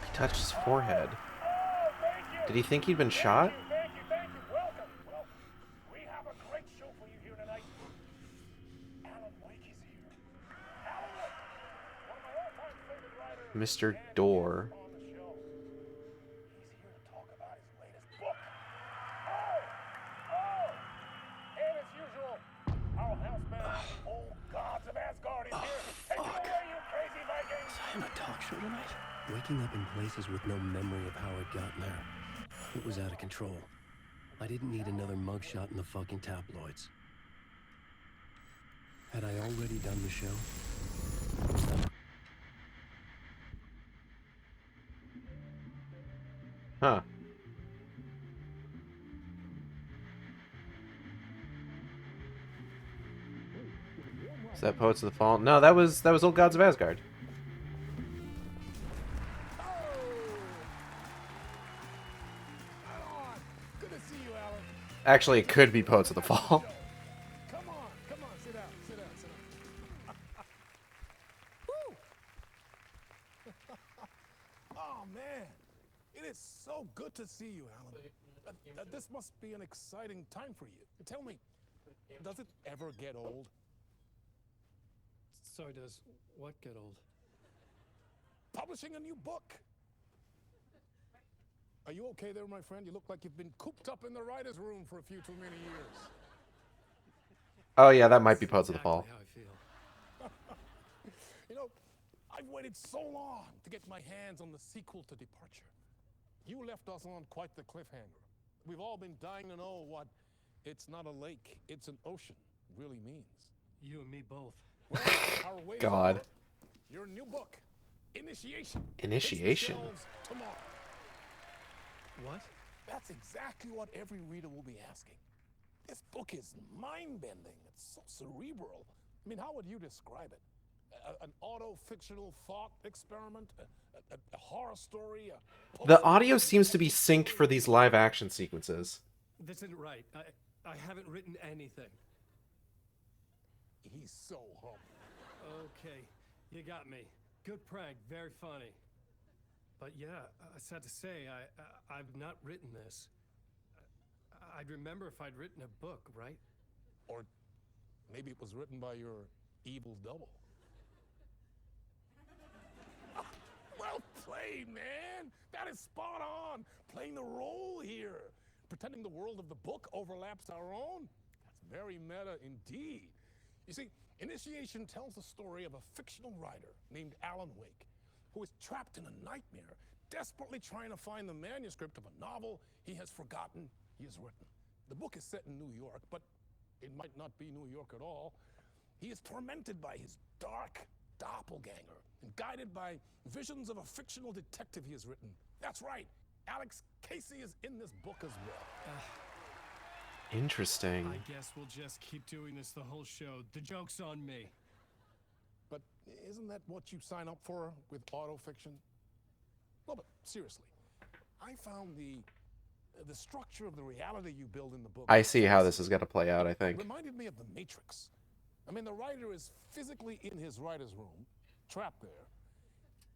S1: He touched his forehead. Did he think he'd been shot? Mr. Door.
S16: Waking up in places with no memory of how I'd gotten there. It was out of control. I didn't need another mugshot in the fucking tabloids. Had I already done the show?
S1: Huh. Is that Poets of the Fall? No, that was Old Gods of Asgard. Actually, it could be Poets of the Fall.
S3: Come on, sit down, sit down. Woo! Oh man, it is so good to see you, Alan. This must be an exciting time for you. Tell me, does it ever get old?
S16: So does what get old?
S3: Publishing a new book. Are you okay there, my friend? You look like you've been cooped up in the writer's room for a few too many years.
S1: Oh yeah, that might be Poets of the Fall.
S16: How I feel.
S3: You know, I've waited so long to get my hands on the sequel to Departure. You left us on quite the cliffhanger. We've all been dying to know what "it's not a lake, it's an ocean" really means.
S16: You and me both.
S3: Well, our wait is
S1: God.
S3: over. Your new book, Initiation.
S1: Initiation?
S3: hits the shelves tomorrow.
S16: What?
S3: That's exactly what every reader will be asking. This book is mind-bending. It's so cerebral. I mean, how would you describe it? An auto-fictional thought experiment? A horror story?
S1: The audio seems to be synced for these live action sequences.
S16: This isn't right. I haven't written anything.
S3: He's so humble.
S16: Okay, you got me. Good prank, very funny. But yeah, sad to say, I've not written this. I'd remember if I'd written a book, right?
S3: Or maybe it was written by your evil double. Well played, man! That is spot on! Playing the role here. Pretending the world of the book overlaps our own. That's very meta indeed. You see, Initiation tells the story of a fictional writer named Alan Wake, who is trapped in a nightmare, desperately trying to find the manuscript of a novel he has forgotten he has written. The book is set in New York, but it might not be New York at all. He is tormented by his dark doppelganger and guided by visions of a fictional detective he has written. That's right,
S4: Alex Casey is in this book as well.
S1: Interesting.
S16: I guess we'll just keep doing this the whole show. The joke's on me.
S4: But isn't that what you sign up for with autofiction? No, but seriously, I found the structure of the reality you build in the book.
S1: I see how this is going to play out, I think.
S4: Reminded me of the Matrix. I mean, the writer is physically in his writer's room, trapped there,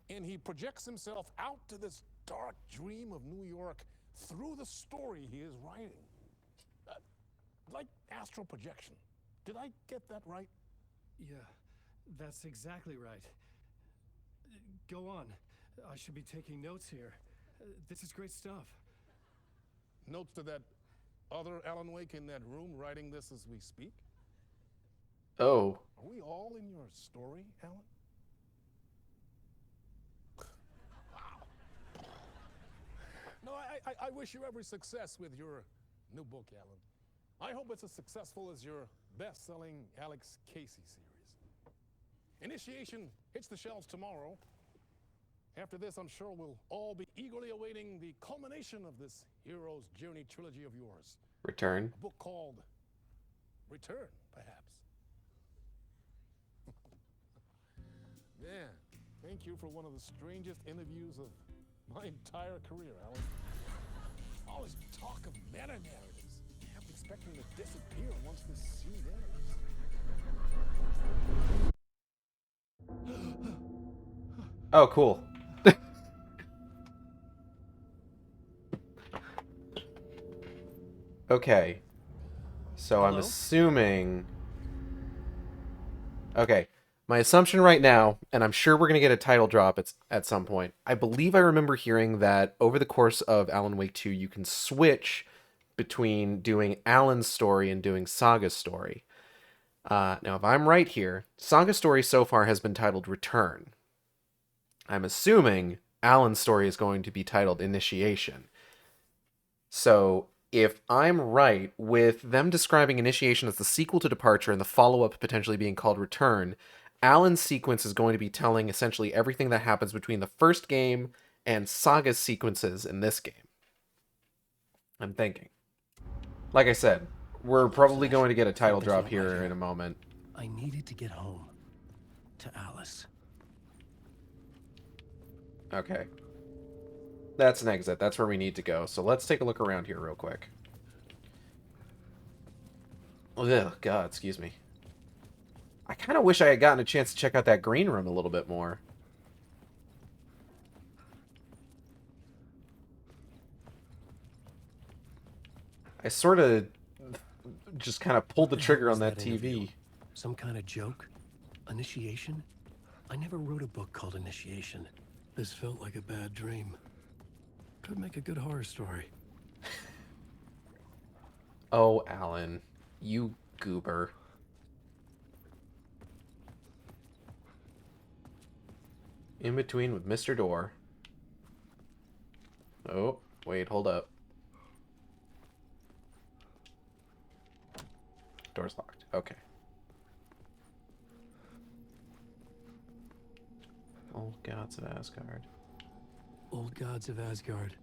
S4: and he projects himself out to this dark dream of New York through the story he is writing. Like astral projection. Did I get that right?
S16: Yeah, that's exactly right. Go on. I should be taking notes here. This is great stuff.
S4: Notes to that other Alan Wake in that room writing this as we speak?
S1: Oh.
S4: Are we all in your story, Alan? Wow. No, I wish you every success with your new book, Alan. I hope it's as successful as your best-selling Alex Casey series. Initiation hits the shelves tomorrow. After this, I'm sure we'll all be eagerly awaiting the culmination of this hero's journey trilogy of yours.
S1: Return.
S4: A book called Return, perhaps. Man, thank you for one of the strangest interviews of my entire career, Alan. All this talk of meta-narratives. I'm expecting to disappear once this scene ends.
S1: Oh, cool. Okay. So
S16: Hello?
S1: I'm assuming... Okay. My assumption right now, and I'm sure we're going to get a title drop at some point, I believe I remember hearing that over the course of Alan Wake 2, you can switch between doing Alan's story and doing Saga's story. Now, if I'm right here, Saga's story so far has been titled Return. I'm assuming Alan's story is going to be titled Initiation. So, if I'm right, with them describing Initiation as the sequel to Departure and the follow-up potentially being called Return, Alan's sequence is going to be telling essentially everything that happens between the first game and Saga's sequences in this game. I'm thinking. Like I said, we're probably going to get a title drop here in a moment.
S16: I needed to get home. To Alice.
S1: Okay. That's an exit. That's where we need to go. So let's take a look around here real quick. Oh, God, excuse me. I kind of wish I had gotten a chance to check out that green room a little bit more. I sort of just kind of pulled the trigger on that TV.
S16: Some kind of joke? Initiation? I never wrote a book called Initiation. This felt like a bad dream. Could make a good horror story.
S1: Oh, Alan. You goober. In between with Mr. Door. Oh, wait, hold up. Door's locked. Okay. Old Gods of Asgard.
S16: Old Gods of Asgard.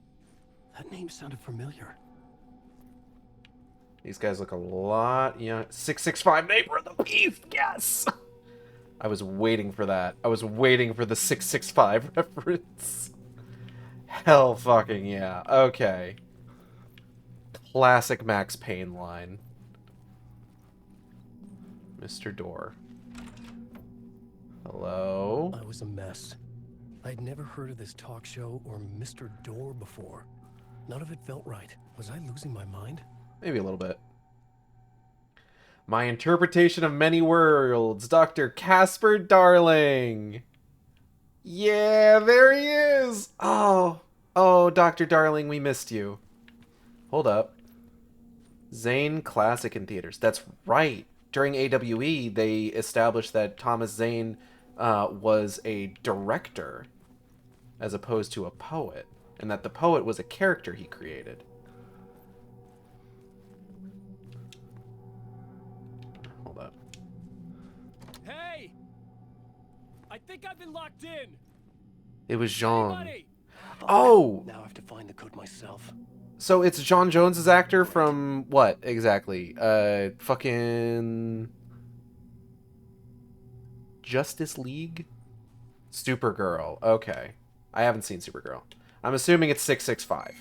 S16: That name sounded familiar.
S1: These guys look a lot young. 665 Neighbor of the Beast! Yes! I was waiting for that. I was waiting for the 665 reference. Hell fucking yeah. Okay. Classic Max Payne line. Mr. Door. Hello?
S16: I was a mess. I'd never heard of this talk show or Mr. Door before. None of it felt right. Was I losing my mind?
S1: Maybe a little bit. My interpretation of many worlds, Dr. Casper Darling. Yeah, there he is. Oh, Dr. Darling, we missed you. Hold up. Zane Classic in theaters. That's right. During AWE, they established that Thomas Zane was a director as opposed to a poet, and that the poet was a character he created. Hold up.
S16: Hey! I think I've been locked in.
S1: It was Jean.
S16: Anybody?
S1: Oh!
S16: Now I have to find the code myself.
S1: So it's John Jones's actor from what exactly? Fucking Justice League? Supergirl. Okay. I haven't seen Supergirl. I'm assuming it's 665.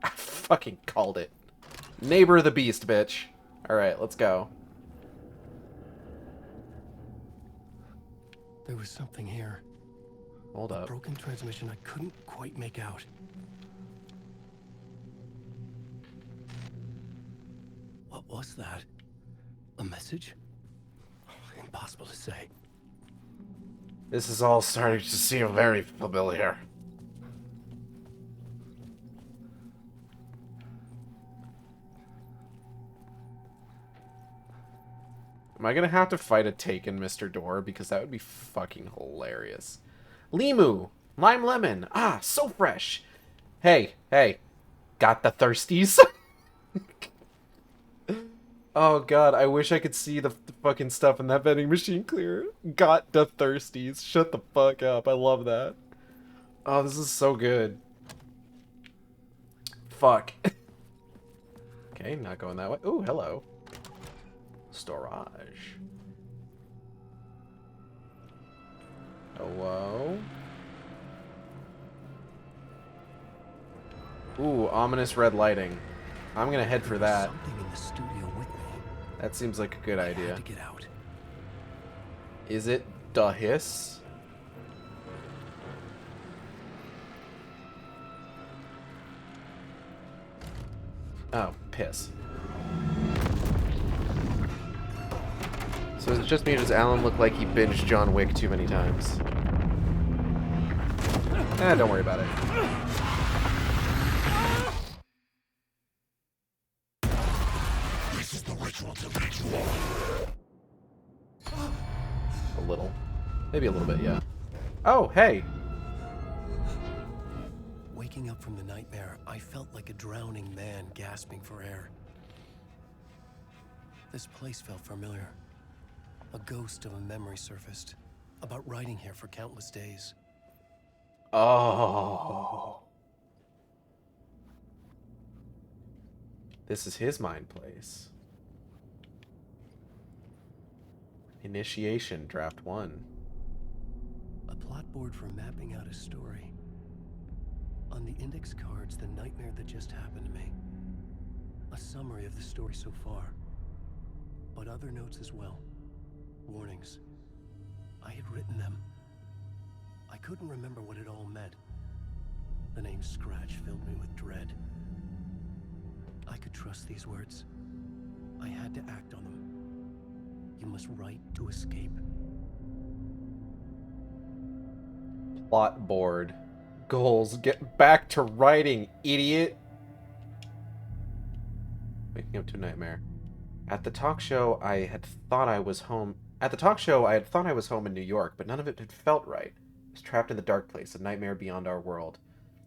S1: I fucking called it. Neighbor of the Beast, bitch. Alright, let's go.
S16: There was something here.
S1: Hold
S16: A
S1: up.
S16: broken transmission I couldn't quite make out. What was that? A message? Impossible to say.
S1: This is all starting to seem very familiar. Am I gonna have to fight a Taken Mr. Door? Because that would be fucking hilarious. Limu! Lime lemon! Ah, so fresh! Hey, hey. Got the thirsties? Oh god, I wish I could see the fucking stuff in that vending machine clear. Got the thirsties. Shut the fuck up. I love that. Oh, this is so good. Fuck. Okay, not going that way. Ooh, hello. Storage. Hello? Ooh, ominous red lighting. I'm gonna head for that.
S16: Something in the studio with me.
S1: That seems like a good idea.
S16: I had to get out.
S1: Is it the hiss? Oh, piss. So is it just me or does Alan look like he binged John Wick too many times? Don't worry about it.
S21: This is the ritual to make you all.
S1: A little. Maybe a little bit, yeah. Oh, hey!
S16: Waking up from the nightmare, I felt like a drowning man gasping for air. This place felt familiar. A ghost of a memory surfaced, about riding here for countless days.
S1: Oh. This is his mind place. Initiation, draft 1.
S16: A plot board for mapping out a story. On the index cards, the nightmare that just happened to me. A summary of the story so far. But other notes as well. Warnings. I had written them. I couldn't remember what it all meant. The name Scratch filled me with dread. I could trust these words. I had to act on them. You must write to escape.
S1: Plot board. Goals. Get back to writing, idiot. Waking up to a nightmare. At the talk show, I had thought I was home. At the talk show, I had thought I was home in New York, but none of it had felt right. I was trapped in the dark place, a nightmare beyond our world.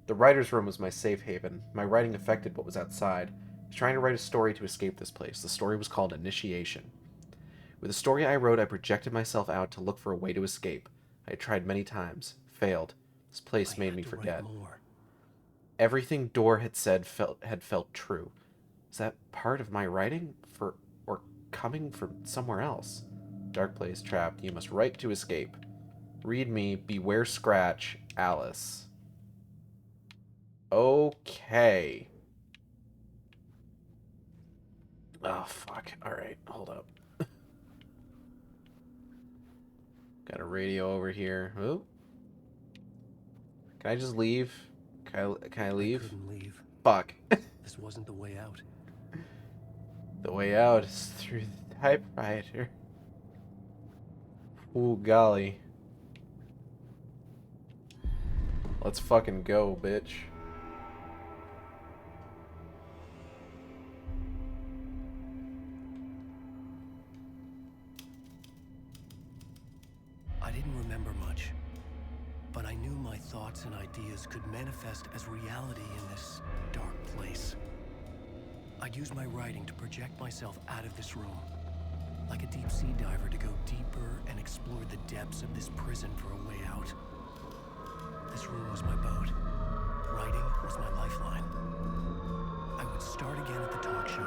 S1: The writer's room was my safe haven. My writing affected what was outside. I was trying to write a story to escape this place. The story was called Initiation. With the story I wrote, I projected myself out to look for a way to escape. I had tried many times, failed. This place made me forget. Everything Door had said had felt true. Is that part of my writing? Or coming from somewhere else? Dark place, trapped. You must write to escape. Read me. Beware Scratch. Alice. Okay. Oh, fuck. Alright, hold up. Got a radio over here. Oh. Can I just leave? Can I leave?
S16: I couldn't leave.
S1: Fuck.
S16: This wasn't the way out.
S1: The way out is through the typewriter. Ooh, golly. Let's fucking go, bitch.
S16: I didn't remember much, but I knew my thoughts and ideas could manifest as reality in this dark place. I'd use my writing to project myself out of this room, like a deep sea diver to go deeper and explore the depths of this prison for a way out. This room was my boat. Writing was my lifeline. I would start again at the talk show.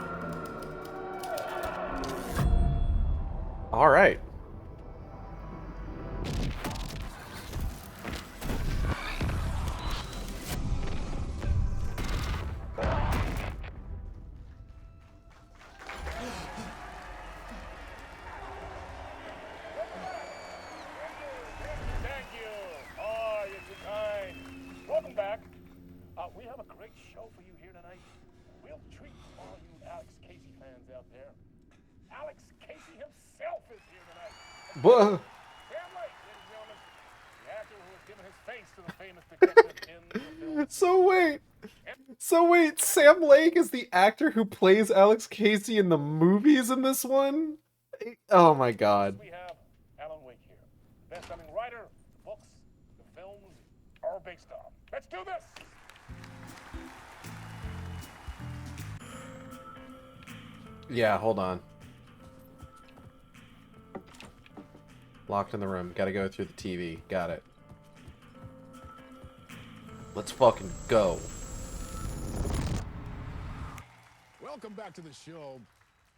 S1: All right.
S4: Thank you. Oh, you're too kind. Welcome back. We have a great show for you here tonight. Real treat for all you Alex Casey fans out there. Alex Casey himself is here tonight.
S1: Whoa.
S4: Sam Lake, ladies and gentlemen, the actor who has given his face to the famous detective in the film.
S1: So wait, Sam Lake is the actor who plays Alex Casey in the movies in this one? Oh my god.
S4: We have Alan Wake here. Best-selling writer, the books, the films are based on. Let's do this!
S1: Yeah, hold on. Locked in the room. Gotta go through the TV. Got it. Let's fucking go.
S4: Welcome back to the show.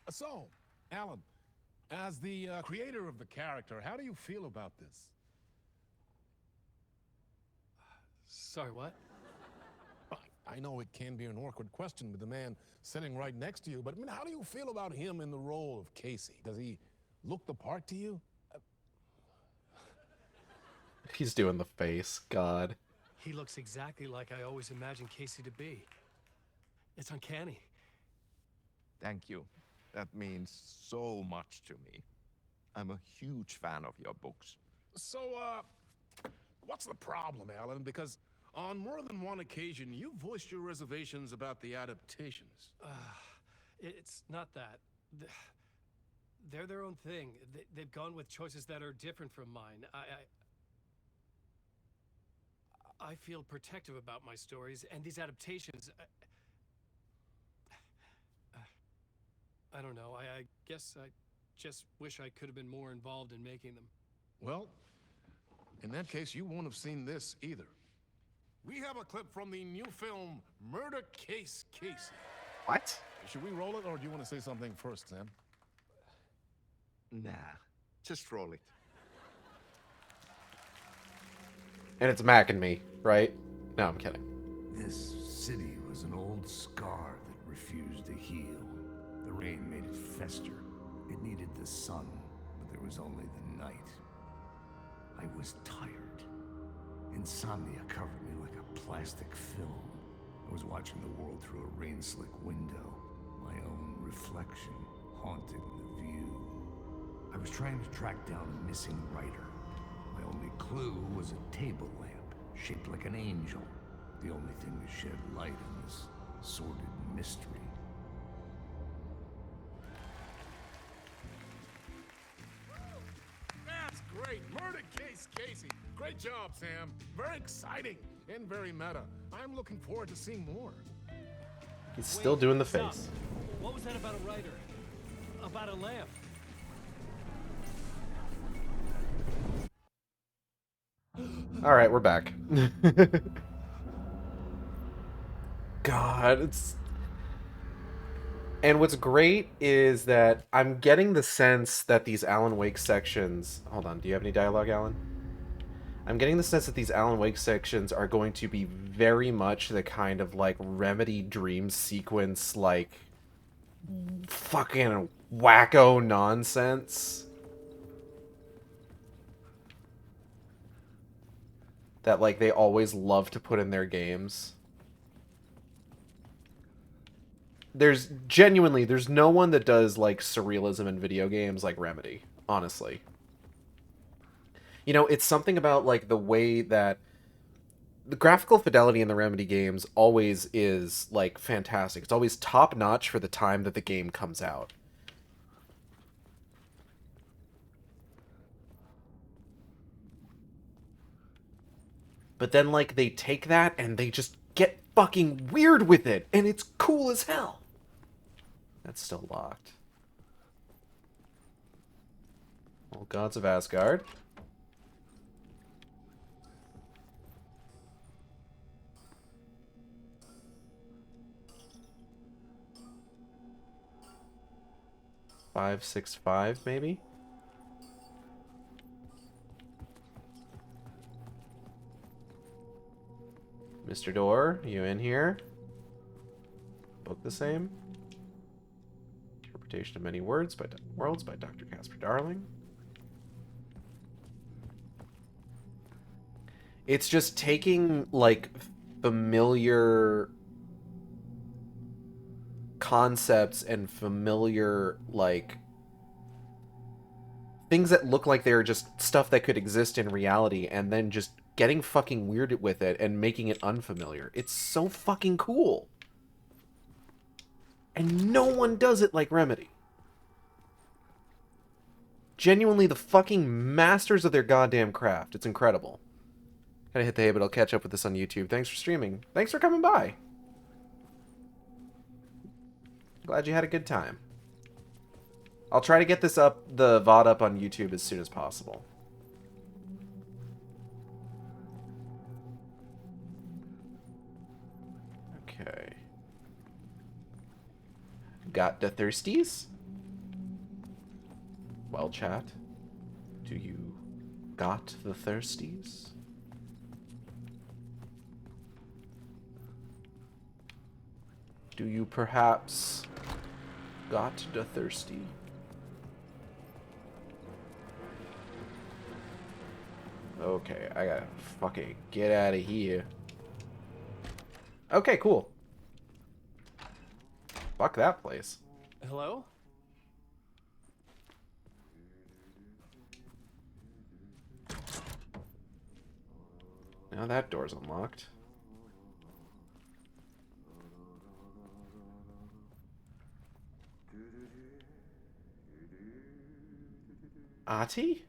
S4: So, Alan, as the creator of the character, how do you feel about this?
S14: Sorry, what?
S4: I know it can be an awkward question with the man sitting right next to you, but I mean, how do you feel about him in the role of Casey? Does he look the part to you?
S1: He's doing the face. God.
S14: He looks exactly like I always imagined Casey to be. It's uncanny.
S22: Thank you. That means so much to me. I'm a huge fan of your books.
S4: So, what's the problem, Alan? Because on more than one occasion, you voiced your reservations about the adaptations.
S14: It's not that. They're their own thing. They've gone with choices that are different from mine. I feel protective about my stories, and these adaptations... I don't know. I guess I just wish I could have been more involved in making them.
S4: Well, in that case, you won't have seen this either. We have a clip from the new film, Murder Case Casey.
S1: What?
S4: Should we roll it, or do you want to say something first, Sam?
S22: Nah, just roll it.
S1: And it's Mac and me, right? No, I'm kidding.
S3: This city was an old scar that refused to heal. The rain made it fester. It needed the sun, but there was only the night. I was tired. Insomnia covered me like a plastic film. I was watching the world through a rain-slick window. My own reflection haunting the view. I was trying to track down a missing writer. My only clue was a table lamp, shaped like an angel. The only thing to shed light on this sordid mystery.
S4: That's great! Murder Case Casey! Great job, Sam. Very exciting and very meta. I'm looking forward to seeing more.
S1: He's still doing the face.
S14: What was that about a writer? About a lamp?
S1: All right, we're back. God, it's... And what's great is that I'm getting the sense that these Alan Wake sections... Hold on, do you have any dialogue, Alan? I'm getting the sense that these Alan Wake sections are going to be very much the kind of, like, Remedy dream sequence, like, fucking wacko nonsense that, like, they always love to put in their games. There's no one that does, like, surrealism in video games like Remedy, honestly. You know, it's something about, like, the way that the graphical fidelity in the Remedy games always is, like, fantastic. It's always top-notch for the time that the game comes out. But then, like, they take that and they just get fucking weird with it, and it's cool as hell. That's still locked. Old Gods of Asgard. 565 maybe. Mr. Door, you in here? Book the same. Interpretation of Many Worlds by Dr. Casper Darling. It's just taking like familiar concepts and familiar like things that look like they're just stuff that could exist in reality and then just getting fucking weird with it and making it unfamiliar. It's so fucking cool. And no one does it like Remedy. Genuinely the fucking masters of their goddamn craft. It's incredible. Gotta hit the hay, but I'll catch up with this on YouTube. Thanks for streaming. Thanks for coming by. Glad you had a good time. I'll try to get this up, the VOD up on YouTube as soon as possible. Okay. Got the thirsties? Well, chat, do you got the thirsties? Do you perhaps got the thirsty? Okay, I gotta fucking get out of here. Okay, cool. Fuck that place.
S14: Hello?
S1: Now that door's unlocked. Ahti?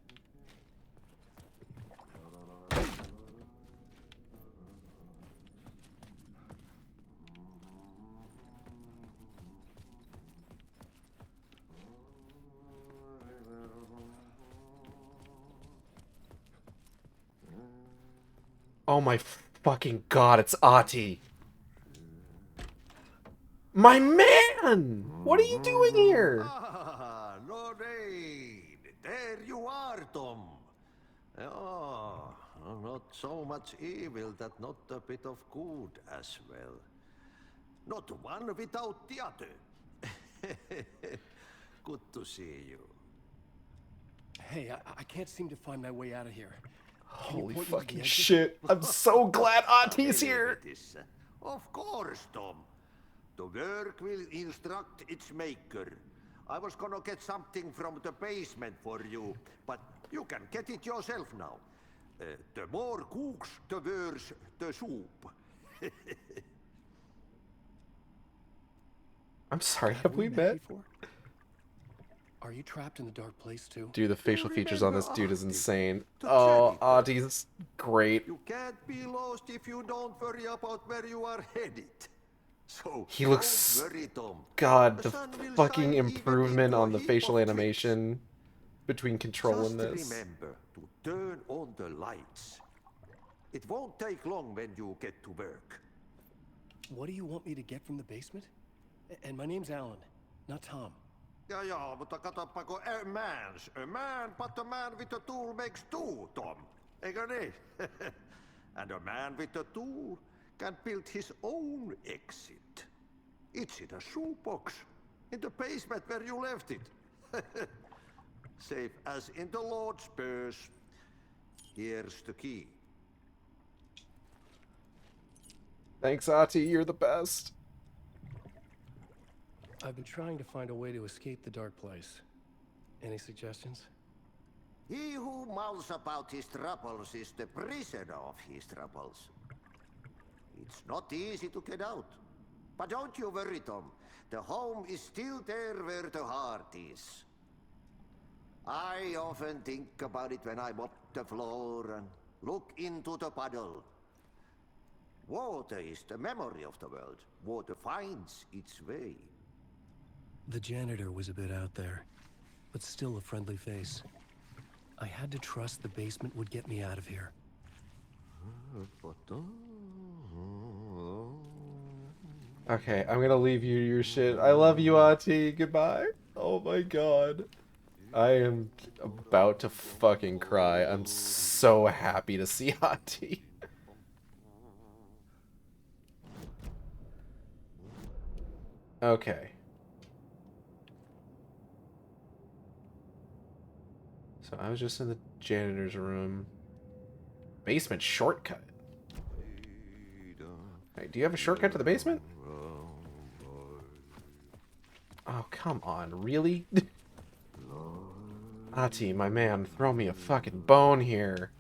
S1: Oh my fucking god, it's Ahti. My man! What are you doing here?
S11: Ah, no rain. There you are, Tom. Oh, not so much evil that not a bit of good as well. Not one without the other. Good to see you.
S14: Hey, I can't seem to find my way out of here.
S1: Holy fucking shit. I'm so glad Ahti's here.
S11: Of course, Tom. The work will instruct its maker. I was gonna get something from the basement for you, but you can get it yourself now. The more cooks, the worse the soup.
S1: I'm sorry, have we met?
S14: Before? Are you trapped in the dark place too?
S1: Dude, the facial features on this dude is insane. Oh, Ahti's great.
S11: You can't be lost if you don't worry about where you are headed. So
S1: He looks...
S11: don't worry, Tom.
S1: God, the fucking improvement on the facial animation between Control and this.
S11: Just remember to turn on the lights. It won't take long when you get to work.
S14: What do you want me to get from the basement? And my name's Alan, not Tom.
S11: Ja, mutta katsoppa, a man, but a man with a tool makes two, Tom. Eikö niin? And a man with a tool can build his own exit. It's in a shoebox, in the basement where you left it. Safe as in the Lord's purse. Here's the key.
S1: Thanks, Ahti, you're the best.
S14: I've been trying to find a way to escape the dark place. Any suggestions?
S11: He who mouths about his troubles is the prisoner of his troubles. It's not easy to get out. But don't you worry, Tom. The home is still there where the heart is. I often think about it when I mop the floor and look into the puddle. Water is the memory of the world. Water finds its way.
S16: The janitor was a bit out there, but still a friendly face. I had to trust the basement would get me out of here.
S1: Okay, I'm gonna leave you your shit. I love you, Ahti. Goodbye. Oh my god. I am about to fucking cry. I'm so happy to see Hati. Okay. So I was just in the janitor's room. Basement shortcut. Hey, do you have a shortcut to the basement? Oh, come on. Really? Ati, my man, throw me a fucking bone here.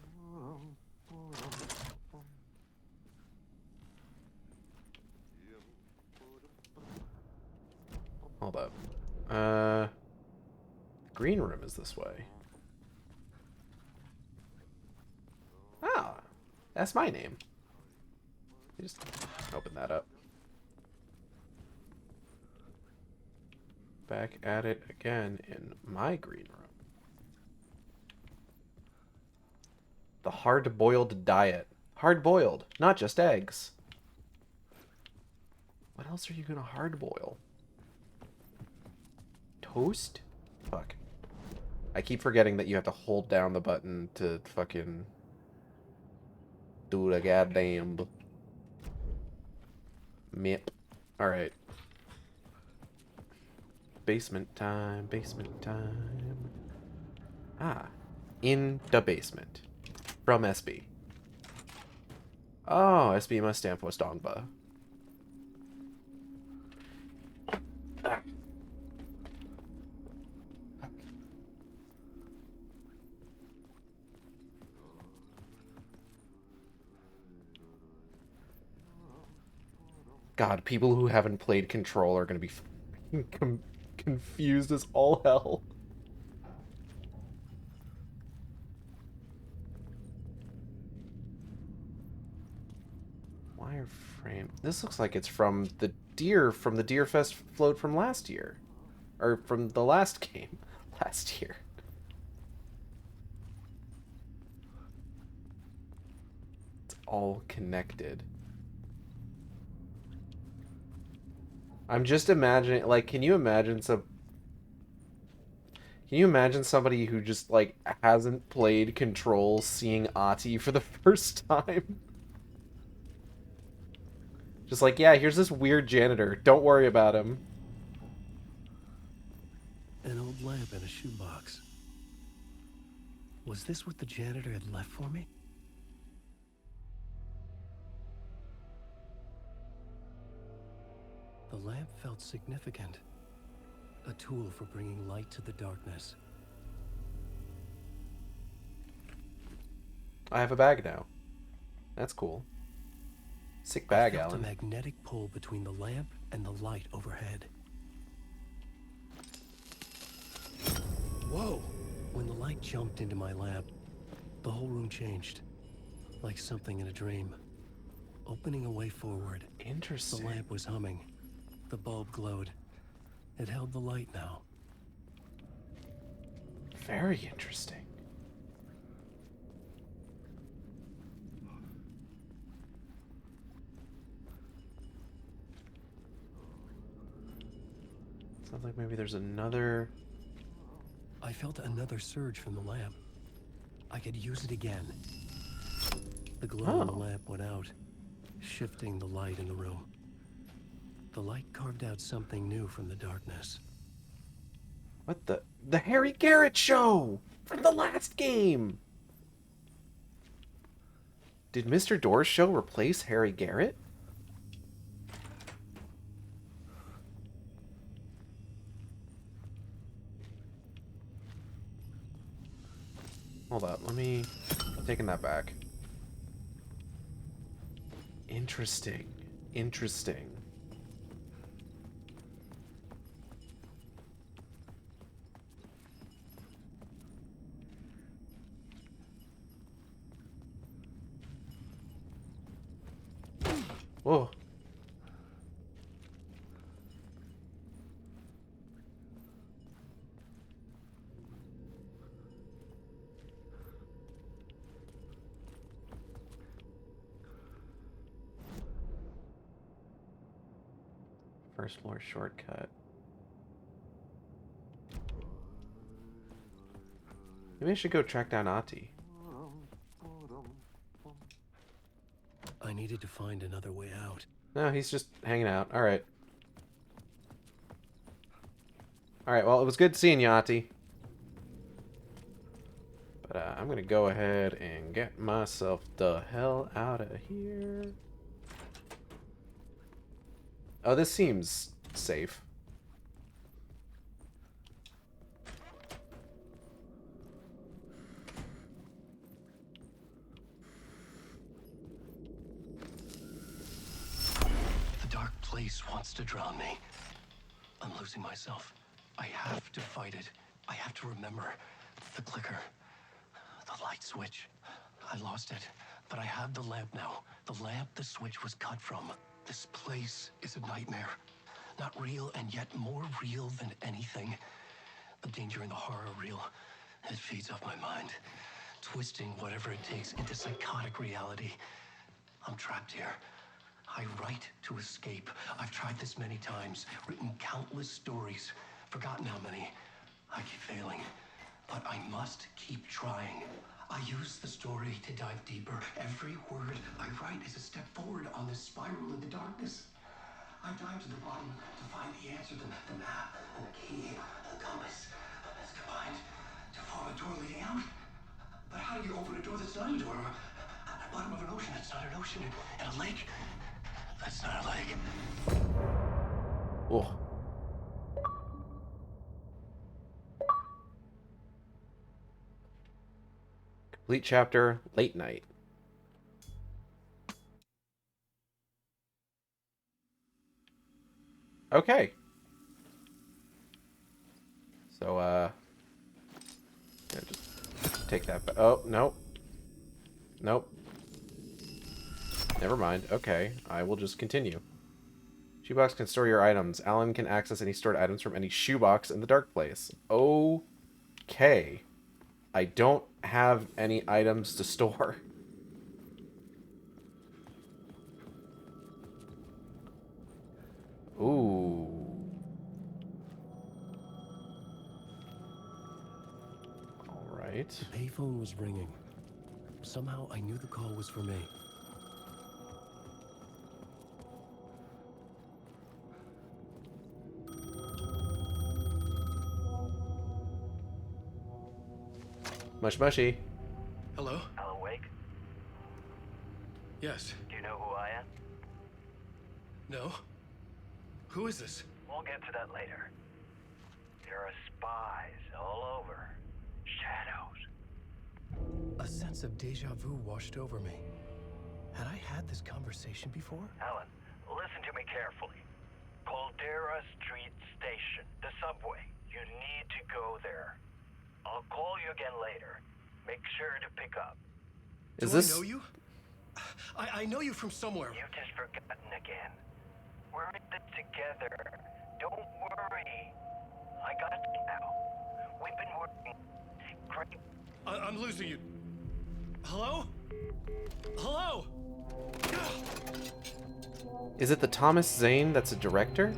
S1: Hold up. Green room is this way. Ah, that's my name. Just open that up. Back at it again in my green room. The hard-boiled diet. Hard-boiled, not just eggs. What else are you gonna hard-boil? Toast? Fuck. I keep forgetting that you have to hold down the button to fucking do the goddamn mip. Alright. Basement time, basement time. Ah. In the basement. From SB. Oh, SB must stand for Stongba. God, people who haven't played Control are going to be confused as all hell. Wireframe. This looks like it's from the Deer Fest float from last year. Or from the last game last year. It's all connected. I'm just imagining, like, can you imagine somebody who just, like, hasn't played Control seeing Ati for the first time? Just like, yeah, here's this weird janitor. Don't worry about him.
S16: An old lamp in a shoebox. Was this what the janitor had left for me? The lamp felt significant. A tool for bringing light to the darkness.
S1: I have a bag now. That's cool. Sick bag,
S16: I felt
S1: Alan.
S16: a magnetic pull between the lamp and the light overhead. Whoa! When the light jumped into my lamp, the whole room changed. Like something in a dream. Opening a way forward.
S1: Interesting.
S16: The lamp was humming. The bulb glowed. It held the light now.
S1: Very interesting. Sounds like maybe there's another...
S16: I felt another surge from the lamp. I could use it again. The glow in the lamp went out, shifting the light in the room. The light carved out something new from the darkness.
S1: What the... The Harry Garrett show! From the last game! Did Mr. Door's show replace Harry Garrett? Hold up, I'm taking that back. Interesting. Interesting. Whoa. First floor shortcut. Maybe I should go track down Ati.
S16: I needed to find another way out.
S1: No, he's just hanging out. All right. All right, well, it was good seeing you, Ati. But I'm going to go ahead and get myself the hell out of here. Oh, this seems safe.
S16: The dark place wants to drown me. I'm losing myself. I have to fight it. I have to remember the clicker, the light switch. I lost it, but I have the lamp now. The lamp the switch was cut from. This place is a nightmare. Not real, and yet more real than anything. The danger and the horror are real. It feeds off my mind, twisting whatever it takes into psychotic reality. I'm trapped here. I write to escape. I've tried this many times, written countless stories, forgotten how many. I keep failing, but I must keep trying. I use the story to dive deeper. Every word I write is a step forward on this spiral into darkness. I dive to the bottom to find the answer, the map, and the key, and the compass. It's combined to form a door leading out. But how do you open a door that's not a door? At the bottom of an ocean that's not an ocean, and a lake that's not a lake.
S1: Oh. Complete chapter, late night. Okay. So, yeah, just take that back. Oh, nope. Nope. Never mind. Okay, I will just continue. Shoebox can store your items. Alan can access any stored items from any shoebox in the dark place. Okay. I don't have any items to store. Ooh. All right.
S16: The payphone was ringing. Somehow I knew the call was for me.
S1: Mush mushy.
S16: Hello?
S13: Alan Wake?
S16: Yes.
S13: Do you know who I am?
S16: No? Who is this?
S13: We'll get to that later. There are spies all over. Shadows.
S16: A sense of deja vu washed over me. Had I had this conversation before?
S13: Alan, listen to me carefully. Caldera Street Station, the subway. You need to go there. I'll call you again later. Make sure to pick up.
S1: Is
S16: Do
S1: this...
S16: I know you? I know you from somewhere.
S13: You've just forgotten again. We're in this together. Don't worry. I got you now. We've been working great.
S16: I'm losing you. Hello? Hello?
S1: Is it the Thomas Zane that's a director?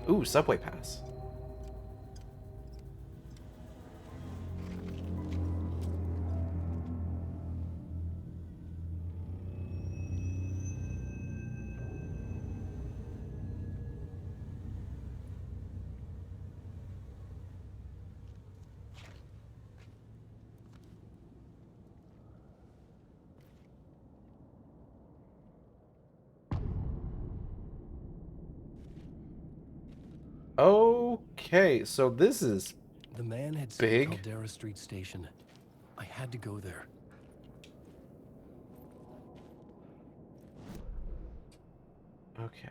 S1: Ooh, subway pass. Okay, so this is
S16: The man had said
S1: big.
S16: Caldera Street Station. I had to go there.
S1: Okay,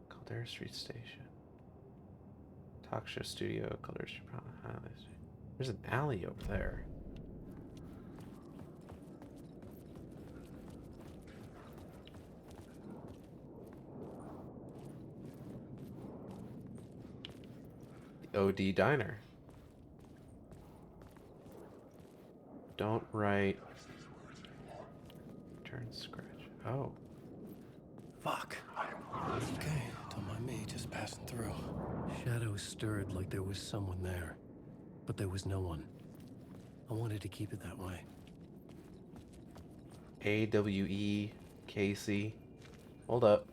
S1: Caldera Street Station. Talk show studio, Caldera Street. There's an alley over there. The OD Diner. Don't write. Turn scratch. Oh.
S16: Fuck. Okay, don't mind me, just passing through. Shadows stirred like there was someone there, but there was no one. I wanted to keep it that way.
S1: AWE Casey. Hold up.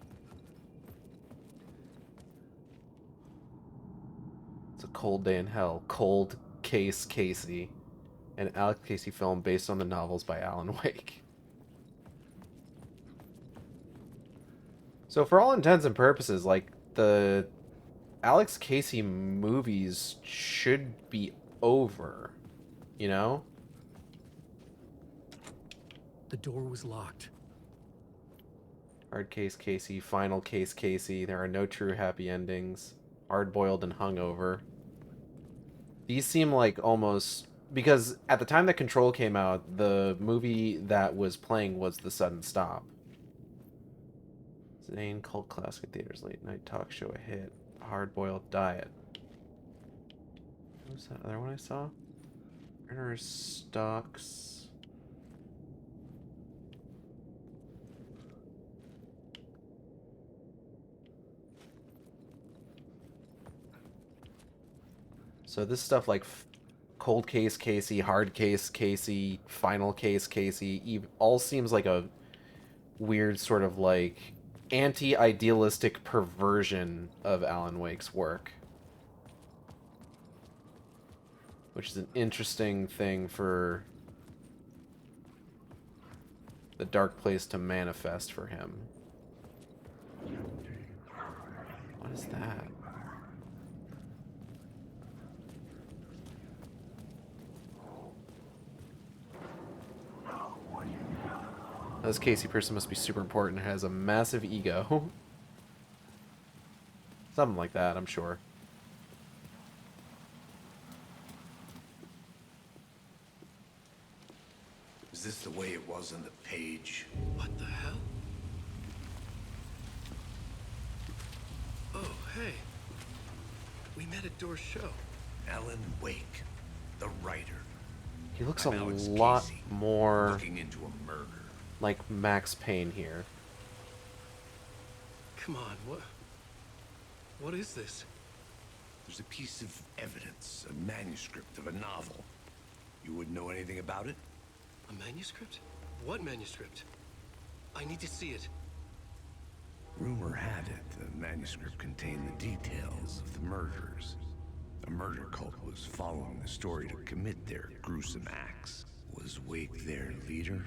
S1: It's a cold day in hell. Cold Case Casey. An Alex Casey film based on the novels by Alan Wake. So for all intents and purposes, like, the Alex Casey movies should be over, you know?
S16: The door was locked.
S1: Hard Case Casey, Final Case Casey, there are no true happy endings. Hard-boiled and hungover. These seem like almost... Because at the time that Control came out, the movie that was playing was The Sudden Stop. Zane, cult classic theaters, late night talk show a hit. Hard-boiled diet. What was that other one I saw? Turner Stocks. So this stuff like Cold Case Casey, Hard Case Casey, Final Case Casey, all seems like a weird sort of like anti-idealistic perversion of Alan Wake's work. Which is an interesting thing for the dark place to manifest for him. What is that? This Casey person must be super important and has a massive ego. Something like that, I'm sure.
S3: Is this the way it was on the page?
S16: What the hell? Oh, hey. We met at Door's show.
S3: Alan Wake, the writer.
S1: He looks
S3: I'm
S1: a
S3: Alex
S1: lot
S3: Casey,
S1: more
S3: looking into a murder.
S1: like Max Payne here.
S16: Come on, what is this?
S3: There's a piece of evidence, a manuscript of a novel. You wouldn't know anything about it?
S16: A manuscript? What manuscript? I need to see it.
S3: Rumor had it the manuscript contained the details of the murders. A murder cult was following the story to commit their gruesome acts. Was Wake their leader?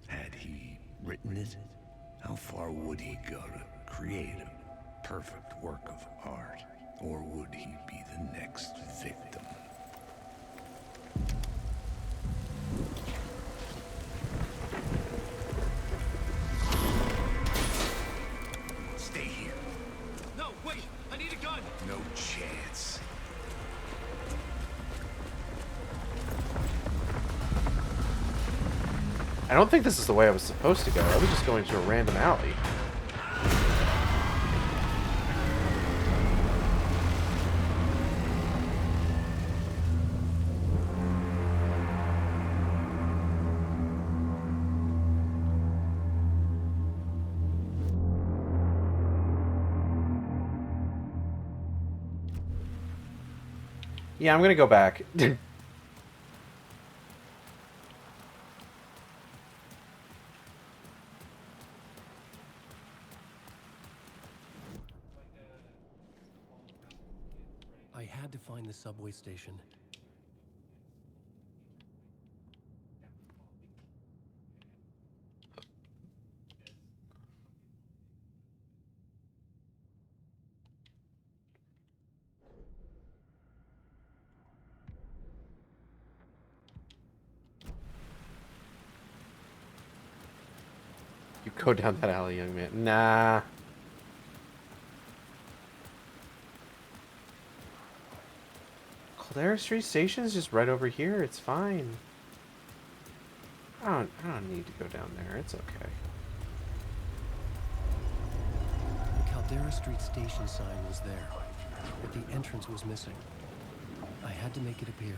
S3: Had he written it? How far would he go to create a perfect work of art? Or would he be the next victim? Stay here.
S16: No, wait! I need a gun!
S3: No chance.
S1: I don't think this is the way I was supposed to go. I was just going to a random alley. Yeah, I'm gonna go back.
S16: I had to find the subway station.
S1: You go down that alley, young man. Nah. Caldera Street Station is just right over here. It's fine. I don't need to go down there. It's okay.
S16: The Caldera Street station sign was there, but the entrance was missing. I had to make it appear.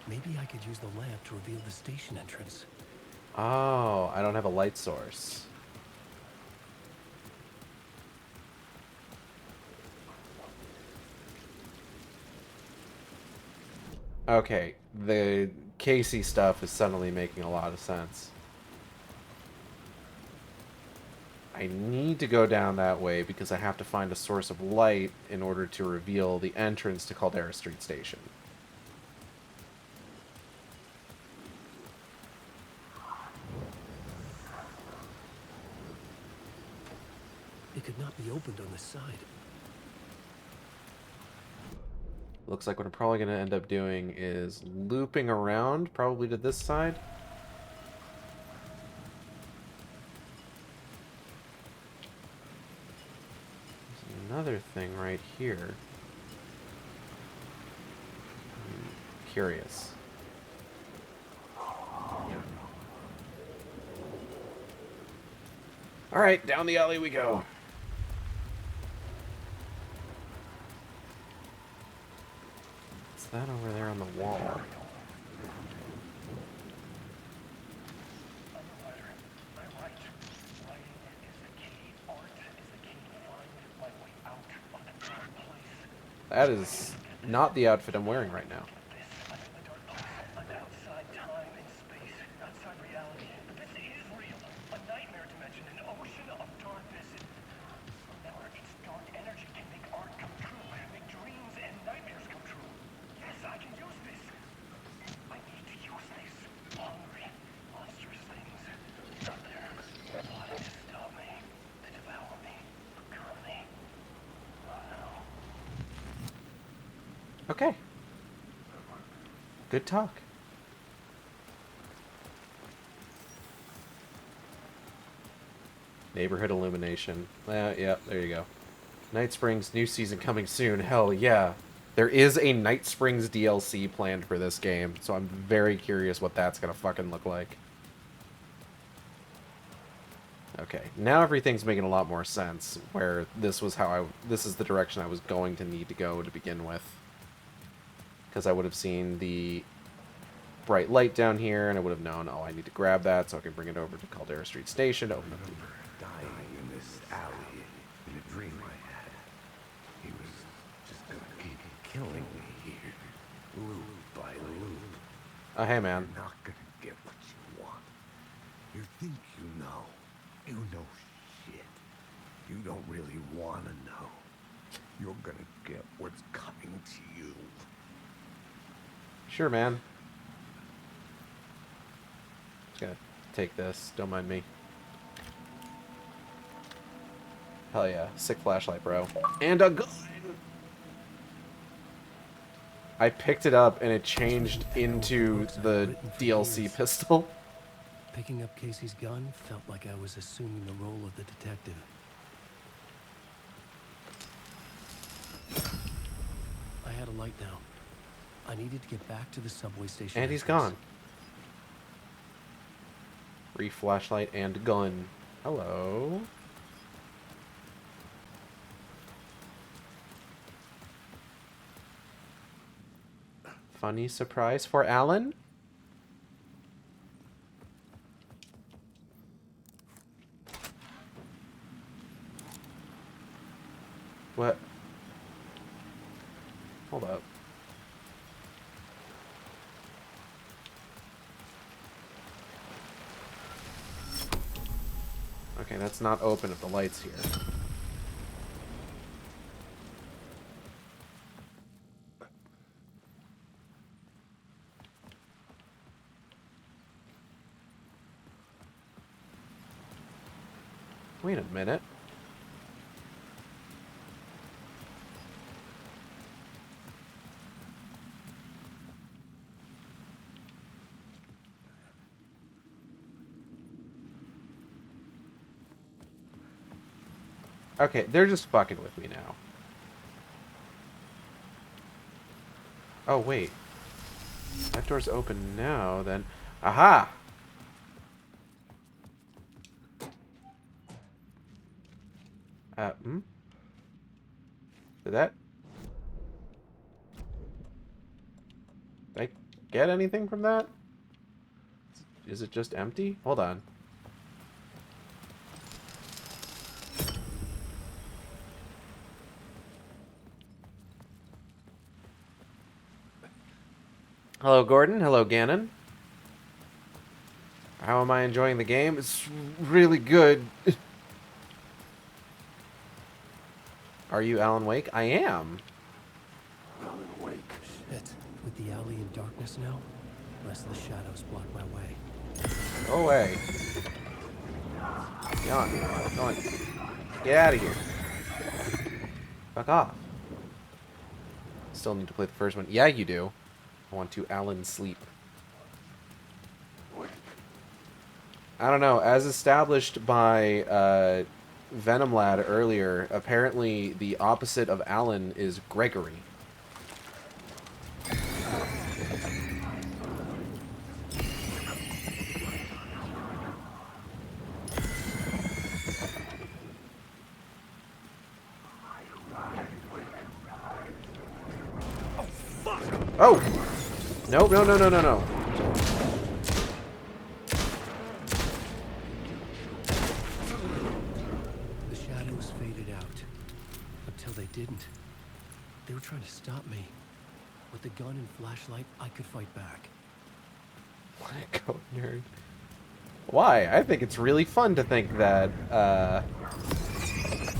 S16: Maybe I could use the lamp to reveal the station entrance.
S1: Oh, I don't have a light source. Okay, the Casey stuff is suddenly making a lot of sense. I need to go down that way because I have to find a source of light in order to reveal the entrance to Caldera Street Station.
S16: It could not be opened on the side.
S1: Looks like what I'm probably going to end up doing is looping around, probably to this side. There's another thing right here. I'm curious. Alright, down the alley we go. What's that over there on the wall? That is not the outfit I'm wearing right now. Okay. Good talk. Neighborhood illumination. Yeah, there you go. Night Springs, new season coming soon. Hell yeah. There is a Night Springs DLC planned for this game, so I'm very curious what that's gonna fucking look like. Okay, now everything's making a lot more sense, where this is the direction I was going to need to go to begin with. Because I would have seen the bright light down here, and I would have known, oh, I need to grab that so I can bring it over to Caldera Street Station to open up the...
S3: Dying in this alley in a dream I had. He was just gonna keep killing me here, loop by loop.
S1: Oh, hey, man.
S3: You're not gonna get what you want. You think you know. You know shit. You don't really want to know. You're gonna get what's coming to you.
S1: Sure, man. Just gonna take this. Don't mind me. Hell yeah. Sick flashlight, bro. And a gun! I picked it up and it changed into the DLC pistol.
S16: Picking up Casey's gun felt like I was assuming the role of the detective. I had a light now. I needed to get back to the subway station.
S1: And he's gone. Free flashlight and gun. Hello. Funny surprise for Alan? What? Hold up. Okay, that's not open if the light's here. Wait a minute. Okay, they're just fucking with me now. Oh, wait. That door's open now, then. Aha! Did that... Did I get anything from that? Is it just empty? Hold on. Hello, Gordon. Hello, Gannon. How am I enjoying the game? It's really good. Are you Alan Wake? I am.
S16: Alan Wake. Shit. With the alley in darkness now, rest of the shadows block my way.
S1: Go away. Get on. Go on. Get out of here. Fuck off. Still need to play the first one. Yeah, you do. I want to Alan sleep. I don't know. As established by Venom Lad earlier, apparently the opposite of Alan is Gregory. Oh! No, no, no, no, no, no.
S16: The shadows faded out. Until they didn't. They were trying to stop me. With the gun and flashlight, I could fight back.
S1: Let it go, nerd. Why? I think it's really fun to think that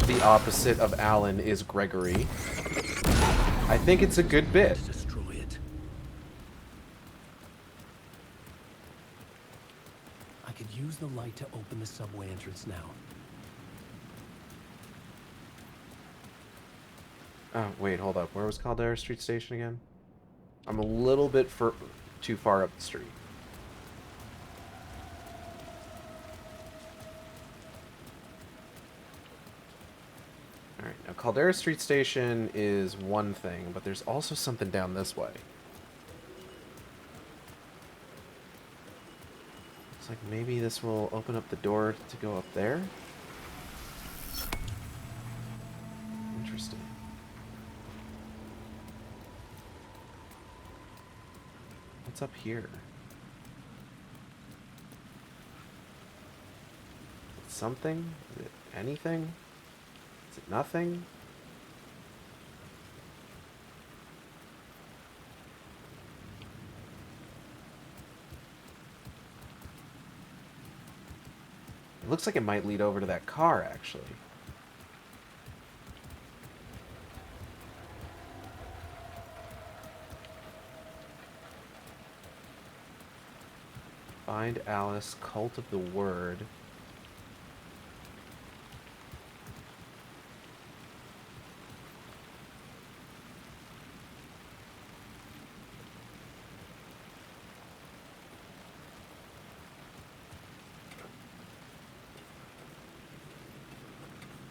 S1: the opposite of Alan is Gregory. I think it's a good bit.
S16: Destroy it. I could use the light to open the subway entrance now.
S1: Oh, wait, hold up. Where was Caldera Street Station again? I'm a little bit too far up the street. Alright, now Caldera Street Station is one thing, but there's also something down this way. Looks like maybe this will open up the door to go up there. Interesting. What's up here? Something? Is it anything? Is it nothing? It looks like it might lead over to that car, actually. Find Alice, Cult of the Word.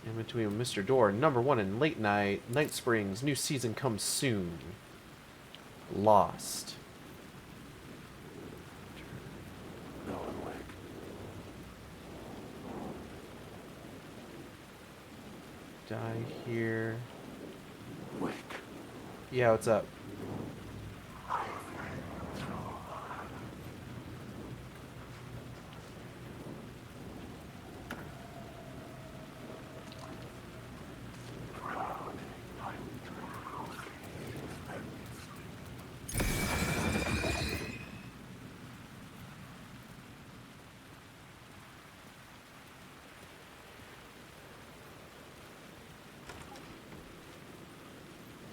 S1: In between Mr. Door, #1 in Late Night, Night Springs, new season comes soon. Lost. Die here. Yeah, what's up?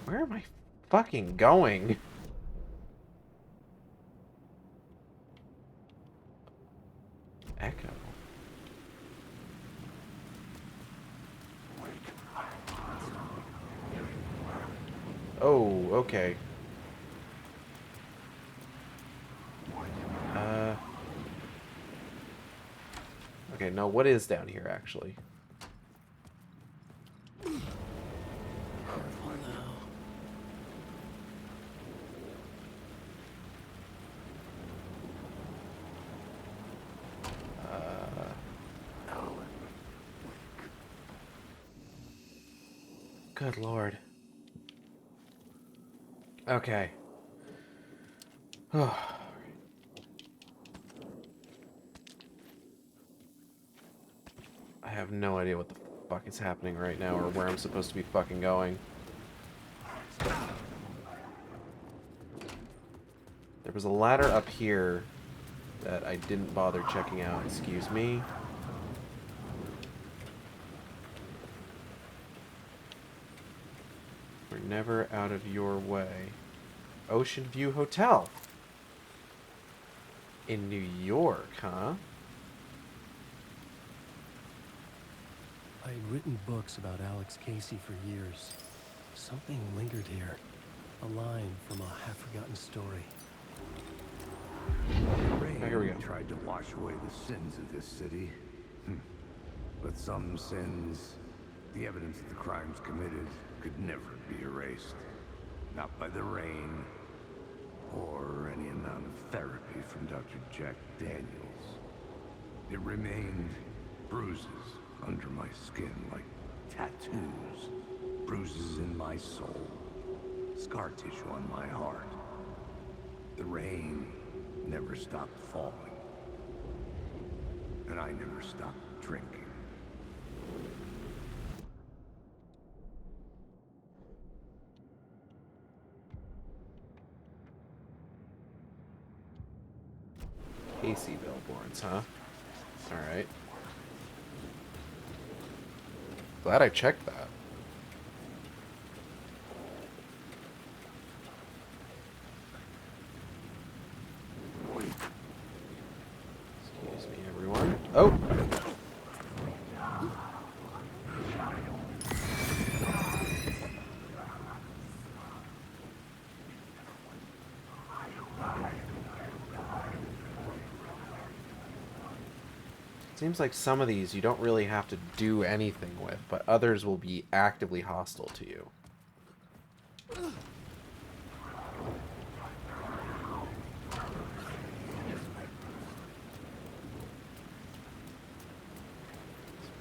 S1: Where am I fucking going? Echo. Oh, okay. Okay, no, what is down here, actually? Good lord. Okay. I have no idea what the fuck is happening right now or where I'm supposed to be fucking going. There was a ladder up here that I didn't bother checking out. Excuse me. We're never out of your way. Ocean View Hotel. In New York, huh?
S16: I had written books about Alex Casey for years. Something lingered here. A line from a half-forgotten story.
S3: Rain
S1: here we go.
S3: tried to wash away the sins of this city. But some sins, the evidence of the crimes committed, could never be erased. Not by the rain, or any amount of therapy from Dr. Jack Daniels. It remained bruises under my skin, like tattoos. Bruises in my soul. Scar tissue on my heart. The rain never stopped falling. And I never stopped drinking.
S1: Casey billboards, huh? Alright. Glad I checked that. Excuse me, everyone. Oh! Seems like some of these you don't really have to do anything with, but others will be actively hostile to you. Some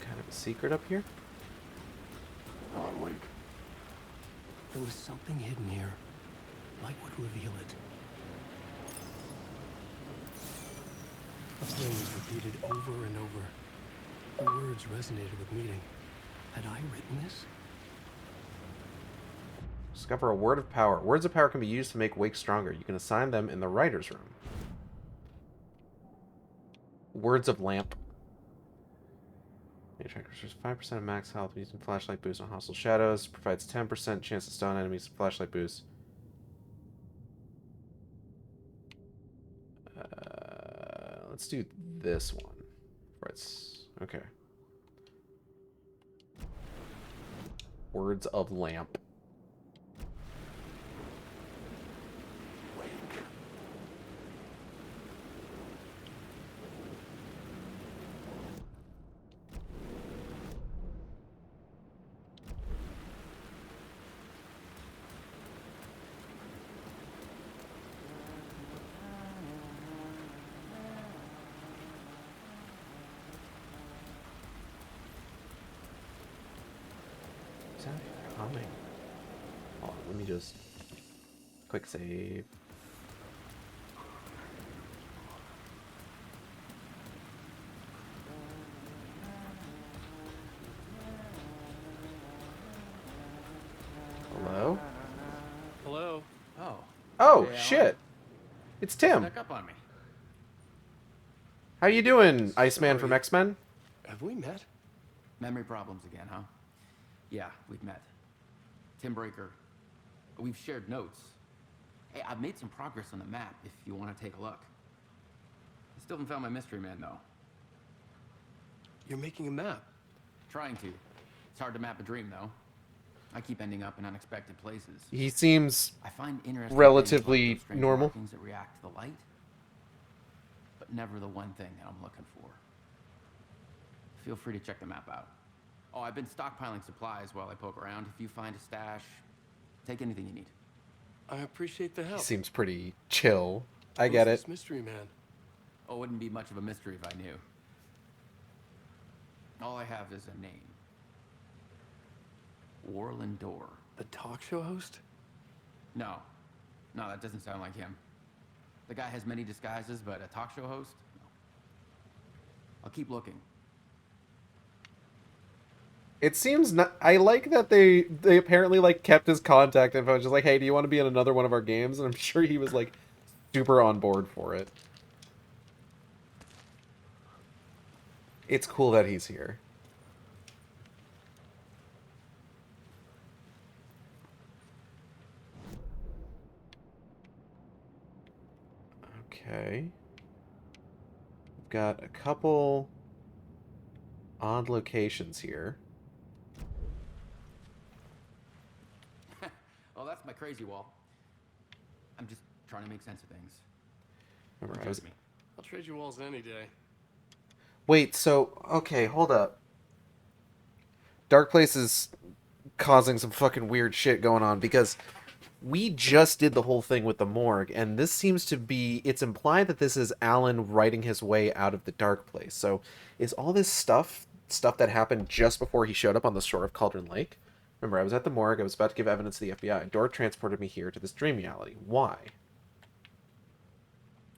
S1: kind of a secret up here?
S16: There was something hidden here. Light would reveal it. A phrase repeated over and over. The words resonated with meaning. Had I written this?
S1: Discover a word of power. Words of power can be used to make Wake stronger. You can assign them in the writer's room. Words of lamp. There's 5% of max health using flashlight boost on hostile shadows. Provides 10% chance to stun enemies. Flashlight boost. Let's do this one. Okay. Words of lamp. Coming. Hold on, let me just quick save. Hello?
S2: Hello? Oh.
S1: Oh,
S2: Hey,
S1: shit.
S2: Alan.
S1: It's Tim.
S2: Snuck up on me.
S1: How you doing, Iceman from X-Men?
S2: Have we met? Memory problems again, huh? Yeah, we've met. Tim Breaker. We've shared notes. Hey, I've made some progress on the map if you want to take a look. I still haven't found my mystery man, though.
S14: You're making a map?
S2: Trying to. It's hard to map a dream, though. I keep ending up in unexpected places.
S1: He seems
S2: I find interesting
S1: relatively
S2: things like those strange
S1: normal.
S2: markings that react to the light, but never the one thing that I'm looking for. Feel free to check the map out. Oh, I've been stockpiling supplies while I poke around. If you find a stash, take anything you need.
S14: I appreciate the help.
S1: He seems pretty chill. I
S14: Who's
S1: get it.
S14: this mystery man?
S2: Oh, it wouldn't be much of a mystery if I knew. All I have is a name. Warland Dorr.
S14: The talk show host?
S2: No. No, that doesn't sound like him. The guy has many disguises, but a talk show host? No. I'll keep looking.
S1: It seems not. I like that they apparently like kept his contact info. Just like, hey, do you want to be in another one of our games? And I'm sure he was like super on board for it. It's cool that he's here. Okay. We've got a couple odd locations here.
S2: Oh, that's my crazy wall. I'm just trying to make sense of things.
S1: Remember,
S2: Don't
S1: I was...
S2: judge me.
S14: I'll trade you walls any day.
S1: Wait, so... Okay, hold up. Dark Place is causing some fucking weird shit going on, because we just did the whole thing with the morgue, and this seems to be... It's implied that this is Alan writing his way out of the Dark Place. So is all this stuff that happened just before he showed up on the shore of Cauldron Lake? Remember, I was at the morgue, I was about to give evidence to the FBI. Dora transported me here to this dream reality. Why?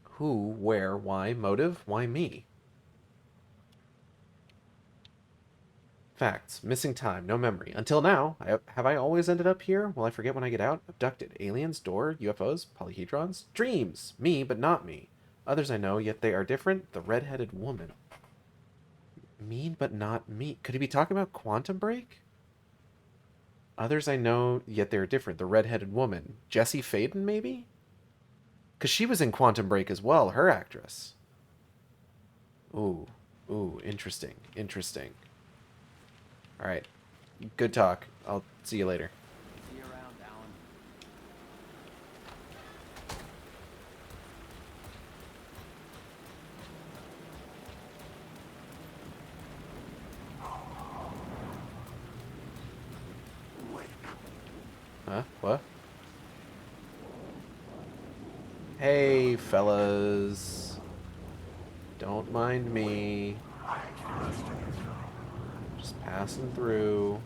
S1: Who, where, why, motive, why me? Facts. Missing time. No memory. Until now. Have I always ended up here? Will I forget when I get out? Abducted. Aliens? Door? UFOs? Polyhedrons? Dreams! Me, but not me. Others I know, yet they are different. The red-headed woman. Me, but not me. Could he be talking about Quantum Break? Others I know, yet they're different. The red-headed woman. Jessie Faden, maybe? Because she was in Quantum Break as well, her actress. Ooh. Ooh, interesting. Interesting. Alright. Good talk. I'll see you later.
S2: See you around, Alan.
S1: Huh? What? Hey, fellas. Don't mind me. Just passing through.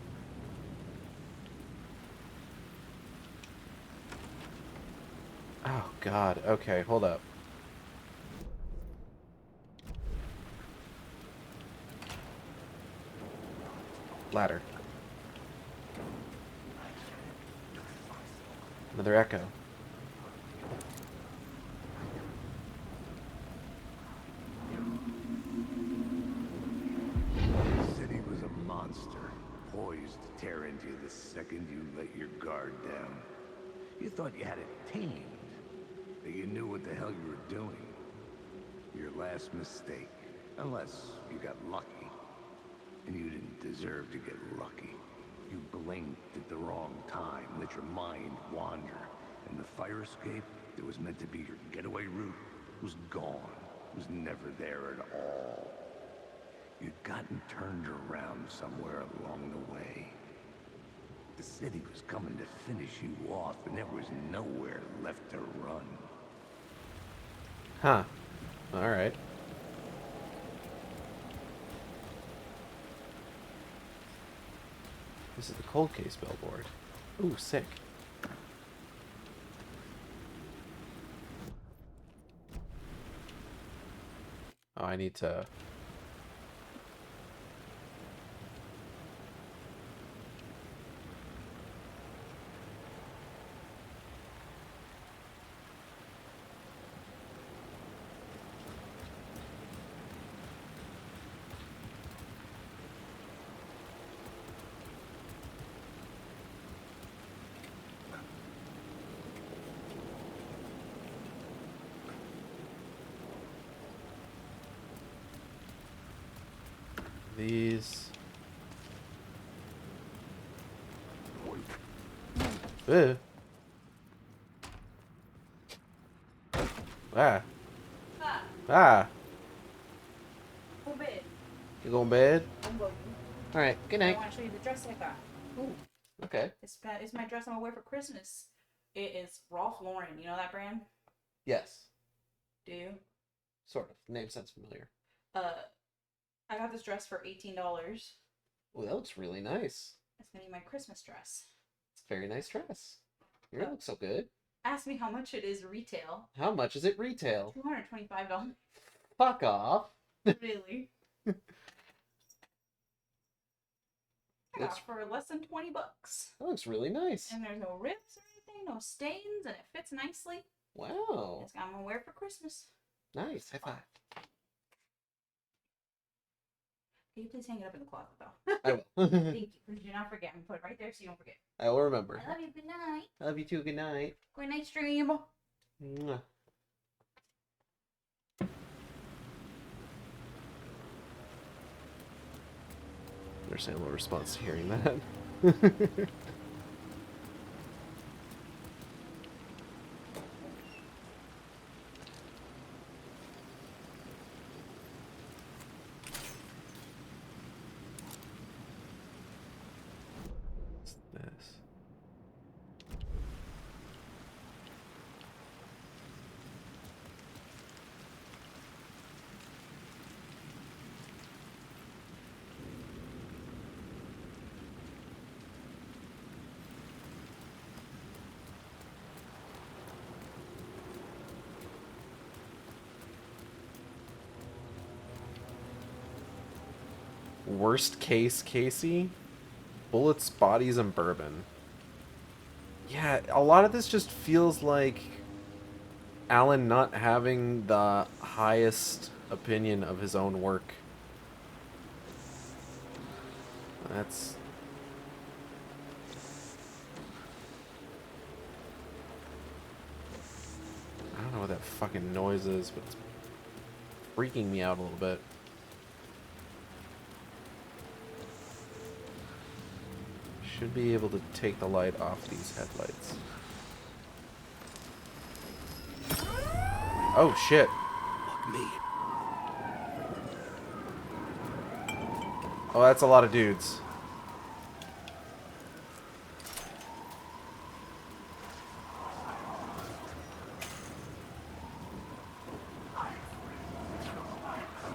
S1: Oh, God. Okay, hold up. Ladder. Another echo.
S3: The city was a monster, poised to tear into you the second you let your guard down. You thought you had it tamed, that you knew what the hell you were doing. Your last mistake, unless you got lucky. And you didn't deserve to get lucky. You blinked at the wrong time, let your mind wander. And the fire escape that was meant to be your getaway route was gone. Was never there at all. You'd gotten turned around somewhere along the way. The city was coming to finish you off, and there was nowhere left to run.
S1: Huh. Alright. This is the cold case billboard. Ooh, sick. Oh, I need to... These... Ugh. Ah. Ah.
S7: Go bed.
S1: You going to bed?
S7: I'm going.
S1: Alright, good night.
S7: I want to show you the dress I got. Ooh.
S1: Okay.
S7: It's my dress I'm gonna wear for Christmas. It is Ralph Lauren. You know that brand?
S1: Yes.
S7: Do you?
S1: Sort of. Name sounds familiar.
S7: I got this dress for $18.
S1: Oh, that looks really nice.
S7: It's gonna be my Christmas dress.
S1: It's a very nice dress. Your hair looks so good.
S7: Ask me how much it is retail.
S1: How much is it retail?
S7: $225.
S1: Fuck off.
S7: Really? I got
S1: It's-
S7: it for less than $20.
S1: That looks really nice.
S7: And there's no rips or anything, no stains, and it fits nicely.
S1: Wow.
S7: That's what I'm gonna wear for Christmas.
S1: Nice. High five.
S7: Can you please hang it up in the closet, though?
S1: I will.
S7: Thank you. Please do not forget. I'm gonna put it right there so you don't forget.
S1: I will remember.
S7: I love you. Good night.
S1: I love you too. Good night.
S7: Good night, stream.
S1: Mwah. Understandable response to hearing that. What's this? Worst case, Casey? Bullets, bodies, and bourbon. Yeah, a lot of this just feels like Alan not having the highest opinion of his own work. That's... I don't know what that fucking noise is, but it's freaking me out a little bit. Should be able to take the light off these headlights. Oh shit.
S21: Fuck me.
S1: Oh, that's a lot of dudes.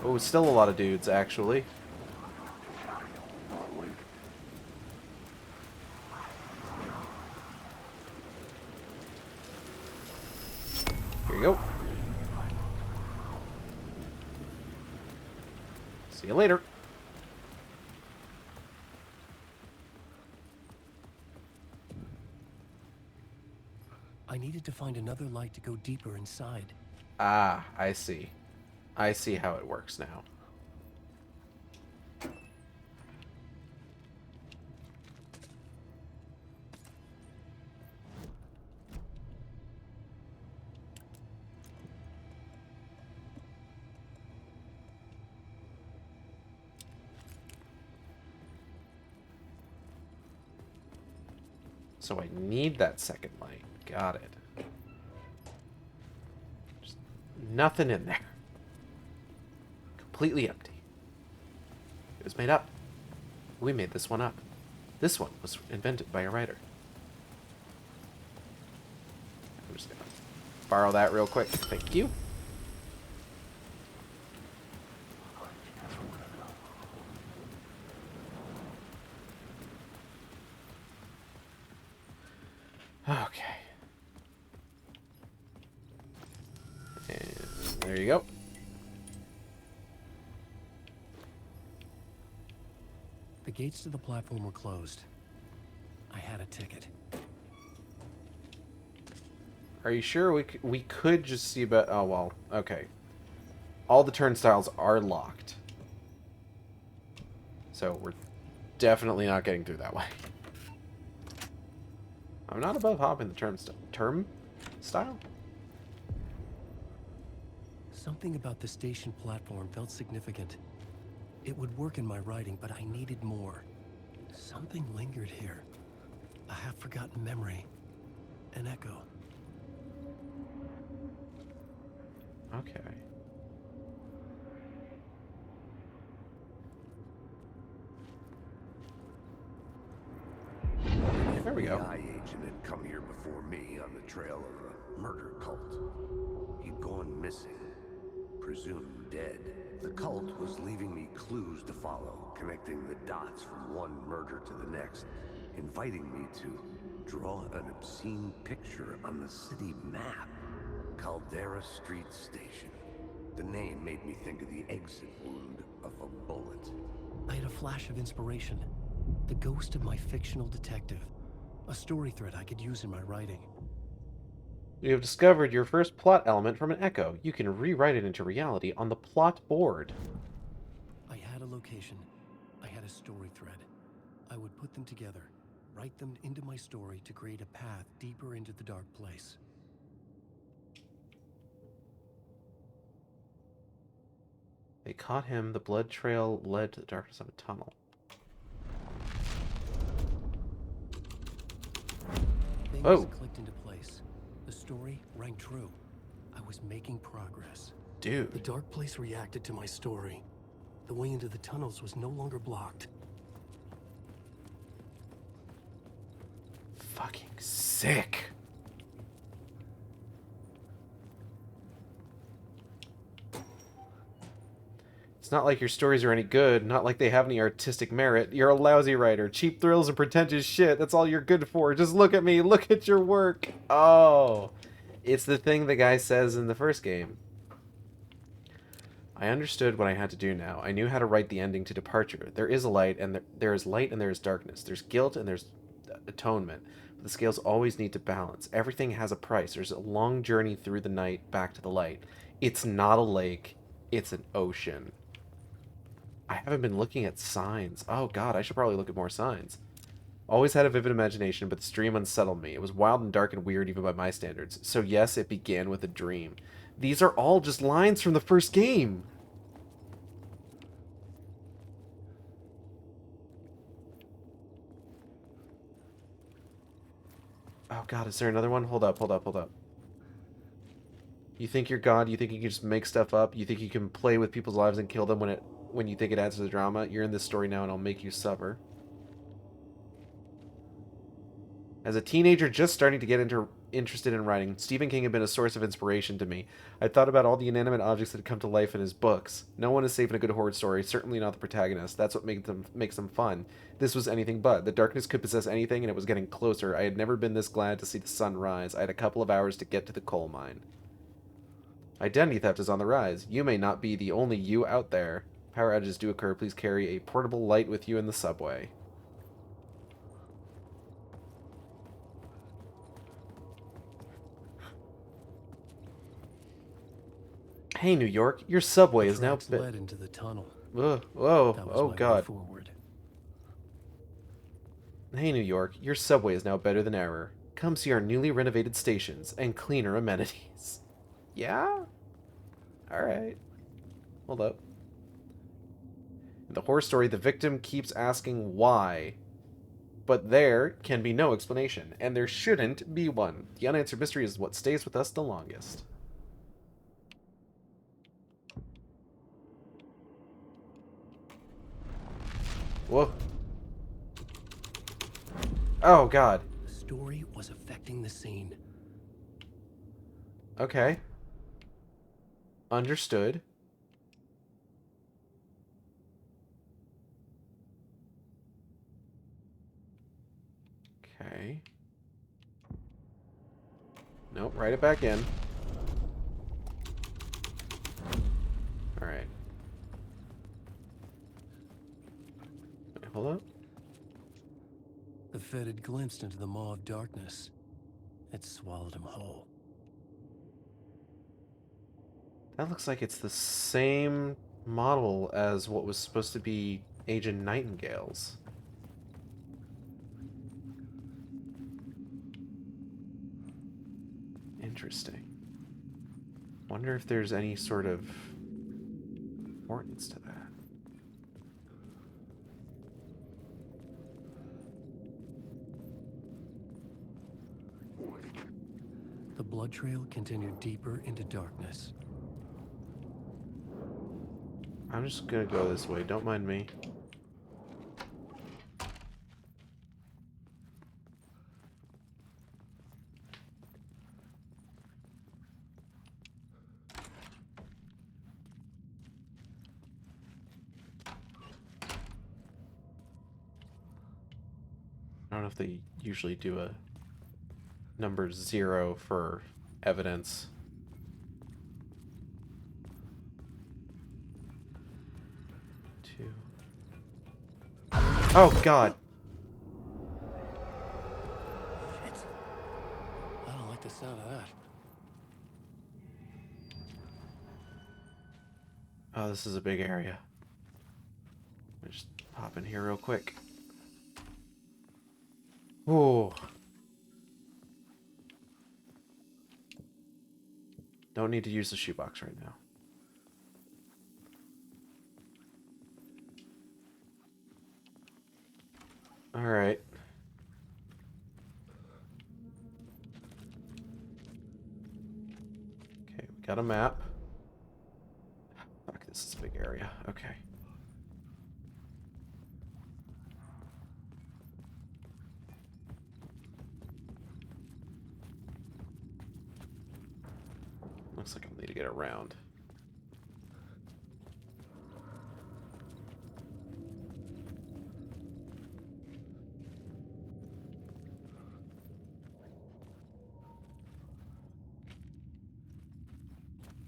S1: Oh, still a lot of dudes, actually. Here you go. See you later.
S16: I needed to find another light to go deeper inside.
S1: Ah, I see. I see how it works now. So I need that second light. Got it. Just nothing in there. Completely empty. It was made up. We made this one up. This one was invented by a writer. I'm just gonna borrow that real quick. Thank you. Okay. And there you go.
S16: The gates to the platform were closed. I had a ticket.
S1: Are you sure we could just see about... Oh, well, okay. All the turnstiles are locked. So we're definitely not getting through that way. I'm not above hopping the term style?
S16: Something about the station platform felt significant. It would work in my writing, but I needed more. Something lingered here. A half-forgotten memory. An echo.
S1: Okay. There we go.
S3: FBI agent had come here before me on the trail of a murder cult. He'd gone missing, presumed dead. The cult was leaving me clues to follow, connecting the dots from one murder to the next, inviting me to draw an obscene picture on the city map. Caldera Street Station. The name made me think of the exit wound of a bullet.
S16: I had a flash of inspiration. The ghost of my fictional detective. A story thread I could use in my writing.
S1: You have discovered your first plot element from an echo. You can rewrite it into reality on the plot board.
S16: I had a location. I had a story thread. I would put them together, write them into my story to create a path deeper into the dark place.
S1: They caught him. The blood trail led to the darkness of a tunnel.
S16: Things clicked into place. The story rang true. I was making progress.
S1: Dude.
S16: The dark place reacted to my story. The way into the tunnels was no longer blocked.
S1: Fucking sick. It's not like your stories are any good, not like they have any artistic merit. You're a lousy writer. Cheap thrills and pretentious shit. That's all you're good for. Just look at me. Look at your work. Oh. It's the thing the guy says in the first game. I understood what I had to do now. I knew how to write the ending to Departure. There is a light, and there is light, and there is darkness. There's guilt, and there's atonement. But the scales always need to balance. Everything has a price. There's a long journey through the night back to the light. It's not a lake. It's an ocean. I haven't been looking at signs. Oh god, I should probably look at more signs. Always had a vivid imagination, but the stream unsettled me. It was wild and dark and weird even by my standards. So yes, it began with a dream. These are all just lines from the first game. Oh god, is there another one? Hold up, hold up, hold up. You think you're God? You think you can just make stuff up? You think you can play with people's lives and kill them when you think it adds to the drama? You're in this story now and I'll make you suffer. As a teenager just starting to get interested in writing, Stephen King had been a source of inspiration to me. I'd thought about all the inanimate objects that had come to life in his books. No one is safe in a good horror story, certainly not the protagonist. That's what makes them fun. This was anything but. The darkness could possess anything, and it was getting closer. I had never been this glad to see the sun rise. I had a couple of hours to get to the coal mine. Identity theft is on the rise. You may not be the only you out there. Power outages do occur. Please carry a portable light with you in the subway. Hey, New York, your subway is now
S16: led into the tunnel.
S1: Whoa, whoa,
S16: That was
S1: oh
S16: my way
S1: god.
S16: forward.
S1: Hey, New York, your subway is now better than ever. Come see our newly renovated stations and cleaner amenities. Yeah? Alright. Hold up. In the horror story, the victim keeps asking why. But there can be no explanation, and there shouldn't be one. The unanswered mystery is what stays with us the longest. Whoa. Oh, God.
S16: The story was affecting the scene.
S1: Okay. Understood. Okay. Nope, write it back in. Alright. Hold up.
S16: The Fed had glimpsed into the maw of darkness. It swallowed him whole.
S1: That looks like it's the same model as what was supposed to be Agent Nightingale's. Interesting. Wonder if there's any sort of importance to that.
S16: The blood trail continued deeper into darkness.
S1: I'm just gonna go this way, don't mind me. I don't know if they usually do a number 0 for evidence. Oh, God.
S16: Shit. I don't like the sound of that.
S1: Oh, this is a big area. Let me just pop in here real quick. Ooh. Don't need to use the shoebox right now. All right. Okay, we got a map. Fuck, this is a big area. Okay. Looks like I'll need to get around.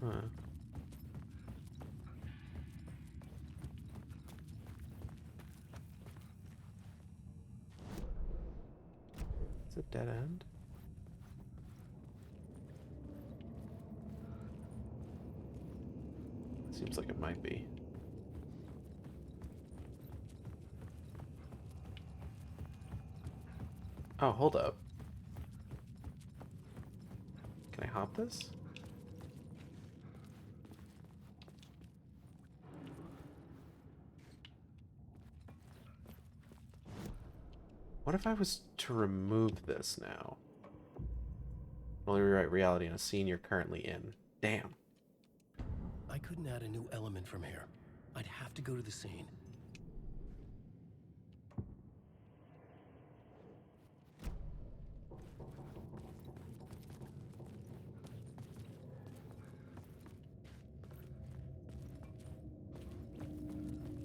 S1: Huh. It's a dead end. Seems like it might be. Oh, hold up. Can I hop this? What if I was to remove this now? Only rewrite reality in a scene you're currently in. Damn.
S16: I couldn't add a new element from here. I'd have to go to the scene.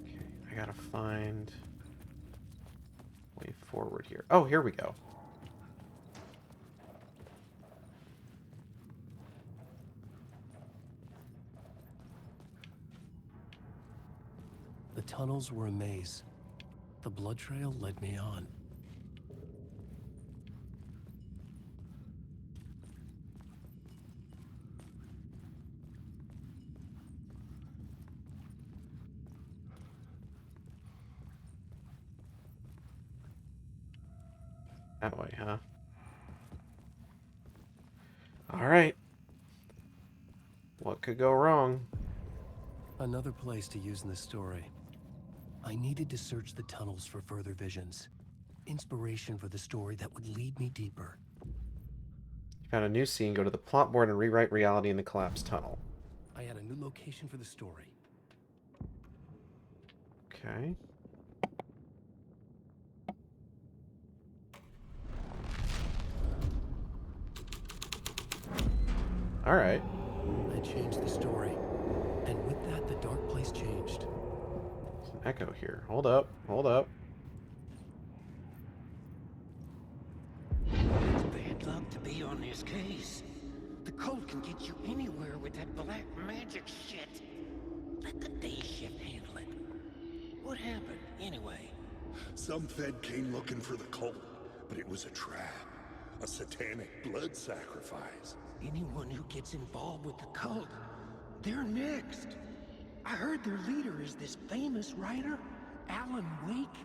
S1: Okay, I gotta find way forward here. Oh, here we go.
S16: The tunnels were a maze. The blood trail led me on.
S1: That way, huh? Alright. What could go wrong?
S16: Another place to use in the story. I needed to search the tunnels for further visions. Inspiration for the story that would lead me deeper.
S1: You found a new scene, go to the plot board and rewrite reality in the collapsed tunnel.
S16: I had a new location for the story.
S1: Okay. Alright.
S16: I changed the story. And with that, the dark place changed.
S1: There's an echo here. Hold up. Hold up.
S9: It's bad luck to be on this case. The cult can get you anywhere with that black magic shit. Let the day shift handle it. What happened, anyway?
S15: Some Fed came looking for the cult, but it was a trap. A satanic blood sacrifice.
S9: Anyone who gets involved with the cult, they're next. I heard their leader is this famous writer, Alan Wake.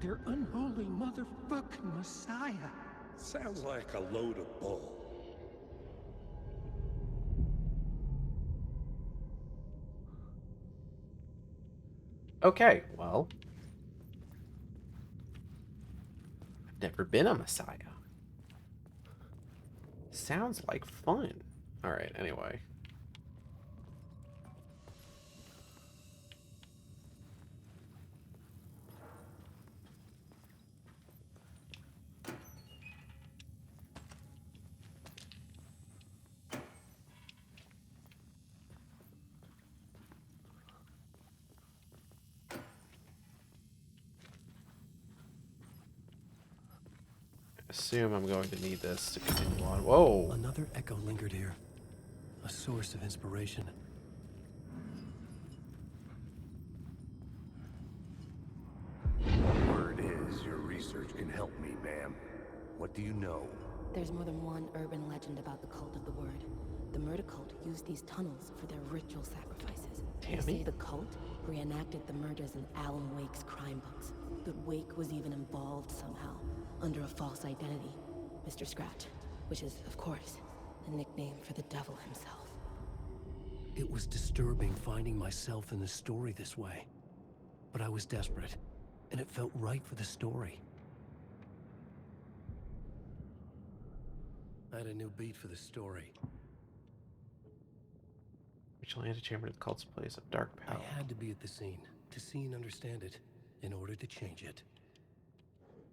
S9: Their unholy motherfucking messiah.
S15: Sounds like a load of bull.
S1: Okay, well. I've never been a messiah. Sounds like fun. Alright, anyway. Assume I'm going to need this to continue on. Whoa!
S16: Another echo lingered here. A source of inspiration.
S3: Word is your research can help me, ma'am. What do you know?
S20: There's more than one urban legend about the Cult of the Word.
S12: the murder cult used these tunnels for their ritual sacrifices. They
S1: Tammy?
S12: say the cult reenacted the murders in Alan Wake's crime books. That Wake was even involved somehow, under a false identity. Mr. Scratch, which is, of course, a nickname for the devil himself.
S16: It was disturbing finding myself in the story this way. But I was desperate, and it felt right for the story. I had a new beat for the story.
S1: Ritual antechamber to the cult's place of dark power.
S16: I had to be at the scene, to see and understand it, in order to change it.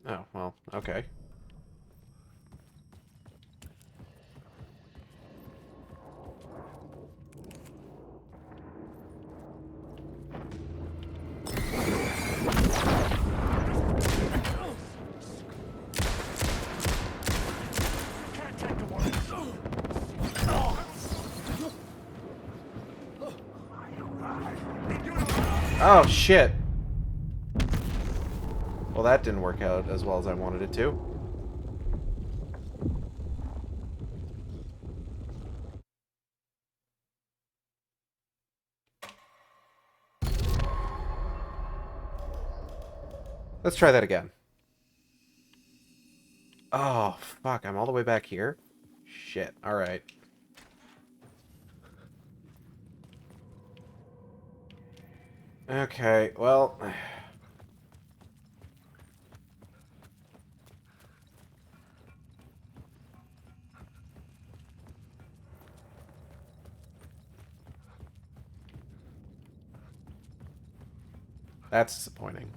S1: Oh, well, okay. Oh, shit. Well, that didn't work out as well as I wanted it to. Let's try that again. Oh, fuck. I'm all the way back here? Shit. Alright. Okay, well... That's disappointing.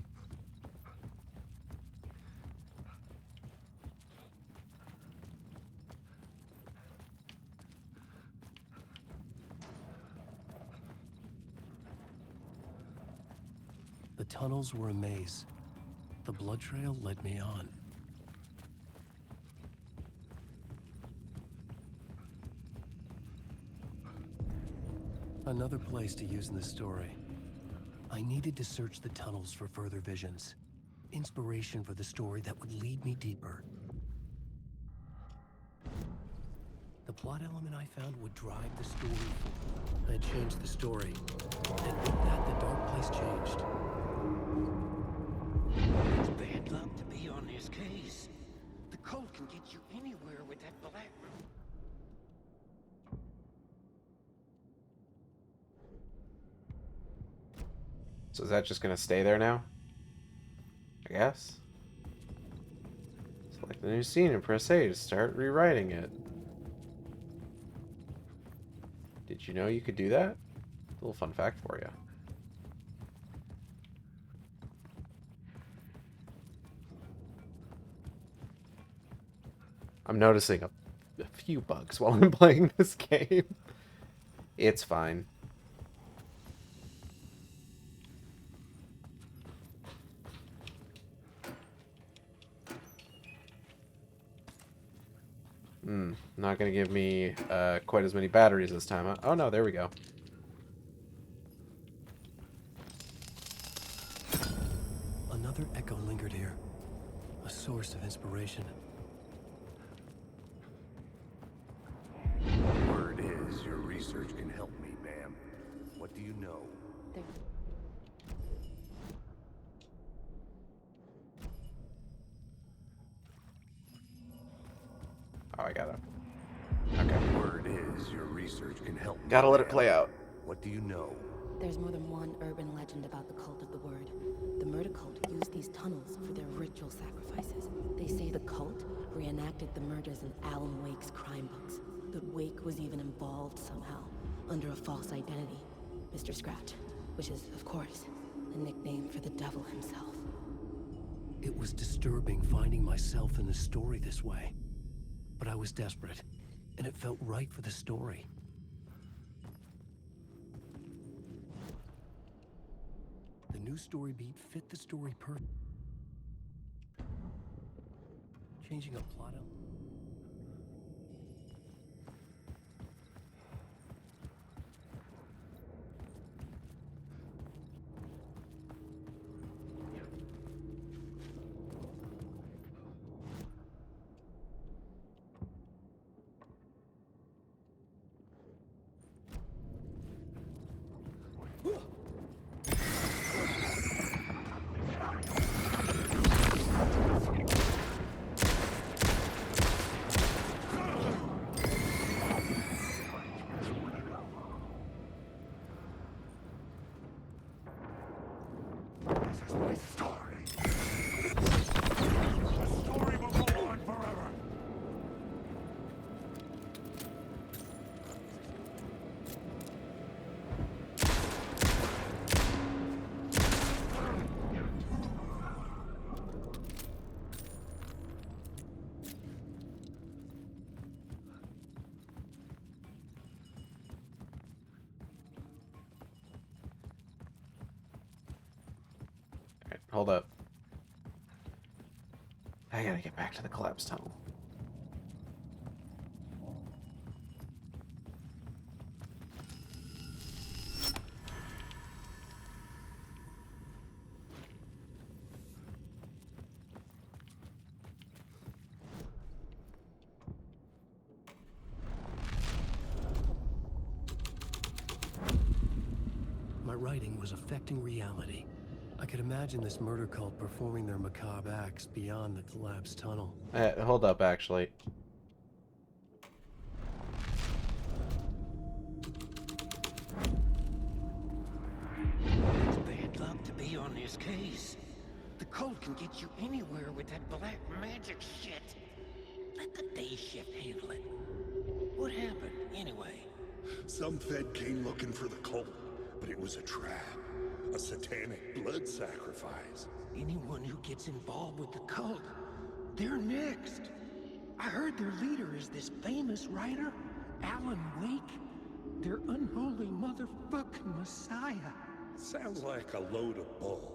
S16: The tunnels were a maze. The blood trail led me on. Another place to use in the story. I needed to search the tunnels for further visions. Inspiration for the story that would lead me deeper. The plot element I found would drive the story. I had changed the story. And with that, the dark place changed.
S9: It's bad luck to be on this case. The cult can get you anywhere with that black room.
S1: So is that just gonna stay there now? I guess. Select the new scene and press A to start rewriting it. Did you know you could do that? A little fun fact for you. I'm noticing a few bugs while I'm playing this game. It's fine. Not gonna give me quite as many batteries this time. Huh? Oh no, there we go.
S16: Another echo lingered here. A source of inspiration.
S3: Word is your research can help me, ma'am. What do you know?
S1: Oh, I gotta. Okay.
S3: Word is your research can help me.
S1: Gotta let it
S3: ma'am.
S1: play out.
S3: What do you know?
S12: There's more than one urban legend about the Cult of the Word. The murder cult used these tunnels for their ritual sacrifices. They say the cult reenacted the murders in Alan Wake's crime books. That Wake was even involved somehow, under a false identity. Mr. Scratch, which is, of course, a nickname for the devil himself.
S16: It was disturbing finding myself in the story this way. But I was desperate, and it felt right for the story. The new story beat fit the story perfect. Changing a plot element.
S3: story. The story will go on forever.
S1: Alright, hold up. I gotta get back to the collapse tunnel.
S16: My writing was affecting reality. I could imagine this murder cult performing their macabre acts beyond the collapsed tunnel.
S1: Hold up, actually.
S9: It's bad luck to be on this case. The cult can get you anywhere with that black magic shit. Let the day shift handle it. What happened, anyway?
S15: Some Fed came looking for the cult, but it was a trap. A satanic blood sacrifice.
S9: Anyone who gets involved with the cult, they're next. I heard their leader is this famous writer, Alan Wake. Their unholy motherfucking messiah.
S15: Sounds like a load of bull.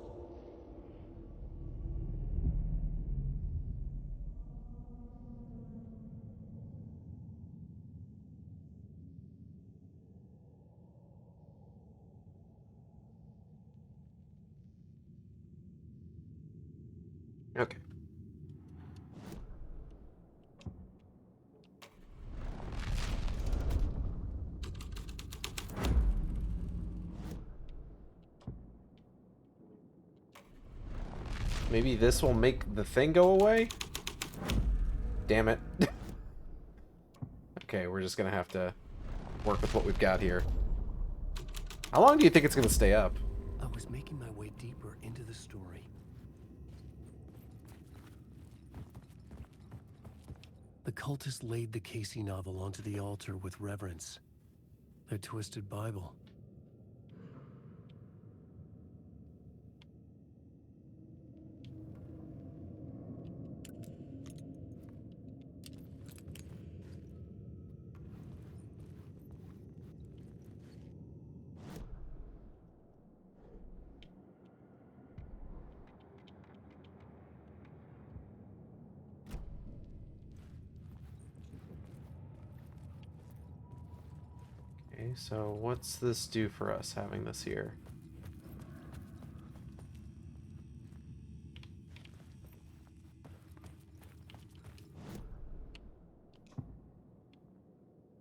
S1: Okay. Maybe this will make the thing go away? Damn it. Okay, we're just gonna have to work with what we've got here. How long do you think it's gonna stay up?
S16: I was making my way deeper into the story. The cultists laid the Casey novel onto the altar with reverence. Their twisted Bible.
S1: Okay, so what's this do for us, having this here?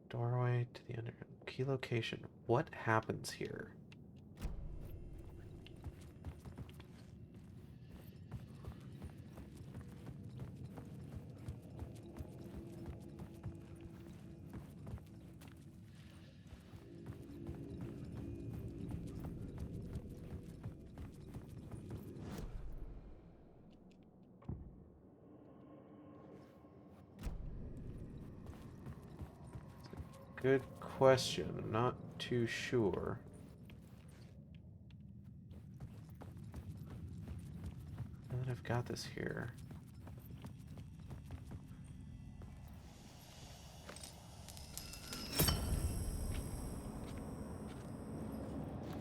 S1: Doorway to the underground. Key location. What happens here? Good question. I'm not too sure. Now that I've got this here.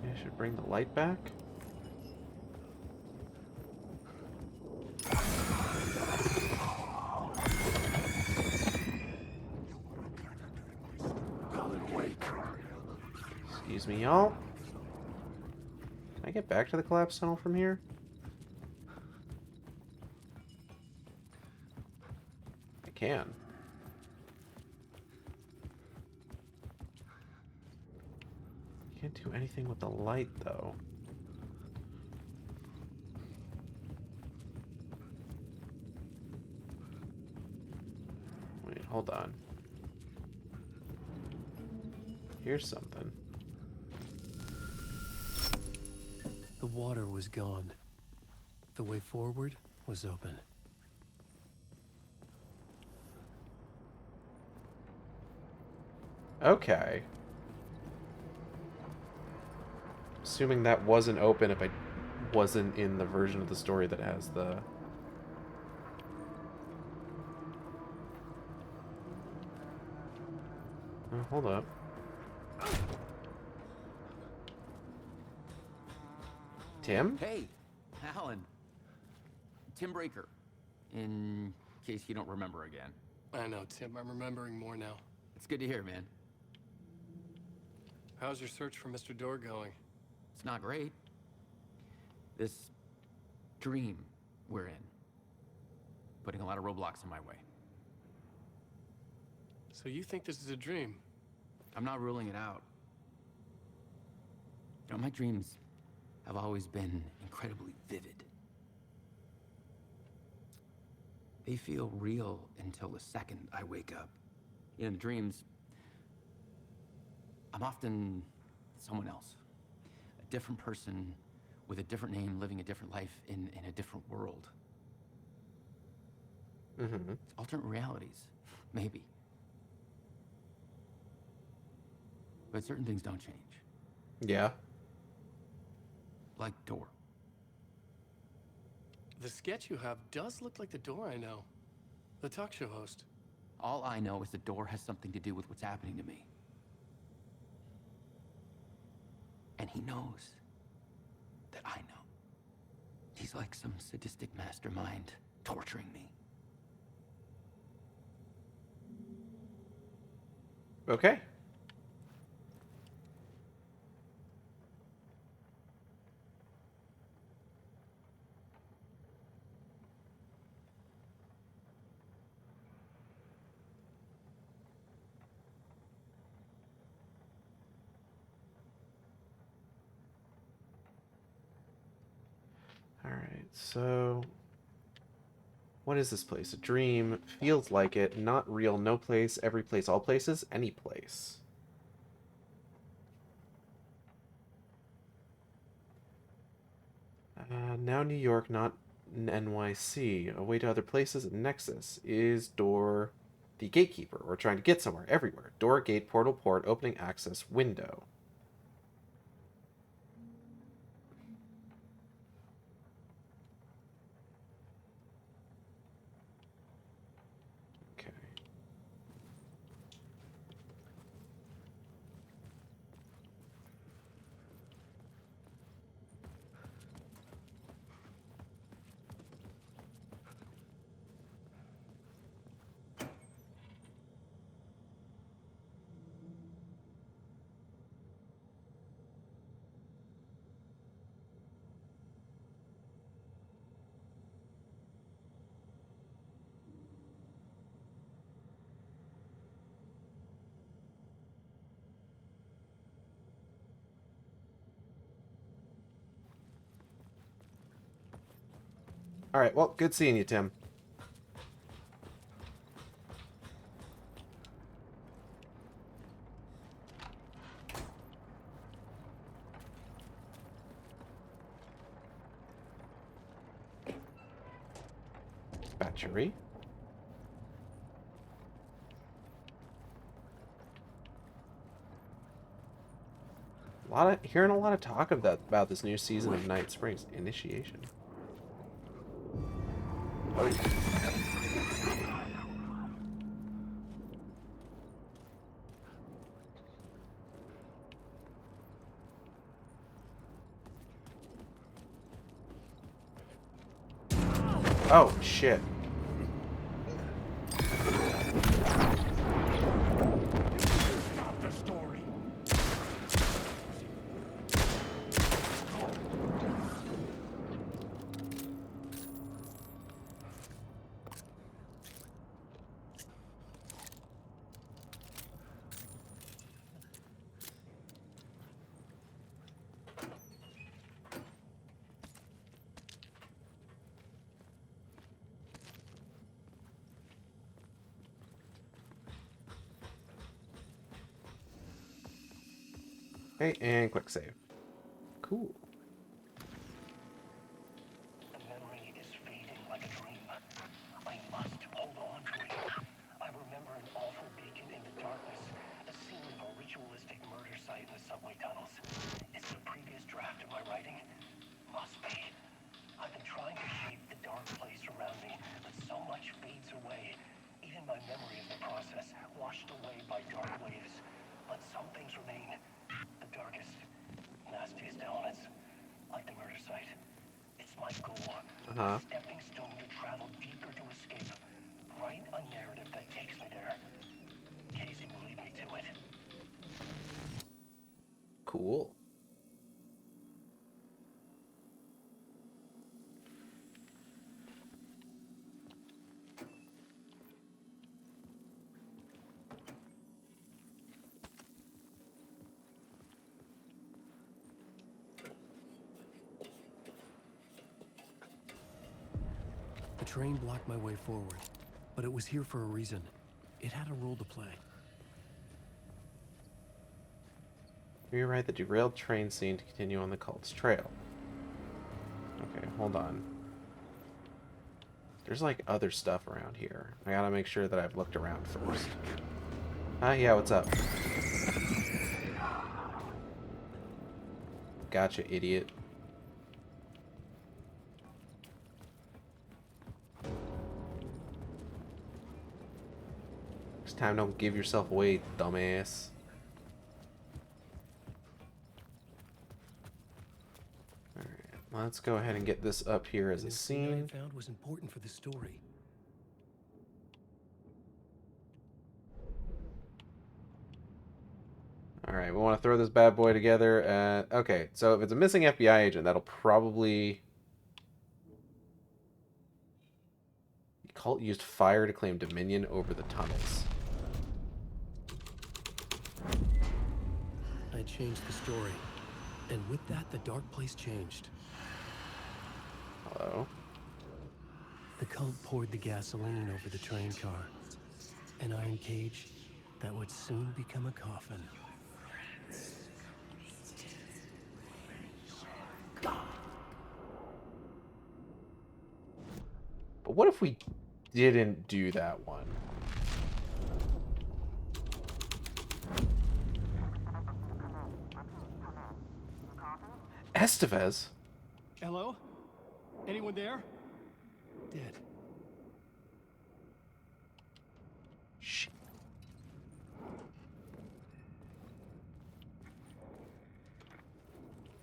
S1: Maybe I should bring the light back? Excuse me, y'all. Can I get back to the collapse tunnel from here? I can. Can't do anything with the light, though. Wait, hold on. Here's something.
S16: The water was gone. The way forward was open.
S1: Okay. Assuming that wasn't open if I wasn't in the version of the story that has the... Oh, hold up. Tim?
S2: Hey, Alan. Tim Breaker. In case you don't remember again.
S14: I know, Tim. I'm remembering more now.
S2: It's good to hear, man.
S14: How's your search for Mr. Door going?
S2: It's not great. This dream we're in, putting a lot of roadblocks in my way.
S14: So you think this is a dream?
S2: I'm not ruling it out. You know, my dreams have always been incredibly vivid. They feel real until the second I wake up. In dreams, I'm often someone else. A different person with a different name, living a different life in a different world.
S1: Mm-hmm.
S2: Alternate realities, maybe. But certain things don't change.
S1: Yeah.
S2: Like Door.
S14: The sketch you have does look like the Door I know. The talk show host.
S2: All I know is the Door has something to do with what's happening to me. And he knows that I know. He's like some sadistic mastermind torturing me.
S1: Okay. Alright, so... What is this place? A dream. Feels like it. Not real. No place. Every place. All places. Any place. Now New York, not NYC. A way to other places. Nexus. Is Door the gatekeeper? Or trying to get somewhere. Everywhere. Door, gate, portal, port, opening, access, window. Alright, well, good seeing you, Tim. Battery. Hearing a lot of talk about this new season of Night Springs. Initiation. Oh, shit.
S9: Stop the story.
S1: Okay, and quick save. Cool.
S13: And then
S1: Uh-huh.
S13: Stepping stone to travel deeper to escape. Write a narrative that takes me there. Casey will lead me to it.
S1: Cool.
S16: The train blocked my way forward, but it was here for a reason. It had a role to play.
S1: Rewrite the derailed train scene to continue on the cult's trail. Okay, hold on. There's like other stuff around here. I gotta make sure that I've looked around first. Yeah, what's up? Gotcha, idiot. Next time, don't give yourself away, dumbass. Alright, let's go ahead and get this up here as a scene.
S16: I found was important for the story.
S1: Alright, we want to throw this bad boy together. Okay, so if it's a missing FBI agent, that'll probably... The cult used fire to claim dominion over the tunnels.
S16: I changed the story, and with that, the dark place changed.
S1: Hello?
S16: The cult poured the gasoline over the train car. An iron cage that would soon become a coffin.
S1: But what if we didn't do that one? Estevez?
S16: Hello? Anyone there? Dead.
S1: Shit.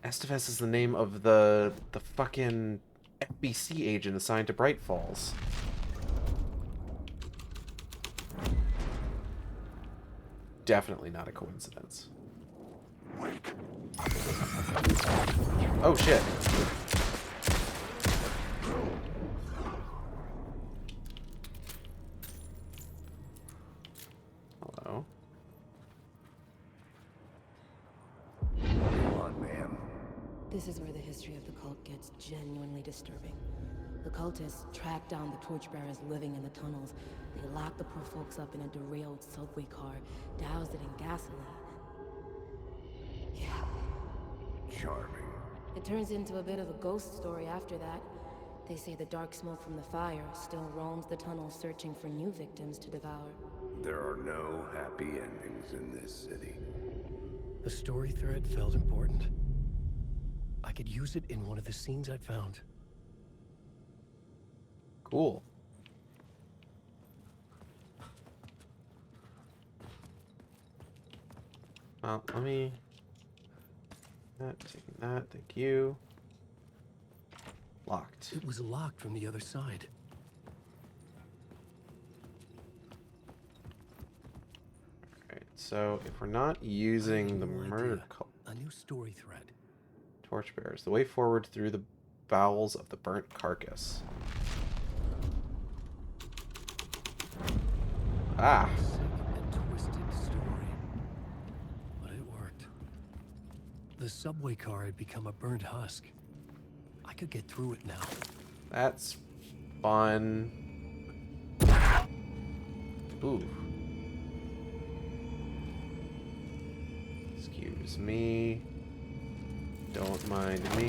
S1: Estevez is the name of the fucking FBC agent assigned to Bright Falls. Definitely not a coincidence. Oh shit. Hello.
S3: Come on, ma'am.
S12: This is where the history of the cult gets genuinely disturbing. The cultists tracked down the torchbearers living in the tunnels. They locked the poor folks up in a derailed subway car, doused it in gasoline. Yeah.
S3: Charming.
S12: It turns into a bit of a ghost story after that. They say the dark smoke from the fire still roams the tunnels searching for new victims to devour.
S3: There are no happy endings in this city.
S16: The story thread felt important. I could use it in one of the scenes I'd found.
S1: Cool. Well, let me... Taking that, thank you. Locked.
S16: It was locked from the other side.
S1: Alright, so if we're not using the murder cult...
S16: A new story thread.
S1: Torchbearers. The way forward through the bowels of the burnt carcass. Ah!
S16: Sick and twisted story. But it worked. The subway car had become a burnt husk. I could get through it now.
S1: That's fun. Ooh. Excuse me. Don't mind me.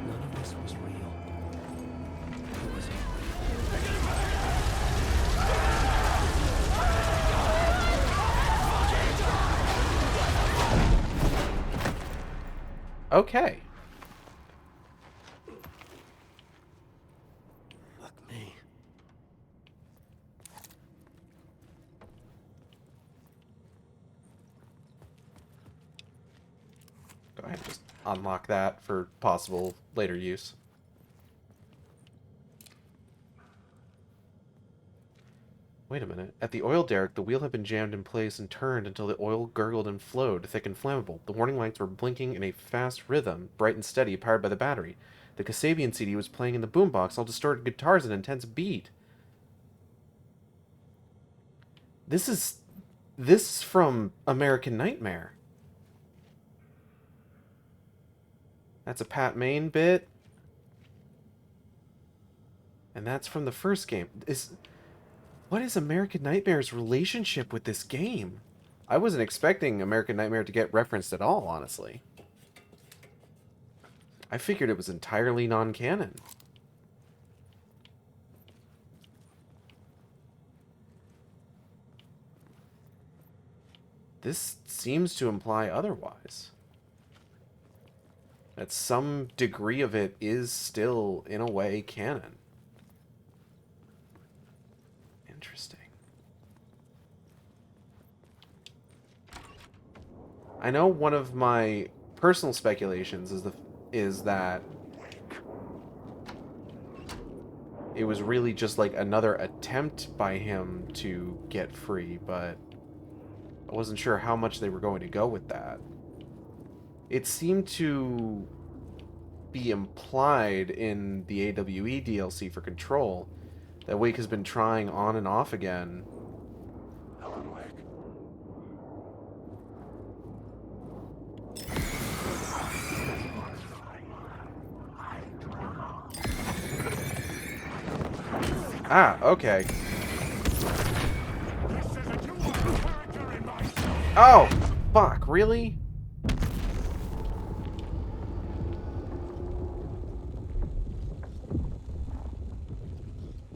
S16: None of this was real. It was
S1: Okay.
S16: Fuck me.
S1: unlock that for possible later use. Wait a minute. At the oil derrick, the wheel had been jammed in place and turned until the oil gurgled and flowed, thick and flammable. The warning lights were blinking in a fast rhythm, bright and steady, powered by the battery. The Kasabian CD was playing in the boombox, all distorted guitars and intense beat. This is from American Nightmare. That's a Pat Main bit. And that's from the first game. What is American Nightmare's relationship with this game? I wasn't expecting American Nightmare to get referenced at all, honestly. I figured it was entirely non-canon. This seems to imply otherwise. That some degree of it is still, in a way, canon. Interesting. I know one of my personal speculations is that it was really just like another attempt by him to get free, but I wasn't sure how much they were going to go with that. It seemed to be implied in the AWE DLC for Control that Wake has been trying on and off again. Ah, okay. Oh, fuck, really?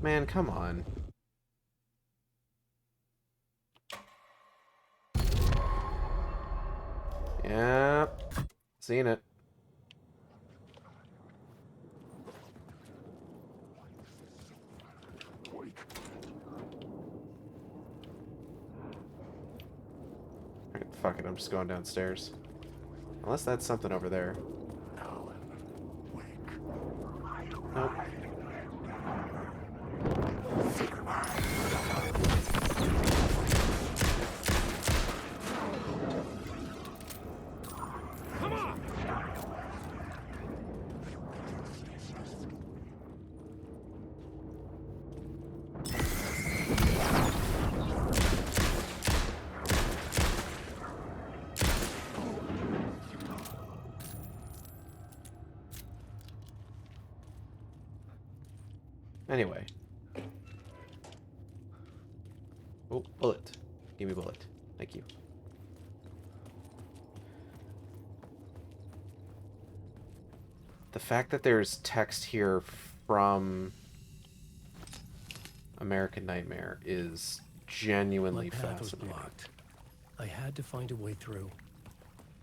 S1: Man, come on. Yep. Seen it. Alright, fuck it, I'm just going downstairs. Unless that's something over there. Nope. Anyway. Oh, bullet. Give me a bullet. Thank you. The fact that there's text here from American Nightmare is genuinely
S16: My path was
S1: fascinating.
S16: blocked. I had to find a way through.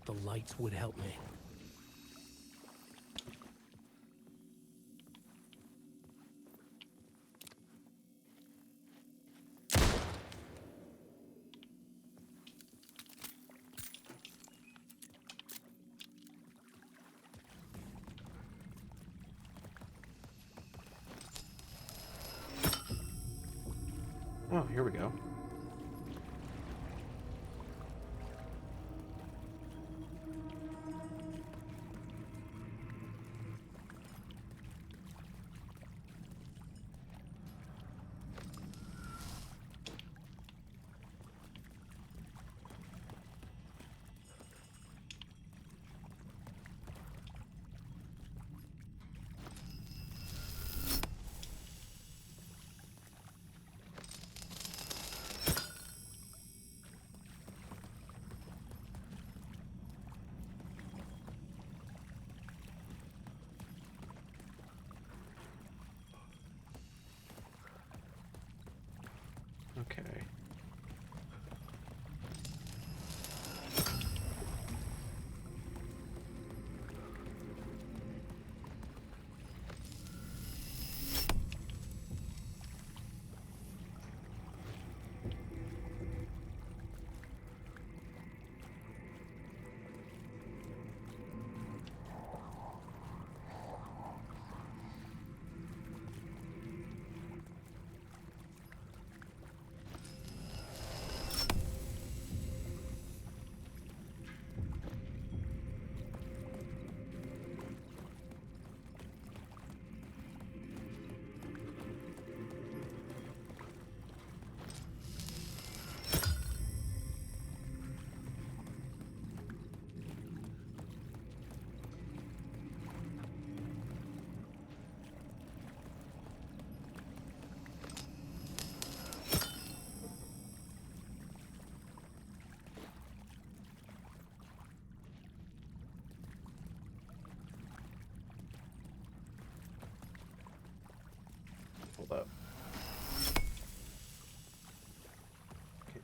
S16: The lights would help me.
S1: Oh, here we go.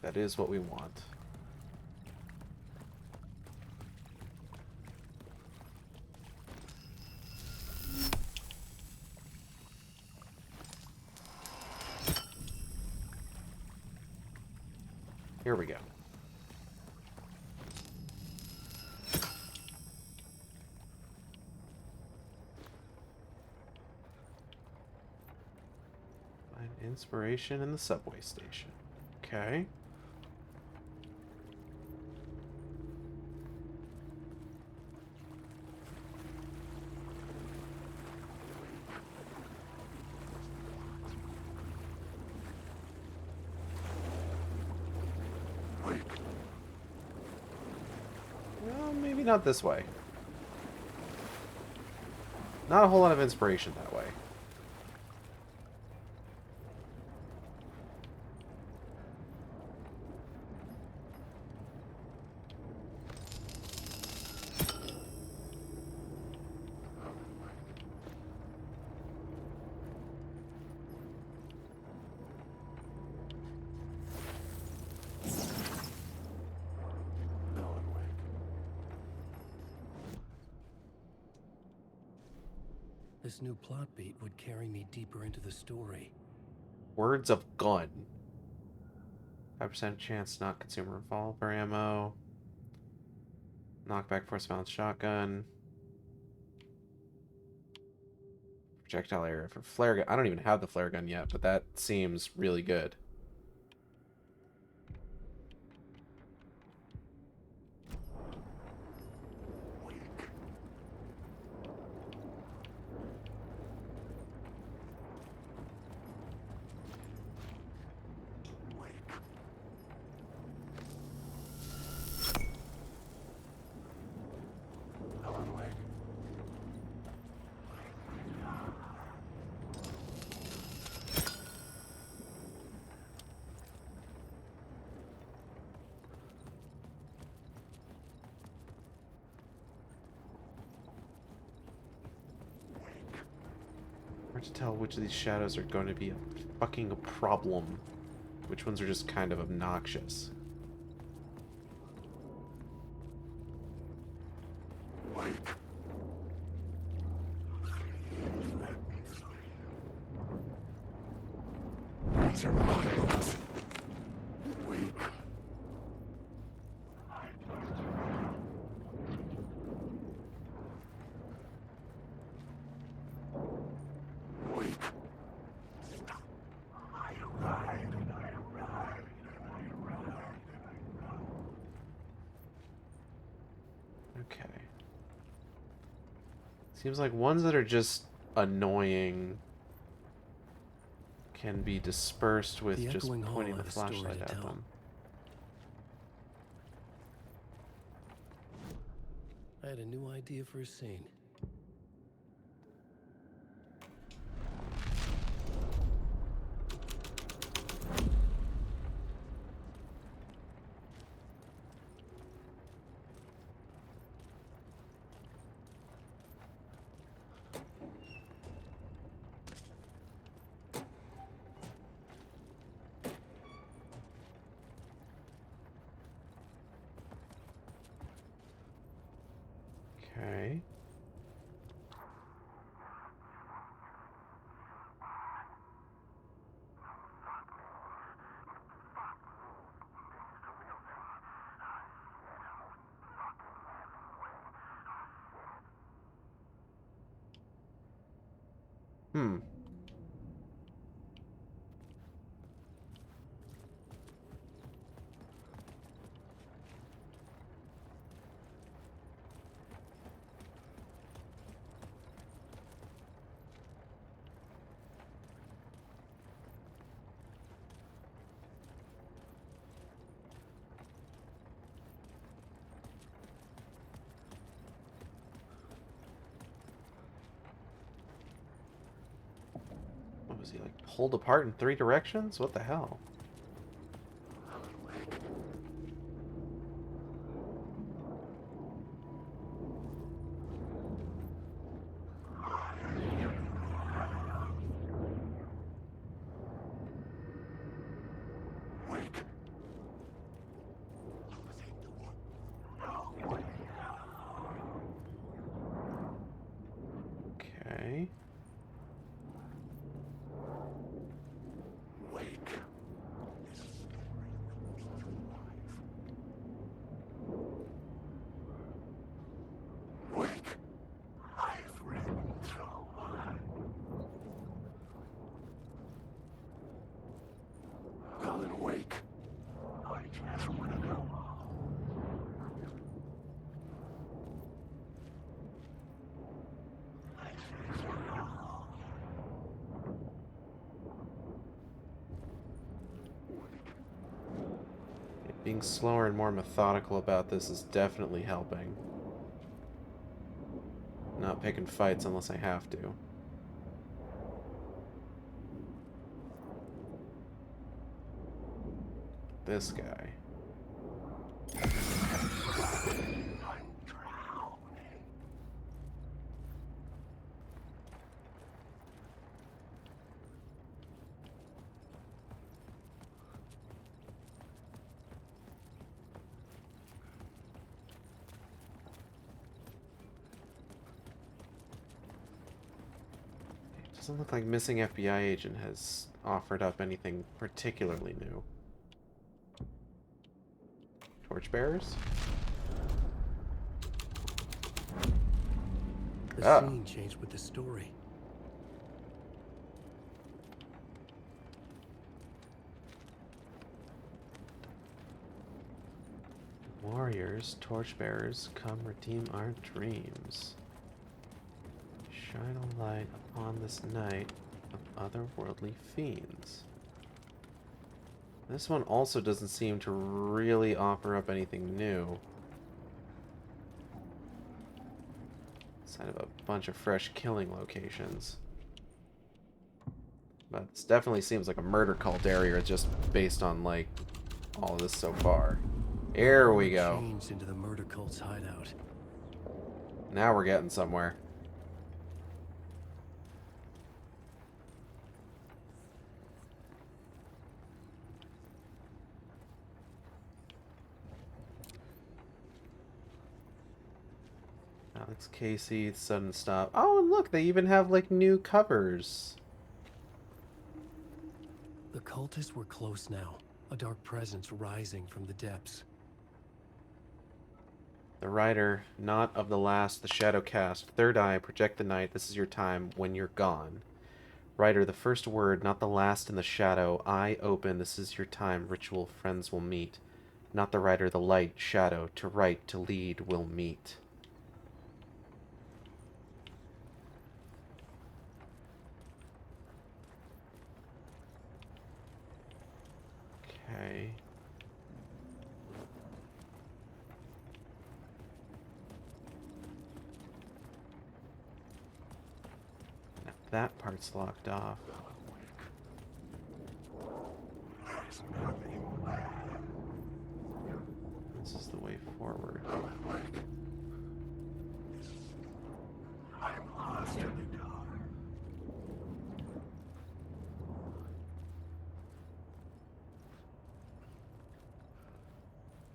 S1: That is what we want. Here we go. Find inspiration in the subway station. Okay. Well, maybe not this way. Not a whole lot of inspiration that way.
S16: This new plot beat would carry me deeper into the story.
S1: Words of gun. 5% chance to not consume revolver ammo. Knockback force mount shotgun. Projectile area for flare gun. I don't even have the flare gun yet, but that seems really good. Hard to tell which of these shadows are going to be a fucking problem. Which ones are just kind of obnoxious.
S15: These are my books. Wake. Wake. I ride and I ride and I ride and I ride.
S1: Okay. Seems like ones that are just annoying can be dispersed with just pointing the flashlight at them.
S16: I had a new idea for a scene.
S1: Okay. Hmm. What was he like? Pulled apart in 3 directions? What the hell? Okay.
S15: Wake. Wake. I've written so much. Alan, wake. I just want to go home. I just want to go home.
S1: Being slower and more methodical about this is definitely helping. Not picking fights unless I have to. This guy. Doesn't look like missing FBI agent has offered up anything particularly new. Torchbearers?
S16: The scene changed with the story.
S1: Warriors, torchbearers, come redeem our dreams. Shine a light upon this night of otherworldly fiends. This one also doesn't seem to really offer up anything new. Outside of a bunch of fresh killing locations. But this definitely seems like a murder cult area just based on, like, all of this so far. Here we go.
S16: Changed into the murder cult's hideout.
S1: Now we're getting somewhere. Alex Casey, Sudden Stop. Oh, and look, they even have, like, new covers.
S16: The cultists were close now, a dark presence rising from the depths.
S1: The writer, not of the last, the shadow cast. Third eye, project the night, this is your time, when you're gone. Writer, the first word, not the last in the shadow. Eye open, this is your time, ritual, friends will meet. Not the writer, the light, shadow, to write, to lead, will meet. Okay. Now that part's locked off. This is the way forward.
S15: I'm lost in the dark.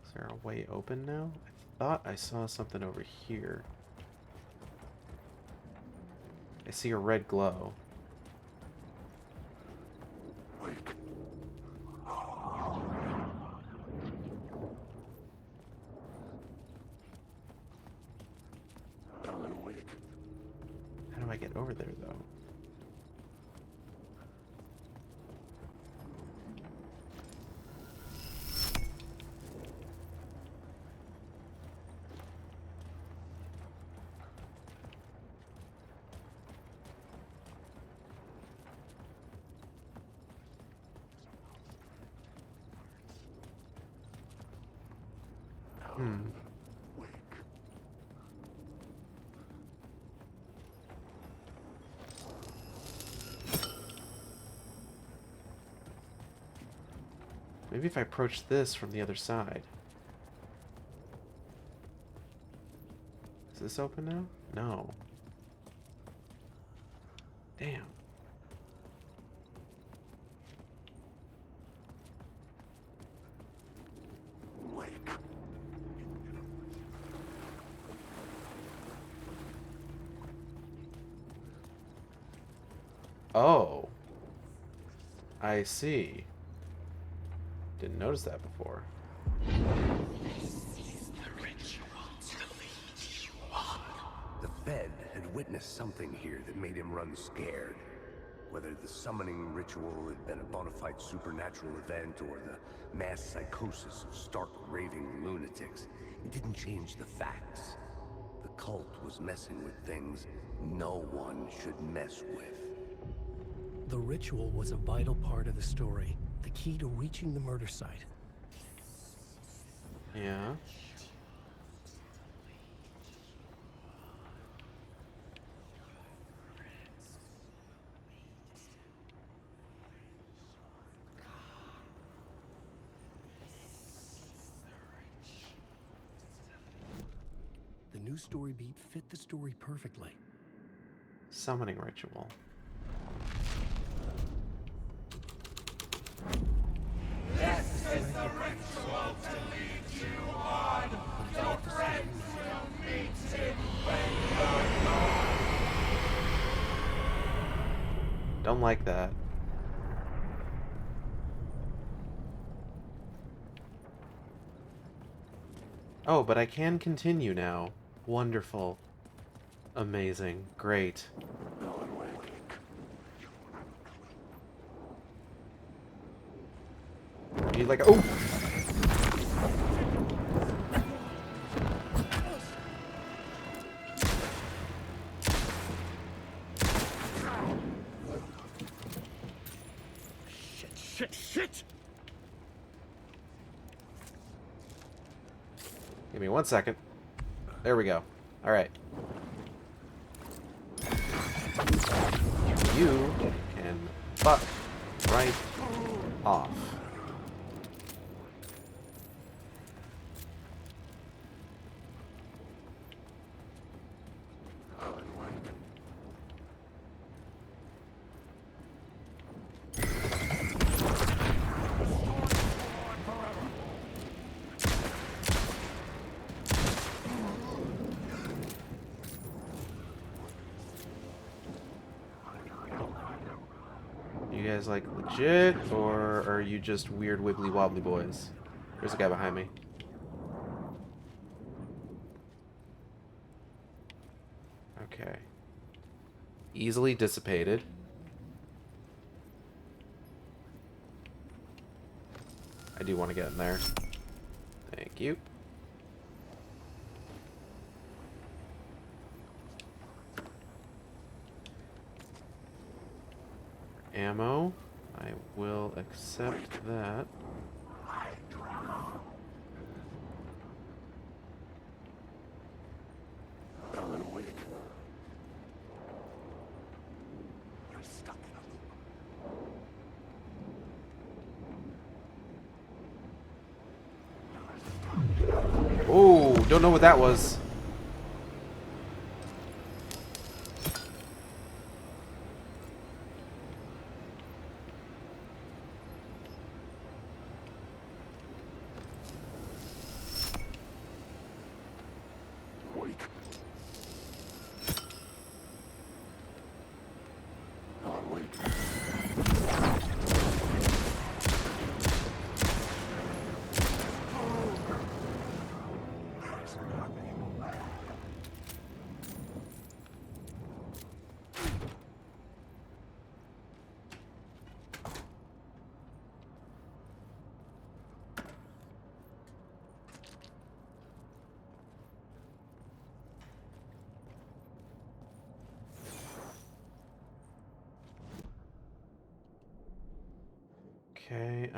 S1: Is there a way open now? I thought I saw something over here. I see a red glow. How do I get over there, though? Maybe if I approach this from the other side. Is this open now? No. Damn. Oh. I see. Didn't notice that before.
S3: The Fed had witnessed something here that made him run scared. Whether the summoning ritual had been a bona fide supernatural event or the mass psychosis of stark raving lunatics, it didn't change the facts. The cult was messing with things no one should mess with.
S16: The ritual was a vital part of the story, the key to reaching the murder site.
S1: Yeah.
S16: The new story beat fit the story perfectly.
S1: Summoning ritual.
S9: This is the ritual to lead you on. Your friends will meet him when you're gone.
S1: Don't like that. Oh, but I can continue now. Wonderful. Amazing. Great. You like oh.
S9: Shit!
S1: Give me 1 second. There we go. All right. You can fuck right off. You guys like legit, or are you just weird wibbly wobbly boys? There's a guy behind me. Okay. Easily dissipated. I do want to get in there. Thank you. Ammo. I will accept that. Oh, don't know what that was. Okay,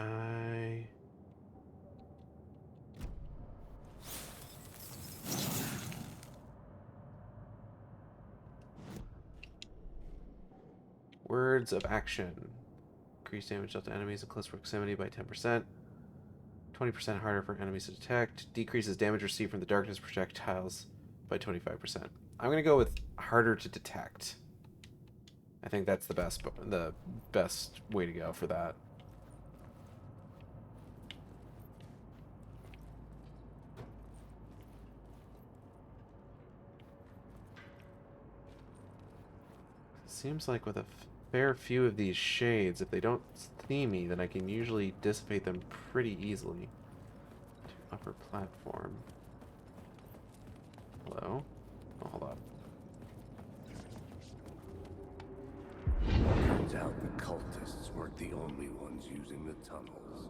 S1: Words of action. Increase damage dealt to enemies in close proximity by 10%. 20% harder for enemies to detect. Decreases damage received from the darkness projectiles by 25%. I'm going to go with harder to detect. I think that's the best way to go for that. Seems like with a fair few of these shades. If they don't see me, then I can usually dissipate them pretty easily. To upper platform. Hello? Oh, hold on.
S3: Turns out the cultists weren't the only ones using the tunnels.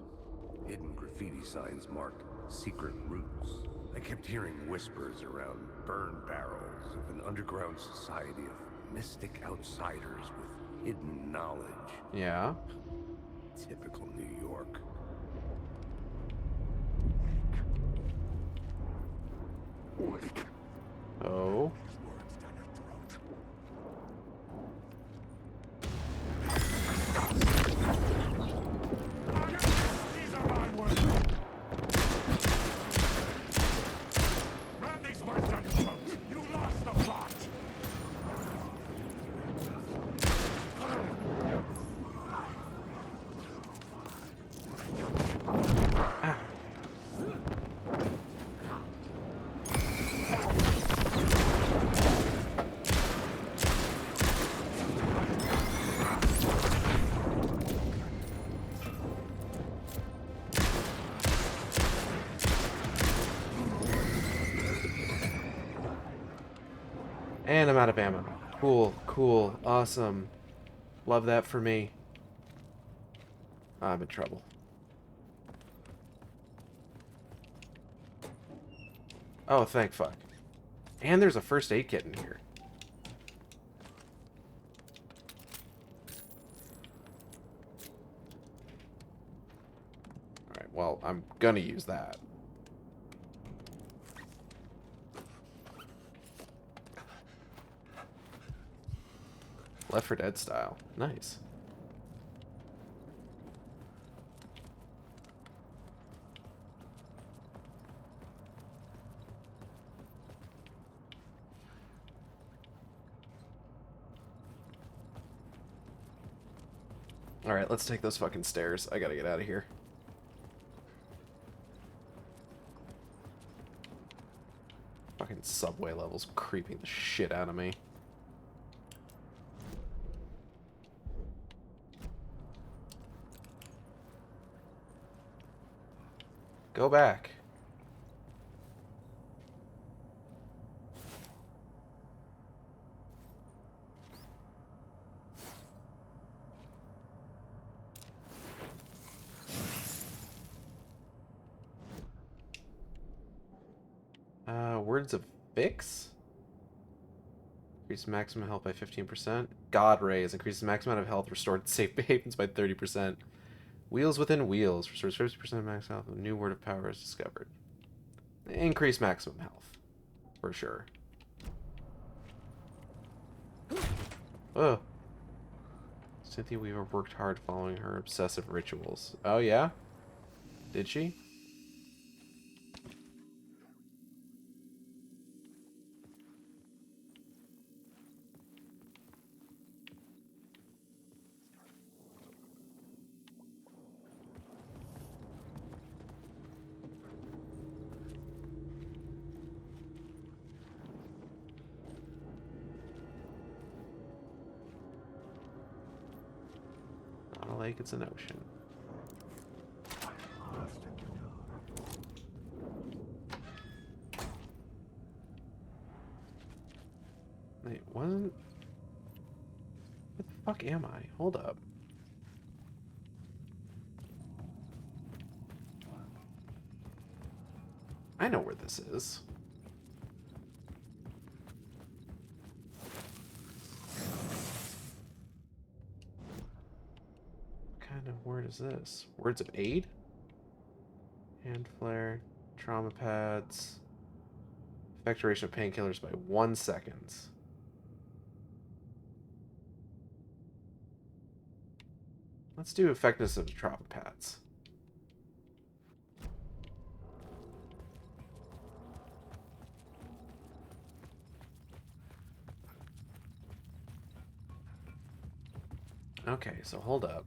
S3: Hidden graffiti signs marked secret routes. I kept hearing whispers around burn barrels of an underground society of mystic outsiders with hidden knowledge.
S1: Yeah?
S3: Typical New York.
S1: Oh. And I'm out of ammo. Cool, cool, awesome. Love that for me. I'm in trouble. Oh, thank fuck. And there's a first aid kit in here. Alright, well, I'm gonna use that. Left 4 Dead style. Nice. Alright, let's take those fucking stairs. I gotta get out of here. Fucking subway levels creeping the shit out of me. Go back. Words of Fix? Increase maximum health by 15%. God Rays. Increases maximum amount of health restored to safe havens by 30%. Wheels within wheels. Restores 50% max health. A new word of power is discovered. Increase maximum health. For sure. Oh. Cynthia Weaver worked hard following her obsessive rituals. Oh, yeah? Did she? Not a lake, it's an ocean. Wait, wasn't... Where the fuck am I? Hold up. I know where this is. What kind of word is this? Words of aid? Hand flare, trauma pads, effect duration of painkillers by 1 second. Let's do effectiveness of trauma pads. Okay, so hold up.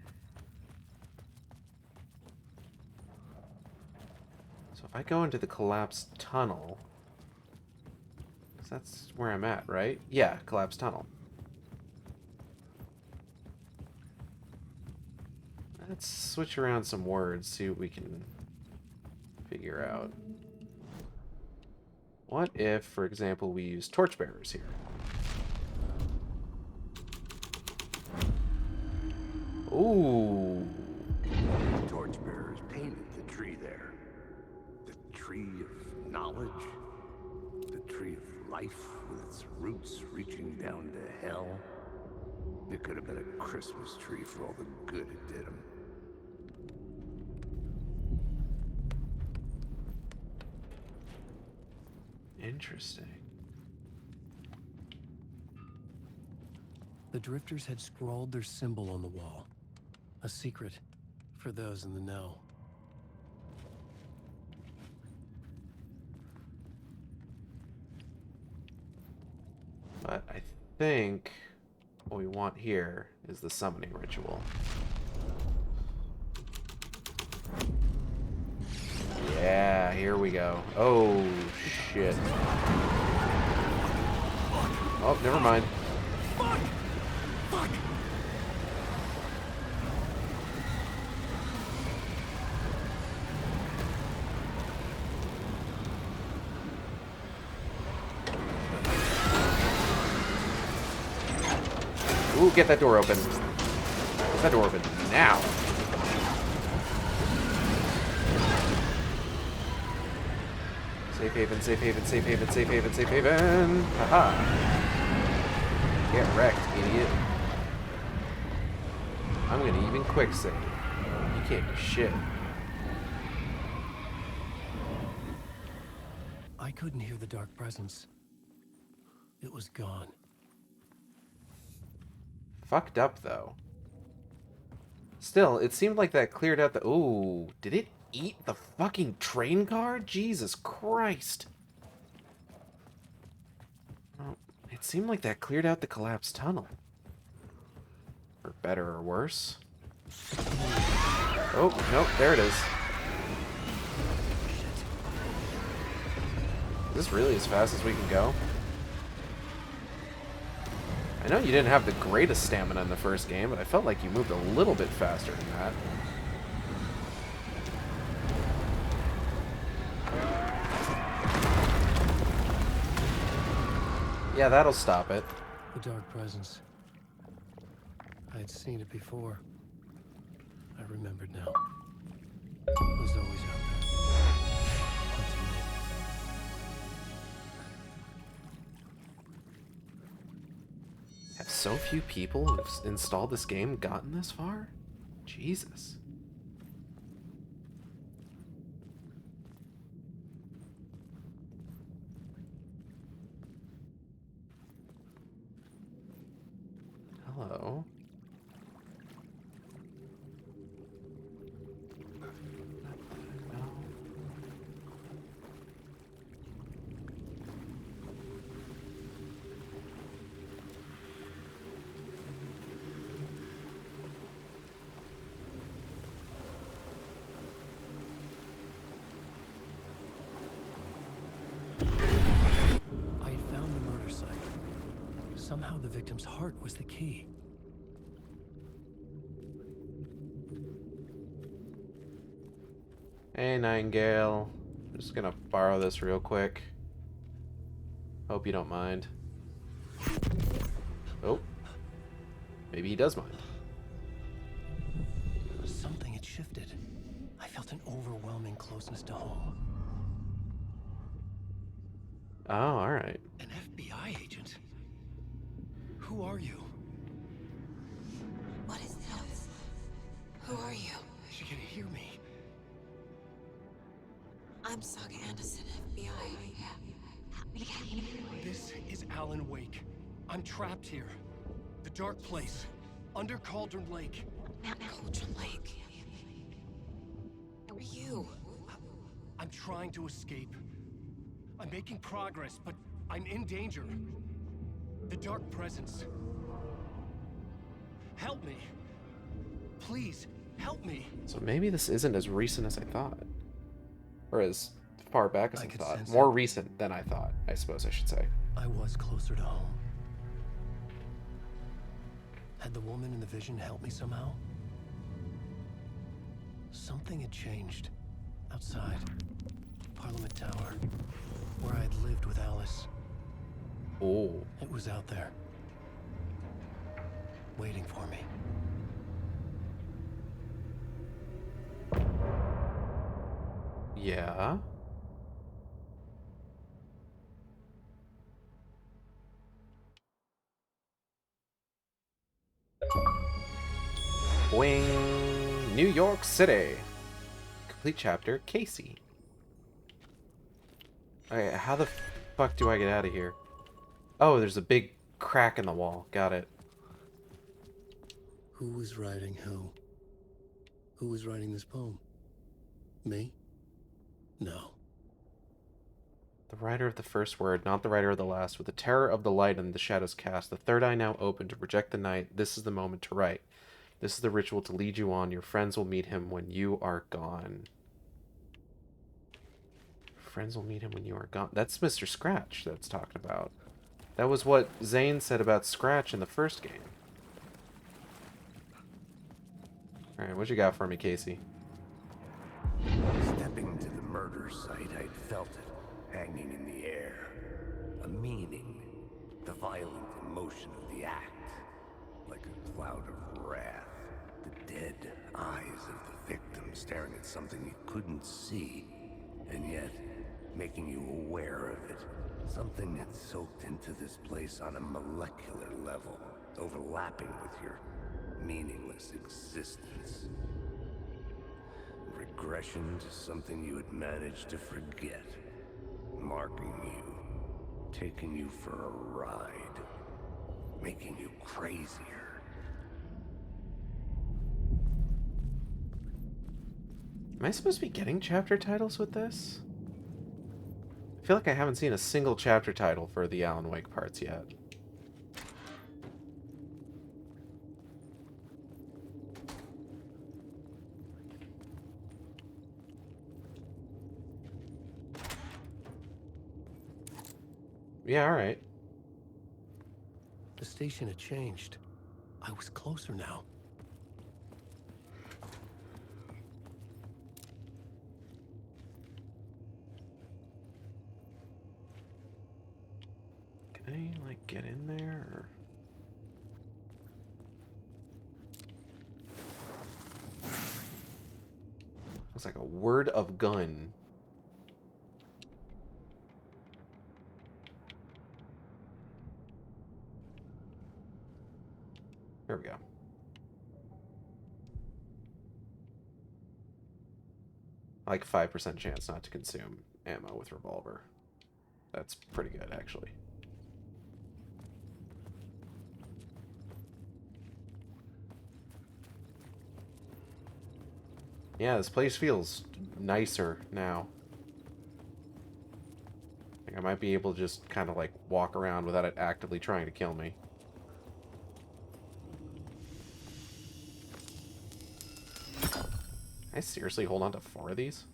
S1: So if I go into the collapsed tunnel, 'cause that's where I'm at, right? Yeah, collapsed tunnel. Let's switch around some words, see what we can figure out. What if, for example, we use torchbearers here? Ooh.
S3: The torchbearers painted the tree there. The tree of knowledge. The tree of life with its roots reaching down to hell. It could have been a Christmas tree for all the good it did them.
S1: Interesting.
S16: The drifters had scrawled their symbol on the wall. A secret for those in the know.
S1: But I think what we want here is the summoning ritual. Yeah, here we go. Oh, shit. Oh, never mind.
S9: Fuck! Fuck!
S1: Ooh, get that door open. Get that door open now. Safe haven, safe haven, safe haven, safe haven, safe haven. Haha. Get wrecked, idiot. I'm gonna even quick save. You can't do shit.
S16: I couldn't hear the dark presence. It was gone.
S1: Fucked up, though. Still, it seemed like that cleared out the... Ooh, did it eat the fucking train car? Jesus Christ. Oh, it seemed like that cleared out the collapsed tunnel. For better or worse. Oh, nope, there it is. Is this really as fast as we can go? I know you didn't have the greatest stamina in the first game, but I felt like you moved a little bit faster than that. Yeah, that'll stop it.
S16: The dark presence. I had seen it before. I remembered now. It was always out there. Hunting me.
S1: Have so few people who've installed this game gotten this far? Jesus. Hello.
S16: Somehow the victim's heart was the key.
S1: Hey, Nightingale. I'm just gonna borrow this real quick. Hope you don't mind. Oh. Maybe he does mind.
S16: Something had shifted. I felt an overwhelming closeness to home.
S1: Oh, alright.
S16: An FBI agent? Who are you?
S8: What is this? Who are you?
S16: She can hear me.
S8: I'm Saga Anderson, FBI.
S16: This is Alan Wake. I'm trapped here. The dark place. Under Cauldron Lake.
S8: Cauldron Lake. Who are you?
S16: I'm trying to escape. I'm making progress, but I'm in danger. The dark presence. Help me. Please, help me.
S1: So maybe this isn't as recent as I thought. Or as far back as I thought.
S16: sense
S1: More
S16: it.
S1: recent than I thought, I suppose I should say.
S16: I was closer to home. Had the woman in the vision helped me somehow? Something had changed. Outside. Parliament Tower. Where I had lived with Alice.
S1: Oh.
S16: It was out there. Waiting for me.
S1: Yeah. Boing. New York City. Complete chapter, Casey. Alright, how the fuck do I get out of here? Oh, there's a big crack in the wall. Got it.
S16: Who was writing who? Who was writing this poem? Me? No.
S1: The writer of the first word, not the writer of the last. With the terror of the light and the shadows cast, the third eye now open to reject the night, this is the moment to write. This is the ritual to lead you on. Your friends will meet him when you are gone. Friends will meet him when you are gone. That's Mr. Scratch that's talking about. That was what Zane said about Scratch in the first game. Alright, what you got for me, Casey?
S3: Stepping to the murder site, I'd felt it hanging in the air. A meaning. The violent emotion of the act. Like a cloud of wrath. The dead eyes of the victim staring at something you couldn't see. And yet, making you aware of it. Something had soaked into this place on a molecular level, overlapping with your meaningless existence. Regression to something you had managed to forget. Marking you. Taking you for a ride. Making you crazier.
S1: Am I supposed to be getting chapter titles with this? I feel like I haven't seen a single chapter title for the Alan Wake parts yet. Yeah, alright.
S16: The station had changed. I was closer now.
S1: Can I, like, get in there, or... Looks like a word of gun. There we go. Like 5% chance not to consume ammo with revolver. That's pretty good, actually. Yeah, this place feels nicer now. I think I might be able to just kind of like walk around without it actively trying to kill me. Can I seriously hold on to 4 of these?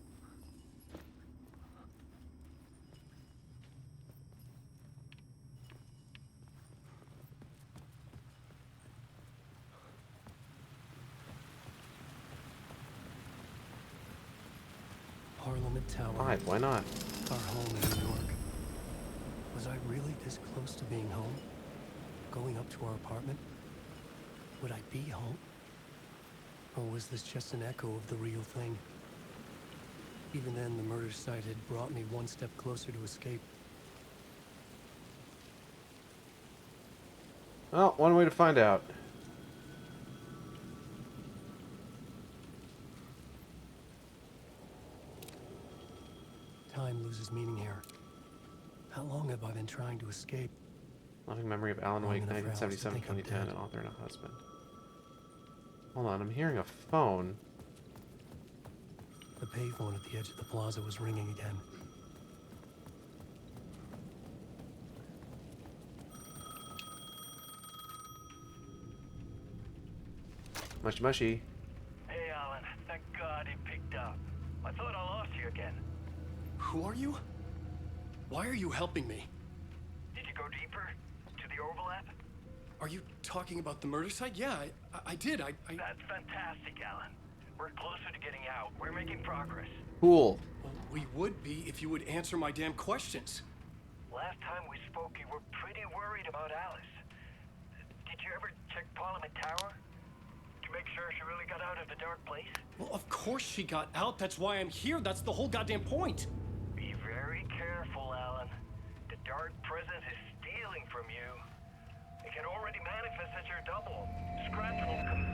S16: Parliament Tower.
S1: Why not?
S16: Our home in New York. Was I really this close to being home? Going up to our apartment? Would I be home? Or was this just an echo of the real thing? Even then, the murder site had brought me one step closer to escape.
S1: Well, one way to find out.
S16: Time loses meaning here. How long have I been trying to escape?
S1: Loving memory of Alan Wake, 1977, 2010, an author and a husband. Hold on, I'm hearing a phone.
S16: The payphone at the edge of the plaza was ringing again.
S1: Mushy mushy.
S13: Hey, Alan. Thank God he picked up. I thought I lost you again.
S16: Who are you? Why are you helping me?
S13: Did you go deeper? To the overlap?
S16: Are you talking about the murder site? Yeah, I did.
S13: That's fantastic, Alan. We're closer to getting out. We're making progress.
S1: Cool.
S14: Well, we would be if you would answer my damn questions.
S13: Last time we spoke, you were pretty worried about Alice. Did you ever check Parliament Tower? To make sure she really got out of the dark place?
S14: Well, of course she got out. That's why I'm here. That's the whole goddamn point.
S13: Be very careful, Alan. The dark presence is stealing from you. It can already manifest as your double. Scratch will come.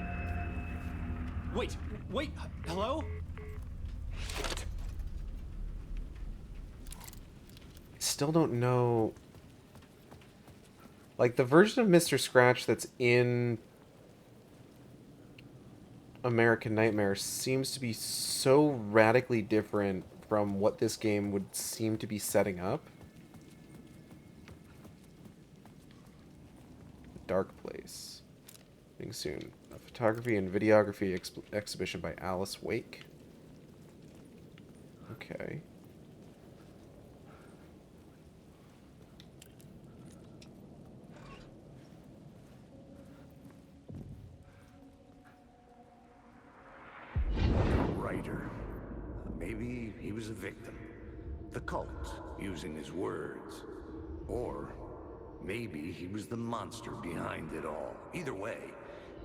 S14: Wait, hello?
S1: Still don't know. Like, the version of Mr. Scratch that's in American Nightmare seems to be so radically different from what this game would seem to be setting up. Dark Place. Coming soon. A photography and videography exhibition by Alice Wake. Okay.
S3: Writer. Maybe he was a victim. The cult, using his words. Or maybe he was the monster behind it all. Either way,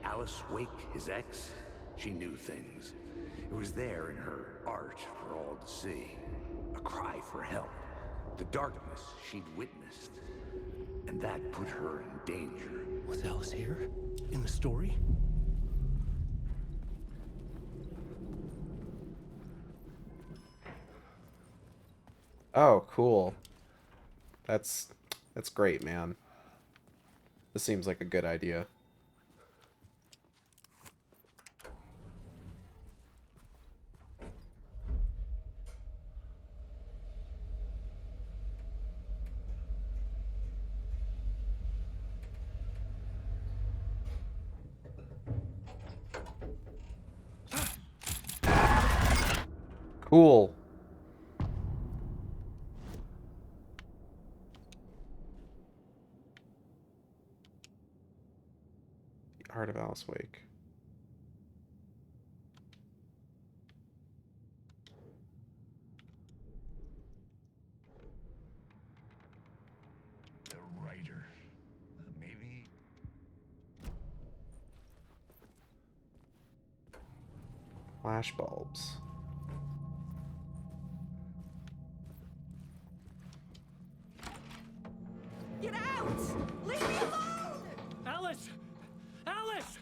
S3: Alice Wake, his ex, she knew things. It was there in her art for all to see. A cry for help. The darkness she'd witnessed. And that put her in danger.
S16: Was Alice here? In the story?
S1: Oh, cool. That's great, man. This seems like a good idea. Cool. The Art of Alice Wake.
S15: The writer. Maybe.
S1: Flash bulbs.
S18: Get out! Leave me alone!
S14: Alice! Alice!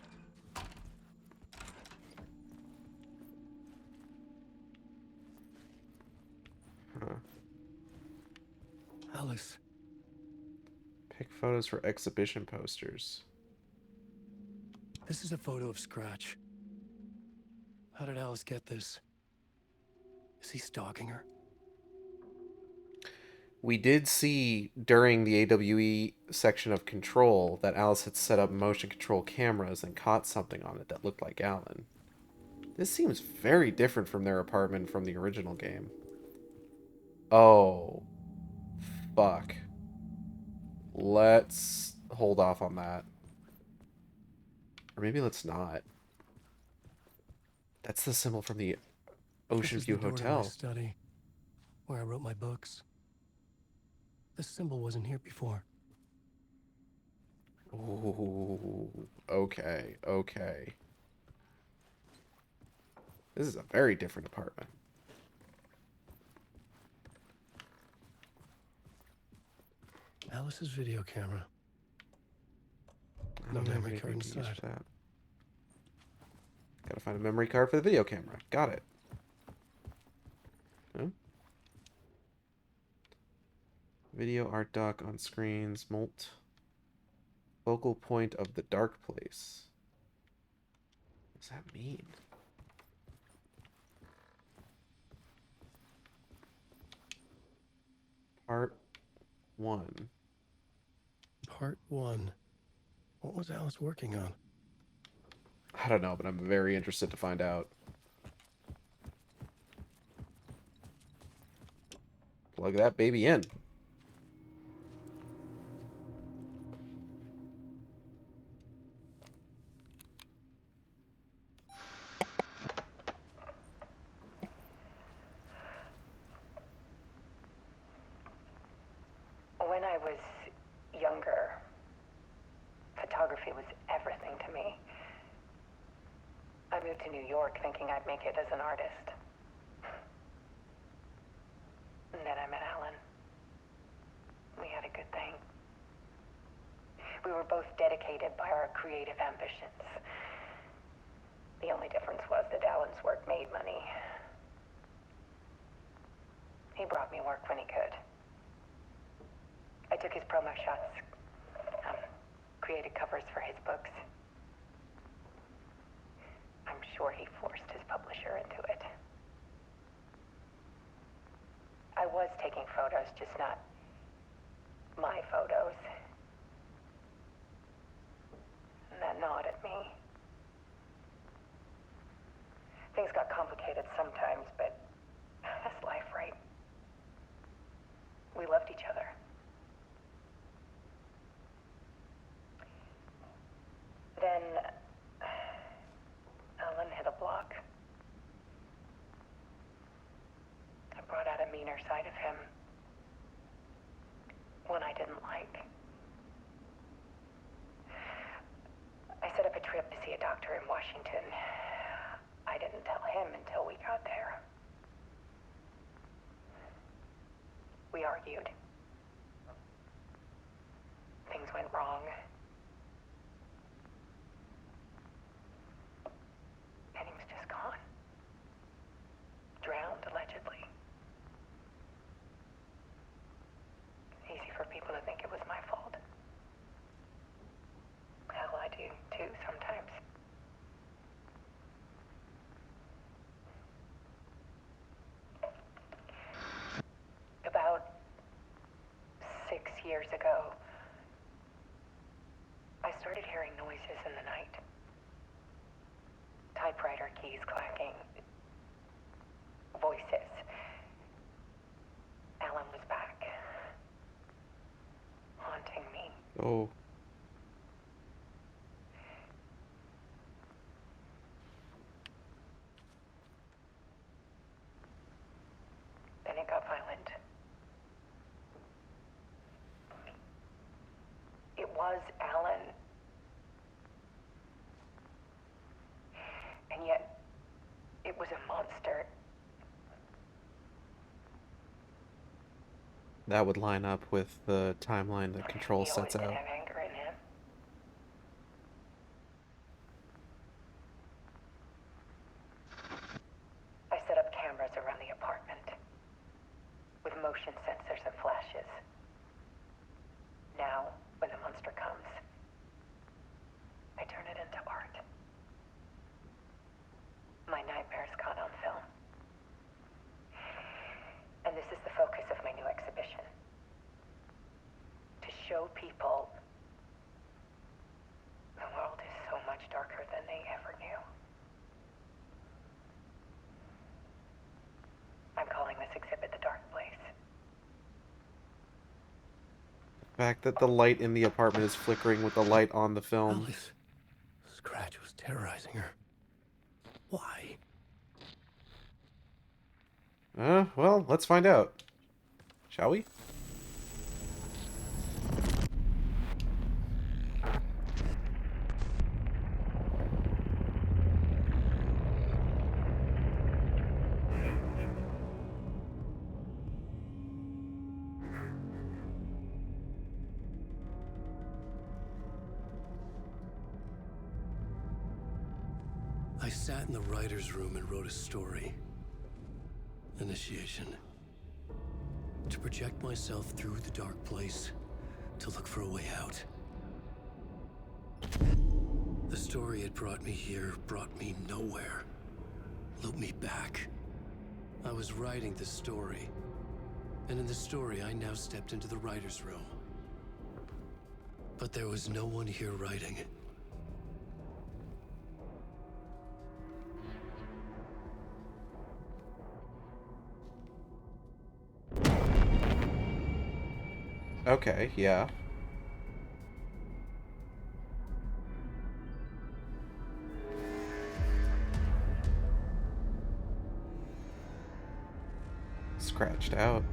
S1: Huh.
S16: Alice.
S1: Pick photos for exhibition posters.
S16: This is a photo of Scratch. How did Alice get this? Is he stalking her?
S1: We did see during the AWE section of Control that Alice had set up motion control cameras and caught something on it that looked like Alan. This seems very different from their apartment from the original game. Oh. Fuck. Let's hold off on that. Or maybe let's not. That's the symbol from the Ocean View Hotel.
S16: My study, where I wrote my books. This symbol wasn't here before.
S1: Ooh, okay, okay. This is a very different apartment.
S16: Alice's video camera. No memory card inside.
S1: That. Gotta find a memory card for the video camera. Got it. Huh? Video art dock on screens. Molt. Focal point of the dark place. What does that mean? Part 1.
S16: Part 1. What was Alice working on?
S1: I don't know, but I'm very interested to find out. Plug that baby in.
S19: was younger, photography was everything to me. I moved to New York thinking I'd make it as an artist. And then I met Alan. We had a good thing. We were both dedicated by our creative ambitions. The only difference was that Alan's work made money. He brought me work when he could. I took his promo shots, created covers for his books. I'm sure he forced his publisher into it. I was taking photos, just not my photos. And that gnawed at me. Things got complicated sometimes, but that's life, right? We loved each other. Then Alan hit a block. I brought out a meaner side of him. One I didn't like. I set up a trip to see a doctor in Washington. I didn't tell him until we got there. We argued. Things went wrong. And he was just gone. Drowned, allegedly. Easy for people to think it was my fault. Hell, I do too sometimes. About 6 years ago, I started hearing noises in the night. Typewriter keys clacking. Voices. Alan was back. Haunting me.
S1: Oh.
S19: Then it got violent. It was Alan. And yet, it was a monster.
S1: That would line up with the timeline that Control
S19: He always
S1: sets
S19: did
S1: out.
S19: have anger in him. I set up cameras around the apartment with motion sensors and flashes. Now, when the monster comes, I turn it into art. My nightmares caught on film. And this is the focus of my new exhibition. To show people the world is so much darker than they ever knew. I'm calling this exhibit The Dark Place.
S1: The fact that the light in the apartment is flickering with the light on the film.
S16: Alice. Scratch was terrorizing her. Why?
S1: Well, let's find out. Shall we?
S16: I sat in the writer's room and wrote a story. Initiation. To project myself through the dark place, to look for a way out. The story had brought me here, brought me nowhere. Looped me back. I was writing the story. And in the story, I now stepped into the writer's room. But there was no one here writing.
S1: Okay, yeah. Scratched out.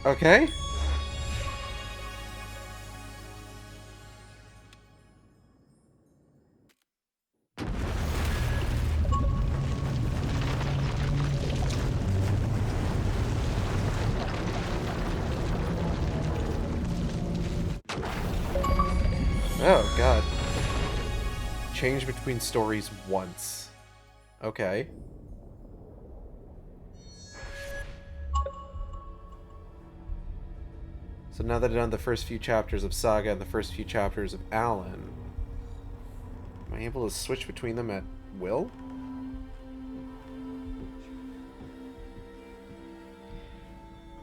S1: Okay. Oh, God. Change between stories once. Okay. So now that I've done the first few chapters of Saga and the first few chapters of Alan, am I able to switch between them at will?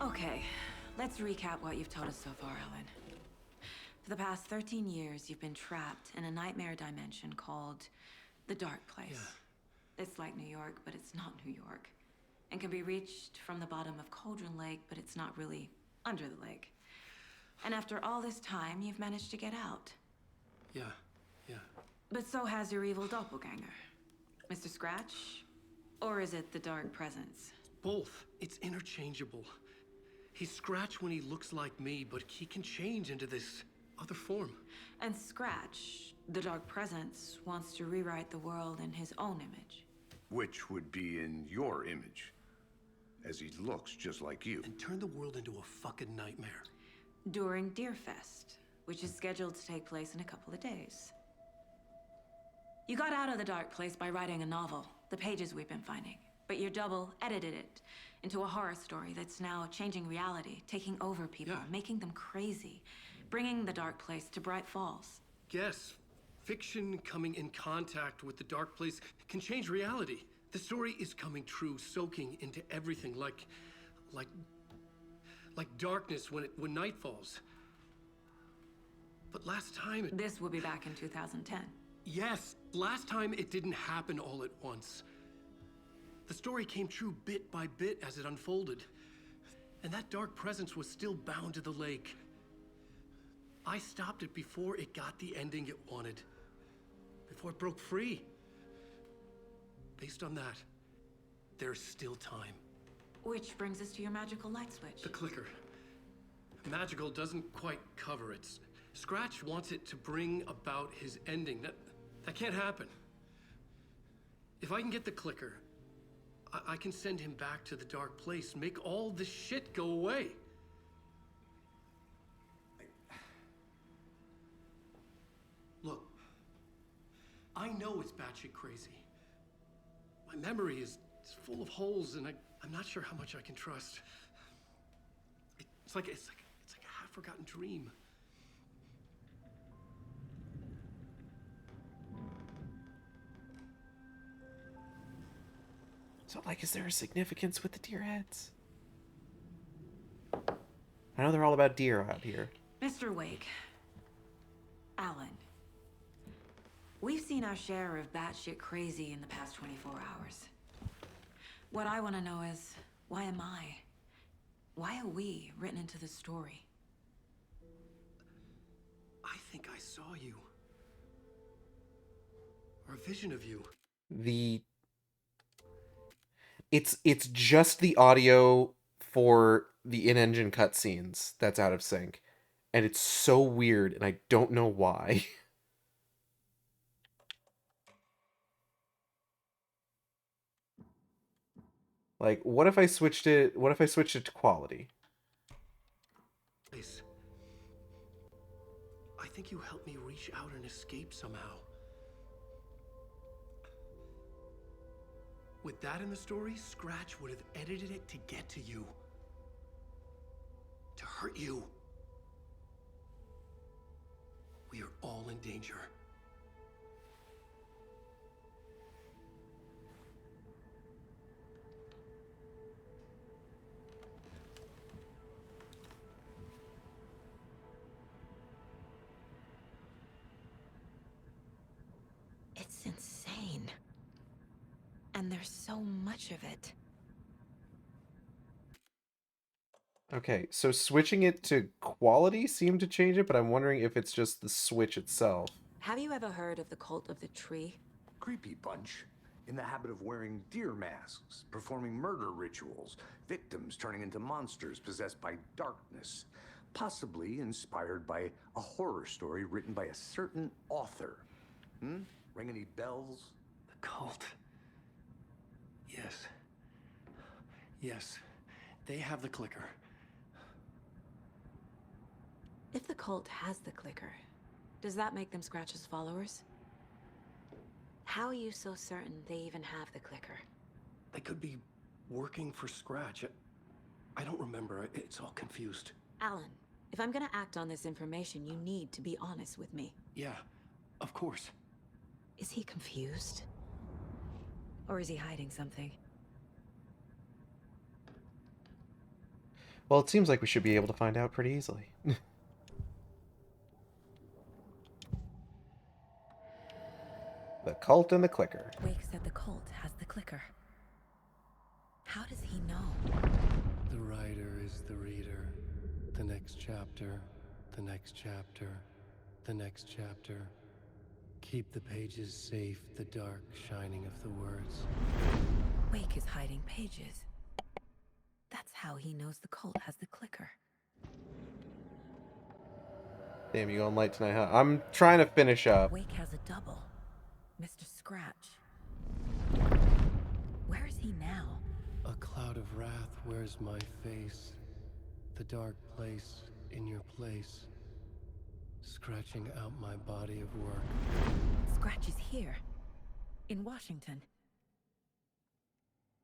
S8: Okay, let's recap what you've told us so far, Alan. For the past 13 years, you've been trapped in a nightmare dimension called the Dark Place. Yeah. It's like New York, but it's not New York. And can be reached from the bottom of Cauldron Lake, but it's not really under the lake. And after all this time, you've managed to get out.
S14: Yeah.
S8: But so has your evil doppelganger. Mr. Scratch? Or is it the Dark Presence?
S14: Both. It's interchangeable. He's Scratch when he looks like me, but he can change into this other form.
S8: And Scratch, the Dark Presence, wants to rewrite the world in his own image.
S3: Which would be in your image, as he looks just like you.
S14: And turn the world into a fucking nightmare.
S8: During Deerfest, which is scheduled to take place in a couple of days. You got out of the Dark Place by writing a novel, the pages we've been finding. But your double edited it into a horror story that's now changing reality, taking over people, making them crazy, bringing the Dark Place to Bright Falls.
S14: Yes, fiction coming in contact with the Dark Place can change reality. The story is coming true, soaking into everything, like darkness when night falls. But last time
S8: This will be back in 2010.
S14: Yes, last time it didn't happen all at once. The story came true bit by bit as it unfolded. And that dark presence was still bound to the lake. I stopped it before it got the ending it wanted. Before it broke free. Based on that, there's still time.
S8: Which brings us to your magical light switch.
S14: The clicker. Magical doesn't quite cover it. Scratch wants it to bring about his ending. That can't happen. If I can get the clicker, I can send him back to the Dark Place, make all this shit go away. Look, I know it's batshit crazy. My memory is full of holes, and I'm not sure how much I can trust. It's like a half-forgotten dream.
S1: So, like, is there a significance with the deer heads? I know they're all about deer out here.
S8: Mr. Wake. Alan. We've seen our share of batshit crazy in the past 24 hours. What I want to know is, why am I? Why are we written into the story?
S14: I think I saw you. Or a vision of you.
S1: It's just the audio for the in-engine cutscenes that's out of sync. And it's so weird, and I don't know why. Like, what if I switched it to quality?
S14: I think you helped me reach out and escape somehow. With that in the story, Scratch would have edited it to get to you. To hurt you. We are all in danger.
S8: It's insane. And there's so much of it.
S1: Okay, so switching it to quality seemed to change it, but I'm wondering if it's just the switch itself.
S8: Have you ever heard of the cult of the tree?
S3: Creepy bunch. in the habit of wearing deer masks, performing murder rituals, victims turning into monsters possessed by darkness, possibly inspired by a horror story written by a certain author. Ring any bells?
S14: The cult. Yes. Yes. They have the clicker.
S8: If the cult has the clicker, does that make them Scratch's followers? How are you so certain they even have the clicker?
S14: They could be working for Scratch. I don't remember. It's all confused.
S8: Alan, if I'm gonna act on this information, you need to be honest with me.
S14: Yeah, of course.
S8: Is he confused? Or is he hiding something?
S1: Well, it seems like we should be able to find out pretty easily. The cult and the clicker.
S8: Wake said the cult has the clicker. How does he know?
S14: The writer is the reader. The next chapter, the next chapter, the next chapter. Keep the pages safe, the dark shining of the words.
S8: Wake is hiding pages. That's how he knows the cult has the clicker.
S1: Damn, you going late tonight, huh? I'm trying to finish up.
S8: Wake has a double. Mr. Scratch. Where is he now?
S14: A cloud of wrath wears my face. The dark place in your place. Scratching out my body of work.
S8: Scratch is here. In Washington.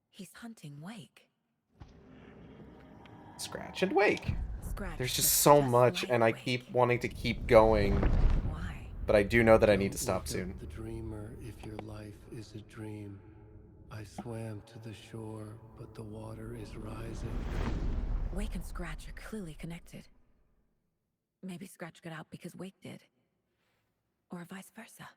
S8: He's hunting Wake.
S1: Scratch and Wake.
S8: Scratch
S1: There's just
S8: looks
S1: so
S8: just
S1: much,
S8: like
S1: and I
S8: Wake.
S1: keep wanting to keep going.
S8: Why?
S1: But I do know that I need to
S14: Don't
S1: stop
S14: look
S1: soon.
S14: up the dreamer if your life is a dream. I swam to the shore, but the water is rising.
S8: Wake and Scratch are clearly connected. Maybe Scratch got out because Wake did. Or vice versa.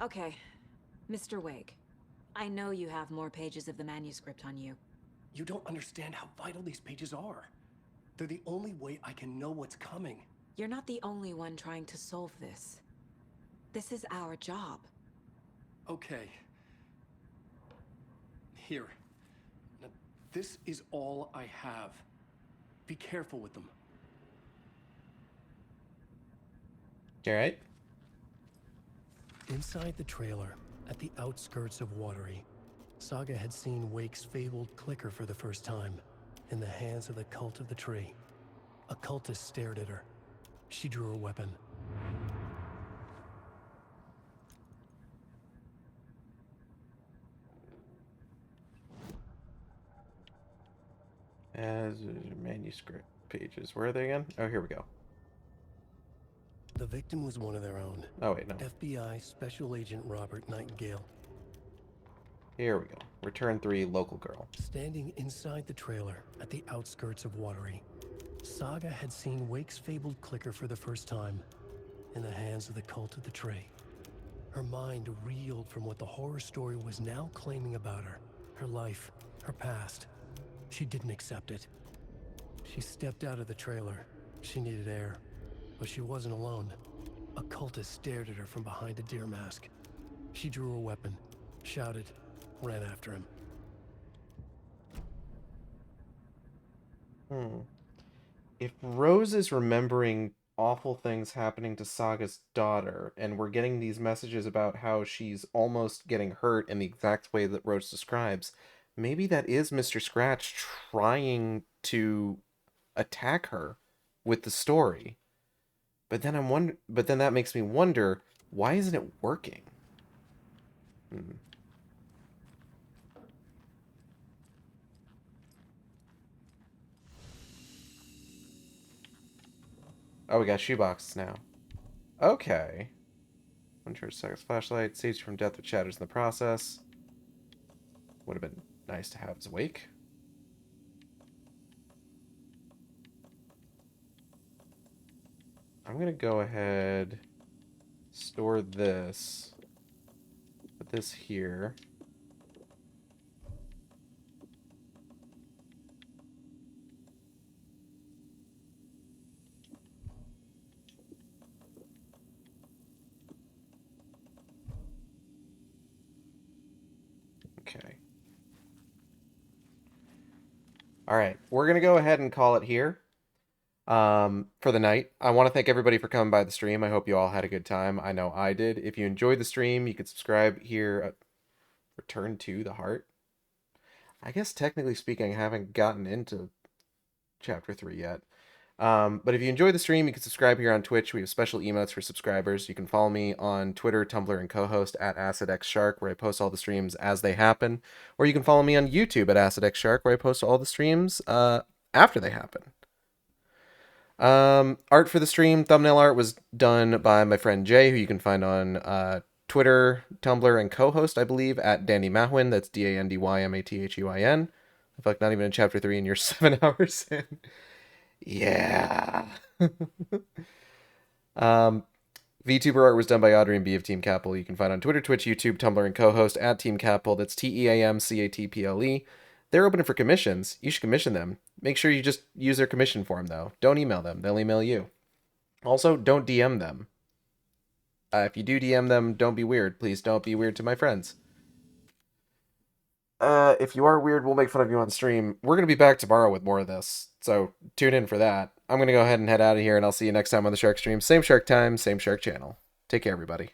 S8: Okay, Mr. Wake. I know you have more pages of the manuscript on you.
S14: You don't understand how vital these pages are. They're the only way I can know what's coming.
S8: You're not the only one trying to solve this. This is our job.
S14: Okay. Here. Now, this is all I have. Be careful with them.
S1: You alright?
S14: Inside the trailer, at the outskirts of Watery, Saga had seen Wake's fabled clicker for the first time, in the hands of the Cult of the Tree. A cultist stared at her. She drew her weapon.
S1: As manuscript pages. Where are they again? Oh, here we go.
S14: The victim was one of their own.
S1: Oh, wait, no.
S14: FBI Special Agent Robert Nightingale.
S1: Here we go. Return 3, local girl.
S14: Standing inside the trailer at the outskirts of Watery, Saga had seen Wake's fabled clicker for the first time, in the hands of the Cult of the Tree. Her mind reeled from what the horror story was now claiming about her. Her life, her past. She didn't accept it. She stepped out of the trailer. She needed air. But she wasn't alone. A cultist stared at her from behind a deer mask. She drew her weapon, shouted, ran after him.
S1: If Rose is remembering awful things happening to Saga's daughter, and we're getting these messages about how she's almost getting hurt in the exact way that Rose describes, maybe that is Mr. Scratch trying to attack her with the story. But then that makes me wonder, why isn't it working? Oh, we got shoeboxes now. Okay. Uncharged Saga's flashlight saves you from death with shatters in the process. Would have been nice to have as Wake. I'm gonna go ahead, store this, put this here. All right, we're gonna go ahead and call it here for the night. I want to thank everybody for coming by the stream. I hope you all had a good time. I know I did. If you enjoyed the stream, you could subscribe here at Return to the Heart. I guess technically speaking, I haven't gotten into Chapter 3 yet. But if you enjoyed the stream, you can subscribe here on Twitch. We have special emotes for subscribers. You can follow me on Twitter, Tumblr, and co-host at AcidXShark, where I post all the streams as they happen. Or you can follow me on YouTube at AcidXShark, where I post all the streams after they happen. Art for the stream, thumbnail art was done by my friend Jay, who you can find on Twitter, Tumblr, and co-host, I believe, at Dandy Mahwin. That's DandyMathuin. I feel like not even in Chapter 3 and you're 7 hours in. Yeah. VTuber art was done by Audrey and B of Team Capel. You can find on Twitter, Twitch, YouTube, Tumblr, and co-host at Team Capel. That's TeamCatple. They're open for commissions. You should commission them. Make sure you just use their commission form, though. Don't email them. They'll email you. Also, don't DM them. If you do DM them, don't be weird. Please don't be weird to my friends. If you are weird, we'll make fun of you on stream. We're going to be back tomorrow with more of this, so tune in for that. I'm going to go ahead and head out of here, and I'll see you next time on the Shark Stream. Same Shark time, same Shark channel. Take care, everybody.